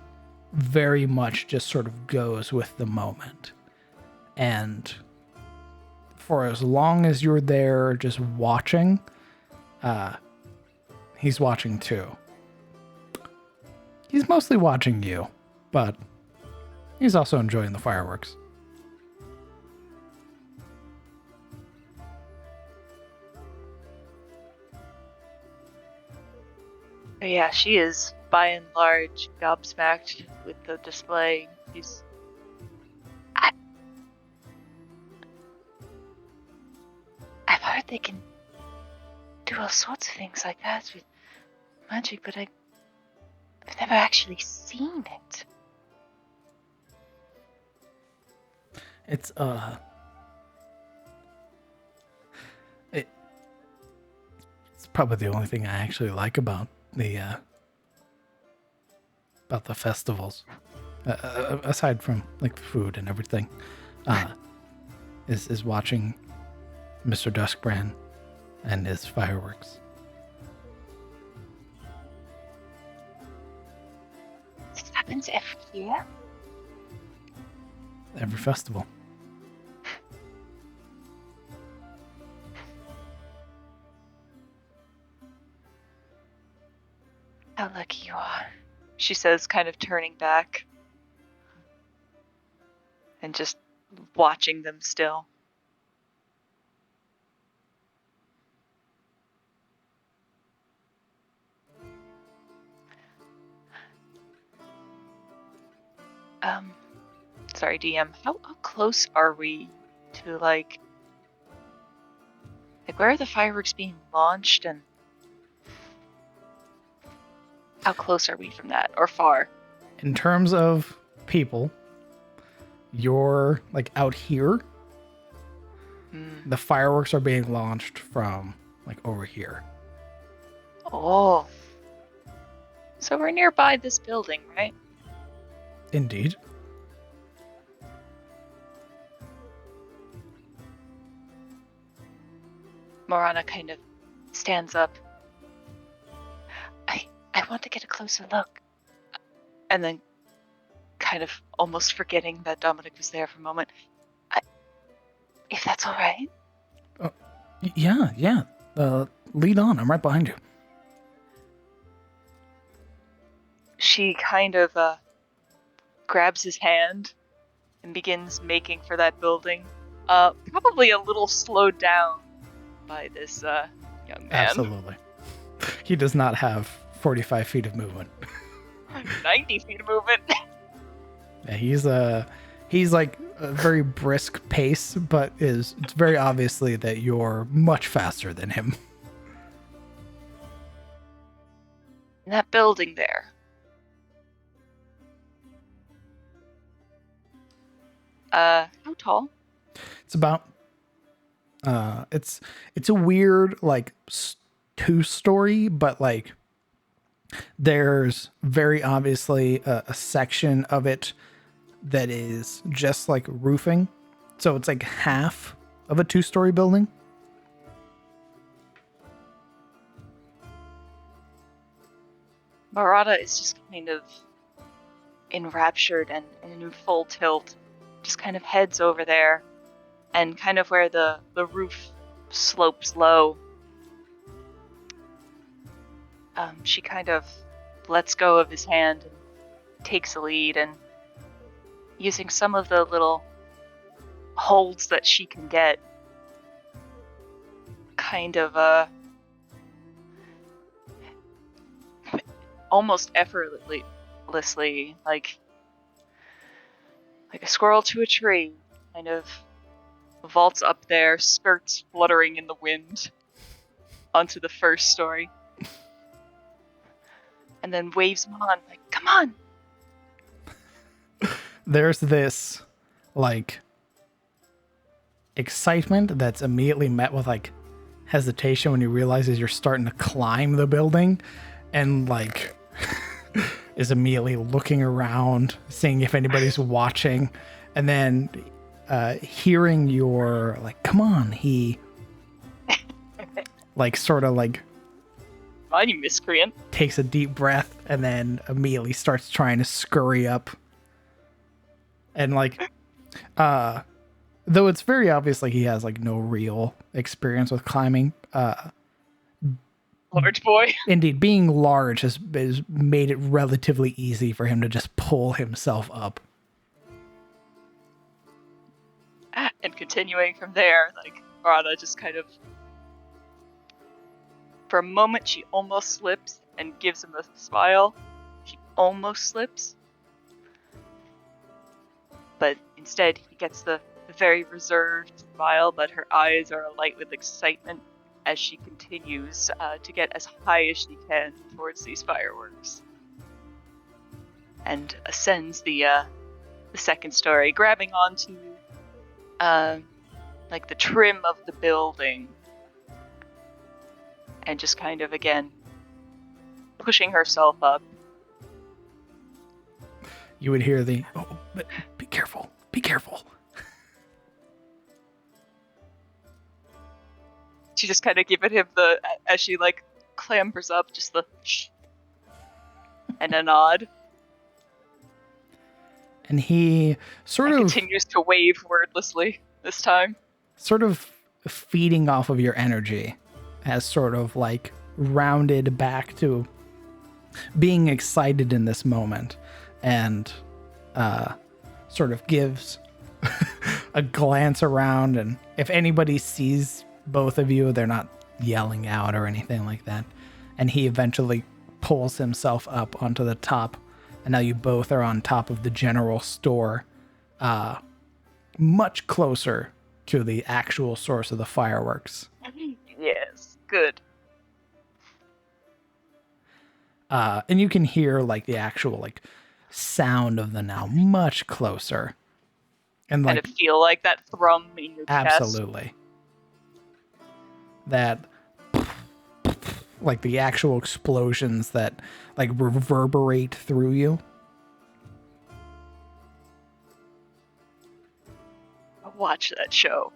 very much just sort of goes with the moment. And for as long as you're there just watching, he's watching too. He's mostly watching you, but he's also enjoying the fireworks. But yeah, she is by and large gobsmacked with the display. I've heard they can do all sorts of things like that with magic, but I've never actually seen it. It's it's probably the only thing I actually like about the festivals, aside from like the food and everything, is watching Mr. Duskbrand and his fireworks. This happens every year? Every festival. How lucky you are, she says, kind of turning back and just watching them still. Sorry, DM, how close are we to like where are the fireworks being launched, and how close are we from that, or far? In terms of people, you're like out here. The fireworks are being launched from like over here. Oh. So we're nearby this building, right? Indeed. Morana kind of stands up. I want to get a closer look. And then kind of almost forgetting that Dominic was there for a moment. If that's all right. Yeah. Lead on. I'm right behind you. She kind of grabs his hand and begins making for that building. Probably a little slowed down by this young man. Absolutely. He does not have 45 feet of movement. 90 feet of movement. Yeah, he's like a very brisk pace, but it's very obviously that you're much faster than him. In that building there, How tall? It's about it's a weird like two-story, but like there's very obviously a section of it that is just like roofing. So it's like half of a two-story building. Marada is just kind of enraptured and in full tilt, just kind of heads over there, and kind of where the roof slopes low. She kind of lets go of his hand and takes a lead, and using some of the little holds that she can get, kind of almost effortlessly, like a squirrel to a tree, kind of vaults up there, skirts fluttering in the wind, onto the first story. And then waves him on, like, come on! There's this like excitement that's immediately met with like hesitation when he realizes you're starting to climb the building, and like is immediately looking around, seeing if anybody's watching, and then hearing your like, come on, he like sort of like Fine, you miscreant. takes a deep breath and then immediately starts trying to scurry up. And like though it's very obvious like he has like no real experience with climbing, Large boy. indeed being large has made it relatively easy for him to just pull himself up. And continuing from there, like, Marada just kind of, for a moment, she almost slips and gives him a smile. She almost slips. But instead, he gets the very reserved smile, but her eyes are alight with excitement as she continues to get as high as she can towards these fireworks. And ascends the second story, grabbing onto like the trim of the building, and just kind of again pushing herself up. You would hear the, oh, but be careful, be careful. She just kind of giving him the, as she like clambers up, just the shh and a nod. And he sort of continues to wave wordlessly this time. Sort of feeding off of your energy, has sort of like rounded back to being excited in this moment, and sort of gives a glance around, and if anybody sees both of you, they're not yelling out or anything like that, and he eventually pulls himself up onto the top, and now you both are on top of the general store, much closer to the actual source of the fireworks. Yes, good. And you can hear like the actual like sound of the now much closer, and like kind of feel like that thrum in your chest. absolutely that like the actual explosions that like reverberate through you. Watch that show.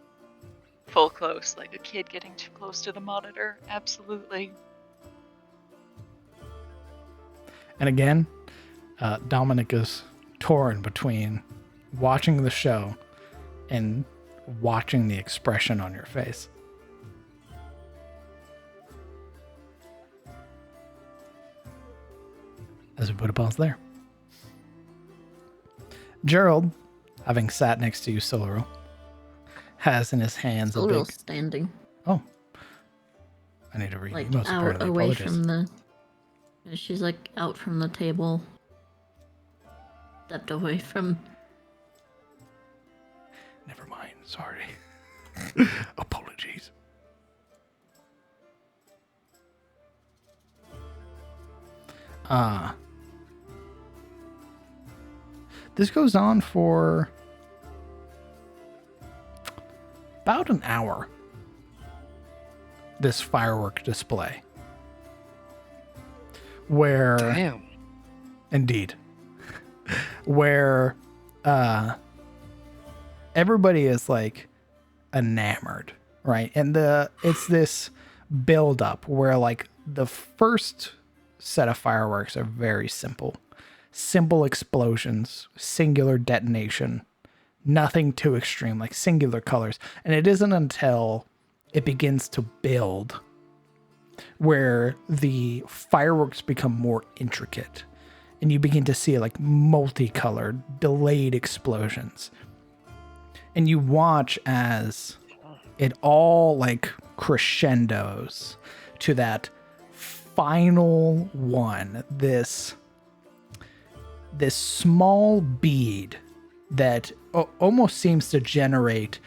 Full close, like a kid getting too close to the monitor. Absolutely. And again, Dominic is torn between watching the show and watching the expression on your face. As we put a pause there. Gerald, having sat next to you, Solaro, has in his hands a Solro's big... standing. Oh. I need to read Like most out importantly, away apologies. from the... She's like out from the table. Stepped away from... Never mind, sorry. Apologies. This goes on for about an hour. This firework display. Where Damn. indeed. Where everybody is like enamored, right? And it's this build up where like the first set of fireworks are very simple. Simple explosions, singular detonation, nothing too extreme, like singular colors. And it isn't until it begins to build where the fireworks become more intricate and you begin to see like multicolored, delayed explosions. And you watch as it all like crescendos to that final one, this small bead that almost seems to generate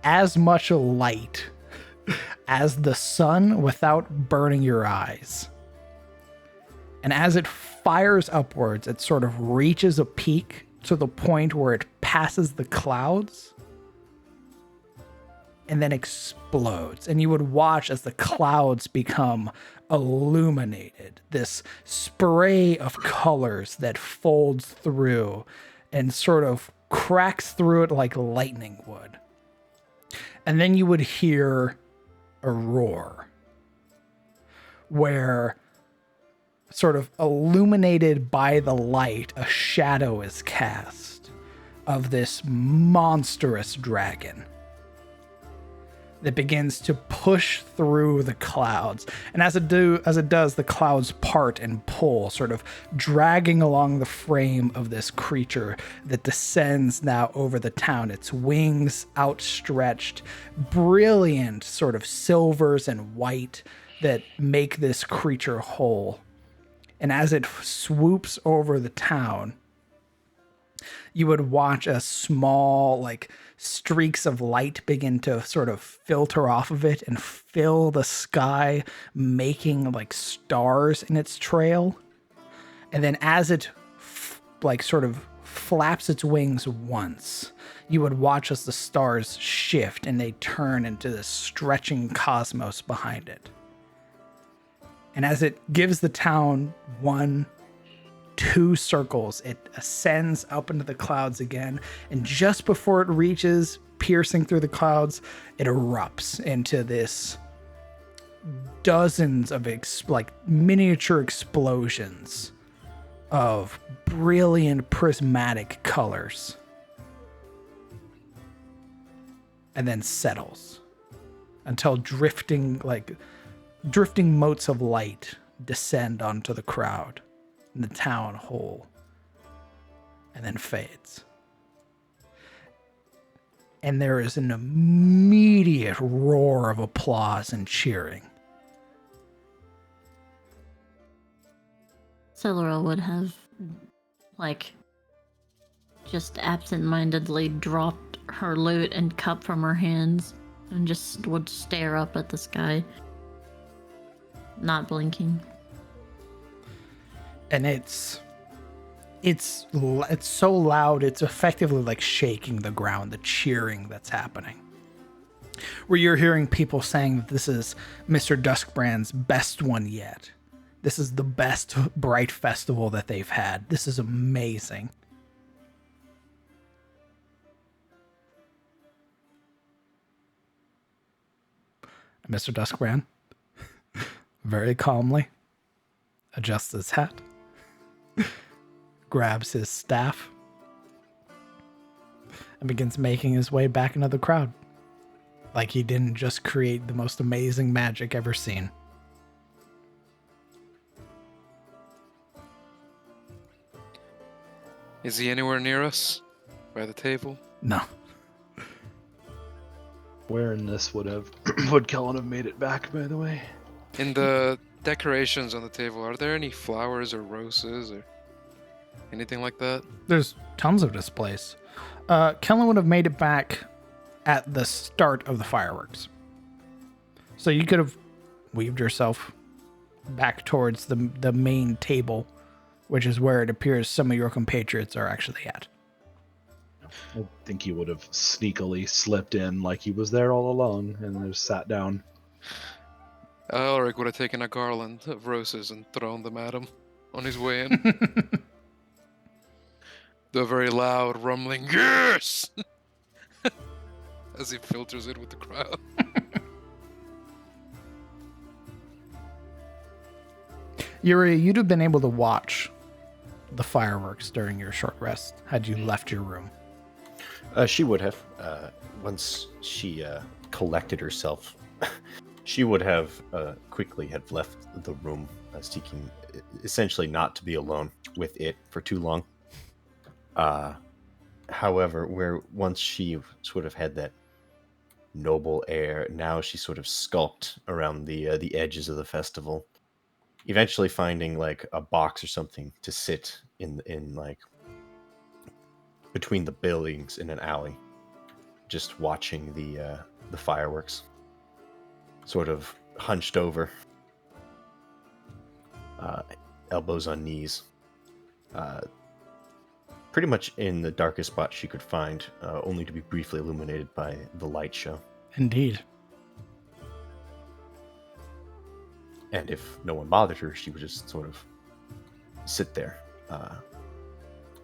as much light as the sun without burning your eyes. And as it fires upwards, it sort of reaches a peak to the point where it passes the clouds and then explodes. And you would watch as the clouds become illuminated, this spray of colors that folds through and sort of cracks through it like lightning would. And then you would hear a roar where, sort of illuminated by the light, a shadow is cast of this monstrous dragon that begins to push through the clouds. And as it does, the clouds part and pull, sort of dragging along the frame of this creature that descends now over the town, its wings outstretched, brilliant sort of silvers and white that make this creature whole. And as it swoops over the town, you would watch a small, like, streaks of light begin to sort of filter off of it and fill the sky, making like stars in its trail. And then as it sort of flaps its wings once, you would watch as the stars shift and they turn into this stretching cosmos behind it. And as it gives the town 2 circles, it ascends up into the clouds again, and just before it reaches piercing through the clouds, it erupts into this dozens of miniature explosions of brilliant prismatic colors, and then settles until drifting motes of light descend onto the crowd and the town whole, and then fades. And there is an immediate roar of applause and cheering. Celeral would have, just absent-mindedly dropped her lute and cup from her hands and just would stare up at the sky, not blinking. And it's so loud, it's effectively like shaking the ground, the cheering that's happening. Where you're hearing people saying that this is Mr. Duskbrand's best one yet. This is the best Bright Festival that they've had. This is amazing. And Mr. Duskbrand very calmly adjusts his hat, grabs his staff, and begins making his way back into the crowd. Like he didn't just create the most amazing magic ever seen. Is he anywhere near us? By the table? No. Where in this would Kellen have made it back, by the way? In the decorations on the table, are there any flowers or roses or anything like that? There's tons of displays. Kellen would have made it back at the start of the fireworks. So you could have weaved yourself back towards the main table, which is where it appears some of your compatriots are actually at. I think he would have sneakily slipped in like he was there all along and just sat down. Ulrich would have taken a garland of roses and thrown them at him on his way in. The very loud rumbling, yes! As he filters it with the crowd. Yuri, you'd have been able to watch the fireworks during your short rest had you left your room. She would have. Once she collected herself, she would have quickly have left the room, seeking essentially not to be alone with it for too long. However, once she sort of had that noble air, now she sort of skulked around the edges of the festival, eventually finding like a box or something to sit in like between the buildings in an alley, just watching the fireworks, sort of hunched over, elbows on knees, pretty much in the darkest spot she could find, only to be briefly illuminated by the light show. Indeed. And if no one bothered her, she would just sort of sit there,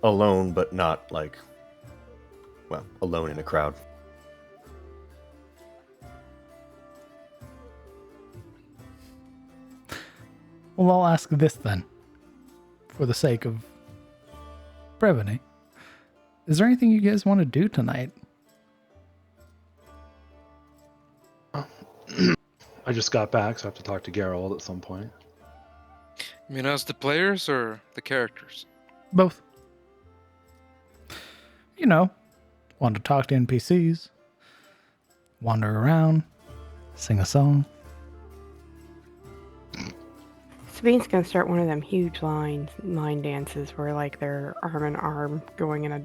alone, but not like, well, alone in a crowd. Well, I'll ask this then, for the sake of brevity. Is there anything you guys want to do tonight? I just got back, so I have to talk to Geralt at some point. You mean as the players or the characters? Both. You know, want to talk to NPCs, wander around, sing a song. Sabine's gonna start one of them huge line dances where like they're arm in arm going in a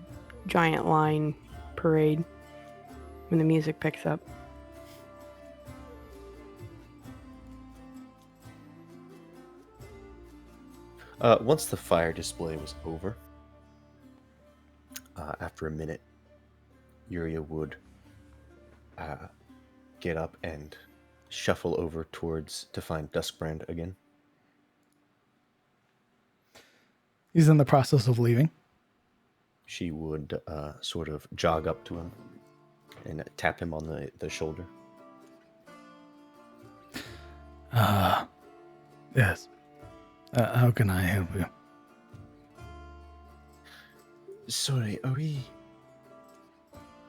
giant line parade when the music picks up. Once the fire display was over, after a minute, Yuria would get up and shuffle over to find Duskbrand again. He's in the process of leaving. She would sort of jog up to him and tap him on the shoulder. Yes. How can I help you? Sorry, are we...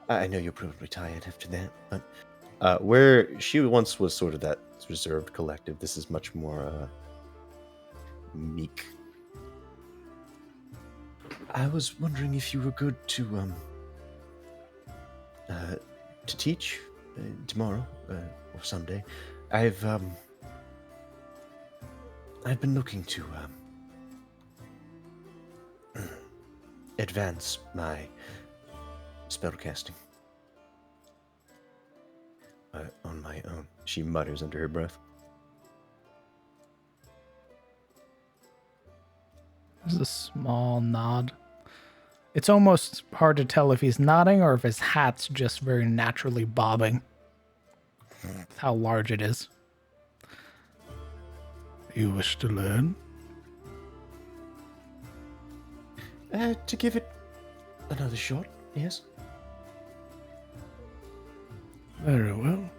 I know you're probably tired after that, but where she once was sort of that reserved collective, this is much more meek. I was wondering if you were good to teach tomorrow or Sunday. I've been looking to advance my spellcasting on my own. She mutters under her breath. There's a small nod. It's almost hard to tell if he's nodding or if his hat's just very naturally bobbing. That's how large it is. You wish to learn? To give it another shot, yes. Very well.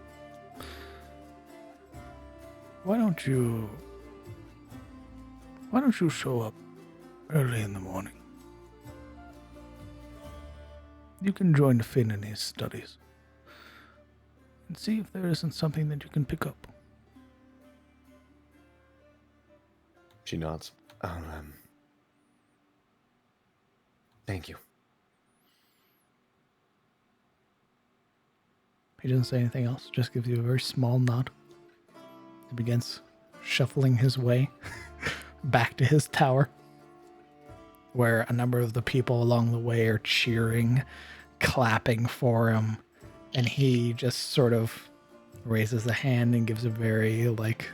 Why don't you show up early in the morning? You can join Finn in his studies and see if there isn't something that you can pick up. She nods. Thank you. He doesn't say anything else, just gives you a very small nod. He begins shuffling his way back to his tower, where a number of the people along the way are cheering, clapping for him, and he just sort of raises a hand and gives a very, like,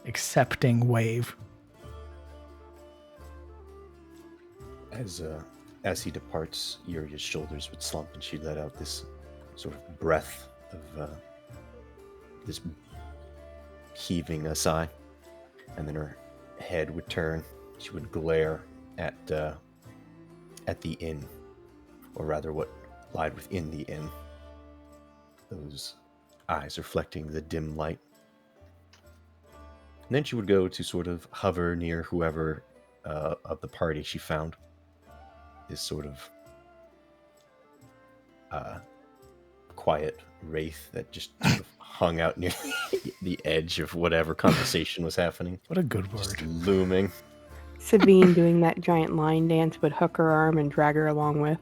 accepting wave. As as he departs, Yuria's shoulders would slump and she'd let out this sort of breath of this heaving a sigh. And then her head would turn. She would glare at the inn, or rather what lied within the inn. Those eyes reflecting the dim light. And then she would go to sort of hover near whoever of the party she found. This sort of quiet wraith that just sort of hung out near the edge of whatever conversation was happening. What a good Just word. looming. Sabine doing that giant line dance would hook her arm and drag her along with.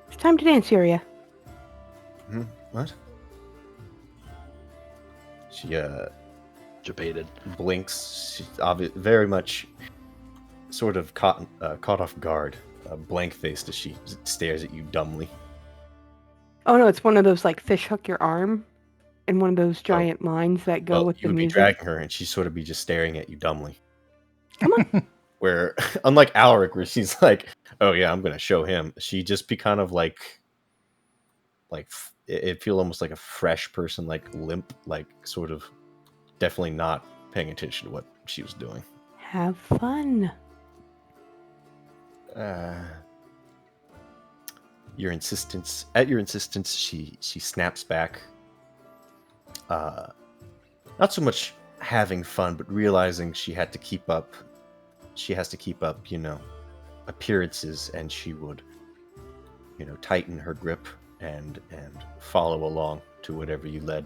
It's time to dance, Yuria. What? She Debated. blinks. She's very much sort of caught off guard, blank-faced as she stares at you dumbly. Oh no, it's one of those like fish hook your arm and one of those giant lines that go Well, with you the would be music. dragging her, and she'd sort of be just staring at you dumbly. Come on. Where, unlike Alaric, where she's like, "Oh yeah, I'm gonna show him," she'd just be kind of like it feel almost like a fresh person, like limp, like sort of definitely not paying attention to what she was doing. Have fun. Your insistence, at your insistence, she snaps back. Not so much having fun, but realizing she has to keep up, appearances, and she would, tighten her grip and follow along to whatever you led.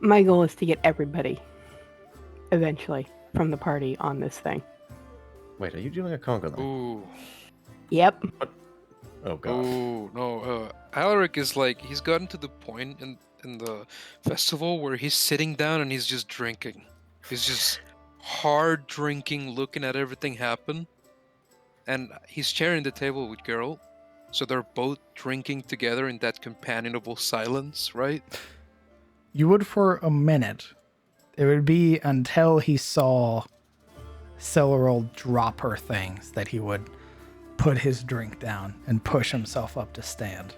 My goal is to get everybody eventually from the party on this thing. Wait, are you doing a conga line? Ooh. Yep. Oh god. Oh no, Alaric is like, he's gotten to the point in the festival where he's sitting down and he's just drinking. He's just hard drinking, looking at everything happen. And he's sharing the table with Geralt, so they're both drinking together in that companionable silence, right? You would for a minute. It would be until he saw Celeral drop her things that he would put his drink down and push himself up to stand.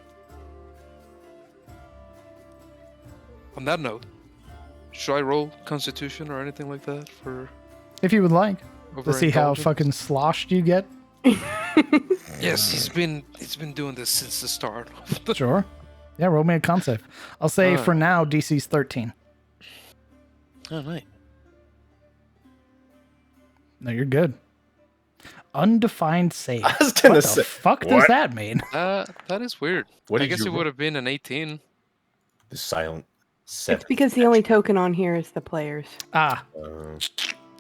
On that note, should I roll Constitution or anything like that for If you would like. To see how overintelligence? fucking sloshed you get. Yes, he's been doing this since the start. Sure. Yeah, roll me a concept. I'll say Alright. for now, DC's 13. Oh, nice. No, you're good. Undefined save. I was gonna What say, the fuck does what? that mean? That is weird. What I did guess you it roll? would have been an 18. The silent 7. It's because the only token on here is the players. Ah, Uh,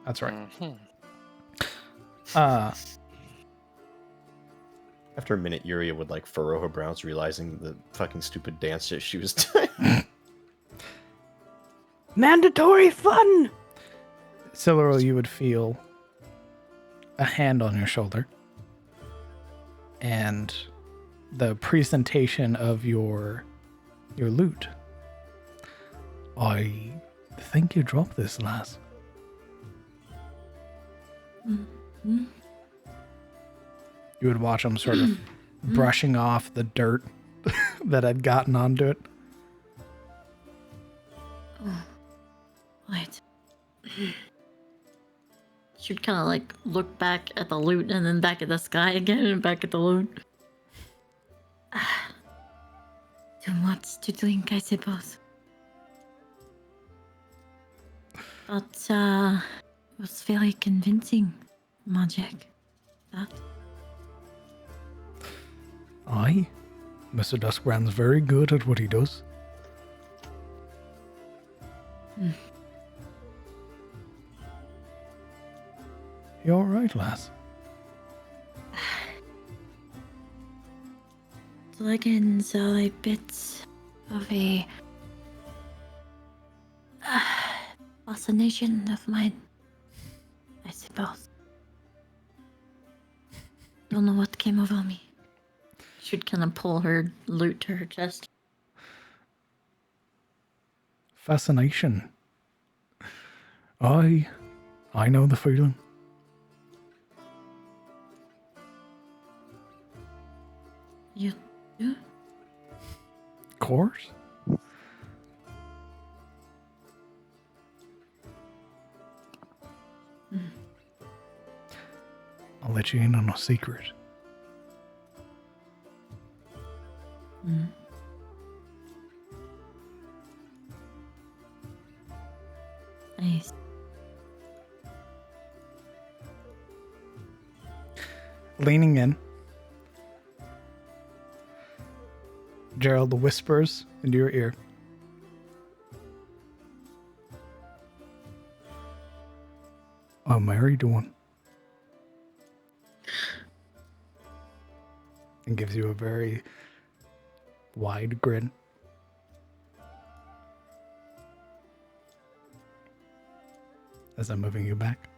that's right. Mhm. After a minute, Yuria would like furrow her brows, realizing the fucking stupid dance that she was doing. Mandatory fun! Celeral, you would feel a hand on your shoulder. And the presentation of your loot. I think you dropped this, lass. Mm-hmm. You would watch him sort of brushing off the dirt that had gotten onto it. Oh, right. Should kind of like look back at the loot and then back at the sky again and back at the loot. Too much to drink, I suppose. But it was very convincing magic. That. Aye. Mr. Duskbrand's very good at what he does. You alright, lass? Dragons are a bit of a fascination of mine, I suppose. Don't know what came over me. Should kind of pull her loot to her chest. Fascination. I know the feeling. You do? Of course. I'll let you in on a secret. Mm. Nice. Leaning in, Gerald whispers into your ear. I'm married to one. And gives you a very wide grin. As I'm moving you back.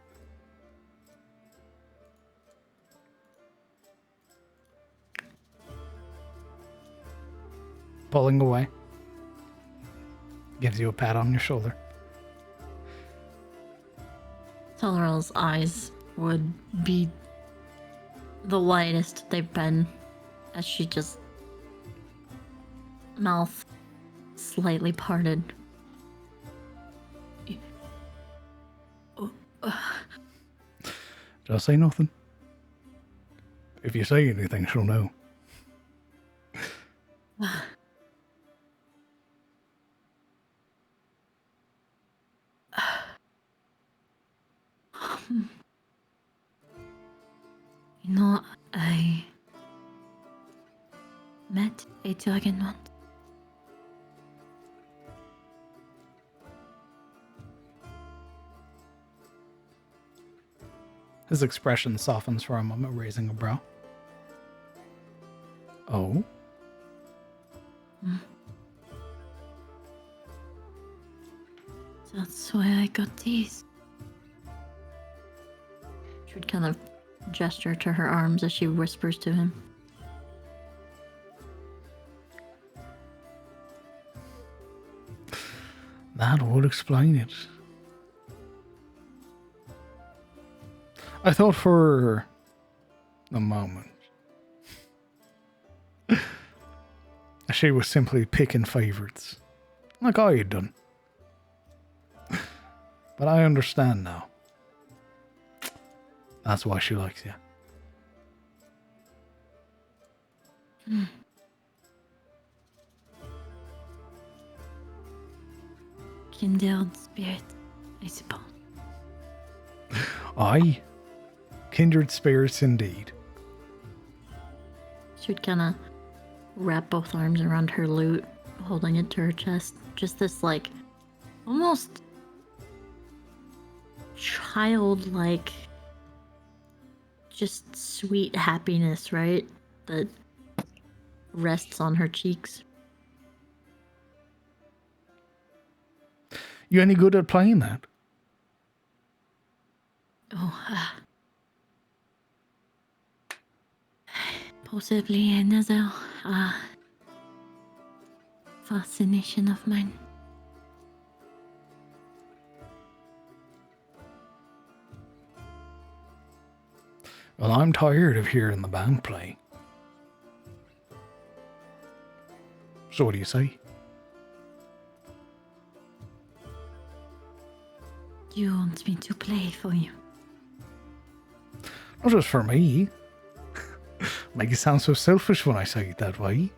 Pulling away. Gives you a pat on your shoulder. Tellerell's eyes would be the widest they've been as she just mouth slightly parted. Just say nothing. If you say anything, she'll know. You know, I met a dragon once. His expression softens for a moment, raising a brow. Oh? That's why I got these. She would kind of gesture to her arms as she whispers to him. That would explain it. I thought for a moment she was simply picking favorites, like I had done. But I understand now. That's why she likes you. Kindred spirit, I suppose. Aye. Kindred spirits indeed. She would kind of wrap both arms around her lute, holding it to her chest. Just this, like, almost childlike, just sweet happiness, right? That rests on her cheeks. You any good at playing that? Oh, possibly another fascination of mine. Well, I'm tired of hearing the band play. So what do you say? You want me to play for you? Not just for me. Make it sound so selfish when I say it that way.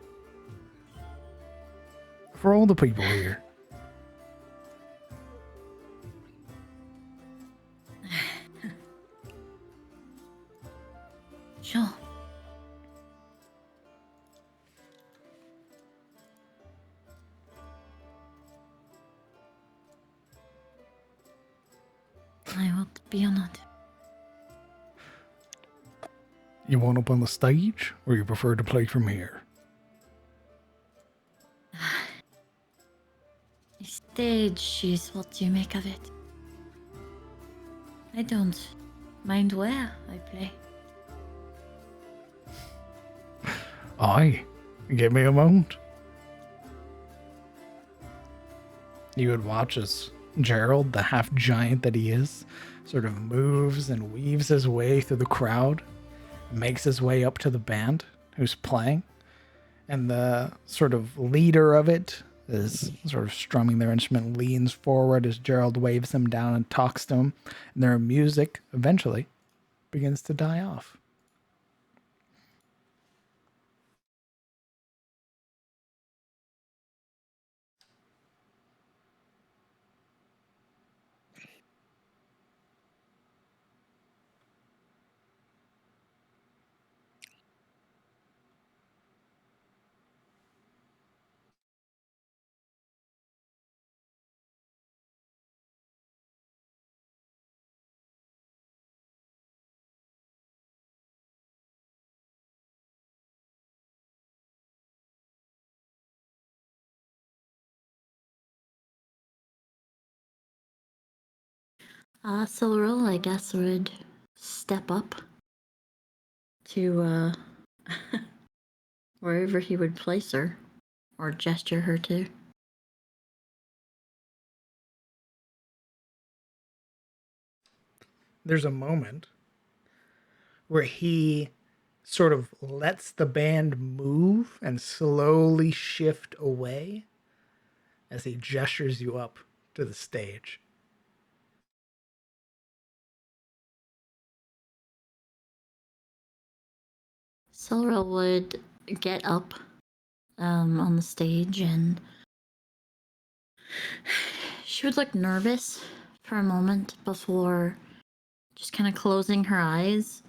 For all the people here. Sure. I would be honored. You want up on the stage, or you prefer to play from here? The stage is what you make of it. I don't mind where I play. Aye. Give me a moment. You would watch as Gerald, the half giant that he is, sort of moves and weaves his way through the crowd, makes his way up to the band who's playing, And the sort of leader of it is sort of strumming their instrument, leans forward as Gerald waves him down and talks to him. And their music eventually begins to die off. Silveril, I guess, would step up to wherever he would place her or gesture her to. There's a moment where he sort of lets the band move and slowly shift away as he gestures you up to the stage. Silveril would get up on the stage, and she would look nervous for a moment before just kind of closing her eyes.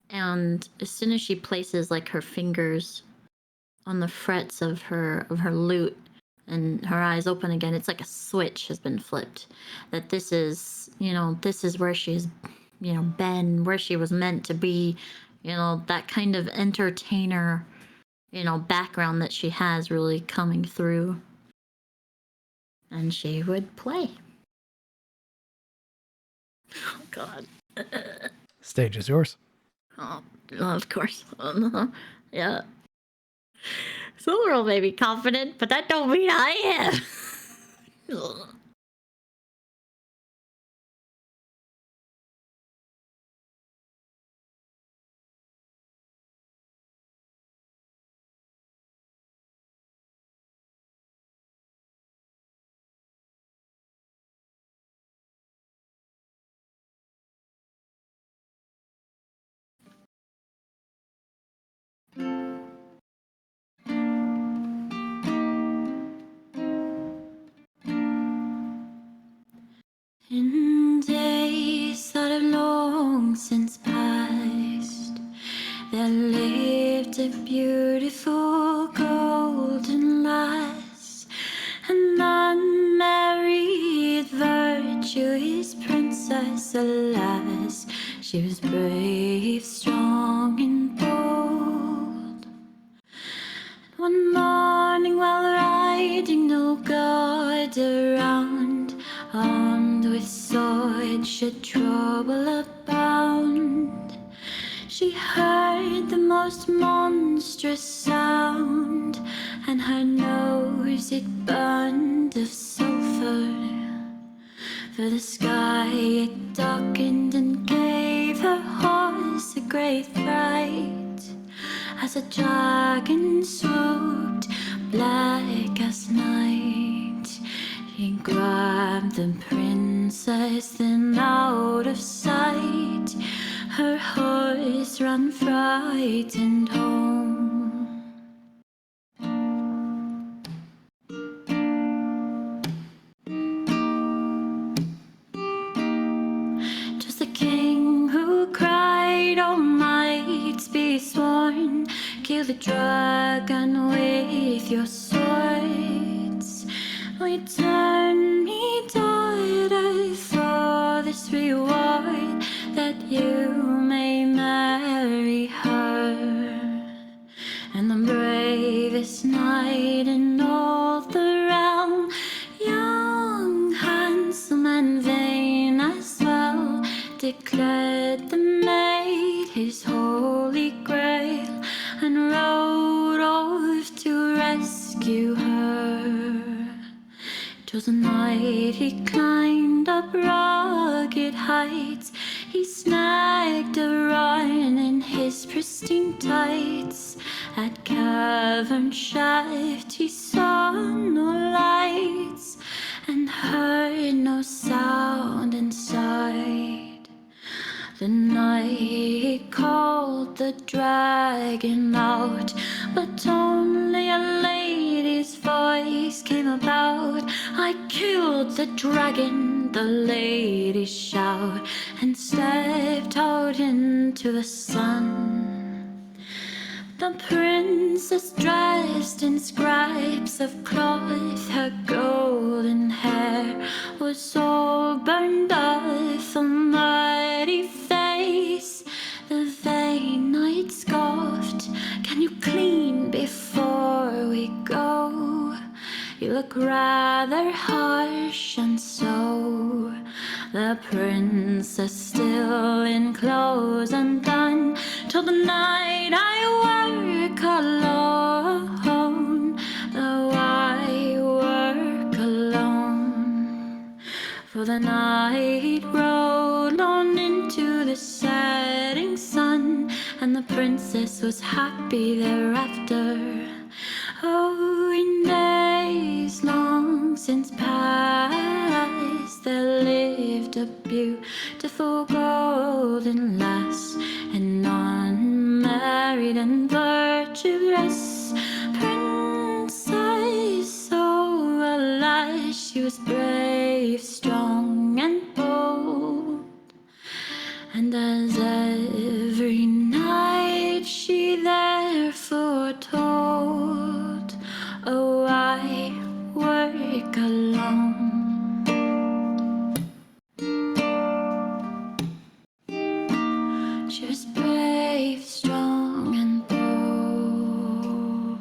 And as soon as she places like her fingers on the frets of her lute and her eyes open again, it's like a switch has been flipped. That this is where she's, been, where she was meant to be, that kind of entertainer, background that she has really coming through. And she would play. Oh, God. Stage is yours. Oh, of course. Yeah. Silveril may be confident, but that don't mean I am. In days that have long since passed, there lived a beautiful golden lass, an unmarried virtuous princess, alas. She was brave, strong, and bold. One morning while riding, no guard around, armed with sword, should trouble abound. She heard the most monstrous sound, and her nose it burned of sulphur. For the sky it darkened and gave her horse a great fright, as a dragon swooped, black as night. He grabbed the princess, then out of sight, her horse ran frightened home. Just the king who cried, "All mights be sworn, kill the dragon with your swords. Return me, daughter, for this reward, that you may marry her." And the bravest knight in all the realm, young, handsome, and vain as well, declared the maid his holy grail, and rode off to rescue her. 'Twas a night he climbed up rugged heights, he snagged a run in his pursuit. 16 tights. At cavern shaft he saw no lights and heard no sound inside. The night called the dragon out, but only a lady's voice came about. I killed the dragon, the lady shout, and stepped out into the sun. The princess dressed in scraps of cloth, her golden hair was all burned off a muddy face. The vain knight scoffed, "Can you clean before we go? You look rather harsh, and so." The princess, still in clothes undone, told the knight, "I work alone, though I work alone." For the night rode on into the setting sun, and the princess was happy thereafter. Oh, in days long since past, there lived a beautiful golden lass, an unmarried and virtuous princess. Oh, alas, she was brave, strong, and bold. And as every night she therefore told, "Oh, I work alone." She was brave, strong, and bold.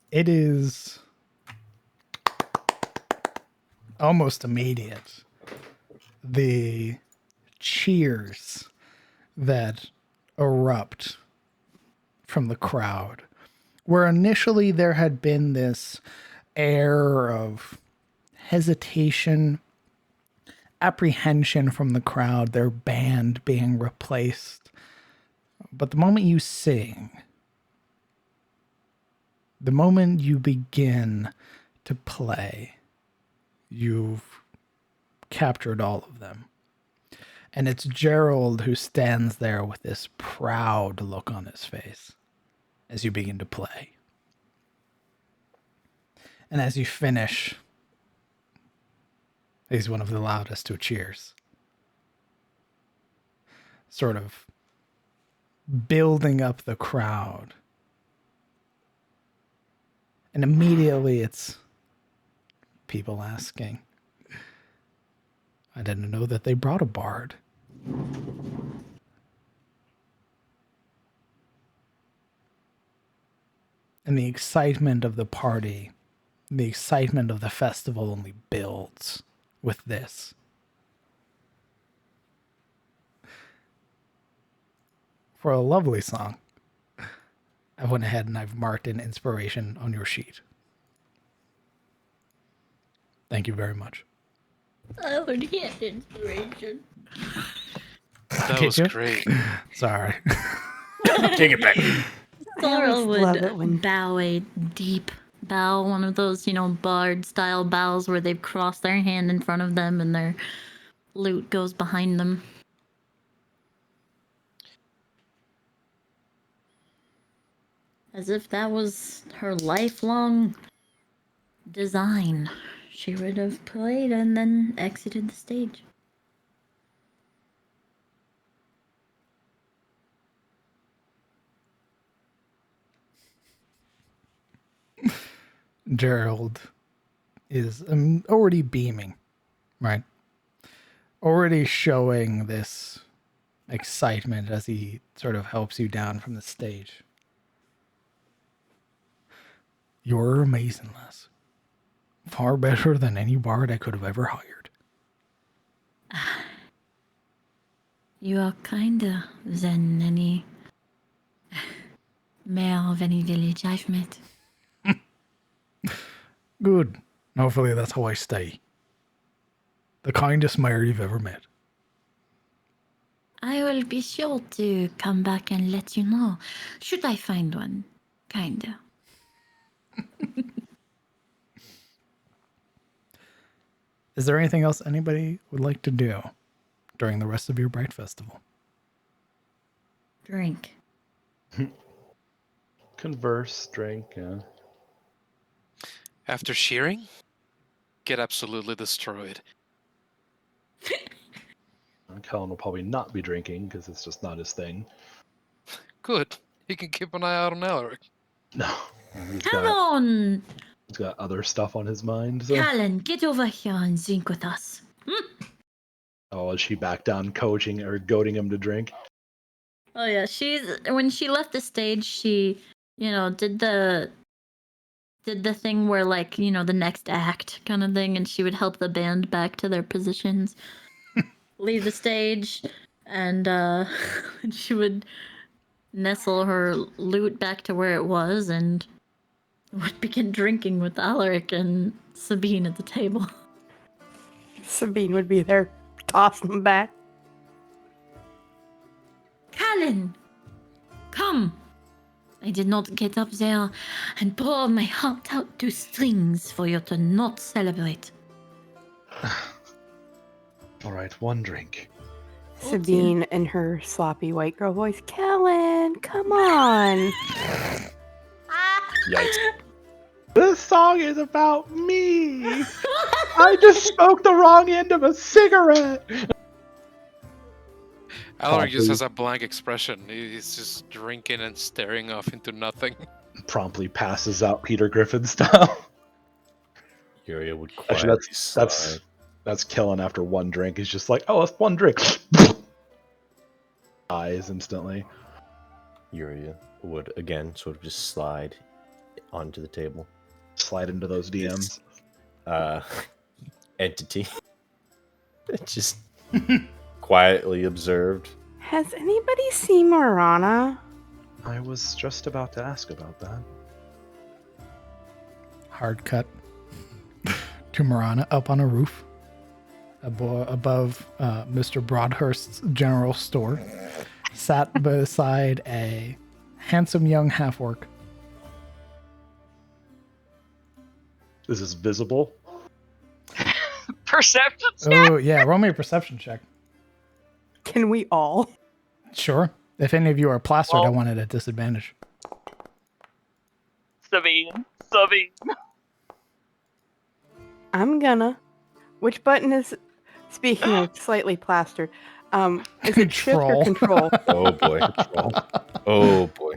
It is almost immediate. The cheers that erupt from the crowd, where initially there had been this air of hesitation, apprehension from the crowd, their band being replaced. But the moment you sing, the moment you begin to play, you've captured all of them. And it's Gerald who stands there with this proud look on his face as you begin to play. And as you finish, he's one of the loudest who cheers. Sort of building up the crowd. And immediately it's people asking, "I didn't know that they brought a bard." And the excitement of the party, the excitement of the festival only builds with this. For a lovely song, I went ahead and I've marked an inspiration on your sheet. Thank you very much. I would get inspiration. That Did was you? great. Sorry. Take it back. I always Laura love would it when bow a deep bow, one of those, bard style bows where they've crossed their hand in front of them and their lute goes behind them. As if that was her lifelong design. She would have played and then exited the stage. Gerald is already beaming, right? Already showing this excitement as he sort of helps you down from the stage. You're amazing, lass. Far better than any bard I could have ever hired. You are kinder than any mayor of any village I've met. Good. Hopefully that's how I stay. The kindest mayor you've ever met. I will be sure to come back and let you know, should I find one. Kinda. Is there anything else anybody would like to do during the rest of your Bright Festival? Drink. Converse, drink, yeah. After shearing, get absolutely destroyed. Kellen will probably not be drinking because it's just not his thing. Good. He can keep an eye out on Alaric. No, Come on! he's got other stuff on his mind. So. Callan, get over here and drink with us. Oh, is she back down coaching or goading him to drink? Oh yeah, when she left the stage, she, did the thing where, like, the next act kind of thing, and she would help the band back to their positions, leave the stage, and she would nestle her lute back to where it was and would begin drinking with Alaric and Sabine at the table. Sabine would be there, tossing them back. Callan, come! I did not get up there and pour my heart out to strings for you to not celebrate. All right, one drink. Sabine in her sloppy white girl voice. Kellen, come on. Yikes. This song is about me. I just smoked the wrong end of a cigarette. Alaric just has a blank expression. He's just drinking and staring off into nothing. Promptly passes out Peter Griffin style. Yuria would Actually, quietly that's Kellen after one drink. He's just like, oh, that's one drink. Dies instantly. Yuria would again sort of just slide onto the table. Slide into those DMs. Entity. Just quietly observed. Has anybody seen Marana? I was just about to ask about that. Hard cut to Marana up on a roof above Mr. Broadhurst's general store, sat beside a handsome young half-orc. This is visible. Perception check? Oh, yeah, roll me a perception check. Can we all? Sure. If any of you are plastered, I want it at disadvantage. Sabine. I'm gonna. Which button is, speaking of slightly plastered, is it shift or control? Oh boy. Oh boy.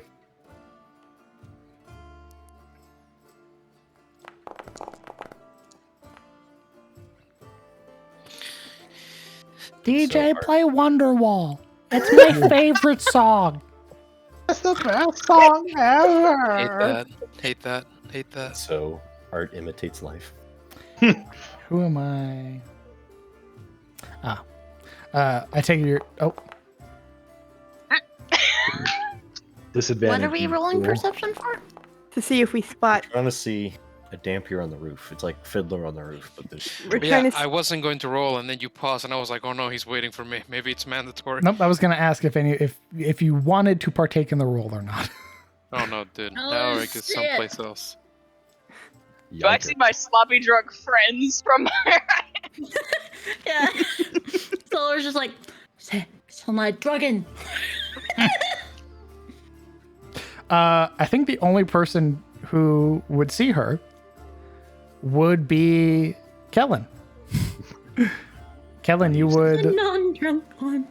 DJ, play Wonderwall. It's my favorite song. It's the best song ever. Hate that. So art imitates life. Who am I? I take your. Oh, Disadvantage. What are we rolling perception for? To see if we spot. Trying to see a dampier on the roof. It's like Fiddler on the roof, but there's We're Yeah, trying to. I wasn't going to roll, and then you paused, and I was like, "Oh no, he's waiting for me. Maybe it's mandatory." nope. I was gonna ask if you wanted to partake in the roll or not. Oh no, dude. Oh, Alaric is shit. someplace else. Do I see my sloppy drunk friends from there? Yeah. Solar's just like, so my drugging. I think the only person who would see her would be Kellen. Kellen, you would Non-drunk one.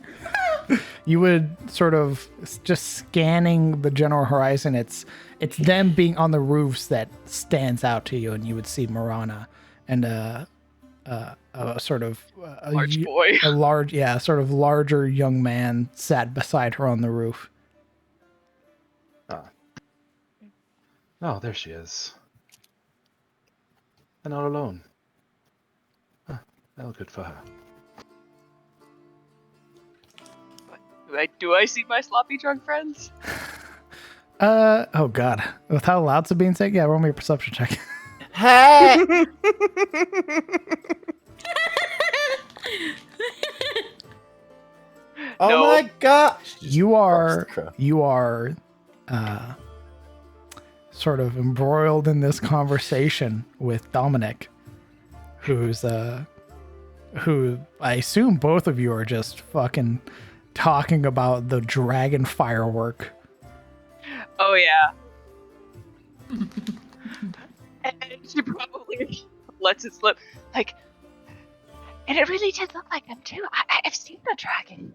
you would sort of just scanning the general horizon. It's them being on the roofs that stands out to you, and you would see Marana and a sort of Large boy. a large, sort of larger young man sat beside her on the roof. Oh, there she is. And all alone. Huh, well, good for her. Do I see my sloppy drunk friends? Oh god. With how loud Sabine's saying, yeah, roll me a perception check. Hey! Oh No. my god! You are sort of embroiled in this conversation with Dominic, who I assume both of you are just fucking talking about the dragon firework. Oh yeah. And she probably lets it slip. Like, and it really did look like him too. I've seen the dragon.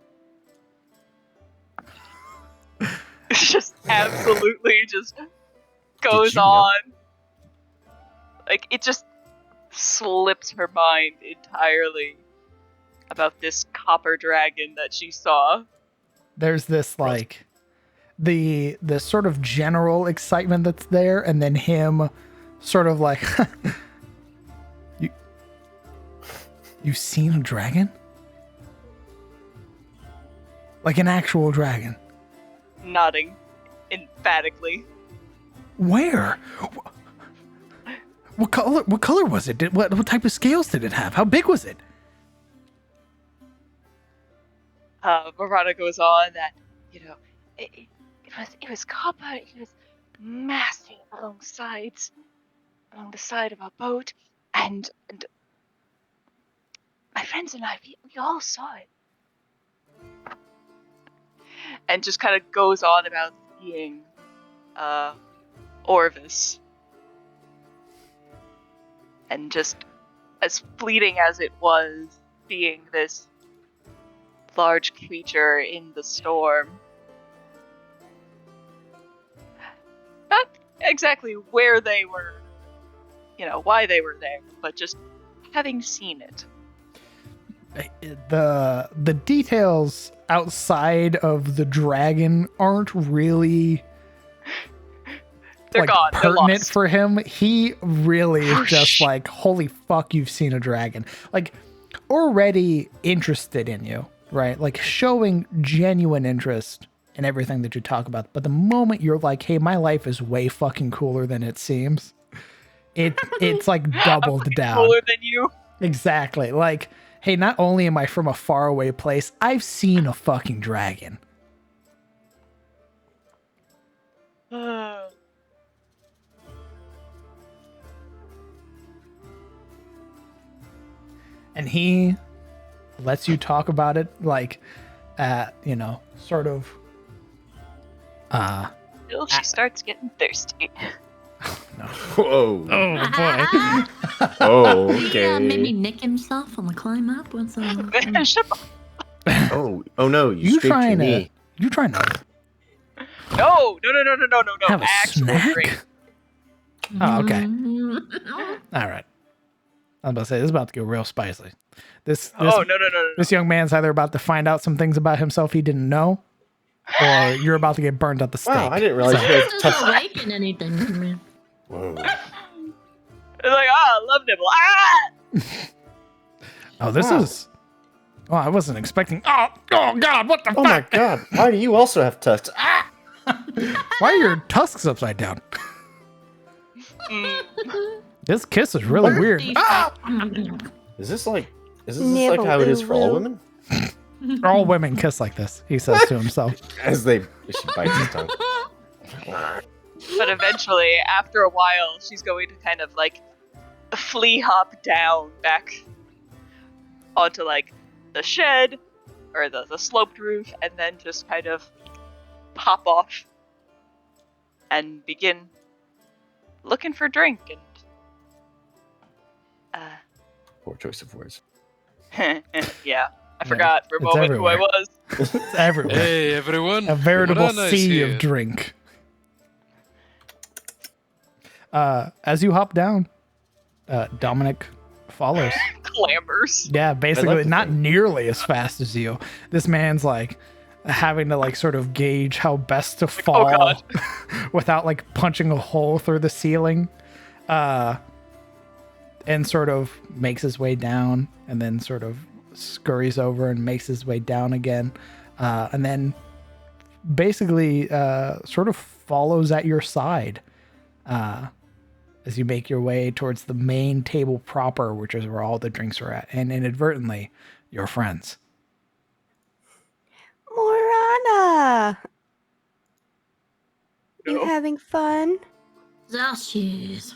It's just absolutely just goes you know? on. Like, it just slips her mind entirely about this copper dragon that she saw. There's this like the sort of general excitement that's there, and then him sort of like you've seen a dragon? Like an actual dragon? Nodding emphatically. Where? What color was it? What type of scales did it have? How big was it? Murata goes on that, you know, it was copper. It was massive along the side of our boat, and my friends and I, we all saw it. And just kind of goes on about seeing Orvis. And just as fleeting as it was, seeing this large creature in the storm. Not exactly where they were, why they were there, but just having seen it. The details outside of the dragon aren't really They're gone. They're pertinent lost. for him. He really is just like, holy fuck, you've seen a dragon. Like, already interested in you, right? Like, showing genuine interest in everything that you talk about. But the moment you're like, hey, my life is way fucking cooler than it seems, it's like doubled down. Cooler than you. Exactly. Like, hey, not only am I from a faraway place, I've seen a fucking dragon. And he lets you talk about it, like, sort of. Until she starts getting thirsty. No. Whoa. Oh boy. Oh, Yeah, okay. maybe nick himself on the climb up. What's Shut up. Oh no, you You scraped your trying to? knee. You trying to No. have a Actual snack? drink. Oh, okay. Mm. All right. I was about to say this is about to get real spicy. This Oh, no. This young man's either about to find out some things about himself he didn't know, or you're about to get burned at the stake. Wow, I didn't realize you This had doesn't tough. awaken anything to me. Whoa. It's like, love nibble. Oh, this Wow. is. Oh, I wasn't expecting. Oh God! What the Oh my fuck? god, why do you also have tusks? Ah! Why are your tusks upside down? This kiss is really weird. Is this like how it is for all women? All women kiss like this, he says to himself. She bites his tongue. But eventually, after a while, she's going to kind of like flea hop down back onto like the shed or the sloped roof, and then just kind of pop off and begin looking for drink and Poor choice of words. yeah, I forgot for a it's moment who I everywhere. was. It's everywhere. Hey, everyone. A veritable Murana is sea here. of drink. As you hop down, Dominic follows. Clambers. Yeah, basically to not think. nearly as fast as you. This man's like having to like sort of gauge how best to fall God. without like punching a hole through the ceiling. And sort of makes his way down and then sort of scurries over and makes his way down again. And then basically sort of follows at your side. as you make your way towards the main table proper, which is where all the drinks are at, and inadvertently, your friends. Morana! You No. having fun? There she is.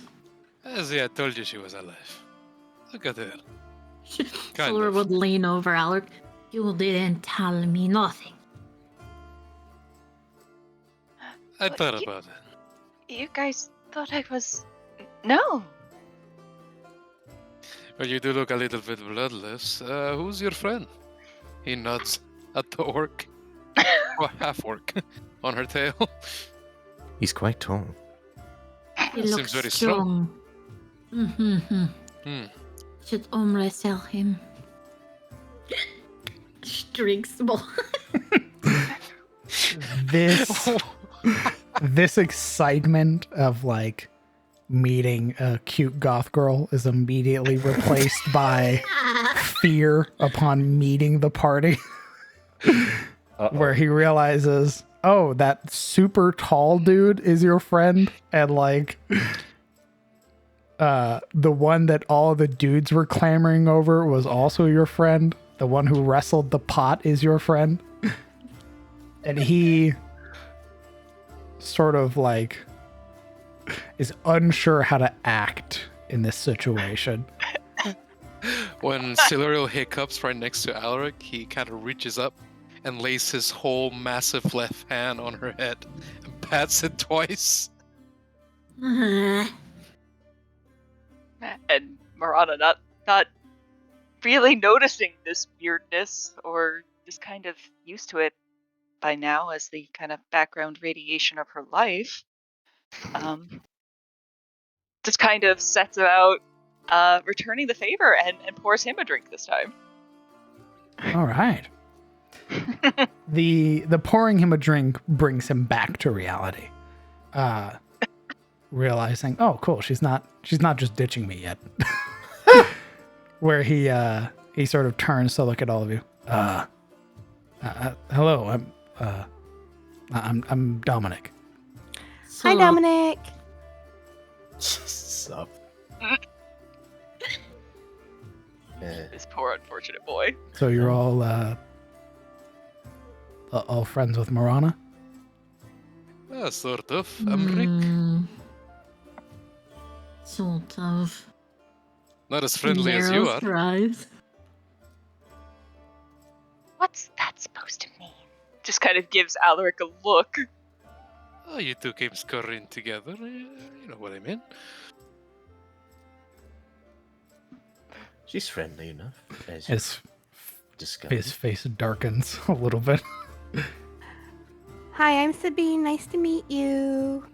As I told you she was alive. Look at her. Kind Silver of. would lean over Alec. You didn't tell me nothing. I thought about it. You guys thought I was... No. Well, you do look a little bit bloodless. Who's your friend? He nods at the orc. Or half orc. On her tail. He's quite tall. He Seems looks very strong. Mm-hmm. Hmm. Should Omre sell him? Drinks more. This excitement of like meeting a cute goth girl is immediately replaced by fear upon meeting the party. Where he realizes, oh, that super tall dude is your friend, and like the one that all the dudes were clamoring over was also your friend. The one who wrestled the pot is your friend. And he sort of like is unsure how to act in this situation. When Siluriel hiccups right next to Alaric, he kind of reaches up and lays his whole massive left hand on her head and pats it twice. And Marana not really noticing this weirdness, or just kind of used to it by now as the kind of background radiation of her life, just kind of sets about returning the favor and pours him a drink this time. All right. The pouring him a drink brings him back to reality. Realizing, oh cool, she's not just ditching me yet. Where he sort of turns to look at all of you. Hello, I'm Dominic. Hi, Dominic. Sup? This poor unfortunate boy. So you're all friends with Marana? Sort of. I'm Rick. Sort of. Not as friendly as you are. Thrives. What's that supposed to mean? Just kind of gives Alaric a look. Oh, you two came scurrying together. You know what I mean. She's friendly enough. As His discovered. face darkens a little bit. Hi, I'm Sabine. Nice to meet you.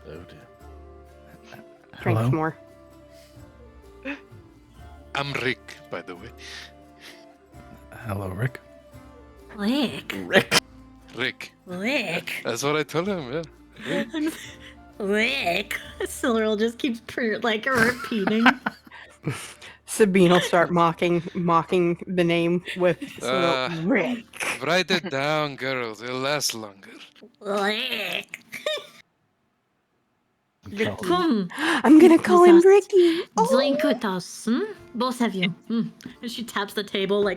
Oh dear. Drinks Hello? more. I'm Rick, by the way. Hello, Rick. Lick. Rick. Lick. That's what I told him, yeah. Rick. Lick. Siluriel just keeps repeating. Sabine will start mocking the name with Rick. Write it down, girls. It'll last longer. Lick. Ricky. Come. I'm gonna call him Ricky. Drink with us, both of you. And she taps the table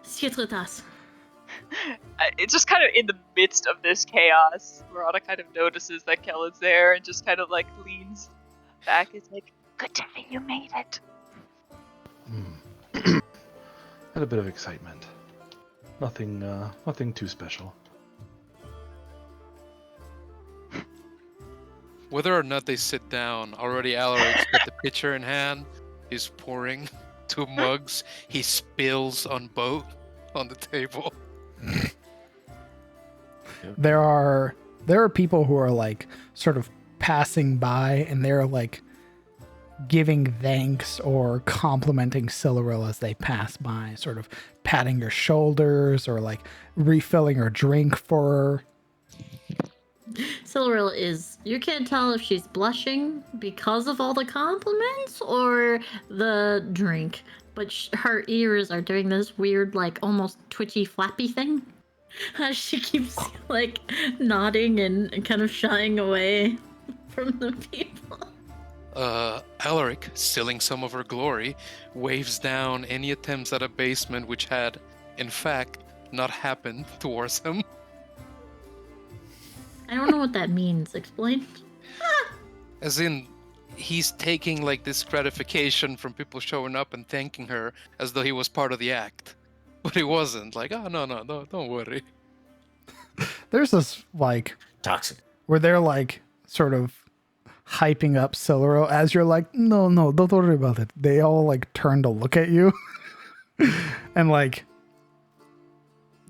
sit with us. It's just kind of in the midst of this chaos. Marana kind of notices that Kellen's there and just kind of leans back. It's like, good thing you made it. Had a bit of excitement. Nothing too special. Whether or not they sit down, already Alaric's got the pitcher in hand. He's pouring 2 mugs. He spills on both on the table. There are people who are sort of passing by, and they're giving thanks or complimenting Siluriel as they pass by, sort of patting her shoulders or refilling her drink for her. Siluriel you can't tell if she's blushing because of all the compliments or the drink, but her ears are doing this weird, almost twitchy, flappy thing. As she keeps, nodding and kind of shying away from the people. Alaric, stealing some of her glory, waves down any attempts at abasement which had, in fact, not happened towards him. I don't know what that means. Explain. As in, he's taking like this gratification from people showing up and thanking her as though he was part of the act. But he wasn't. Like, oh, no, don't worry. There's this, like, Toxic. where they're, like, sort of hyping up Siluro as you're like, no, don't worry about it. They all, like, turn to look at you. And, like,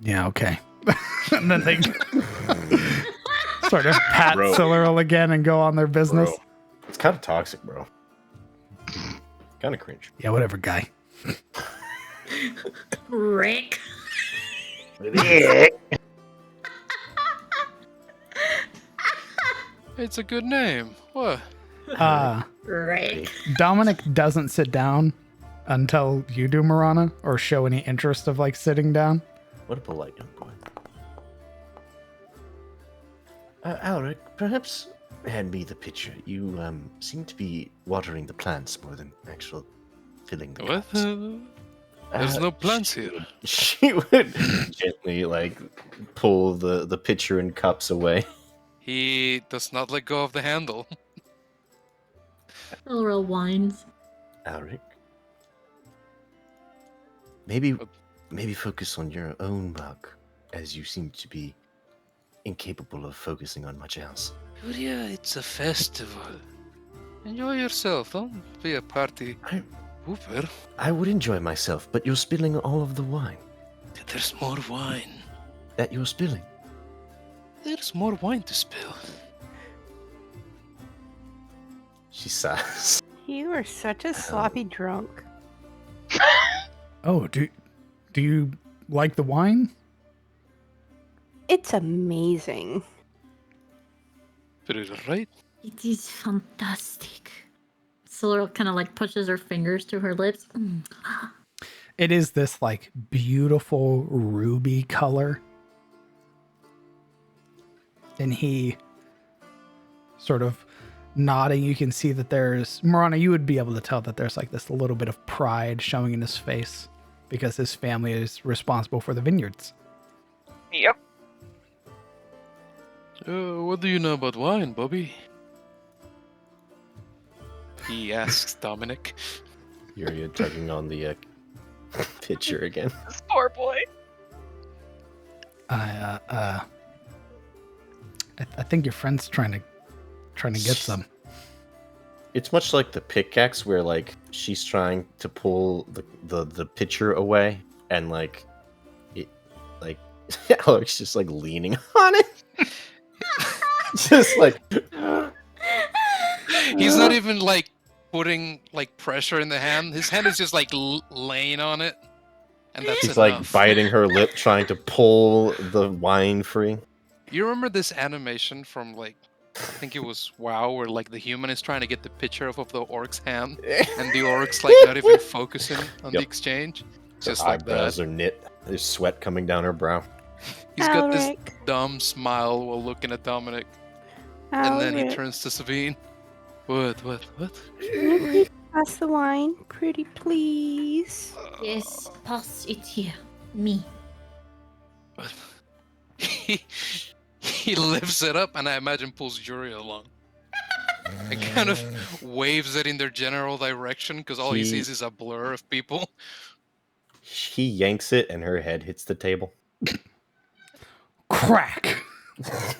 yeah, okay. And then they sort of pat Bro. Siluro again and go on their business. Bro. It's kind of toxic, bro. Kind of cringe. Yeah, whatever, guy. Rick. It's a good name. What? Rick. Dominic doesn't sit down until you do, Marana, or show any interest of, like, sitting down. What a polite young boy. Alric, perhaps hand me the pitcher. You seem to be watering the plants more than actual filling the What? cups. There's no plants here. She would gently, like, pull the pitcher and cups away. He does not let go of the handle. Siluro whines. Alric, maybe focus on your own work, as you seem to be incapable of focusing on much else. Julia, it's a festival. Enjoy yourself. Don't be a party pooper. I would enjoy myself, but you're spilling all of the wine There's more wine. that you're spilling. There's more wine to spill. She sighs. You are such a sloppy drunk. Oh, do you like the wine? It's amazing. Put it right. It is fantastic. Siluro kind of like pushes her fingers to her lips. It is this, like, beautiful ruby color. And he sort of nodding, you can see that there's, Marana, you would be able to tell that there's, like, this little bit of pride showing in his face because his family is responsible for the vineyards. Yep. What do you know about wine, Bobby? He asks Dominic. You're tugging on the pitcher again. This poor boy. I think your friend's trying to get some. It's much like the pickaxe, where like she's trying to pull the pitcher away, and like it, like Alec's just like leaning on it, just like He's not even like putting like pressure in the hand. His hand is just like laying on it, and that's he's enough. like biting her lip, trying to pull the wine free. You remember this animation from like, I think it was WoW, where like the human is trying to get the picture off of the orc's hand, and the orc's like not even focusing on the Yep. exchange. Her Just like eyebrows that. are knit. There's sweat coming down her brow. He's got this Alric. dumb smile while looking at Dominic, and then he Alric. turns to Sabine. What? Pass the wine, pretty please. Yes, pass it here. Me. What? He lifts it up, and I imagine pulls Yuri along. And kind of waves it in their general direction, because all he He- sees is a blur of people. He yanks it, and her head hits the table. Crack! There's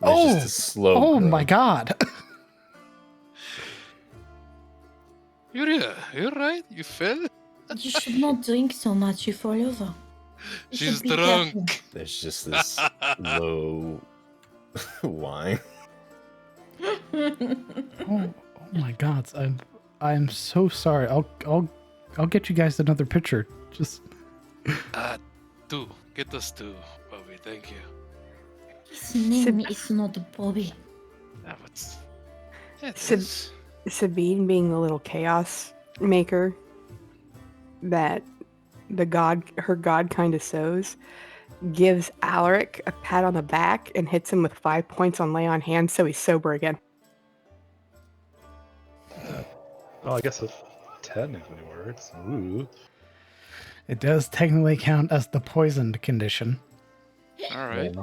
Oh! just a slow. Oh groan. my god! Yuri, you're right. You fell. You should not drink so much. You fall over. You She's should be drunk. careful. There's just this low whine. Oh my god! I'm so sorry. I'll get you guys another picture. Just Two. Get us two, Bobby. Thank you. His name is not Bobby. That was... It Sab- is. Sabine being the little chaos maker that her god kind of sows, gives Alaric a pat on the back and hits him with 5 points on lay on hands so he's sober again. Oh, I guess it technically works. Ooh. It does technically count as the poisoned condition. All right.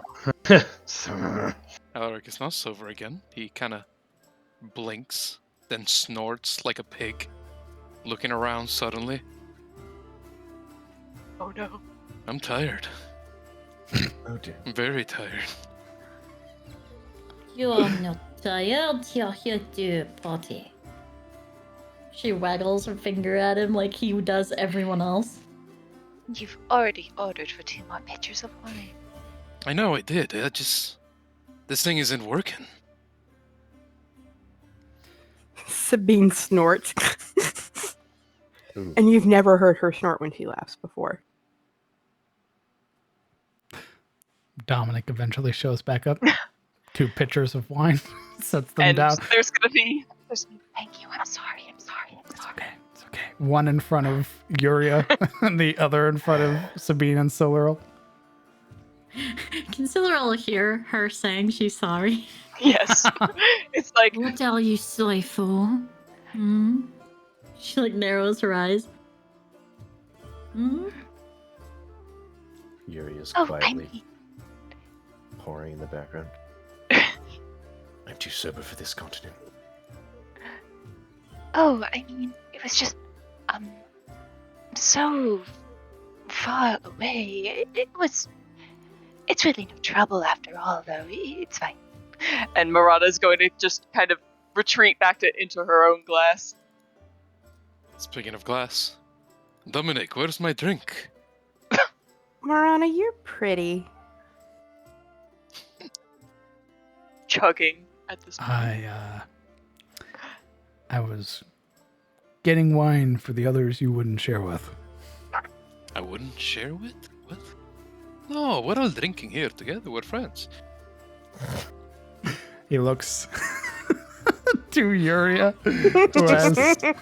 So- Alaric is now sober again. He kind of blinks, then snorts like a pig, looking around suddenly. Oh no. I'm tired. Oh dear. I'm very tired. You are not tired. You're here to party. She waggles her finger at him like he does everyone else. You've already ordered for 2 more pitchers of wine. I know I did. This thing isn't working. Sabine snorts. Ooh. And you've never heard her snort when she laughs before. Dominic eventually shows back up. 2 pitchers of wine, sets them And down. there's gonna be Thank you. I'm sorry. I'm sorry. I'm sorry. Okay, it's okay. One in front of Yuria, and the other in front of Sabine and Siluril. Can Siluril hear her saying she's sorry? yes. It's like What are you sorry for? Hmm? She like narrows her eyes. Hmm? Yuri is Oh, quietly pouring in the background. I'm too sober for this continent. Oh, I mean, it was just, so far away. It's really no trouble after all, though. It's fine. and Marana's going to just kind of retreat back into her own glass. Speaking of glass, Dominic, where's my drink? Marana, you're pretty. Chugging at this point. I was getting wine for the others you wouldn't share with. I wouldn't share with? What? No, we're all drinking here together. We're friends. He looks to Yuria, who has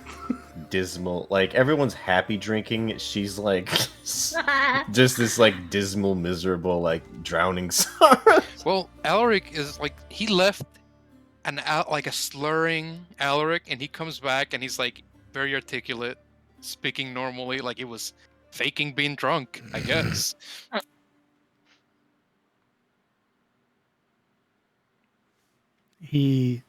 Dismal. Like, everyone's happy drinking. She's like, just this, like, dismal, miserable, like, drowning sorrow. Well, Alaric is like, he left like a slurring Alaric, and he comes back and he's like very articulate, speaking normally, like he was faking being drunk, I guess. he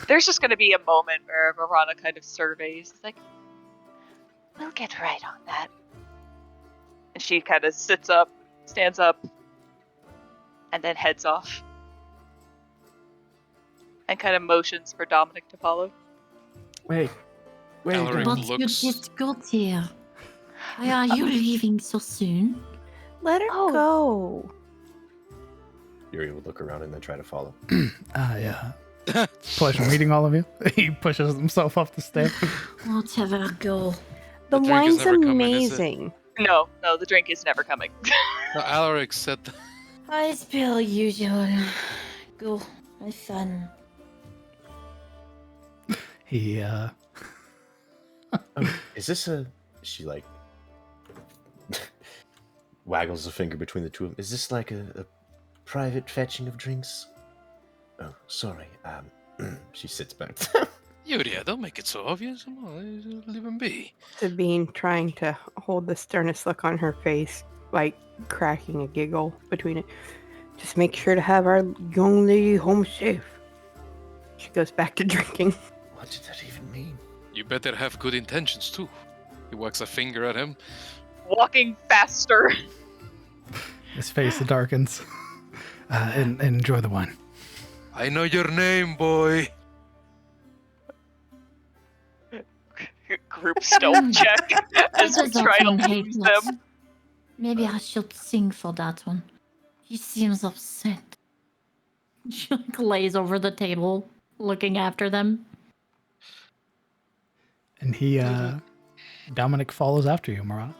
There's just going to be a moment where Marana kind of surveys. It's like, We'll get right on that. and she kind of stands up, and then heads off. And kind of motions for Dominic to follow. Wait. Alaric But you looks. just got here. Why are you leaving so soon? Let her Oh. go. Yuri will look around and then try to follow. yeah. Pleasure meeting all of you. He pushes himself up the stairs. Whatever, go. The The drink is wine's never coming, is it? amazing. No, the drink is never coming. No, Alaric said, As per usual. Go. Have fun. He Oh, is this a... She, like, waggles a finger between the two of them. Is this like a private fetching of drinks? Oh, sorry. She sits back down. Yuria, don't make it so obvious. Come on, leave him be. Sabine trying to hold the sternest look on her face, like cracking a giggle between it. Just make sure to have our young lady home safe. She goes back to drinking. What did that even mean? You better have good intentions too. He wags a finger at him. Walking faster. His face darkens. And enjoy the wine. I know your name, boy. Group stealth check as we Does that try to one lose hate us? them. Maybe I should sing for that one. He seems upset. She like lays over the table, looking after them. And he, Dominic follows after you, Marana.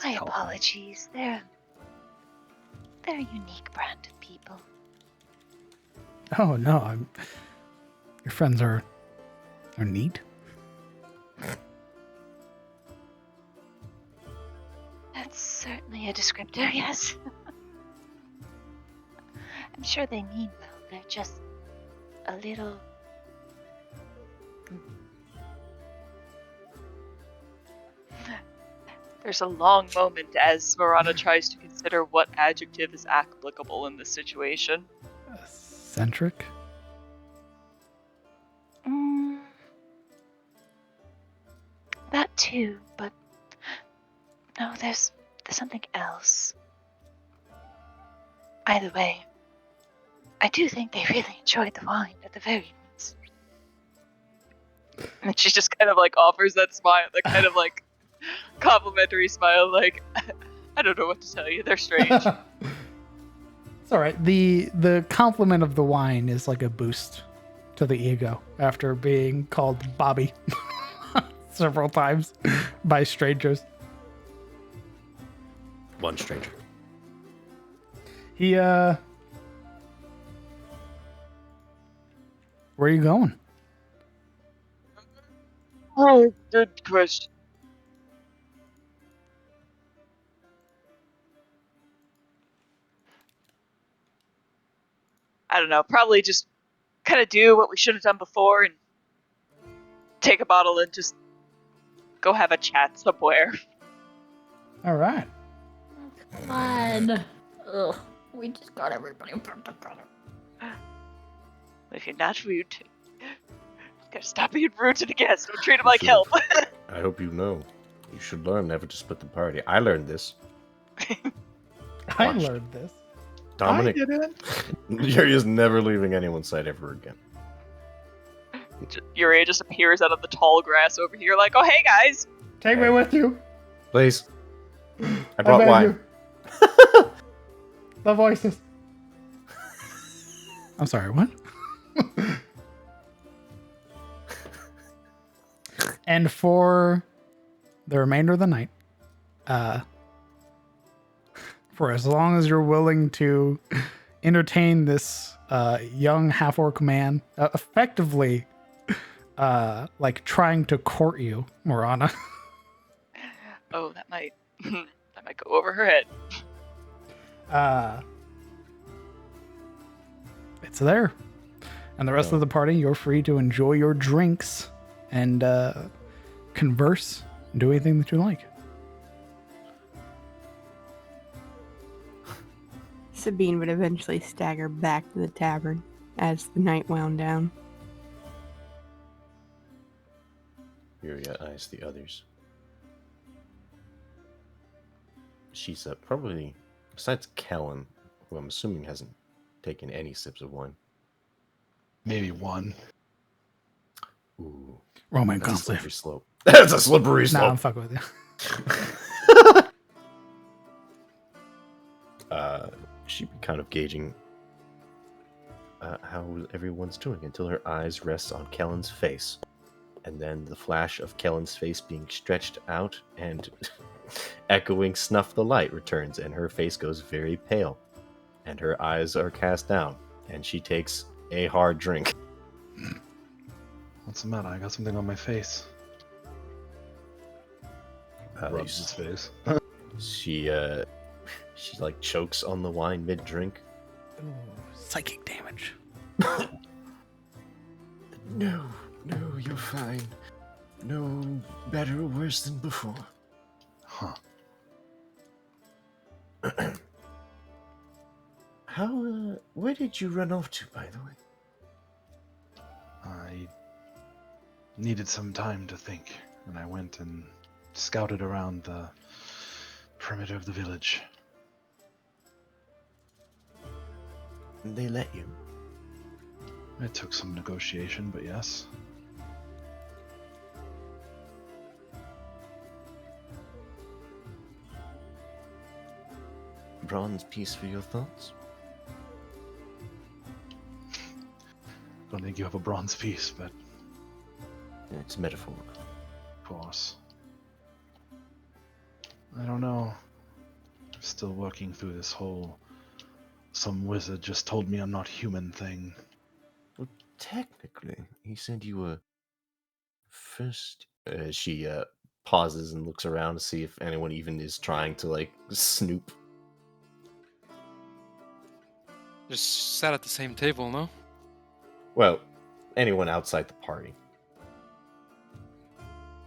My apologies. They're a unique brand of people. Oh no, your friends are neat. That's certainly a descriptor, yes. I'm sure they mean well. just a little. There's a long moment as Marana tries to consider what adjective is applicable in this situation. Eccentric? That too, but no, there's something else. Either way, I do think they really enjoyed the wine at the very least. And she just kind of like offers that smile, that kind of like complimentary smile, like, I don't know what to tell you, they're strange. It's all right. The compliment of the wine is like a boost to the ego after being called Bobby several times by strangers. One stranger. He where are you going? Oh, good question. I don't know, probably just kind of do what we should have done before and take a bottle and just go have a chat somewhere. All right. God. Ugh. We just got everybody back together. If you're not rude, gotta stop being rude to the guests. Don't treat them like help. I hope you know. You should learn never to split the party. I learned this. I Watched. learned this. Dominic, I didn't. you're just never leaving anyone's side ever again. Uriah just appears out of the tall grass over here, like, oh, hey, guys. Take me with you. Please. I brought beg wine. you. The voices. I'm sorry, what? And for the remainder of the night, for as long as you're willing to entertain this young half-orc man, effectively like trying to court you, Morana. Oh, that might go over her head. It's there. And the rest of the party, you're free to enjoy your drinks and converse, do anything that you like. Sabine would eventually stagger back to the tavern as the night wound down. Yuria eyes the others. She's probably, besides Kellen, who I'm assuming hasn't taken any sips of wine. Maybe one. Ooh, Roman that's a conflict. slippery slope. That's a slippery Nah, I'm slope. fucking with you. She'd be kind of gauging how everyone's doing until her eyes rest on Kellen's face. And then the flash of Kellen's face being stretched out and echoing snuff the light returns, and her face goes very pale. And her eyes are cast down, and she takes a hard drink. What's the matter? I got something on my face. Rubs his face. She like chokes on the wine mid-drink. Ooh, psychic damage. No, you're fine. No better or worse than before. Huh. Where did you run off to, by the way? I needed some time to think, and I went and scouted around the perimeter of the village. They let you. It took some negotiation, but yes. Bronze piece for your thoughts? Don't think you have a bronze piece, but It's metaphorical. of course. I don't know. I'm still working through this whole some wizard just told me I'm not human thing. Well, technically, he said you were first. She pauses and looks around to see if anyone even is trying to like snoop. Just sat at the same table, no? Well, anyone outside the party.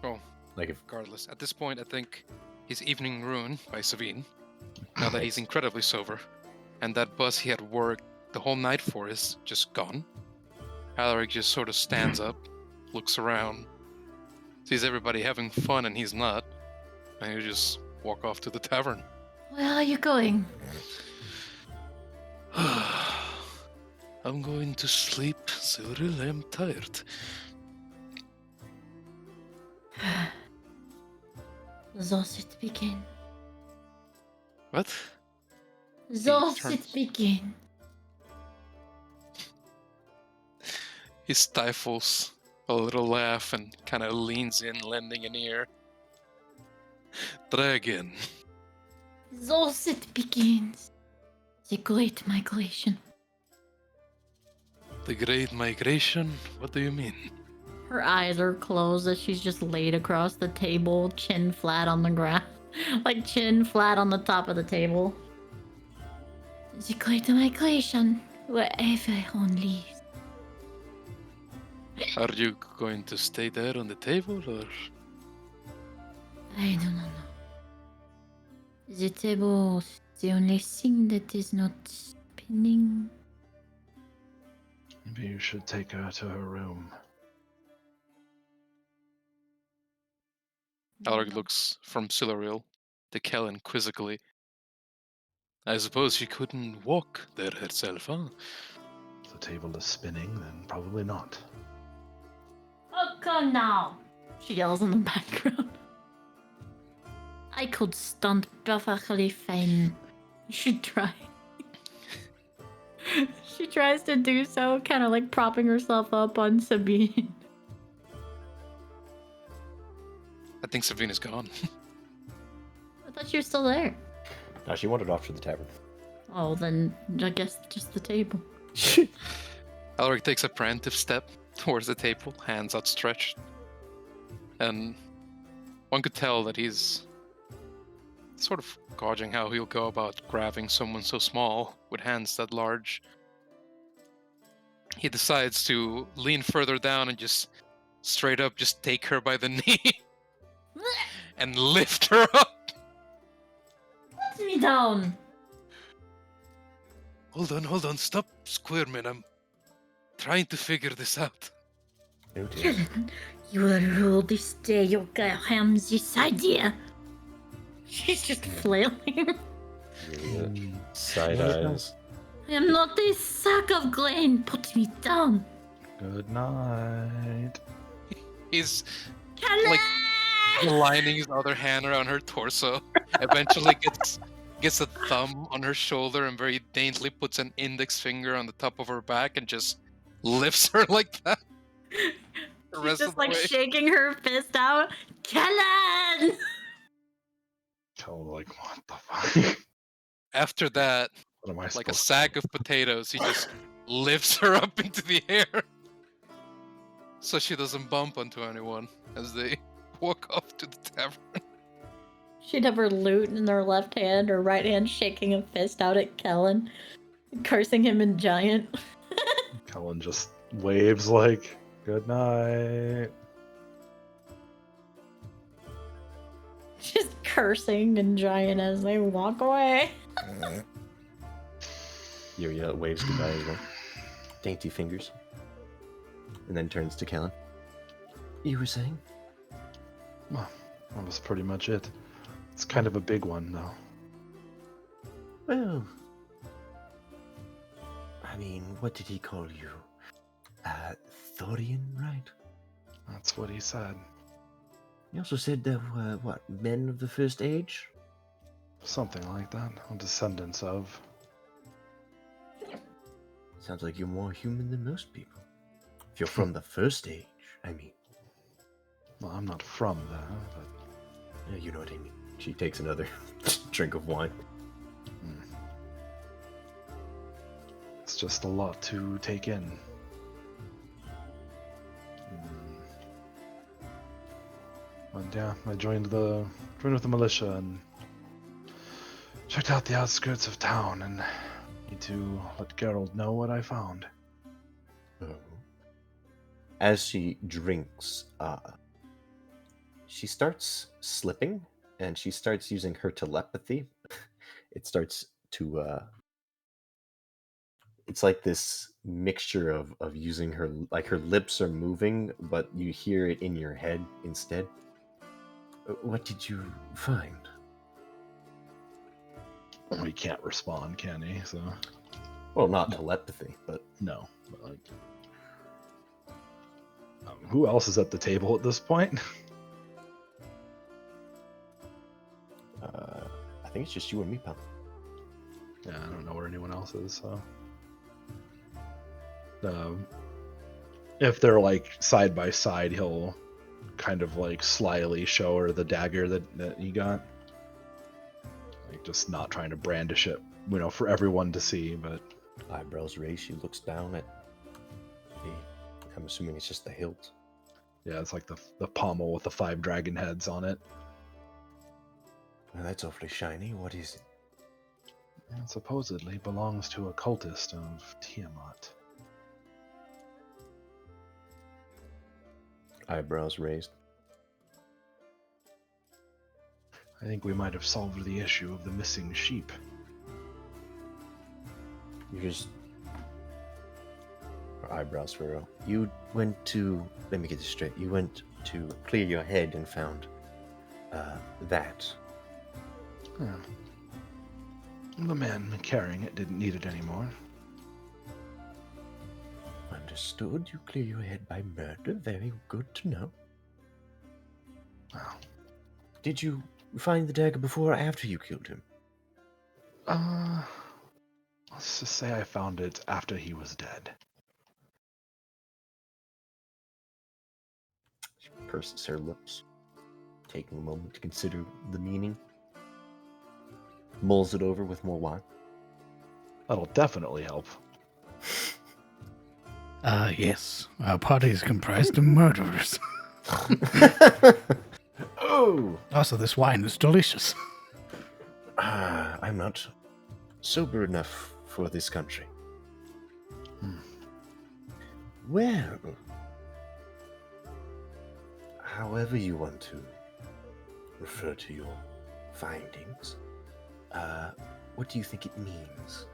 Oh, Like if regardless. At this point, I think his evening ruined by Savine, now that he's incredibly sober. And that buzz he had worked the whole night for is just gone. Alaric just sort of stands up, looks around, sees everybody having fun and he's not, and he just walk off to the tavern. Where are you going? I'm going to sleep, Cyril. I'm tired. Thus it begin. What? Thus turns- it begin. He stifles a little laugh and kind of leans in, lending an ear. Dragon. Thus it begins. The Great Migration. The Great Migration? What do you mean? Her eyes are closed as she's just laid across the table, chin flat on the ground. Like chin flat on the top of the table. The Great Migration, where everyone lives. Are you going to stay there on the table, or...? I do not know. The table is the only thing that is not spinning. Maybe you should take her to her room. Alaric looks from Siluriel to Kellen quizzically. I suppose she couldn't walk there herself, huh? If the table is spinning, then probably not. Oh, come now! She yells in the background. I could stunt perfectly fine. You should try. She tries to do so, kind of like propping herself up on Sabine. I think Savina's gone. I thought she was still there. now she wandered off to the tavern. Oh, then I guess just the table. Alaric takes a preemptive step towards the table, hands outstretched. And one could tell that he's sort of gauging how he'll go about grabbing someone so small with hands that large. He decides to lean further down and just straight up just take her by the knee and lift her up. Put me down! Hold on, stop squirming. I'm trying to figure this out. Oh dear. You will rule this day, you ham this idea. She's just flailing. Side eyes. I am not a sack of grain. Put me down. Good night. He's Like, lining his other hand around her torso. Eventually gets a thumb on her shoulder and very daintily puts an index finger on the top of her back and just lifts her like that. The she's rest just of the like way. shaking her fist out. Kellen! Tell like, what the fuck? After that, What am I like a supposed sack of potatoes, he just lifts her up into the air so she doesn't bump onto anyone as they walk off to the tavern. She'd have her lute in her left hand, her right hand shaking a fist out at Kellen, cursing him in giant. Kellen just waves like, good night. Just cursing in giant as they walk away. Yuria waves goodbye as well. Dainty fingers. And then turns to Kellen. You were saying? Well, that was pretty much it. It's kind of a big one, though. Well, I mean, what did he call you? Thorian, right? That's what he said. He also said there were, what, men of the first age? Something like that. Or descendants of. Sounds like you're more human than most people. If you're from the first age, I mean. Well, I'm not from there, but You know what I mean. She takes another drink of wine. it's just a lot to take in. And yeah, I joined with the militia and checked out the outskirts of town and need to let Geralt know what I found. Oh. as she drinks, she starts slipping, and she starts using her telepathy. It starts to it's like this mixture of using her, like her lips are moving, but you hear it in your head instead. What did you find? Well, he can't respond, can he? So Well, not telepathy, but no. But like, who else is at the table at this point? I think it's just you and me, pal. Yeah, I don't know where anyone else is. So, if they're like side by side, he'll kind of like slyly show her the dagger that he got. Like, just not trying to brandish it, for everyone to see, but Eyebrows raised, she looks down at the. I'm assuming it's just the hilt. yeah, it's like the pommel with the 5 dragon heads on it. Well, that's awfully shiny. What is it? And supposedly belongs to a cultist of Tiamat. Eyebrows raised. I think we might have solved the issue of the missing sheep. You just. Her eyebrows furrow. You went to. Let me get this straight. You went to clear your head and found that. Yeah. The man carrying it didn't need it anymore. Understood. You clear your head by murder. Very good to know. Well, Did you find the dagger before or after you killed him? let's just say I found it after he was dead. She purses her lips, taking a moment to consider the meaning. Mulls it over with more wine. That'll definitely help. Yes. Our party is comprised of murderers. Oh! Also, this wine is delicious. I'm not sober enough for this country. Well, however you want to refer to your findings, what do you think it means?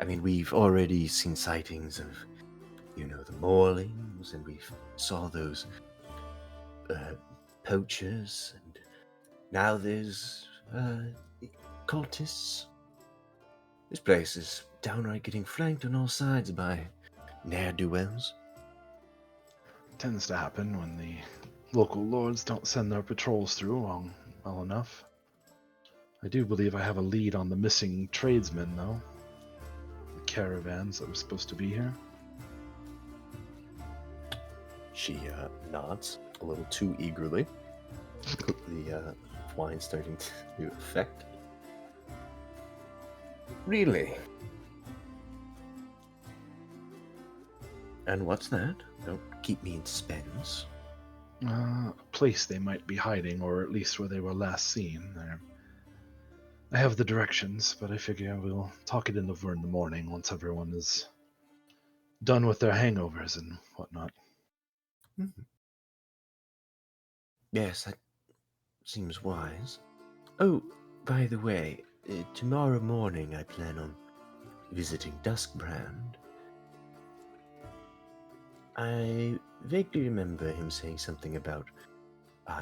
I mean, we've already seen sightings of, the Morlings, and we saw those poachers, and now there's cultists. This place is downright getting flanked on all sides by ne'er-do-wells. Tends to happen when the local lords don't send their patrols through well enough. I do believe I have a lead on the missing tradesmen, though. The caravans that were supposed to be here. She nods a little too eagerly. The wine starting to affect. Really? And what's that? Don't keep me in suspense. A place they might be hiding, or at least where they were last seen. I have the directions, but I figure we'll talk it over in the morning once everyone is done with their hangovers and whatnot. Mm-hmm. Yes, that seems wise. Oh, by the way, tomorrow morning I plan on visiting Duskbrand. I vaguely remember him saying something about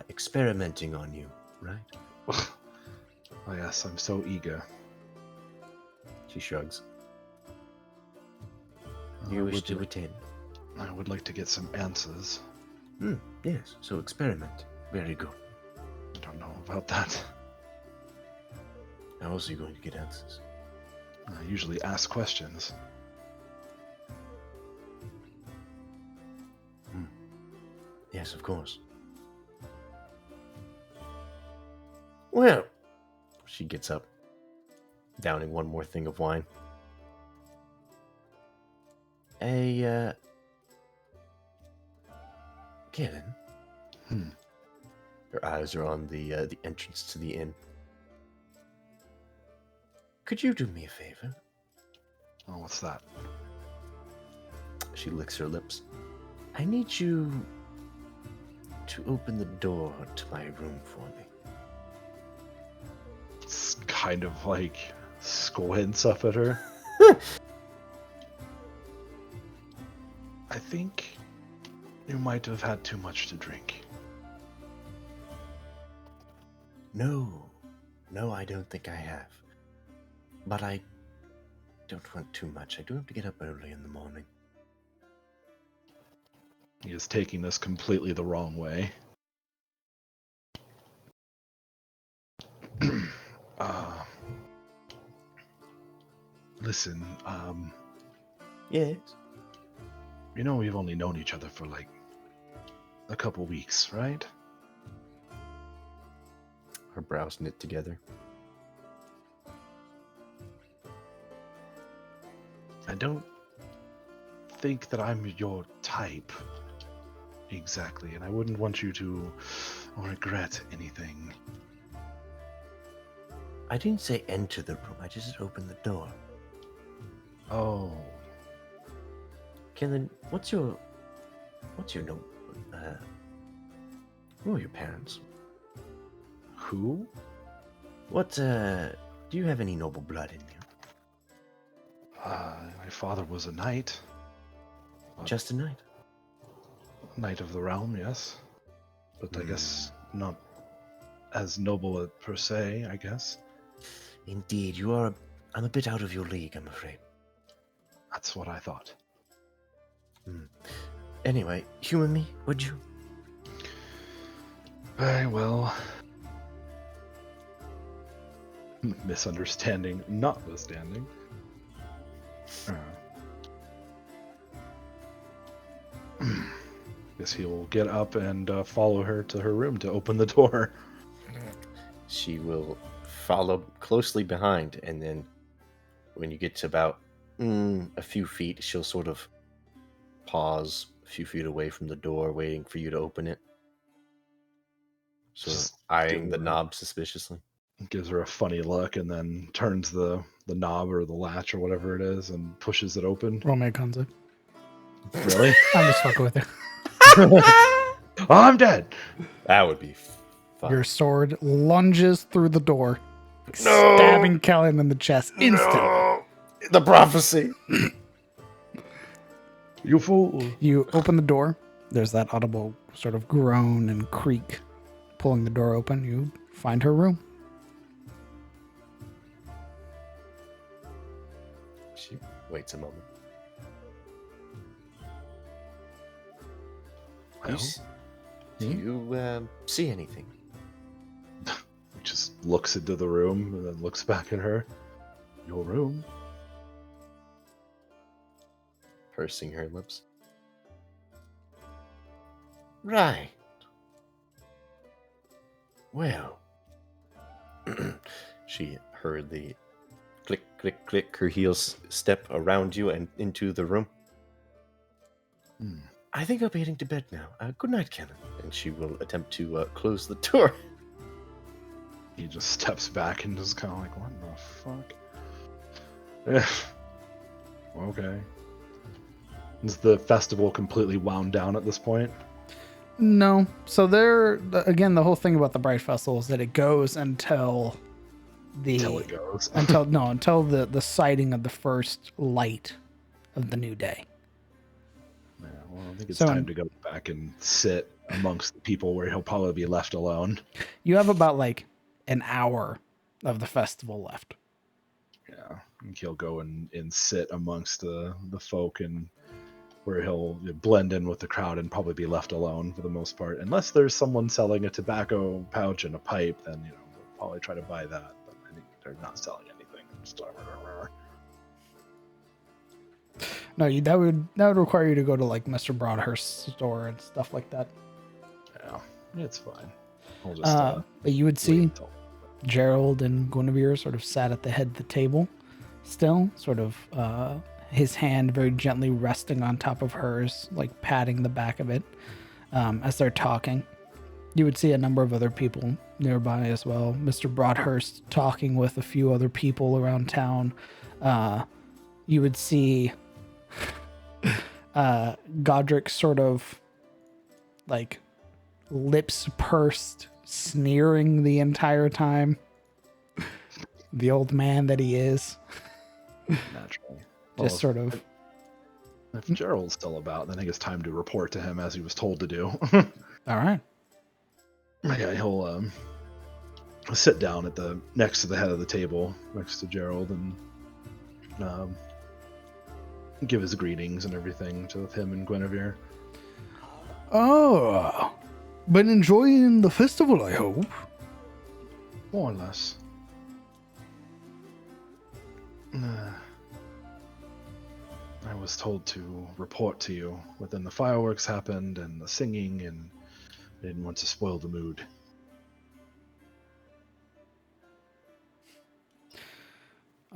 experimenting on you, right? Oh yes, I'm so eager. She shrugs. You wish to attend? I would like to get some answers. Yes, so experiment. Very good. I don't know about that. How else are you going to get answers? I usually ask questions. Yes, of course. Well, she gets up, downing one more thing of wine. Kellen? Her eyes are on the entrance to the inn. Could you do me a favor? Oh, what's that? She licks her lips. I need you to open the door to my room for me. It's kind of like squints up at her. I think you might have had too much to drink. No, I don't think I have. But I don't want too much. I do have to get up early in the morning. He is taking this completely the wrong way. Listen, Yes. you know we've only known each other for like a couple weeks, right? Her brows knit together. I don't think that I'm your type exactly, and I wouldn't want you to regret anything. I didn't say enter the room. I just opened the door. Oh, Kenlin, what's your no? Who are your parents? who? What do you have any noble blood in you? My father was a knight. Just a knight. Knight of the realm, yes. But I guess not as noble per se, I guess. Indeed, you are. I'm a bit out of your league, I'm afraid. That's what I thought. Anyway, humor me, would you? Very well. Misunderstanding, notwithstanding. Guess he'll get up and follow her to her room to open the door. She will follow closely behind, and then when you get to about a few feet, she'll sort of pause a few feet away from the door, waiting for you to open it. So Just eyeing give the her- knob suspiciously. Gives her a funny look and then turns the knob or the latch or whatever it is and pushes it open. Roll me a con save. Really? I'm just fucking with you. Oh, I'm dead. That would be fun. Your sword lunges through the door, stabbing Callan in the chest instantly. No! The prophecy. You fool. You open the door. There's that audible sort of groan and creak pulling the door open. You find her room. She waits a moment. Well, Do you see anything? just looks into the room and then looks back at her. Your room? Pursing her lips. Right. Well, She heard the click, click, click. Her heels step around you and into the room. I think I'll be heading to bed now. Good night, Kenlin. And she will attempt to close the door. He just steps back and just kind of like, what the fuck? Okay. Is the festival completely wound down at this point? No. So again, the whole thing about the Bright Festival is that it goes until Until it goes. until the sighting of the first light of the new day. Yeah, well, I think it's So- time to go back and sit amongst the people where he'll probably be left alone. You have about like an hour of the festival left. Yeah, I think he'll go and sit amongst the folk and where he'll blend in with the crowd and probably be left alone for the most part. Unless there's someone selling a tobacco pouch and a pipe, then we'll probably try to buy that. But I think they're not selling anything. Just, No, that would require you to go to like Mr. Broadhurst's store and stuff like that. yeah, it's fine. I'll just But you would wait see until- Gerald and Guinevere sort of sat at the head of the table, still sort of his hand very gently resting on top of hers, like patting the back of it as they're talking. You would see a number of other people nearby as well. Mr. Broadhurst talking with a few other people around town. You would see Godric sort of like lips pursed, sneering the entire time. The old man that he is. Naturally. Just sort of. If Gerald's still about, then I think it's time to report to him as he was told to do. All right. Yeah, he'll sit down at the next to the head of the table, next to Gerald, and give his greetings and everything to him and Guinevere. Oh, been enjoying the festival, I hope. More or less. I was told to report to you when the fireworks happened and the singing, and I didn't want to spoil the mood.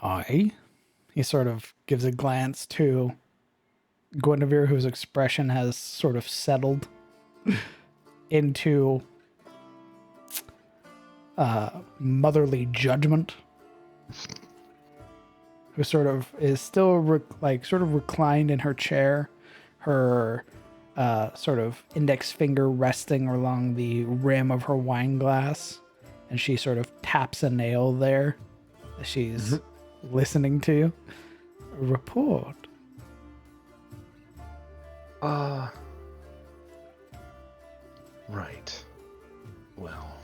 Aye. He sort of gives a glance to Guinevere, whose expression has sort of settled into motherly judgment, who sort of is still sort of reclined in her chair, her sort of index finger resting along the rim of her wine glass, and she sort of taps a nail there as she's listening to you. Report. Right. Well,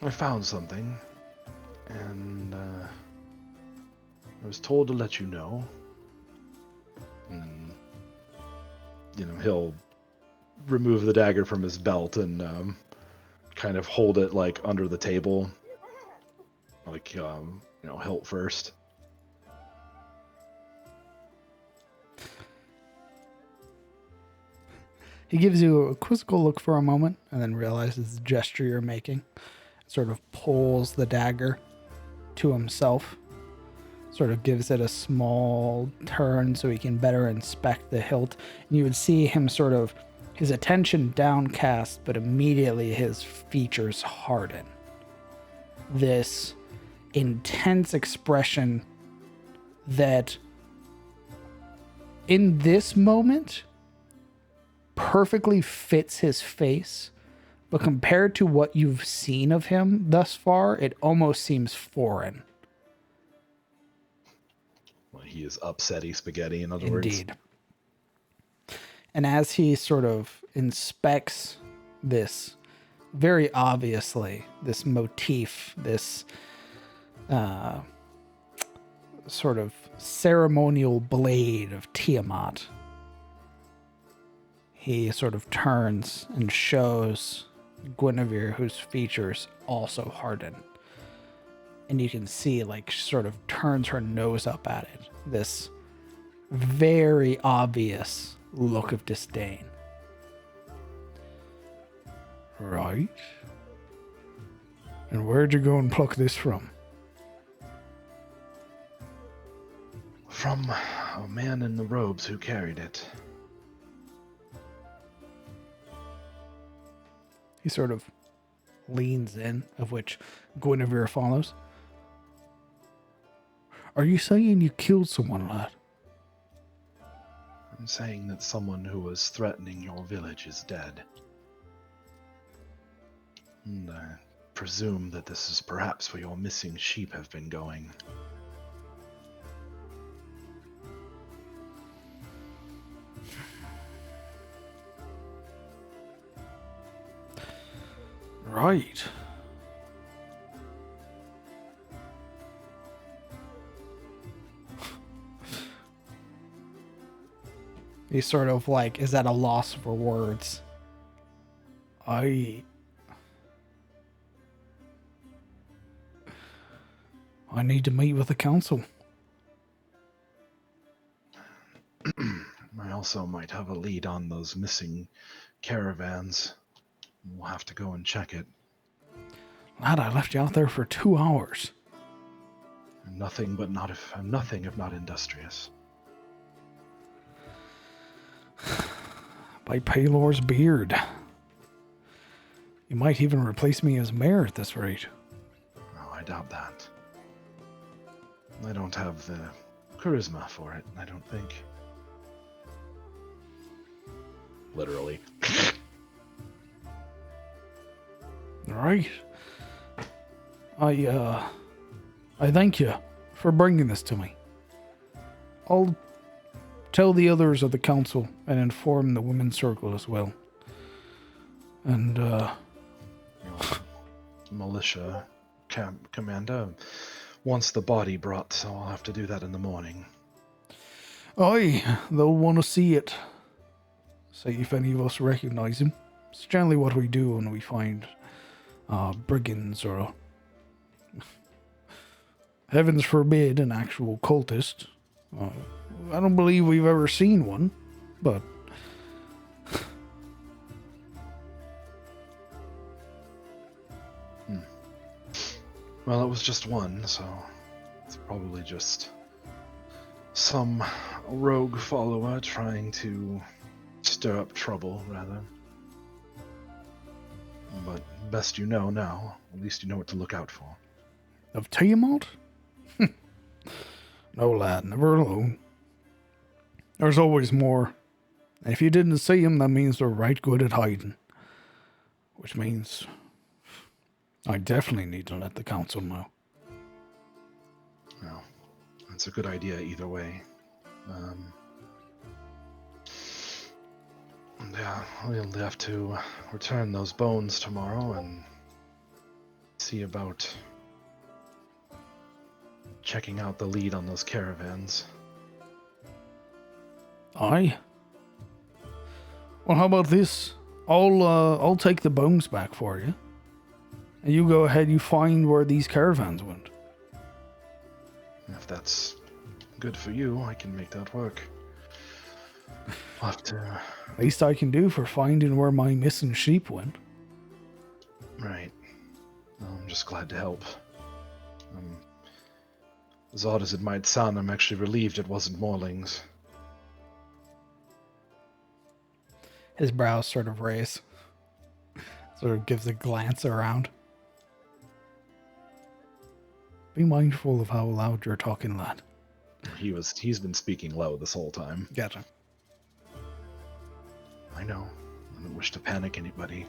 I found something, and I was told to let you know. And, he'll remove the dagger from his belt and kind of hold it like under the table, like hilt first. He gives you a quizzical look for a moment and then realizes the gesture you're making. Sort of pulls the dagger to himself. Sort of gives it a small turn so he can better inspect the hilt. And you would see him sort of, his attention downcast, but immediately his features harden. This intense expression that in this moment perfectly fits his face, but compared to what you've seen of him thus far, it almost seems foreign. Well, he is upsetty spaghetti, in other words. Indeed. And as he sort of inspects this, very obviously, this motif, this sort of ceremonial blade of Tiamat, he sort of turns and shows Guinevere, whose features also harden. And you can see, like, she sort of turns her nose up at it. This very obvious look of disdain. Right. And where'd you go and pluck this from? From a man in the robes who carried it. He sort of leans in, of which Guinevere follows. Are you saying you killed someone, lad? I'm saying that someone who was threatening your village is dead. And I presume that this is perhaps where your missing sheep have been going. Right. He sort of like is at a loss for words. I need to meet with the council. I also might have a lead on those missing caravans. We'll have to go and check it. Lad, I left you out there for 2 hours. Nothing if not industrious. By Paylor's beard. You might even replace me as mayor at this rate. Oh, I doubt that. I don't have the charisma for it, I don't think. Literally. All right. I thank you for bringing this to me. I'll tell the others of the council and inform the women's circle as well. And, Militia commander wants the body brought, so I'll have to do that in the morning. aye, they'll want to see it. See if any of us recognize him. It's generally what we do when we find brigands or, heavens forbid, an actual cultist. I don't believe we've ever seen one, but Well, it was just one, so it's probably just some rogue follower trying to stir up trouble, rather. But best you know now. At least you know what to look out for. of Tiamat? No, lad, never alone. There's always more. And if you didn't see him, that means they're right good at hiding. Which means I definitely need to let the council know. Well, that's a good idea either way. Yeah, we'll have to return those bones tomorrow and see about checking out the lead on those caravans. Aye. Well, how about this? I'll take the bones back for you. And you go ahead, you find where these caravans went. If that's good for you, I can make that work. I'll have to... Least I can do for finding where my missing sheep went. Right. I'm just glad to help. As odd as it might sound, I'm actually relieved it wasn't Morlings. His brows sort of raise. Sort of gives a glance around. Be mindful of how loud you're talking, lad. He's been speaking low this whole time. Gotcha. I know. I don't wish to panic anybody.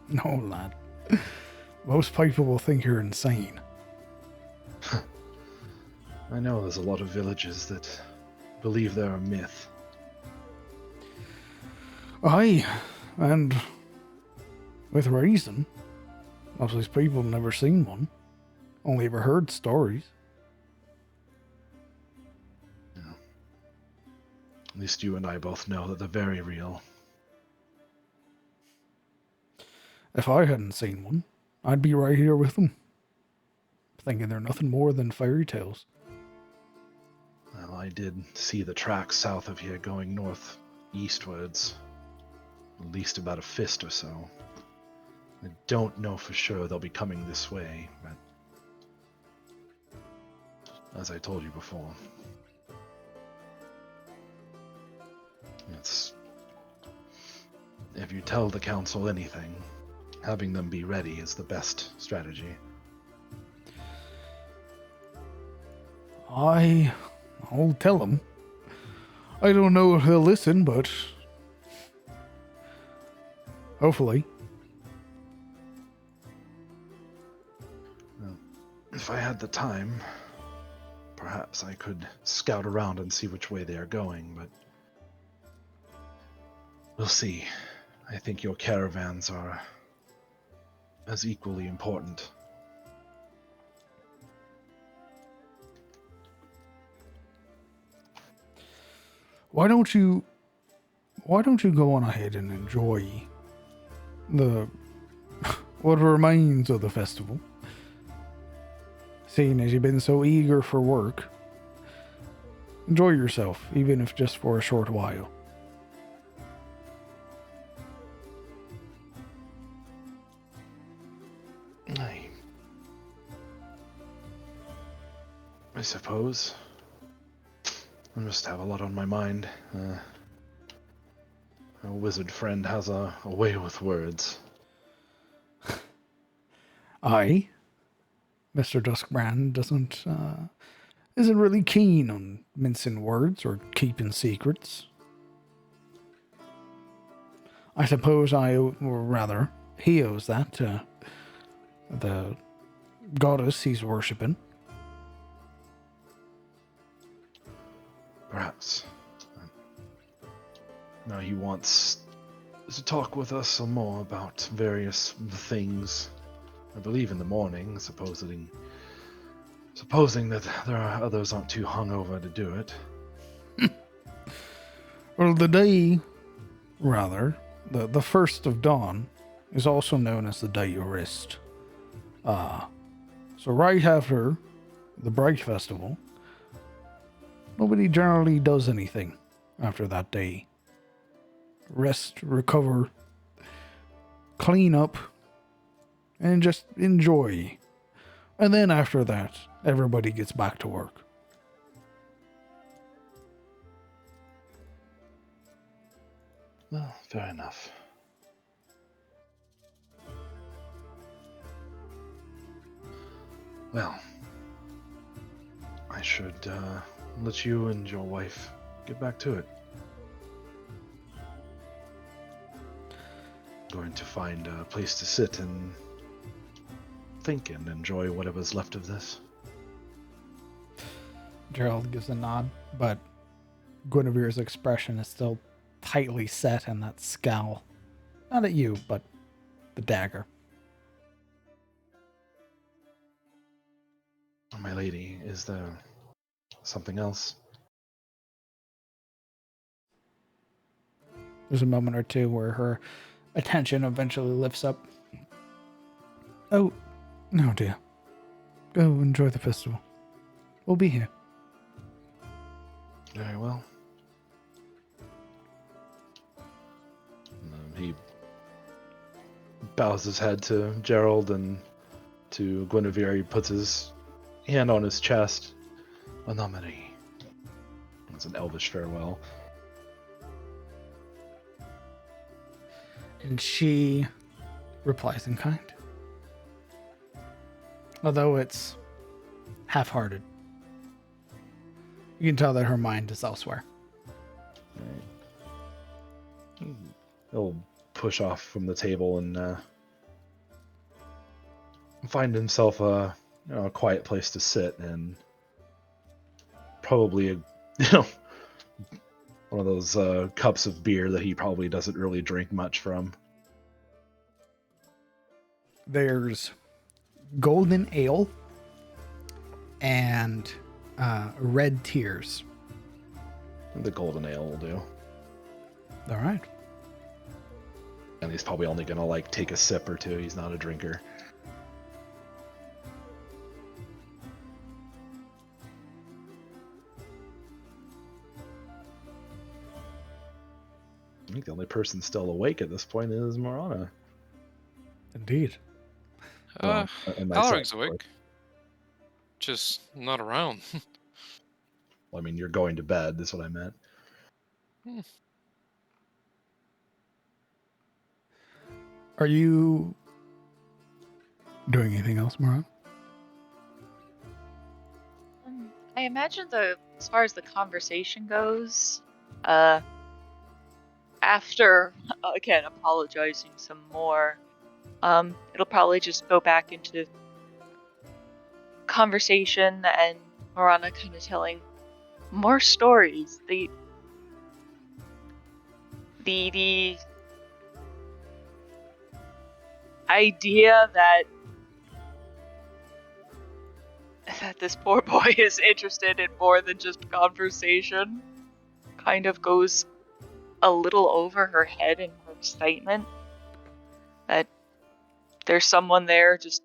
No, lad. Most people will think you're insane. I know there's a lot of villages that believe they're a myth. Aye, and with reason. Most of these people have never seen one. Only ever heard stories. Yeah. At least you and I both know that they're very real. If I hadn't seen one, I'd be right here with them, thinking they're nothing more than fairy tales. Well, I did see the tracks south of here going north eastwards. At least about a fist or so. I don't know for sure they'll be coming this way, but as I told you before, it's... if you tell the council anything, having them be ready is the best strategy. I'll tell them. I don't know if he'll listen, but hopefully. Well, if I had the time, perhaps I could scout around and see which way they are going, but we'll see. I think your caravans are as equally important. Why don't you go on ahead and enjoy the what remains of the festival? Seeing as you've been so eager for work, enjoy yourself, even if just for a short while. I suppose. I just have a lot on my mind. A wizard friend has a way with words. Aye. Mr. Duskbrand isn't really keen on mincing words or keeping secrets. I suppose or rather, he owes that to the goddess he's worshipping. Perhaps. Now he wants to talk with us some more about various things. I believe in the morning, supposing that there are others aren't too hungover to do it. Well, the first of dawn, is also known as the day you rest. So right after the Bright Festival, nobody generally does anything after that day. Rest, recover, clean up, and just enjoy. And then after that, everybody gets back to work. Well, fair enough. Well, I should let you and your wife get back to it. Going to find a place to sit and think and enjoy whatever's left of this. Gerald gives a nod, but Guinevere's expression is still tightly set in that scowl. Not at you, but the dagger. My lady, is there something else? There's a moment or two where her attention eventually lifts up. Oh, no, dear. Go enjoy the festival. We'll be here. Very well. He bows his head to Gerald and to Guinevere. He puts his hand on his chest. Anomini. It's an elvish farewell. And she replies in kind. Although it's half-hearted. You can tell that her mind is elsewhere. He'll push off from the table and find himself a quiet place to sit, and probably one of those cups of beer that he probably doesn't really drink much from. There's golden ale and red tears. The golden ale will do. All right. And he's probably only gonna take a sip or two. He's not a drinker. I think the only person still awake at this point is Morana. Indeed. And myself, Alaric's of course. awake. Just not around. Well, I mean, you're going to bed, is what I meant. Are you doing anything else, Moran? I imagine as far as the conversation goes, after again apologizing some more, it'll probably just go back into conversation and Morana kind of telling more stories. The idea that this poor boy is interested in more than just conversation kind of goes a little over her head in her excitement. That there's someone there just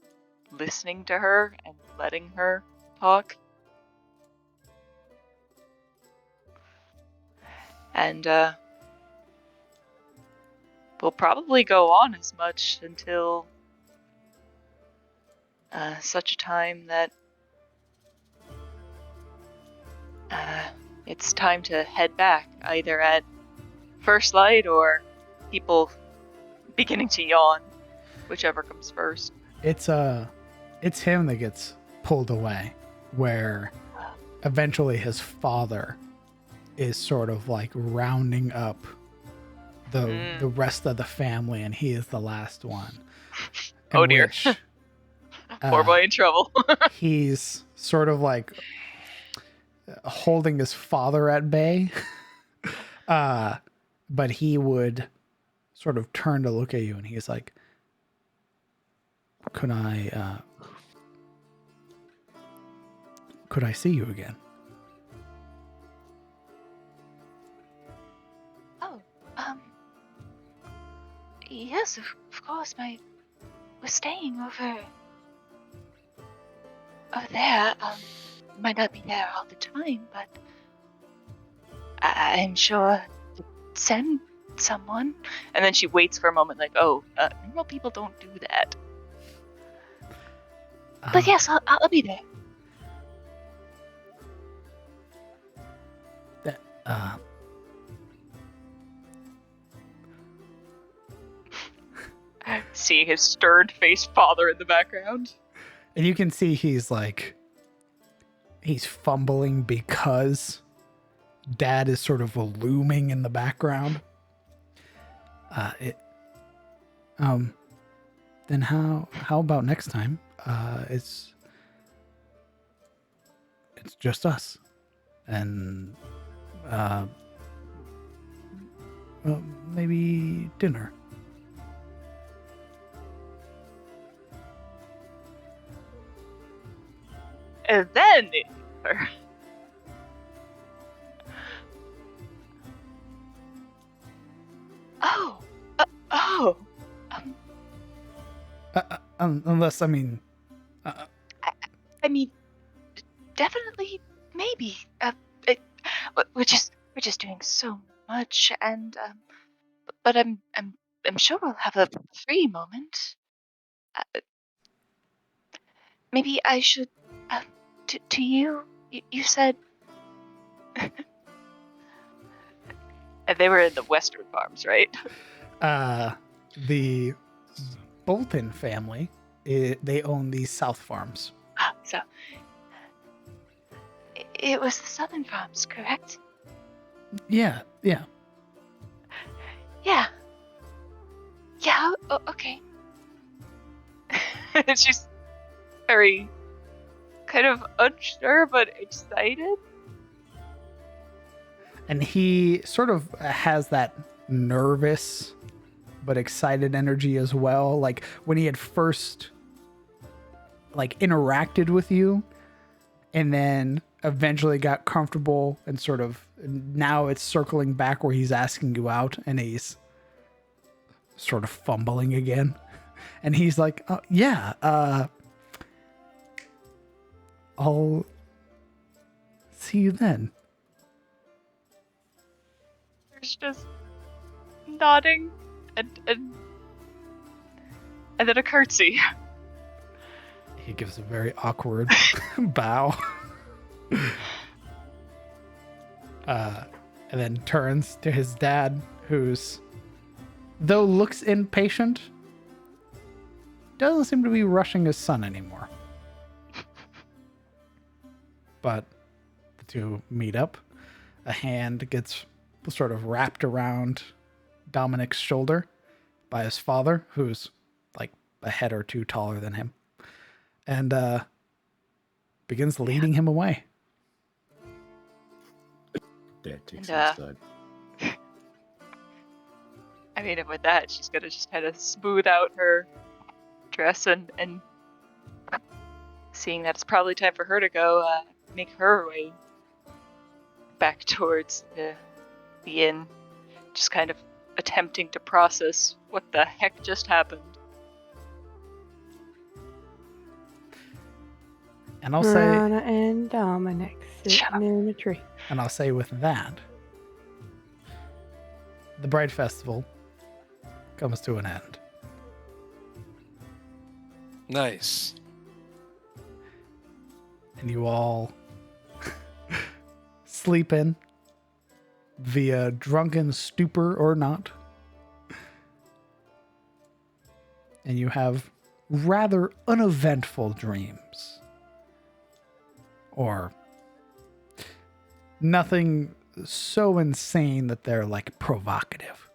listening to her and letting her talk. And we'll probably go on as much until such a time that it's time to head back, either at first light or people beginning to yawn, whichever comes first. It's him that gets pulled away, where eventually his father is sort of rounding up the rest of the family, and he is the last one. Oh, in dear. which, Poor boy in trouble. he's sort of like holding his father at bay. But he would sort of turn to look at you, and he's like, could I see you again? Oh, yes, of course. We're staying over there. Might not be there all the time, but I'm sure to send someone. And then she waits for a moment, like, oh, normal people don't do that. But yes, I'll be there. Seeing his stern-faced father in the background. And you can see he's fumbling because Dad is sort of looming in the background. Then how about next time? It's just us, and well, maybe dinner. And then oh, Unless, I mean, I mean, definitely, maybe. We're just doing so much, and but I'm sure we'll have a free moment. Maybe I should. To you, you said. And they were in the Western Farms, right? The Bolton family, they own the South Farms. So it was the Southern Farms, correct? Yeah. Yeah. Okay. She's very kind of unsure but excited. And he sort of has that nervous but excited energy as well. Like when he had first interacted with you and then eventually got comfortable and sort of now it's circling back where he's asking you out and he's sort of fumbling again. And he's like, oh, yeah, I'll see you then. There's just nodding and then a curtsy. He gives a very awkward bow. And then turns to his dad, who's, though looks impatient, doesn't seem to be rushing his son anymore. But the two meet up. A hand gets sort of wrapped around Dominic's shoulder by his father, who's like a head or two taller than him, and begins leading him away. Dad takes And, him aside. I mean, and with that, she's gonna just kind of smooth out her dress and seeing that it's probably time for her to go, make her way back towards the inn, just kind of attempting to process what the heck just happened. And I'll say, Marana and Dominic Shut up. sitting in a tree. and I'll say with that, the Bride Festival comes to an end. Nice. And you all sleep in via drunken stupor or not. And you have rather uneventful dreams. Or nothing so insane that they're like provocative.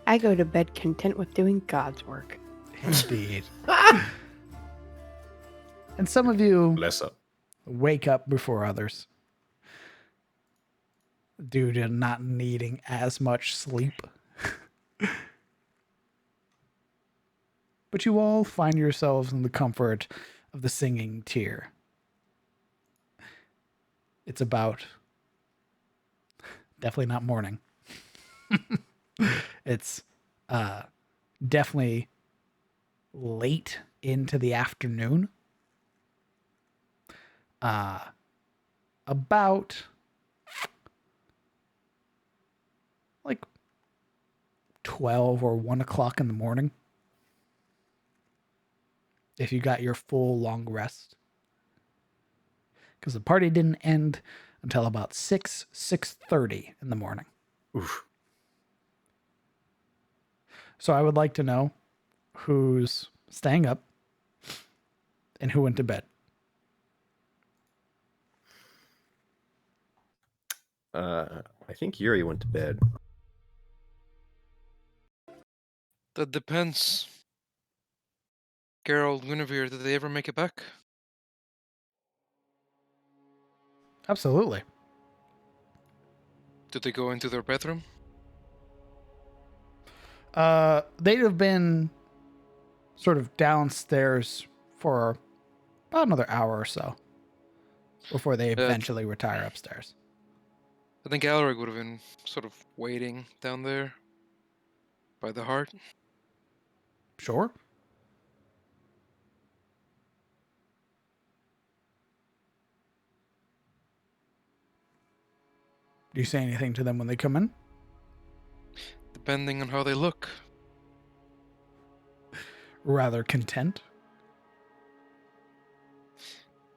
I go to bed content with doing God's work. Indeed. And some of you Bless up. wake up before others due to not needing as much sleep. But you all find yourselves in the comfort of the singing tier. It's about definitely not morning. It's definitely late into the afternoon. About like 12 or 1 o'clock in the morning. If you got your full long rest. Because the party didn't end until about 6:30 in the morning. Oof. So I would like to know who's staying up and who went to bed. I think Yuri went to bed. That depends. Geralt, Guinevere, did they ever make it back? Absolutely. Did they go into their bedroom? They'd have been sort of downstairs for about another hour or so before they eventually retire upstairs. I think Alaric would have been sort of waiting down there by the heart. Sure. Do you say anything to them when they come in? Depending on how they look. Rather content?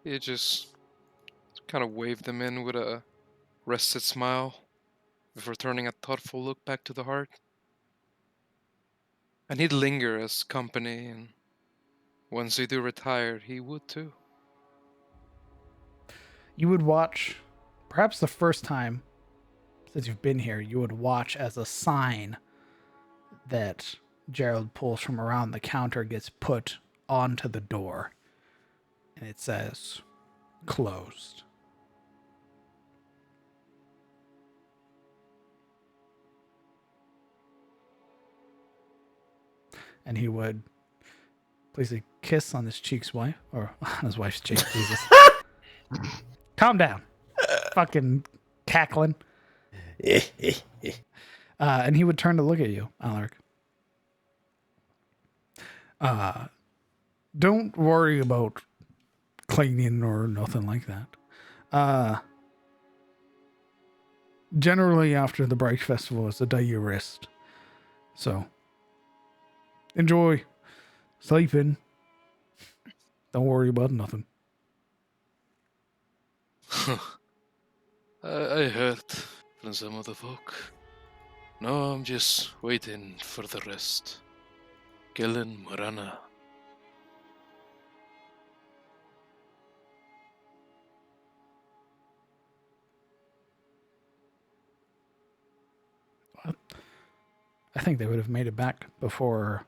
You just kind of wave them in with a rested smile before turning a thoughtful look back to the heart. And he'd linger as company, and once they do retire, he would too. You would watch, perhaps the first time since you've been here, you would watch as a sign that Gerald pulls from around the counter gets put onto the door. And it says, closed. And he would place a kiss on his cheek's wife, or on his wife's cheek, Jesus. Calm down. Fucking cackling. And he would turn to look at you, Alaric. Don't worry about cleaning or nothing like that. Generally, after the Bright Festival is the day you rest. So, enjoy. Sleeping. Don't worry about nothing. I heard from some of the folk. No, I'm just waiting for the rest. Gillen, Morana. I think they would have made it back before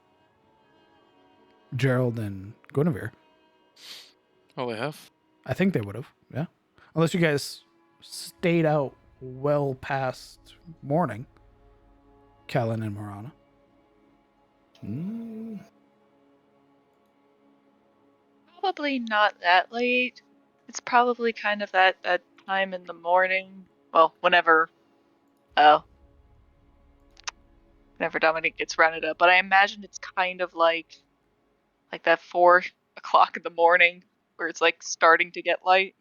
Gerald and Guinevere. Oh, I have? I think they would have, yeah. Unless you guys stayed out well past morning, Kellen and Morana. Probably not that late. It's probably kind of that time in the morning. Well, whenever Dominic gets rounded up. But I imagine it's kind of like that 4 o'clock in the morning where it's like starting to get light.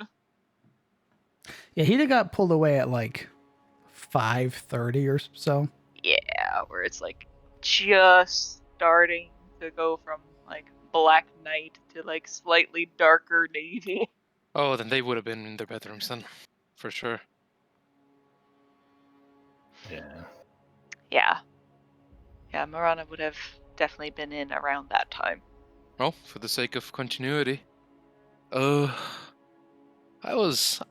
Yeah, he'd have got pulled away at like 5:30 or so. Yeah, where it's like just starting to go from like black night to like slightly darker navy. Oh, then they would have been in their bedrooms then. For sure. Yeah. Yeah. Yeah, Marana would have definitely been in around that time. Well, for the sake of continuity. I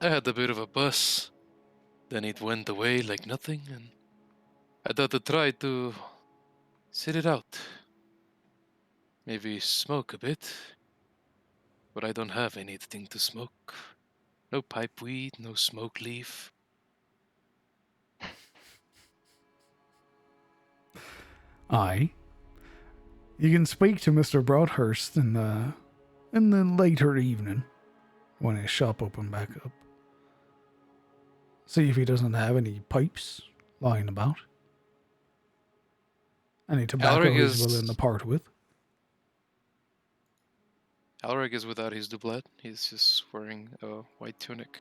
had a bit of a buzz. Then it went away like nothing, and I thought to try to Sit it out. Maybe smoke a bit. But I don't have anything to smoke. No pipe weed, no smoke leaf. Aye. You can speak to Mr. Broadhurst in the later evening when his shop open back up. See if he doesn't have any pipes lying about. Any tobacco Alric he's is- willing to part with. Alric is without his doublet. He's just wearing a white tunic.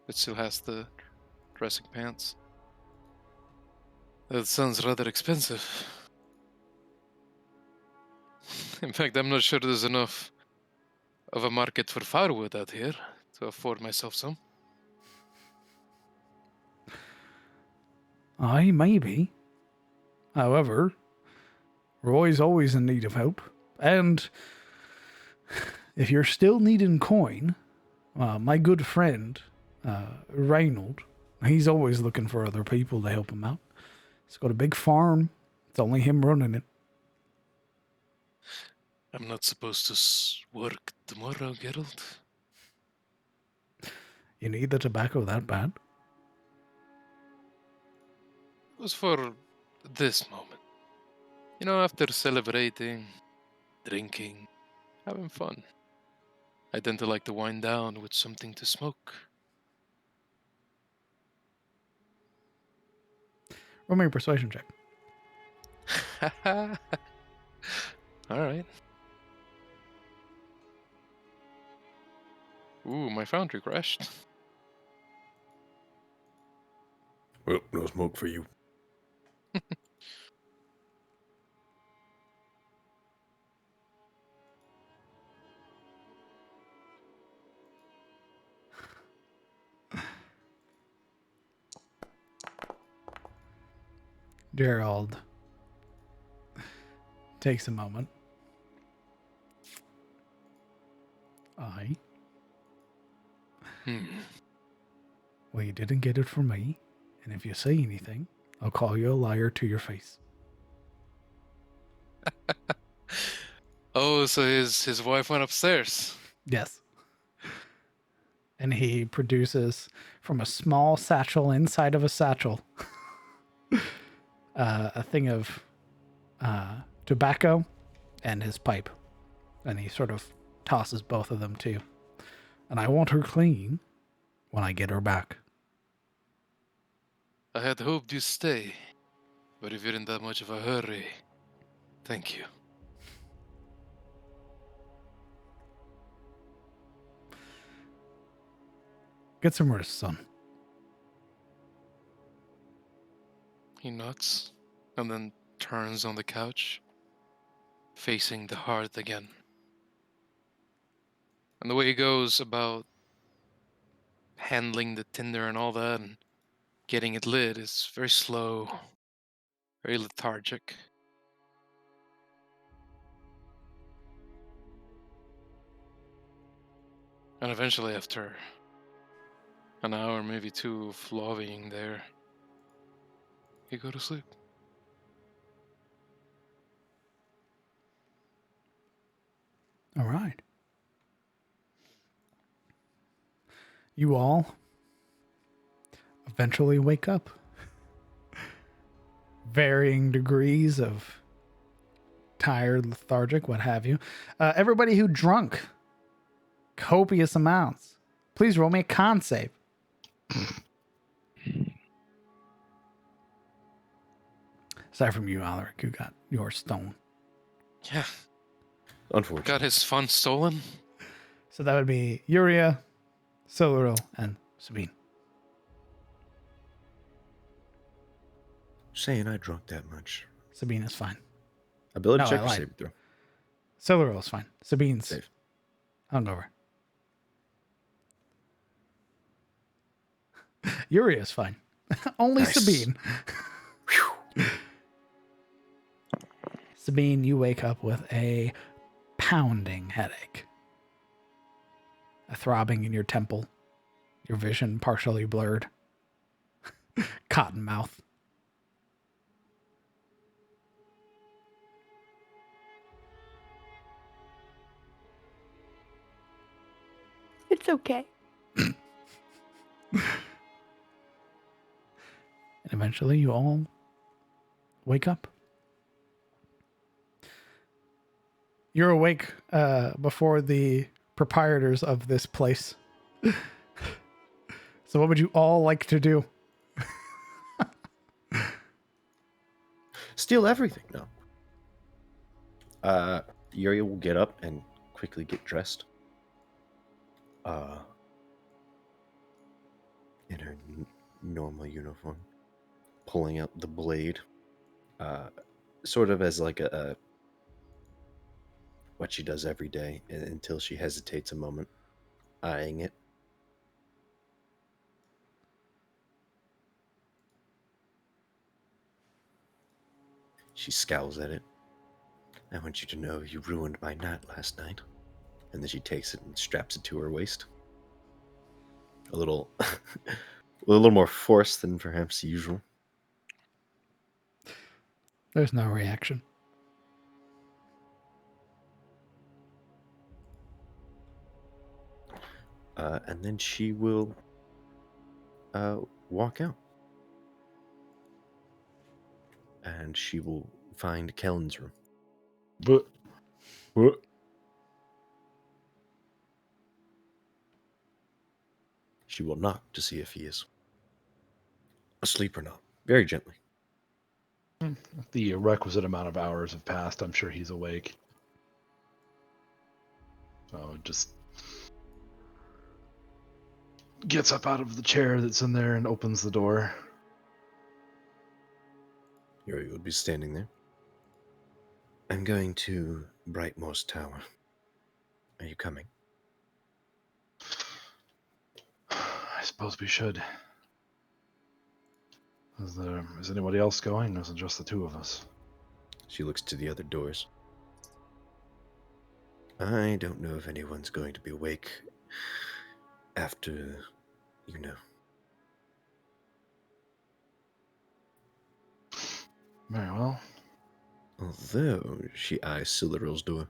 It still has the dressing pants. That sounds rather expensive. In fact, I'm not sure there's enough of a market for firewood out here to afford myself some. Aye, maybe. However, Roy's always in need of help. And if you're still needing coin, my good friend, Reynold, he's always looking for other people to help him out. He's got a big farm. It's only him running it. I'm not supposed to work tomorrow, Geralt. You need the tobacco that bad? It was for this moment. You know, after celebrating, drinking, having fun, I tend to like to wind down with something to smoke. Roll me a persuasion check. All right. Ooh, my foundry crashed. Well, no smoke for you. Gerald takes a moment. Aye. Well, you didn't get it from me, and if you say anything, I'll call you a liar to your face. Oh, so his wife went upstairs. Yes. And he produces from a small satchel inside of a satchel a thing of tobacco and his pipe. And he sort of tosses both of them to you. And I want her clean when I get her back. I had hoped you'd stay, but if you're in that much of a hurry, thank you. Get some rest, son. He nods and then turns on the couch, facing the hearth again. And the way he goes about handling the tinder and all that and getting it lit is very slow, very lethargic. And eventually, after an hour, maybe two of lobbying there, you go to sleep. All right. You all eventually wake up. Varying degrees of tired, lethargic, what have you. Everybody who drunk copious amounts, please roll me a con save. Aside from you, Alaric, who got your stone. Yeah, Unfortunately. got his fun stolen. So that would be Uria, Silveril, and Sabine. Saying I drunk that much. Sabine is fine. Ability No, check I or lied. save throw? Silveril is fine. Sabine's Save. hungover. Uria is fine. Only Nice. Sabine. Sabine, you wake up with a pounding headache. A throbbing in your temple. Your vision partially blurred. Cotton mouth. It's okay. And eventually you all wake up. You're awake before the proprietors of this place. So what would you all like to do? Steal everything. No. Yuri will get up and quickly get dressed. In her normal uniform, pulling out the blade, sort of as like a what she does every day until she hesitates a moment, eyeing it. She scowls at it. I want you to know you ruined my night last night. And then she takes it and straps it to her waist. A little, a little more force than perhaps usual. There's no reaction. And then she will walk out. And she will find Kellen's room. But She will knock to see if he is asleep or not, very gently. the requisite amount of hours have passed. I'm sure he's awake. So just gets up out of the chair that's in there and opens the door. Yuri would be standing there. I'm going to Brightmoor's Tower. Are you coming? I suppose we should. Is anybody else going? Or is it just the two of us? She looks to the other doors. I don't know if anyone's going to be awake after, you know. Very well. Although she eyes Sildaril's door.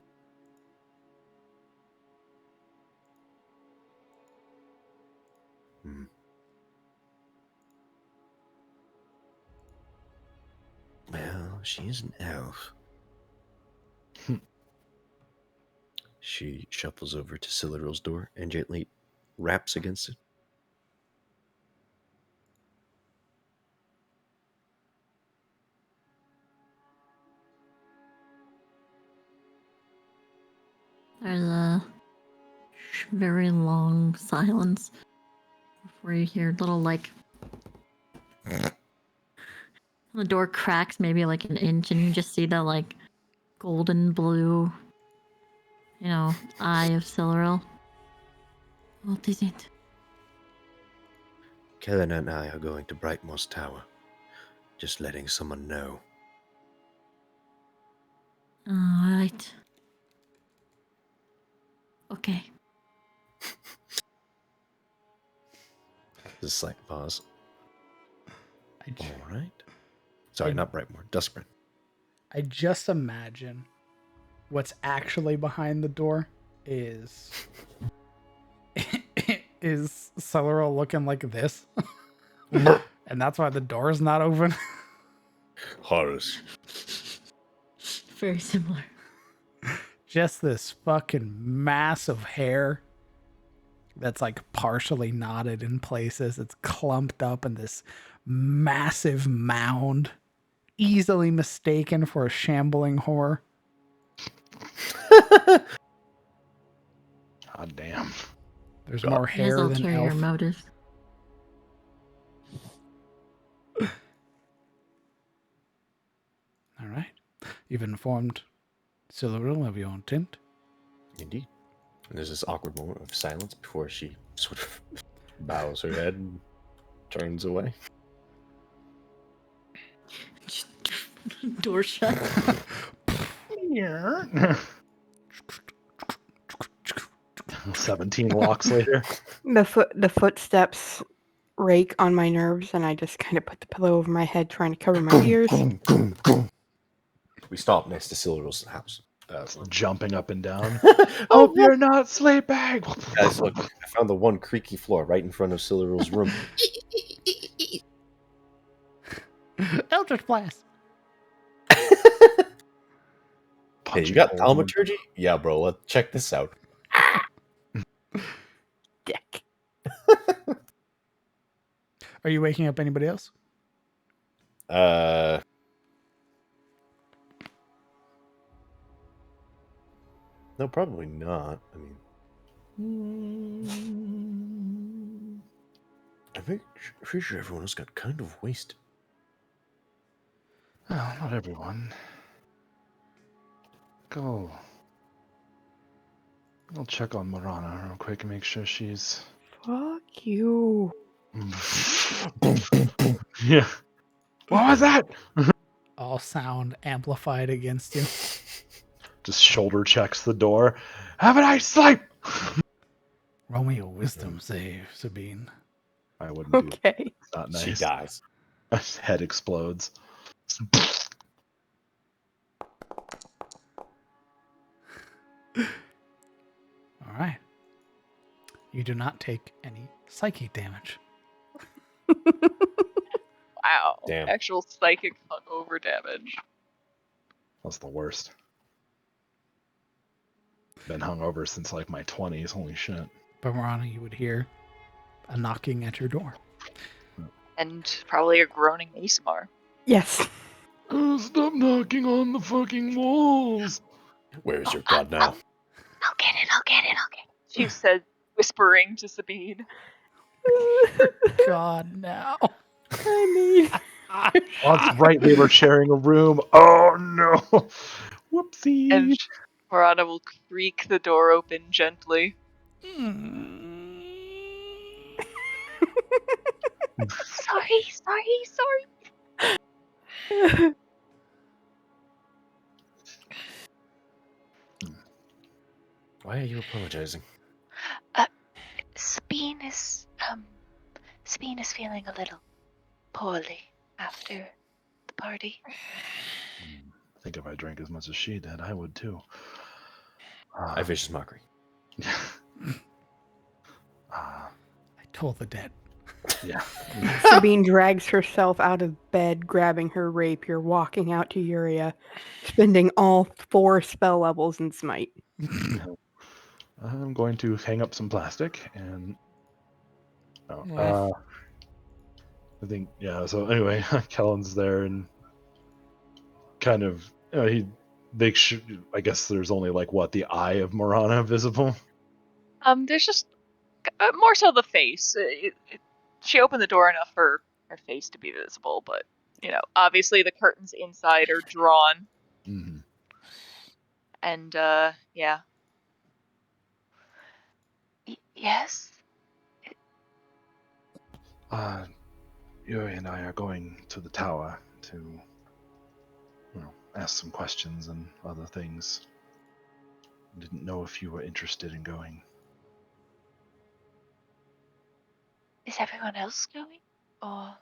Well, she's an elf. She shuffles over to Sildaril's door and gently raps against it. There's a very long silence before you hear little, like, the door cracks maybe like an inch and you just see the, like, golden blue, eye of Sildaril. What is it? Kellen and I are going to Brightmoor's Tower. Just letting someone know. Alright. Okay. There's a slight pause. I ju- All right. Sorry, not Brightmoor. Duskbrand. I just imagine what's actually behind the door is Celero looking like this. And that's why the door is not open. Horus. Very similar. Just this fucking mass of hair that's like partially knotted in places. It's clumped up in this massive mound, easily mistaken for a shambling whore. God damn. There's God. more hair Yes, than ulterior elf. motives. All right. You've informed Silveril of your intent. Indeed. And there's this awkward moment of silence before she sort of bows her head and turns away. Door shut. 17 locks later. The footsteps rake on my nerves, and I just kind of put the pillow over my head, trying to cover my ears. We stop next to Sildaril's house. jumping up and down. Oh, Hope you're not sleeping. guys, look! I found the one creaky floor right in front of Cyril's room. Eldritch Blast. Hey, Punching you got holes in the- thaumaturgy? Yeah, bro. Let's check this out. Dick. Are you waking up anybody else? No, probably not. I mean, I think pretty sure everyone else got kind of wasted. Oh, not everyone. Go. I'll check on Marana real quick and make sure she's. Fuck you. Yeah. What was that? All sound amplified against you. Just shoulder checks the door. Have a nice sleep. Roll me a wisdom save, Sabine. I wouldn't do it. Okay. It's not nice. She dies. His head explodes. All right. You do not take any psychic damage. Wow. Damn. Actual psychic hungover damage. That's the worst. Been hungover since like my 20s. Holy shit. But Marana, you would hear a knocking at your door. And probably a groaning ASMR. Yes. Oh, stop knocking on the fucking walls. Where is your god now? I'll get it, I'll get it, I'll get it. She said, whispering to Sabine. God, now. I mean, Oh, that's right. They were sharing a room. Oh, no. Whoopsie. And Marana will creak the door open gently. Sorry. Why are you apologizing? Sabine is feeling a little poorly after the party. I think if I drank as much as she did, I would too. I vicious mockery. I told the dead. Yeah. Sabine drags herself out of bed, grabbing her rapier, walking out to Yuria, spending all 4 spell levels in Smite. I'm going to hang up some plastic and. I think, yeah, so anyway, Kellen's there and kind of, I guess there's only like what, the eye of Marana visible? There's just more so the face. She opened the door enough for her face to be visible, but, obviously the curtains inside are drawn. Mm-hmm. And, yeah. Yes? Yuri and I are going to the tower to, ask some questions and other things. Didn't know if you were interested in going. Is everyone else going? Or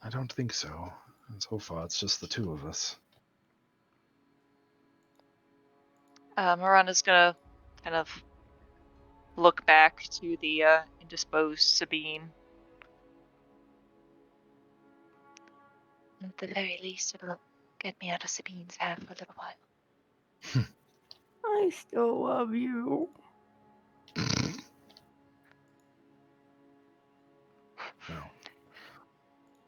I don't think so. And so far, it's just the two of us. Marana's gonna kind of look back to the indisposed Sabine. at the very least it'll get me out of Sabine's hair for a little while. I still love you.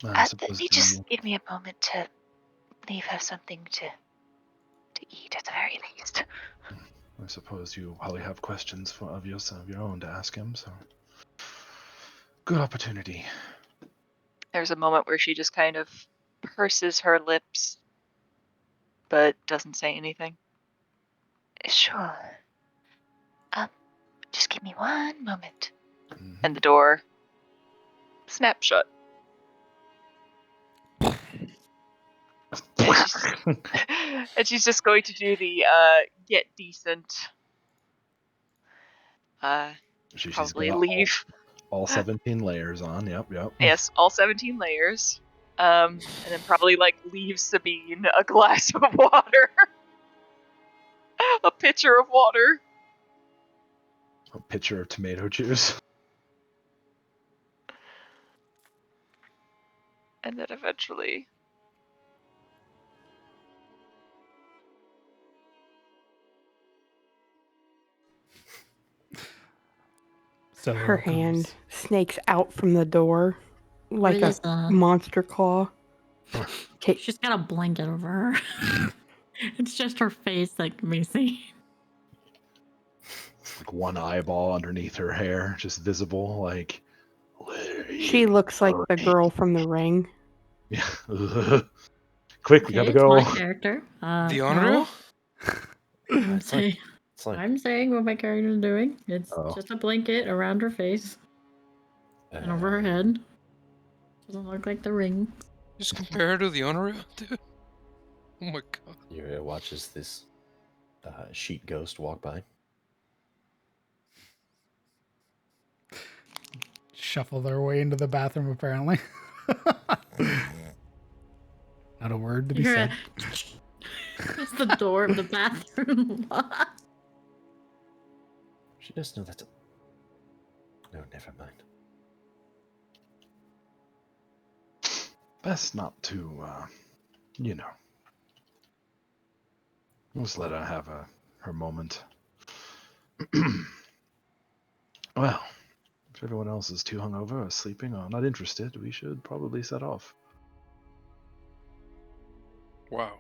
I suppose You just give me a moment to leave her something to eat at the very least. I suppose you probably have questions of your own to ask him, so good opportunity. There's a moment where she just kind of purses her lips, but doesn't say anything. Sure. Just give me one moment. Mhm. And the door snaps shut. And she's just going to do the get decent. She's Probably got leave. all 17 layers on. Yep. Yes, all 17 layers. And then probably leave Sabine a glass of water. A pitcher of water. A pitcher of tomato juice. And then eventually... Her hand snakes out from the door like a Risa. monster claw. Okay, She's got a blanket over her. It's just her face that can be seen. Like one eyeball underneath her hair, just visible. Like, she looks like the girl from The Ring. yeah. Quick, we gotta it's go. my character. The No, Honorio? I'm It's like, saying, I'm saying what my character's doing. It's Oh. just a blanket around her face and over her head. Doesn't look like the ring. Just compare her to the Honorio, dude. Oh my god. Yuria watches this sheet ghost walk by. Shuffle their way into the bathroom, apparently. Not a word to be You're said. It's the door of the bathroom. She does know that. No, never mind. Best not to, you know. Just let her have her moment. Well, if everyone else is too hungover or sleeping or not interested, we should probably set off. Wow.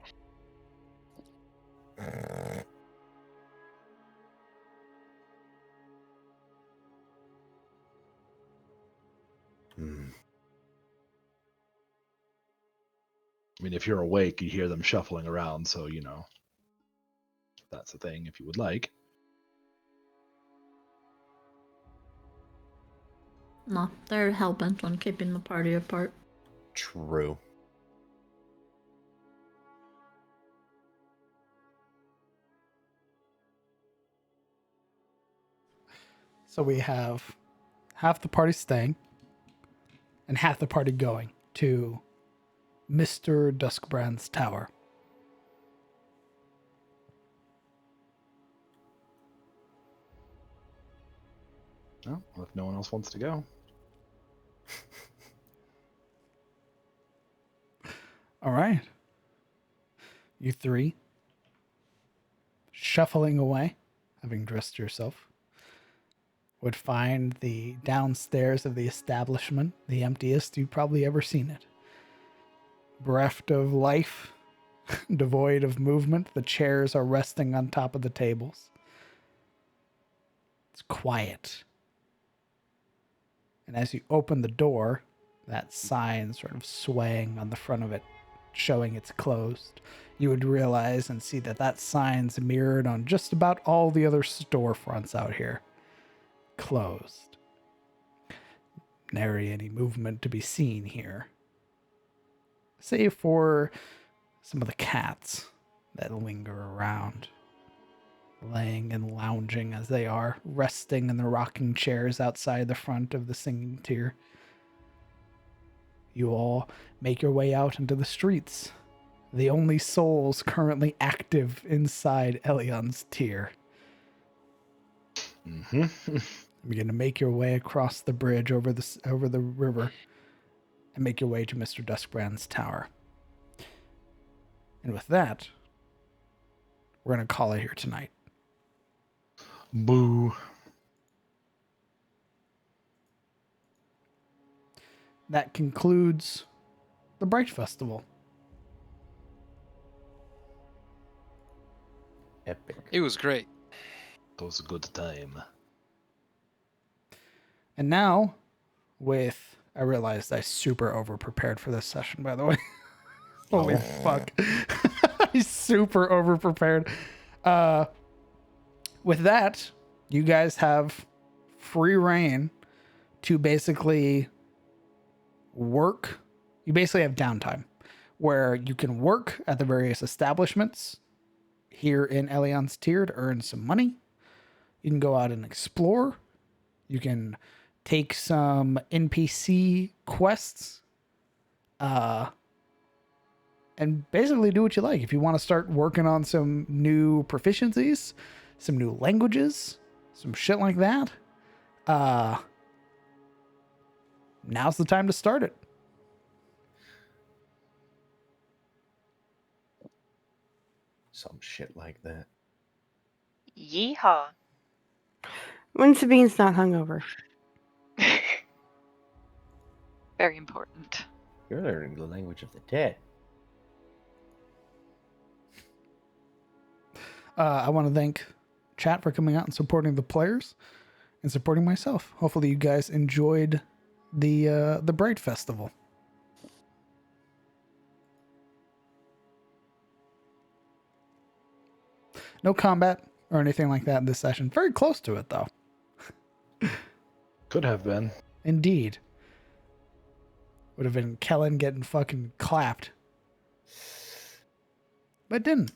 Hmm. I mean, if you're awake, you hear them shuffling around, so, you know, that's a thing if you would like. No, they're hell-bent on keeping the party apart. True. So we have half the party staying and half the party going to Mr. Duskbrand's tower. Well, if no one else wants to go. All right. You three, shuffling away, having dressed yourself, would find the downstairs of the establishment the emptiest you've probably ever seen it. Bereft of life, devoid of movement, the chairs are resting on top of the tables. It's quiet. And as you open the door, that sign sort of swaying on the front of it, showing it's closed, you would realize and see that that sign's mirrored on just about all the other storefronts out here. Closed. Nary any movement to be seen here. Save for some of the cats that linger around, laying and lounging as they are, resting in the rocking chairs outside the front of the singing tier. You all make your way out into the streets, the only souls currently active inside Elion's tier. Mm-hmm. Begin to make your way across the bridge over the river and make your way to Mr. Duskbrand's tower. And with that, we're going to call it here tonight. Boo. That concludes the Bright Festival. Epic. It was great. That was a good time. And now, I realized I super over prepared for this session, by the way. Holy fuck. I super over prepared. With that, you guys have free reign to basically work. You basically have downtime where you can work at the various establishments here in Elion's tier to earn some money. You can go out and explore. You can take some NPC quests. and basically do what you like. If you want to start working on some new proficiencies, some new languages, some shit like that, now's the time to start it. Some shit like that. Yeehaw. When Sabine's not hungover. Very important. You're learning the language of the dead. I want to thank chat for coming out and supporting the players and supporting myself. Hopefully you guys enjoyed the Bright Festival. No combat or anything like that in this session. Very close to it, though. Could have been. Indeed. Would have been Kellen getting fucking clapped. But didn't.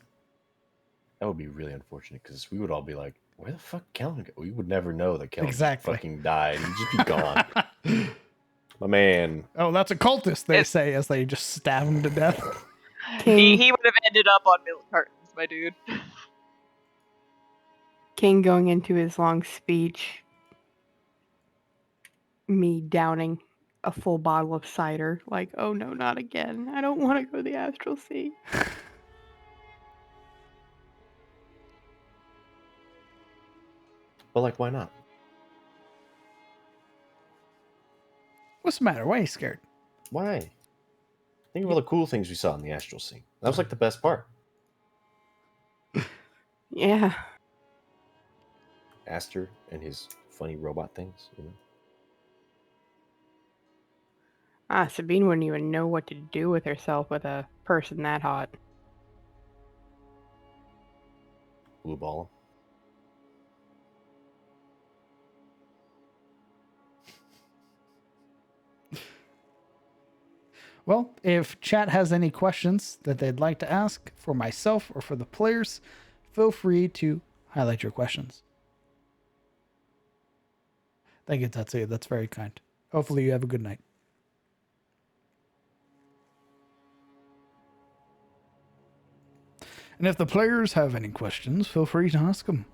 That would be really unfortunate because we would all be like, where the fuck Kellen go? We would never know that Kellen Exactly. fucking died. He'd just be gone. My man. Oh, that's a cultist, they say, as they just stab him to death. King, He would have ended up on milk cartons, my dude. King going into his long speech, me downing a full bottle of cider, like, oh no, not again. I don't want to go to the Astral Sea. But like, why not? What's the matter? Why are you scared? Why? Think of all the cool things we saw in the Astral Sea. That was like the best part. Yeah. Aster and his funny robot things, you know? Sabine wouldn't even know what to do with herself with a person that hot. Blue ball. Well, if chat has any questions that they'd like to ask for myself or for the players, feel free to highlight your questions. Thank you, Tatsuya. That's very kind. Hopefully you have a good night. And if the players have any questions, feel free to ask them.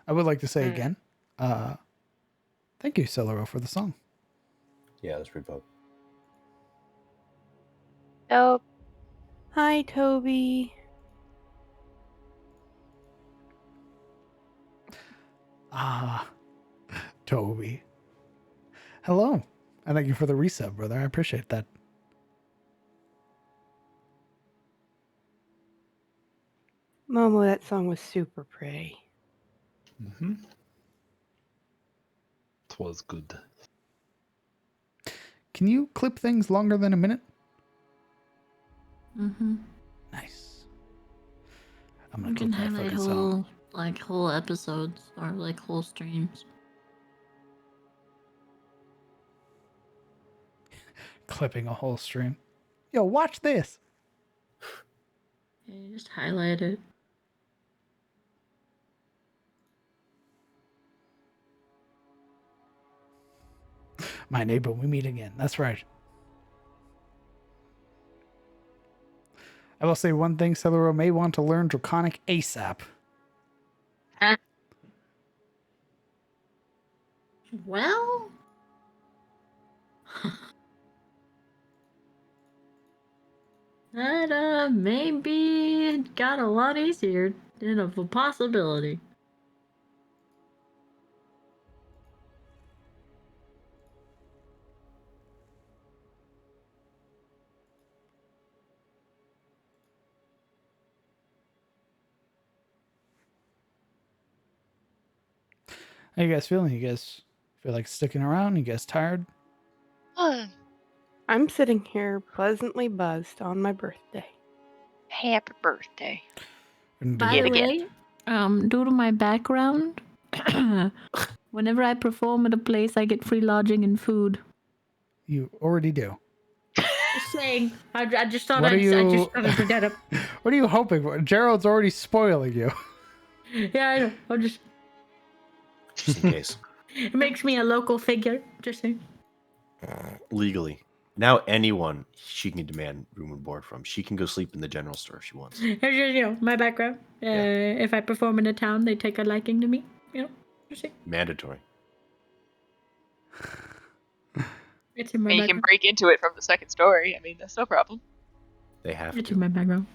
I would like to say again, thank you, Celero, for the song. Yeah, that's pretty dope. Dope. Hi, Toby. Toby. Hello. And thank you for the resub, brother. I appreciate that. Momo, that song was super pretty. Mm-hmm. It was good. Can you clip things longer than a minute? Mm-hmm. Nice. I'm You gonna can clip that highlight fucking song. whole episodes or like whole streams. Clipping a whole stream. Yo, watch this. Yeah, you just highlight it. My neighbor, we meet again. That's right. I will say one thing, Celero may want to learn Draconic ASAP. Well, that maybe it got a lot easier than of a possibility. How you guys feeling? You guys feel like sticking around? You guys tired? I'm sitting here pleasantly buzzed on my birthday. Happy birthday. By Yet the again. way, due to my background, whenever I perform at a place, I get free lodging and food. You already do. Just saying. I just thought What are I you- just bring that up. What are you hoping for? Gerald's already spoiling you. Yeah, I know. I'm Just in case. it makes me a local figure. Just saying. Legally. Now anyone she can demand room and board from. She can go sleep in the general store if she wants. Here's my background. If I perform in a town, they take a liking to me. You know, you see, Mandatory. it's in my And you can background. break into it from the second story. I mean, that's no problem. They have It's to. in my background.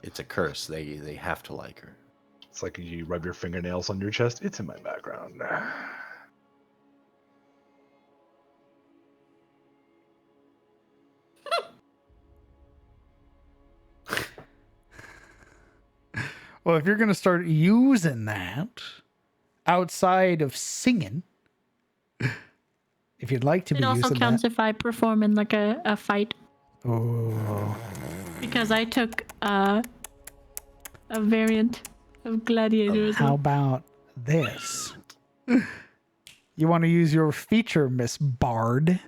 It's a curse. They have to like her. It's like you rub your fingernails on your chest. It's in my background. Well, if you're going to start using that outside of singing, if you'd like to It be also using counts that. if I perform in like a fight, Oh. because I took a variant of gladiator as How well. about this? You want to use your feature, Miss Bard?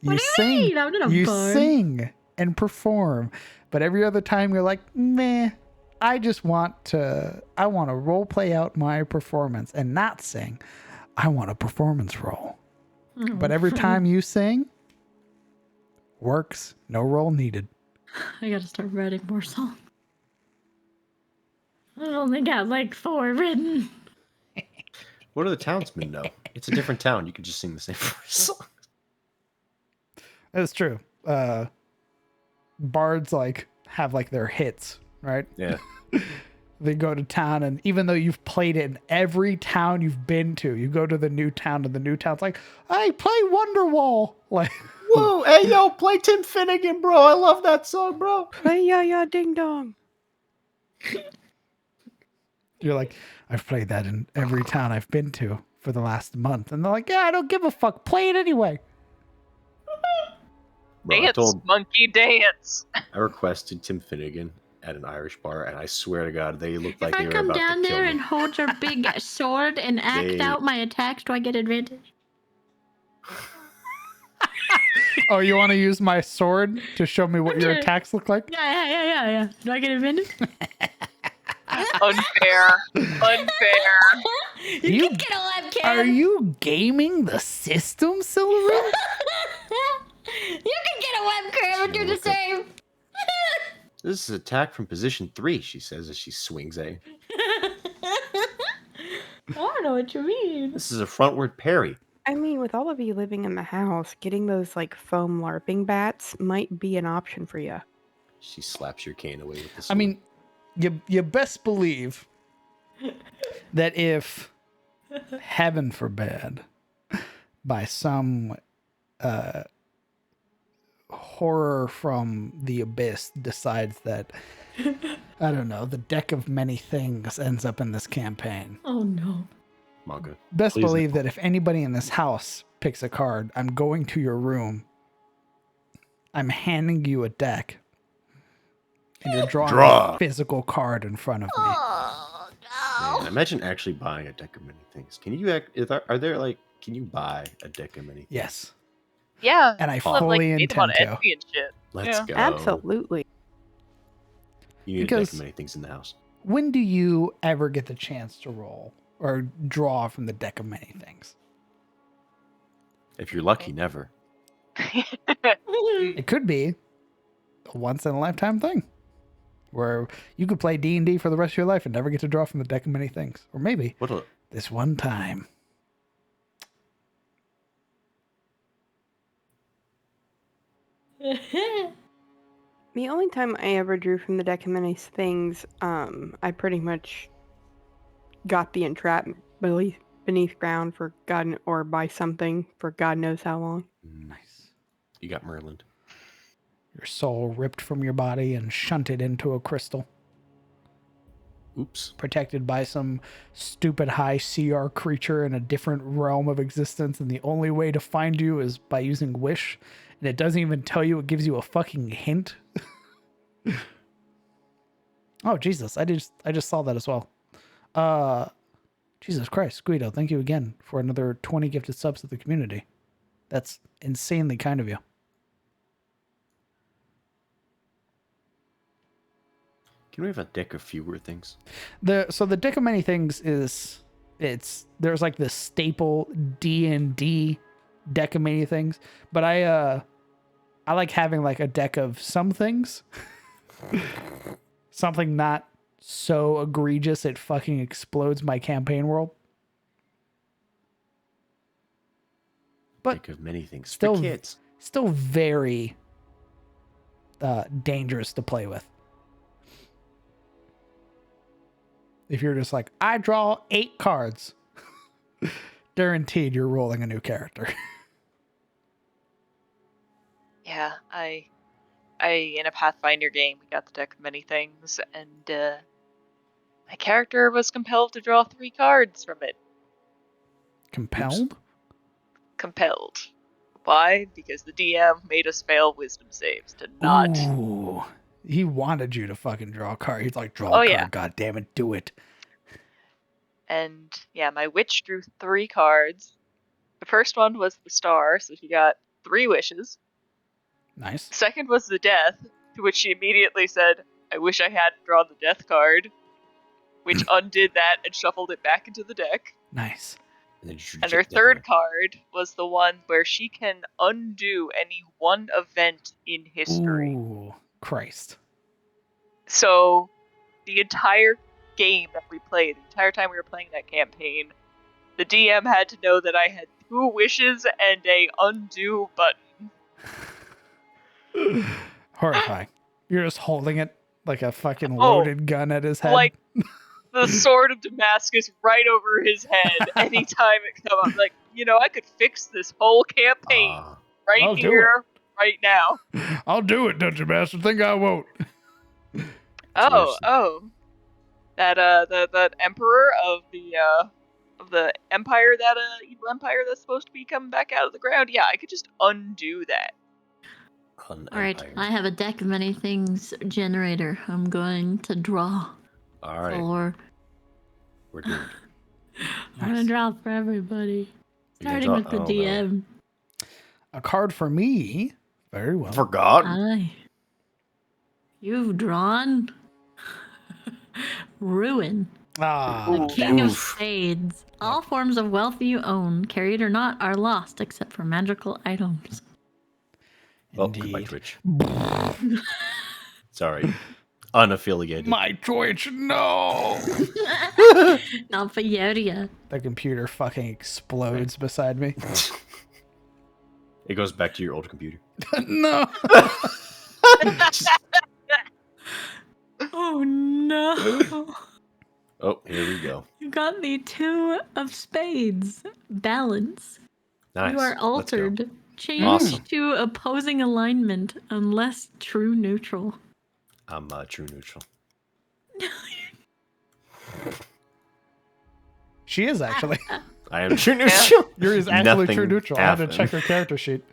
What do you mean? I'm not a you bard. sing and perform, but every other time you're like, meh. I want to role play out my performance and not sing. I want a performance role. But every time you sing, works. No role needed. I gotta start writing more songs. I only got like 4 written. What do the townsmen know? It's a different town. You could just sing the same song. That's true. Bards have their hits, right? Yeah. They go to town, and even though you've played it in every town you've been to, you go to the new town, and the new town's like, hey, play Wonderwall. Like, Whoa, hey yo, play Tim Finnegan, bro. I love that song, bro. Play Ya Ya Ding Dong. you're like, I've played that in every town I've been to for the last month. And they're like, yeah, I don't give a fuck. Play it anyway. Bro, Dance, monkey, dance. I requested Tim Finnegan at an Irish bar, and I swear to God, they looked like If I they were come about down to kill there me. and hold your big sword and act out my attacks, do I get advantage? Oh, you want to use my sword to show me what your Okay. attacks look like? Yeah. Do I get advantage? Unfair. Unfair. You can get a webcam. Are you gaming the system, Silverine? You can get a webcam and do the same. This is attack from position 3, she says as she swings at you. I don't know what you mean. This is a frontward parry. I mean, with all of you living in the house, getting those like foam LARPing bats might be an option for you. She slaps your cane away with the I sword. mean, you best believe that if, heaven forbid, by some horror from the abyss decides that, I don't know, the deck of many things ends up in this campaign. Oh no. manga. Best Please believe no. that if anybody in this house picks a card, I'm going to your room. I'm handing you a deck. And you're drawing Draw. a physical card in front of me. Oh no. Man, imagine actually buying a deck of many things. Can you can you buy a deck of many things? Yes. Yeah. And I People have, fully made them on intend to. Etsy and shit. Let's Yeah. go. Absolutely. You need a deck Because- of many things in the house. When do you ever get the chance to roll or draw from the deck of many things? If you're lucky, never. It could be a once in a lifetime thing where you could play D&D for the rest of your life and never get to draw from the deck of many things. Or maybe What a this one time. The only time I ever drew from the deck of many things, I pretty much got the entrapment beneath ground for God or by something for God knows how long. Nice. You got Merlin. Your soul ripped from your body and shunted into a crystal, Oops. protected by some stupid high CR creature in a different realm of existence, and the only way to find you is by using Wish, and it doesn't even tell you, it gives you a fucking hint. Oh Jesus, I just saw that as well. Jesus Christ, Guido, thank you again for another 20 gifted subs to the community. That's insanely kind of you. Can we have a deck of fewer things? So the deck of many things is there's like this staple D&D deck of many things, but I like having like a deck of some things. Something not so egregious it fucking explodes my campaign world. But Think of many things still, for kids. still very dangerous to play with. If you're just like, I draw 8 cards, guaranteed you're rolling a new character. Yeah, I in a Pathfinder game, we got the deck of many things, and my character was compelled to draw 3 cards from it. Compelled? Compelled. Why? Because the DM made us fail wisdom saves to not. Ooh. He wanted you to fucking draw a card. He's like, draw a Oh, card, yeah. God damn it, do it. And yeah, my witch drew 3 cards. The first one was the star, so she got 3 wishes. Nice. Second was the death, to which she immediately said, I wish I had drawn the death card, which undid that and shuffled it back into the deck. Nice. And her third card was the one where she can undo any one event in history. Ooh, Christ. So the entire game that we played, the entire time we were playing that campaign, the DM had to know that I had 2 wishes and a undo button. Horrifying. You're just holding it like a fucking loaded gun at his head. Like the sword of Damascus right over his head anytime it come up. Like, I could fix this whole campaign right I'll do here, right now. I'll do it, Dungeon Master. Think I won't. Oh. That emperor of the empire, that evil empire that's supposed to be coming back out of the ground. Yeah, I could just undo that. Alright, I have a deck of many things generator. I'm going to draw. Alright. For... We're doing I'm going to draw for everybody. Starting with the DM. A card for me. Very well. Forgot. Aye. You've drawn Ruin. The King of Spades. All forms of wealth you own, carried or not, are lost except for magical items. Oh, goodbye, Twitch. Sorry. Unaffiliated. My Twitch, no! Not for Yodia. The computer fucking explodes beside me. It goes back to your old computer. No! Oh no! Oh, here we go. You got the 2 of Spades. Balance. Nice. You are altered. Change Awesome. to opposing alignment unless true neutral. I'm true neutral. She is actually. I am true neutral. You're actually Nothing true neutral. I had to happened. check her character sheet.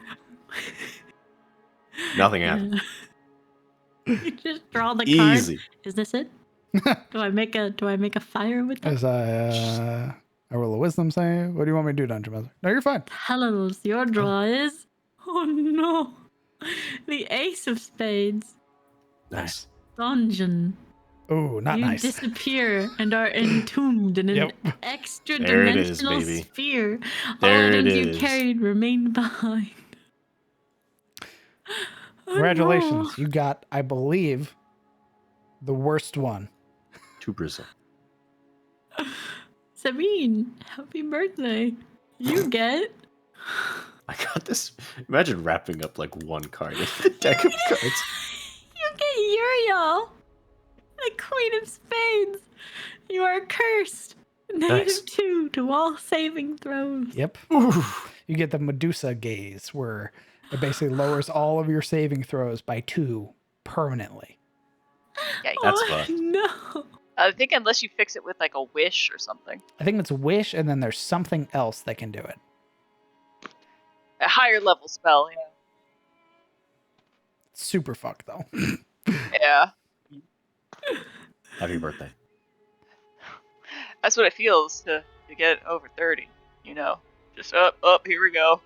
Nothing happened. You just draw the Easy. card. Is this it? Do I make a fire with that? As I roll a wisdom save. What do you want me to do, Dungeon Master? No, you're fine. Hellos, your draw is. Oh no! The Ace of Spades. Nice. Dungeon. Oh, not you nice. disappear and are entombed in an extra There it is, dimensional baby. sphere. There All it items you is. carried remain behind. Oh, Congratulations. no. You got, I believe, the worst one. 2%. Sabine, happy birthday. You get. I got this. Imagine wrapping up like one card in the deck of cards. You get Uriel, the Queen of Spades. You are cursed. Nice. -2 to all saving throws. Yep. You get the Medusa gaze, where it basically lowers all of your saving throws by 2 permanently. Yeah, That's Oh, fun. no. I think unless you fix it with like a wish or something. I think it's a wish, and then there's something else that can do it. A higher level spell, Super fucked, though. yeah. Happy birthday. That's what it feels to get over 30, Just up, here we go.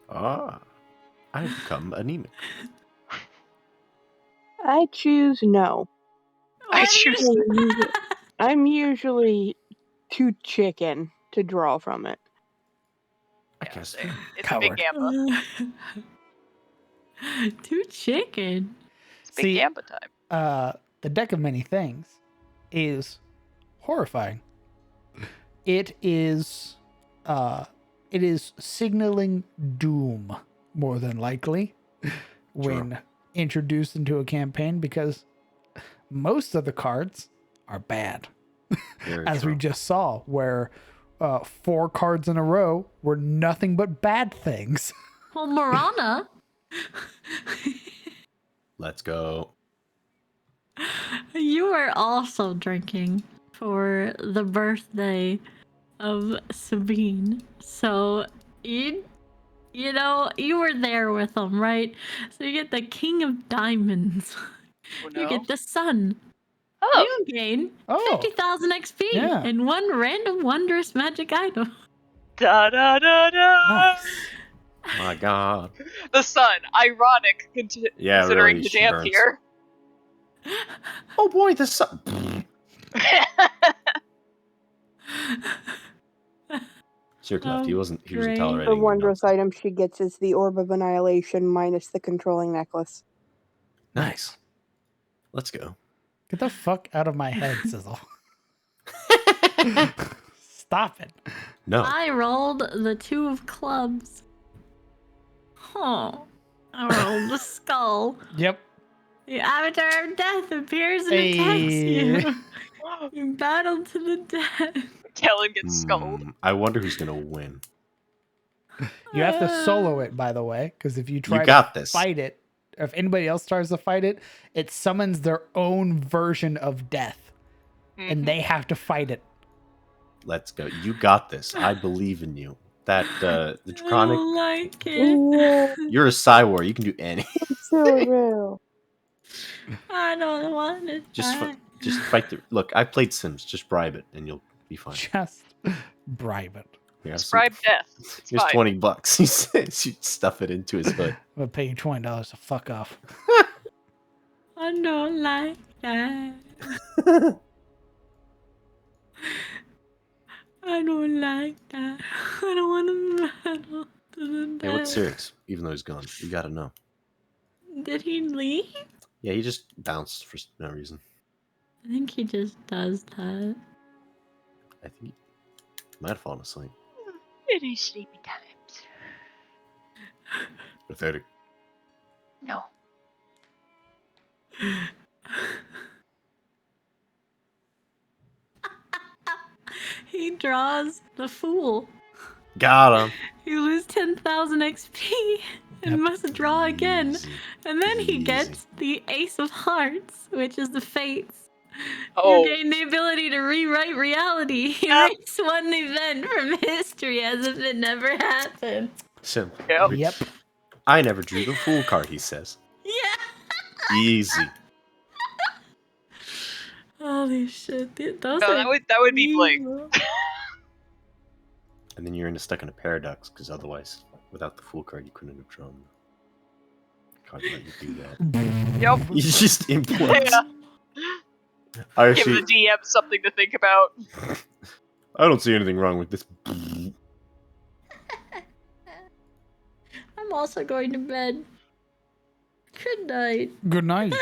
Ah. I've become anemic. I choose no. I choose. I'm usually too chicken to draw from it. I guess. It's a big Coward. gamba. Too chicken. It's big See, gamba time. The Deck of Many Things is horrifying. It is signaling doom more than likely when introduced into a campaign, because most of the cards are bad, Very as true. we just saw, where 4 cards in a row were nothing but bad things. Well, Marana. Let's go. You were also drinking for the birthday of Sabine. So you were there with them, right? So you get the King of Diamonds. Oh, You no. get the Sun. Oh, You gain Oh. 50,000 XP Yeah. and 1 random wondrous magic item. da da da da. Nice. My God. The sun. Ironic, Yeah, considering really, the she damp burns. here. Oh boy, the sun. Cirque left. He Oh, wasn't great. tolerating The your wondrous nonsense. item she gets is the Orb of Annihilation minus the controlling necklace. Nice. Let's go. Get the fuck out of my head, Sizzle. Stop it. No. I rolled the 2 of clubs. Oh, I rolled the skull. Yep. The Avatar of Death appears and attacks you. Hey. You battle to the death. Kellen gets skulled. I wonder who's gonna win. You have to solo it, by the way, because if you try got to this. fight it, if anybody else tries to fight it, it summons their own version of death, and they have to fight it. Let's go. You got this. I believe in you. That the I Draconic. don't like it. Yeah, You're a Cywar. You can do anything. it's so real. I don't want to Just die. just fight the. Look, I played Sims. Just bribe it, and you'll be fine. Just bribe it. Yeah, Just bribe death. It's Here's fine. $20. He says you stuff it into his hood. I'm gonna pay you $20 to fuck off. I don't like that. I don't like that. I don't want to battle to the death. Hey, what's Sirix? Even though he's gone, you gotta know. Did he leave? Yeah, he just bounced for no reason. I think he just does that. I think he might have fallen asleep. It is sleepy times. Pathetic. No. He draws the Fool. Got him. You lose 10,000 XP and Yep. must draw again. Easy. And then he Easy. gets the Ace of Hearts, which is the Fates. Oh, You gain the ability to rewrite reality. Yep. Erase one event from history as if it never happened. Sim. Yep. Yep. I never drew the fool card, he says. Yeah. Easy. Holy shit. Those no, are that would be Blake. evil. And then you're stuck in a paradox, because otherwise, without the fool card, you couldn't have drawn the card let you do that. Yep. You just implode. Yeah. I Give actually, the DM something to think about. I don't see anything wrong with this. I'm also going to bed. Good night. Good night.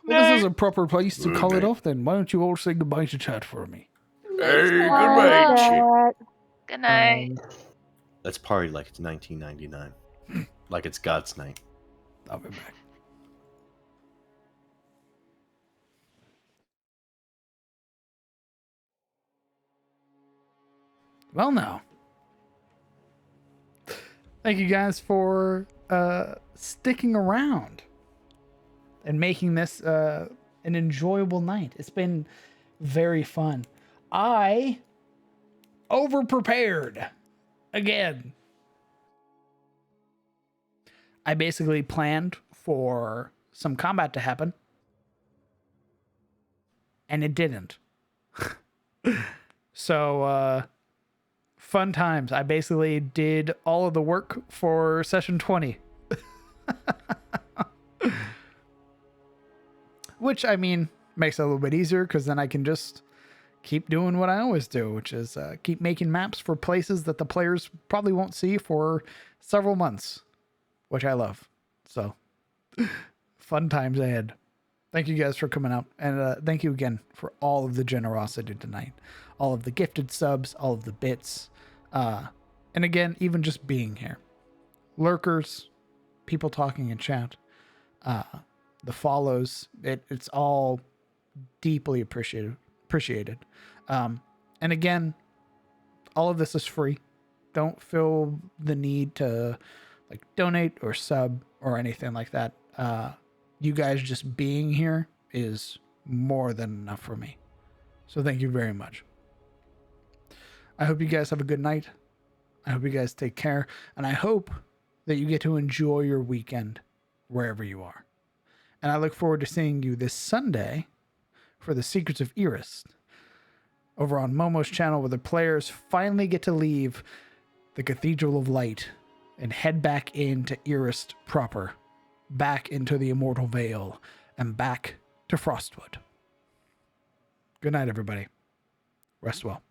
Well, this is a proper place to Good call it night. off then. Why don't you all say goodbye to chat for me? Hey, goodbye. That- Good night. Let's party like it's 1999. Like it's God's night. I'll be back. Well, now. Thank you guys for sticking around and making this an enjoyable night. It's been very fun. I overprepared again. I basically planned for some combat to happen, and it didn't. So, fun times. I basically did all of the work for session 20. Which, I mean, makes it a little bit easier because then I can just keep doing what I always do, which is keep making maps for places that the players probably won't see for several months, which I love. So fun times ahead. Thank you guys for coming out. And thank you again for all of the generosity tonight. All of the gifted subs, all of the bits. And again, even just being here. Lurkers, people talking in chat, the follows. It's all deeply appreciated. And again, all of this is free. Don't feel the need to like donate or sub or anything like that. You guys just being here is more than enough for me. So thank you very much. I hope you guys have a good night. I hope you guys take care. And I hope that you get to enjoy your weekend wherever you are. And I look forward to seeing you this Sunday for the Secrets of Eris over on Momo's channel, where the players finally get to leave the Cathedral of Light and head back into Eris proper, back into the Immortal Vale, and back to Frostwood. Good night, everybody. Rest well.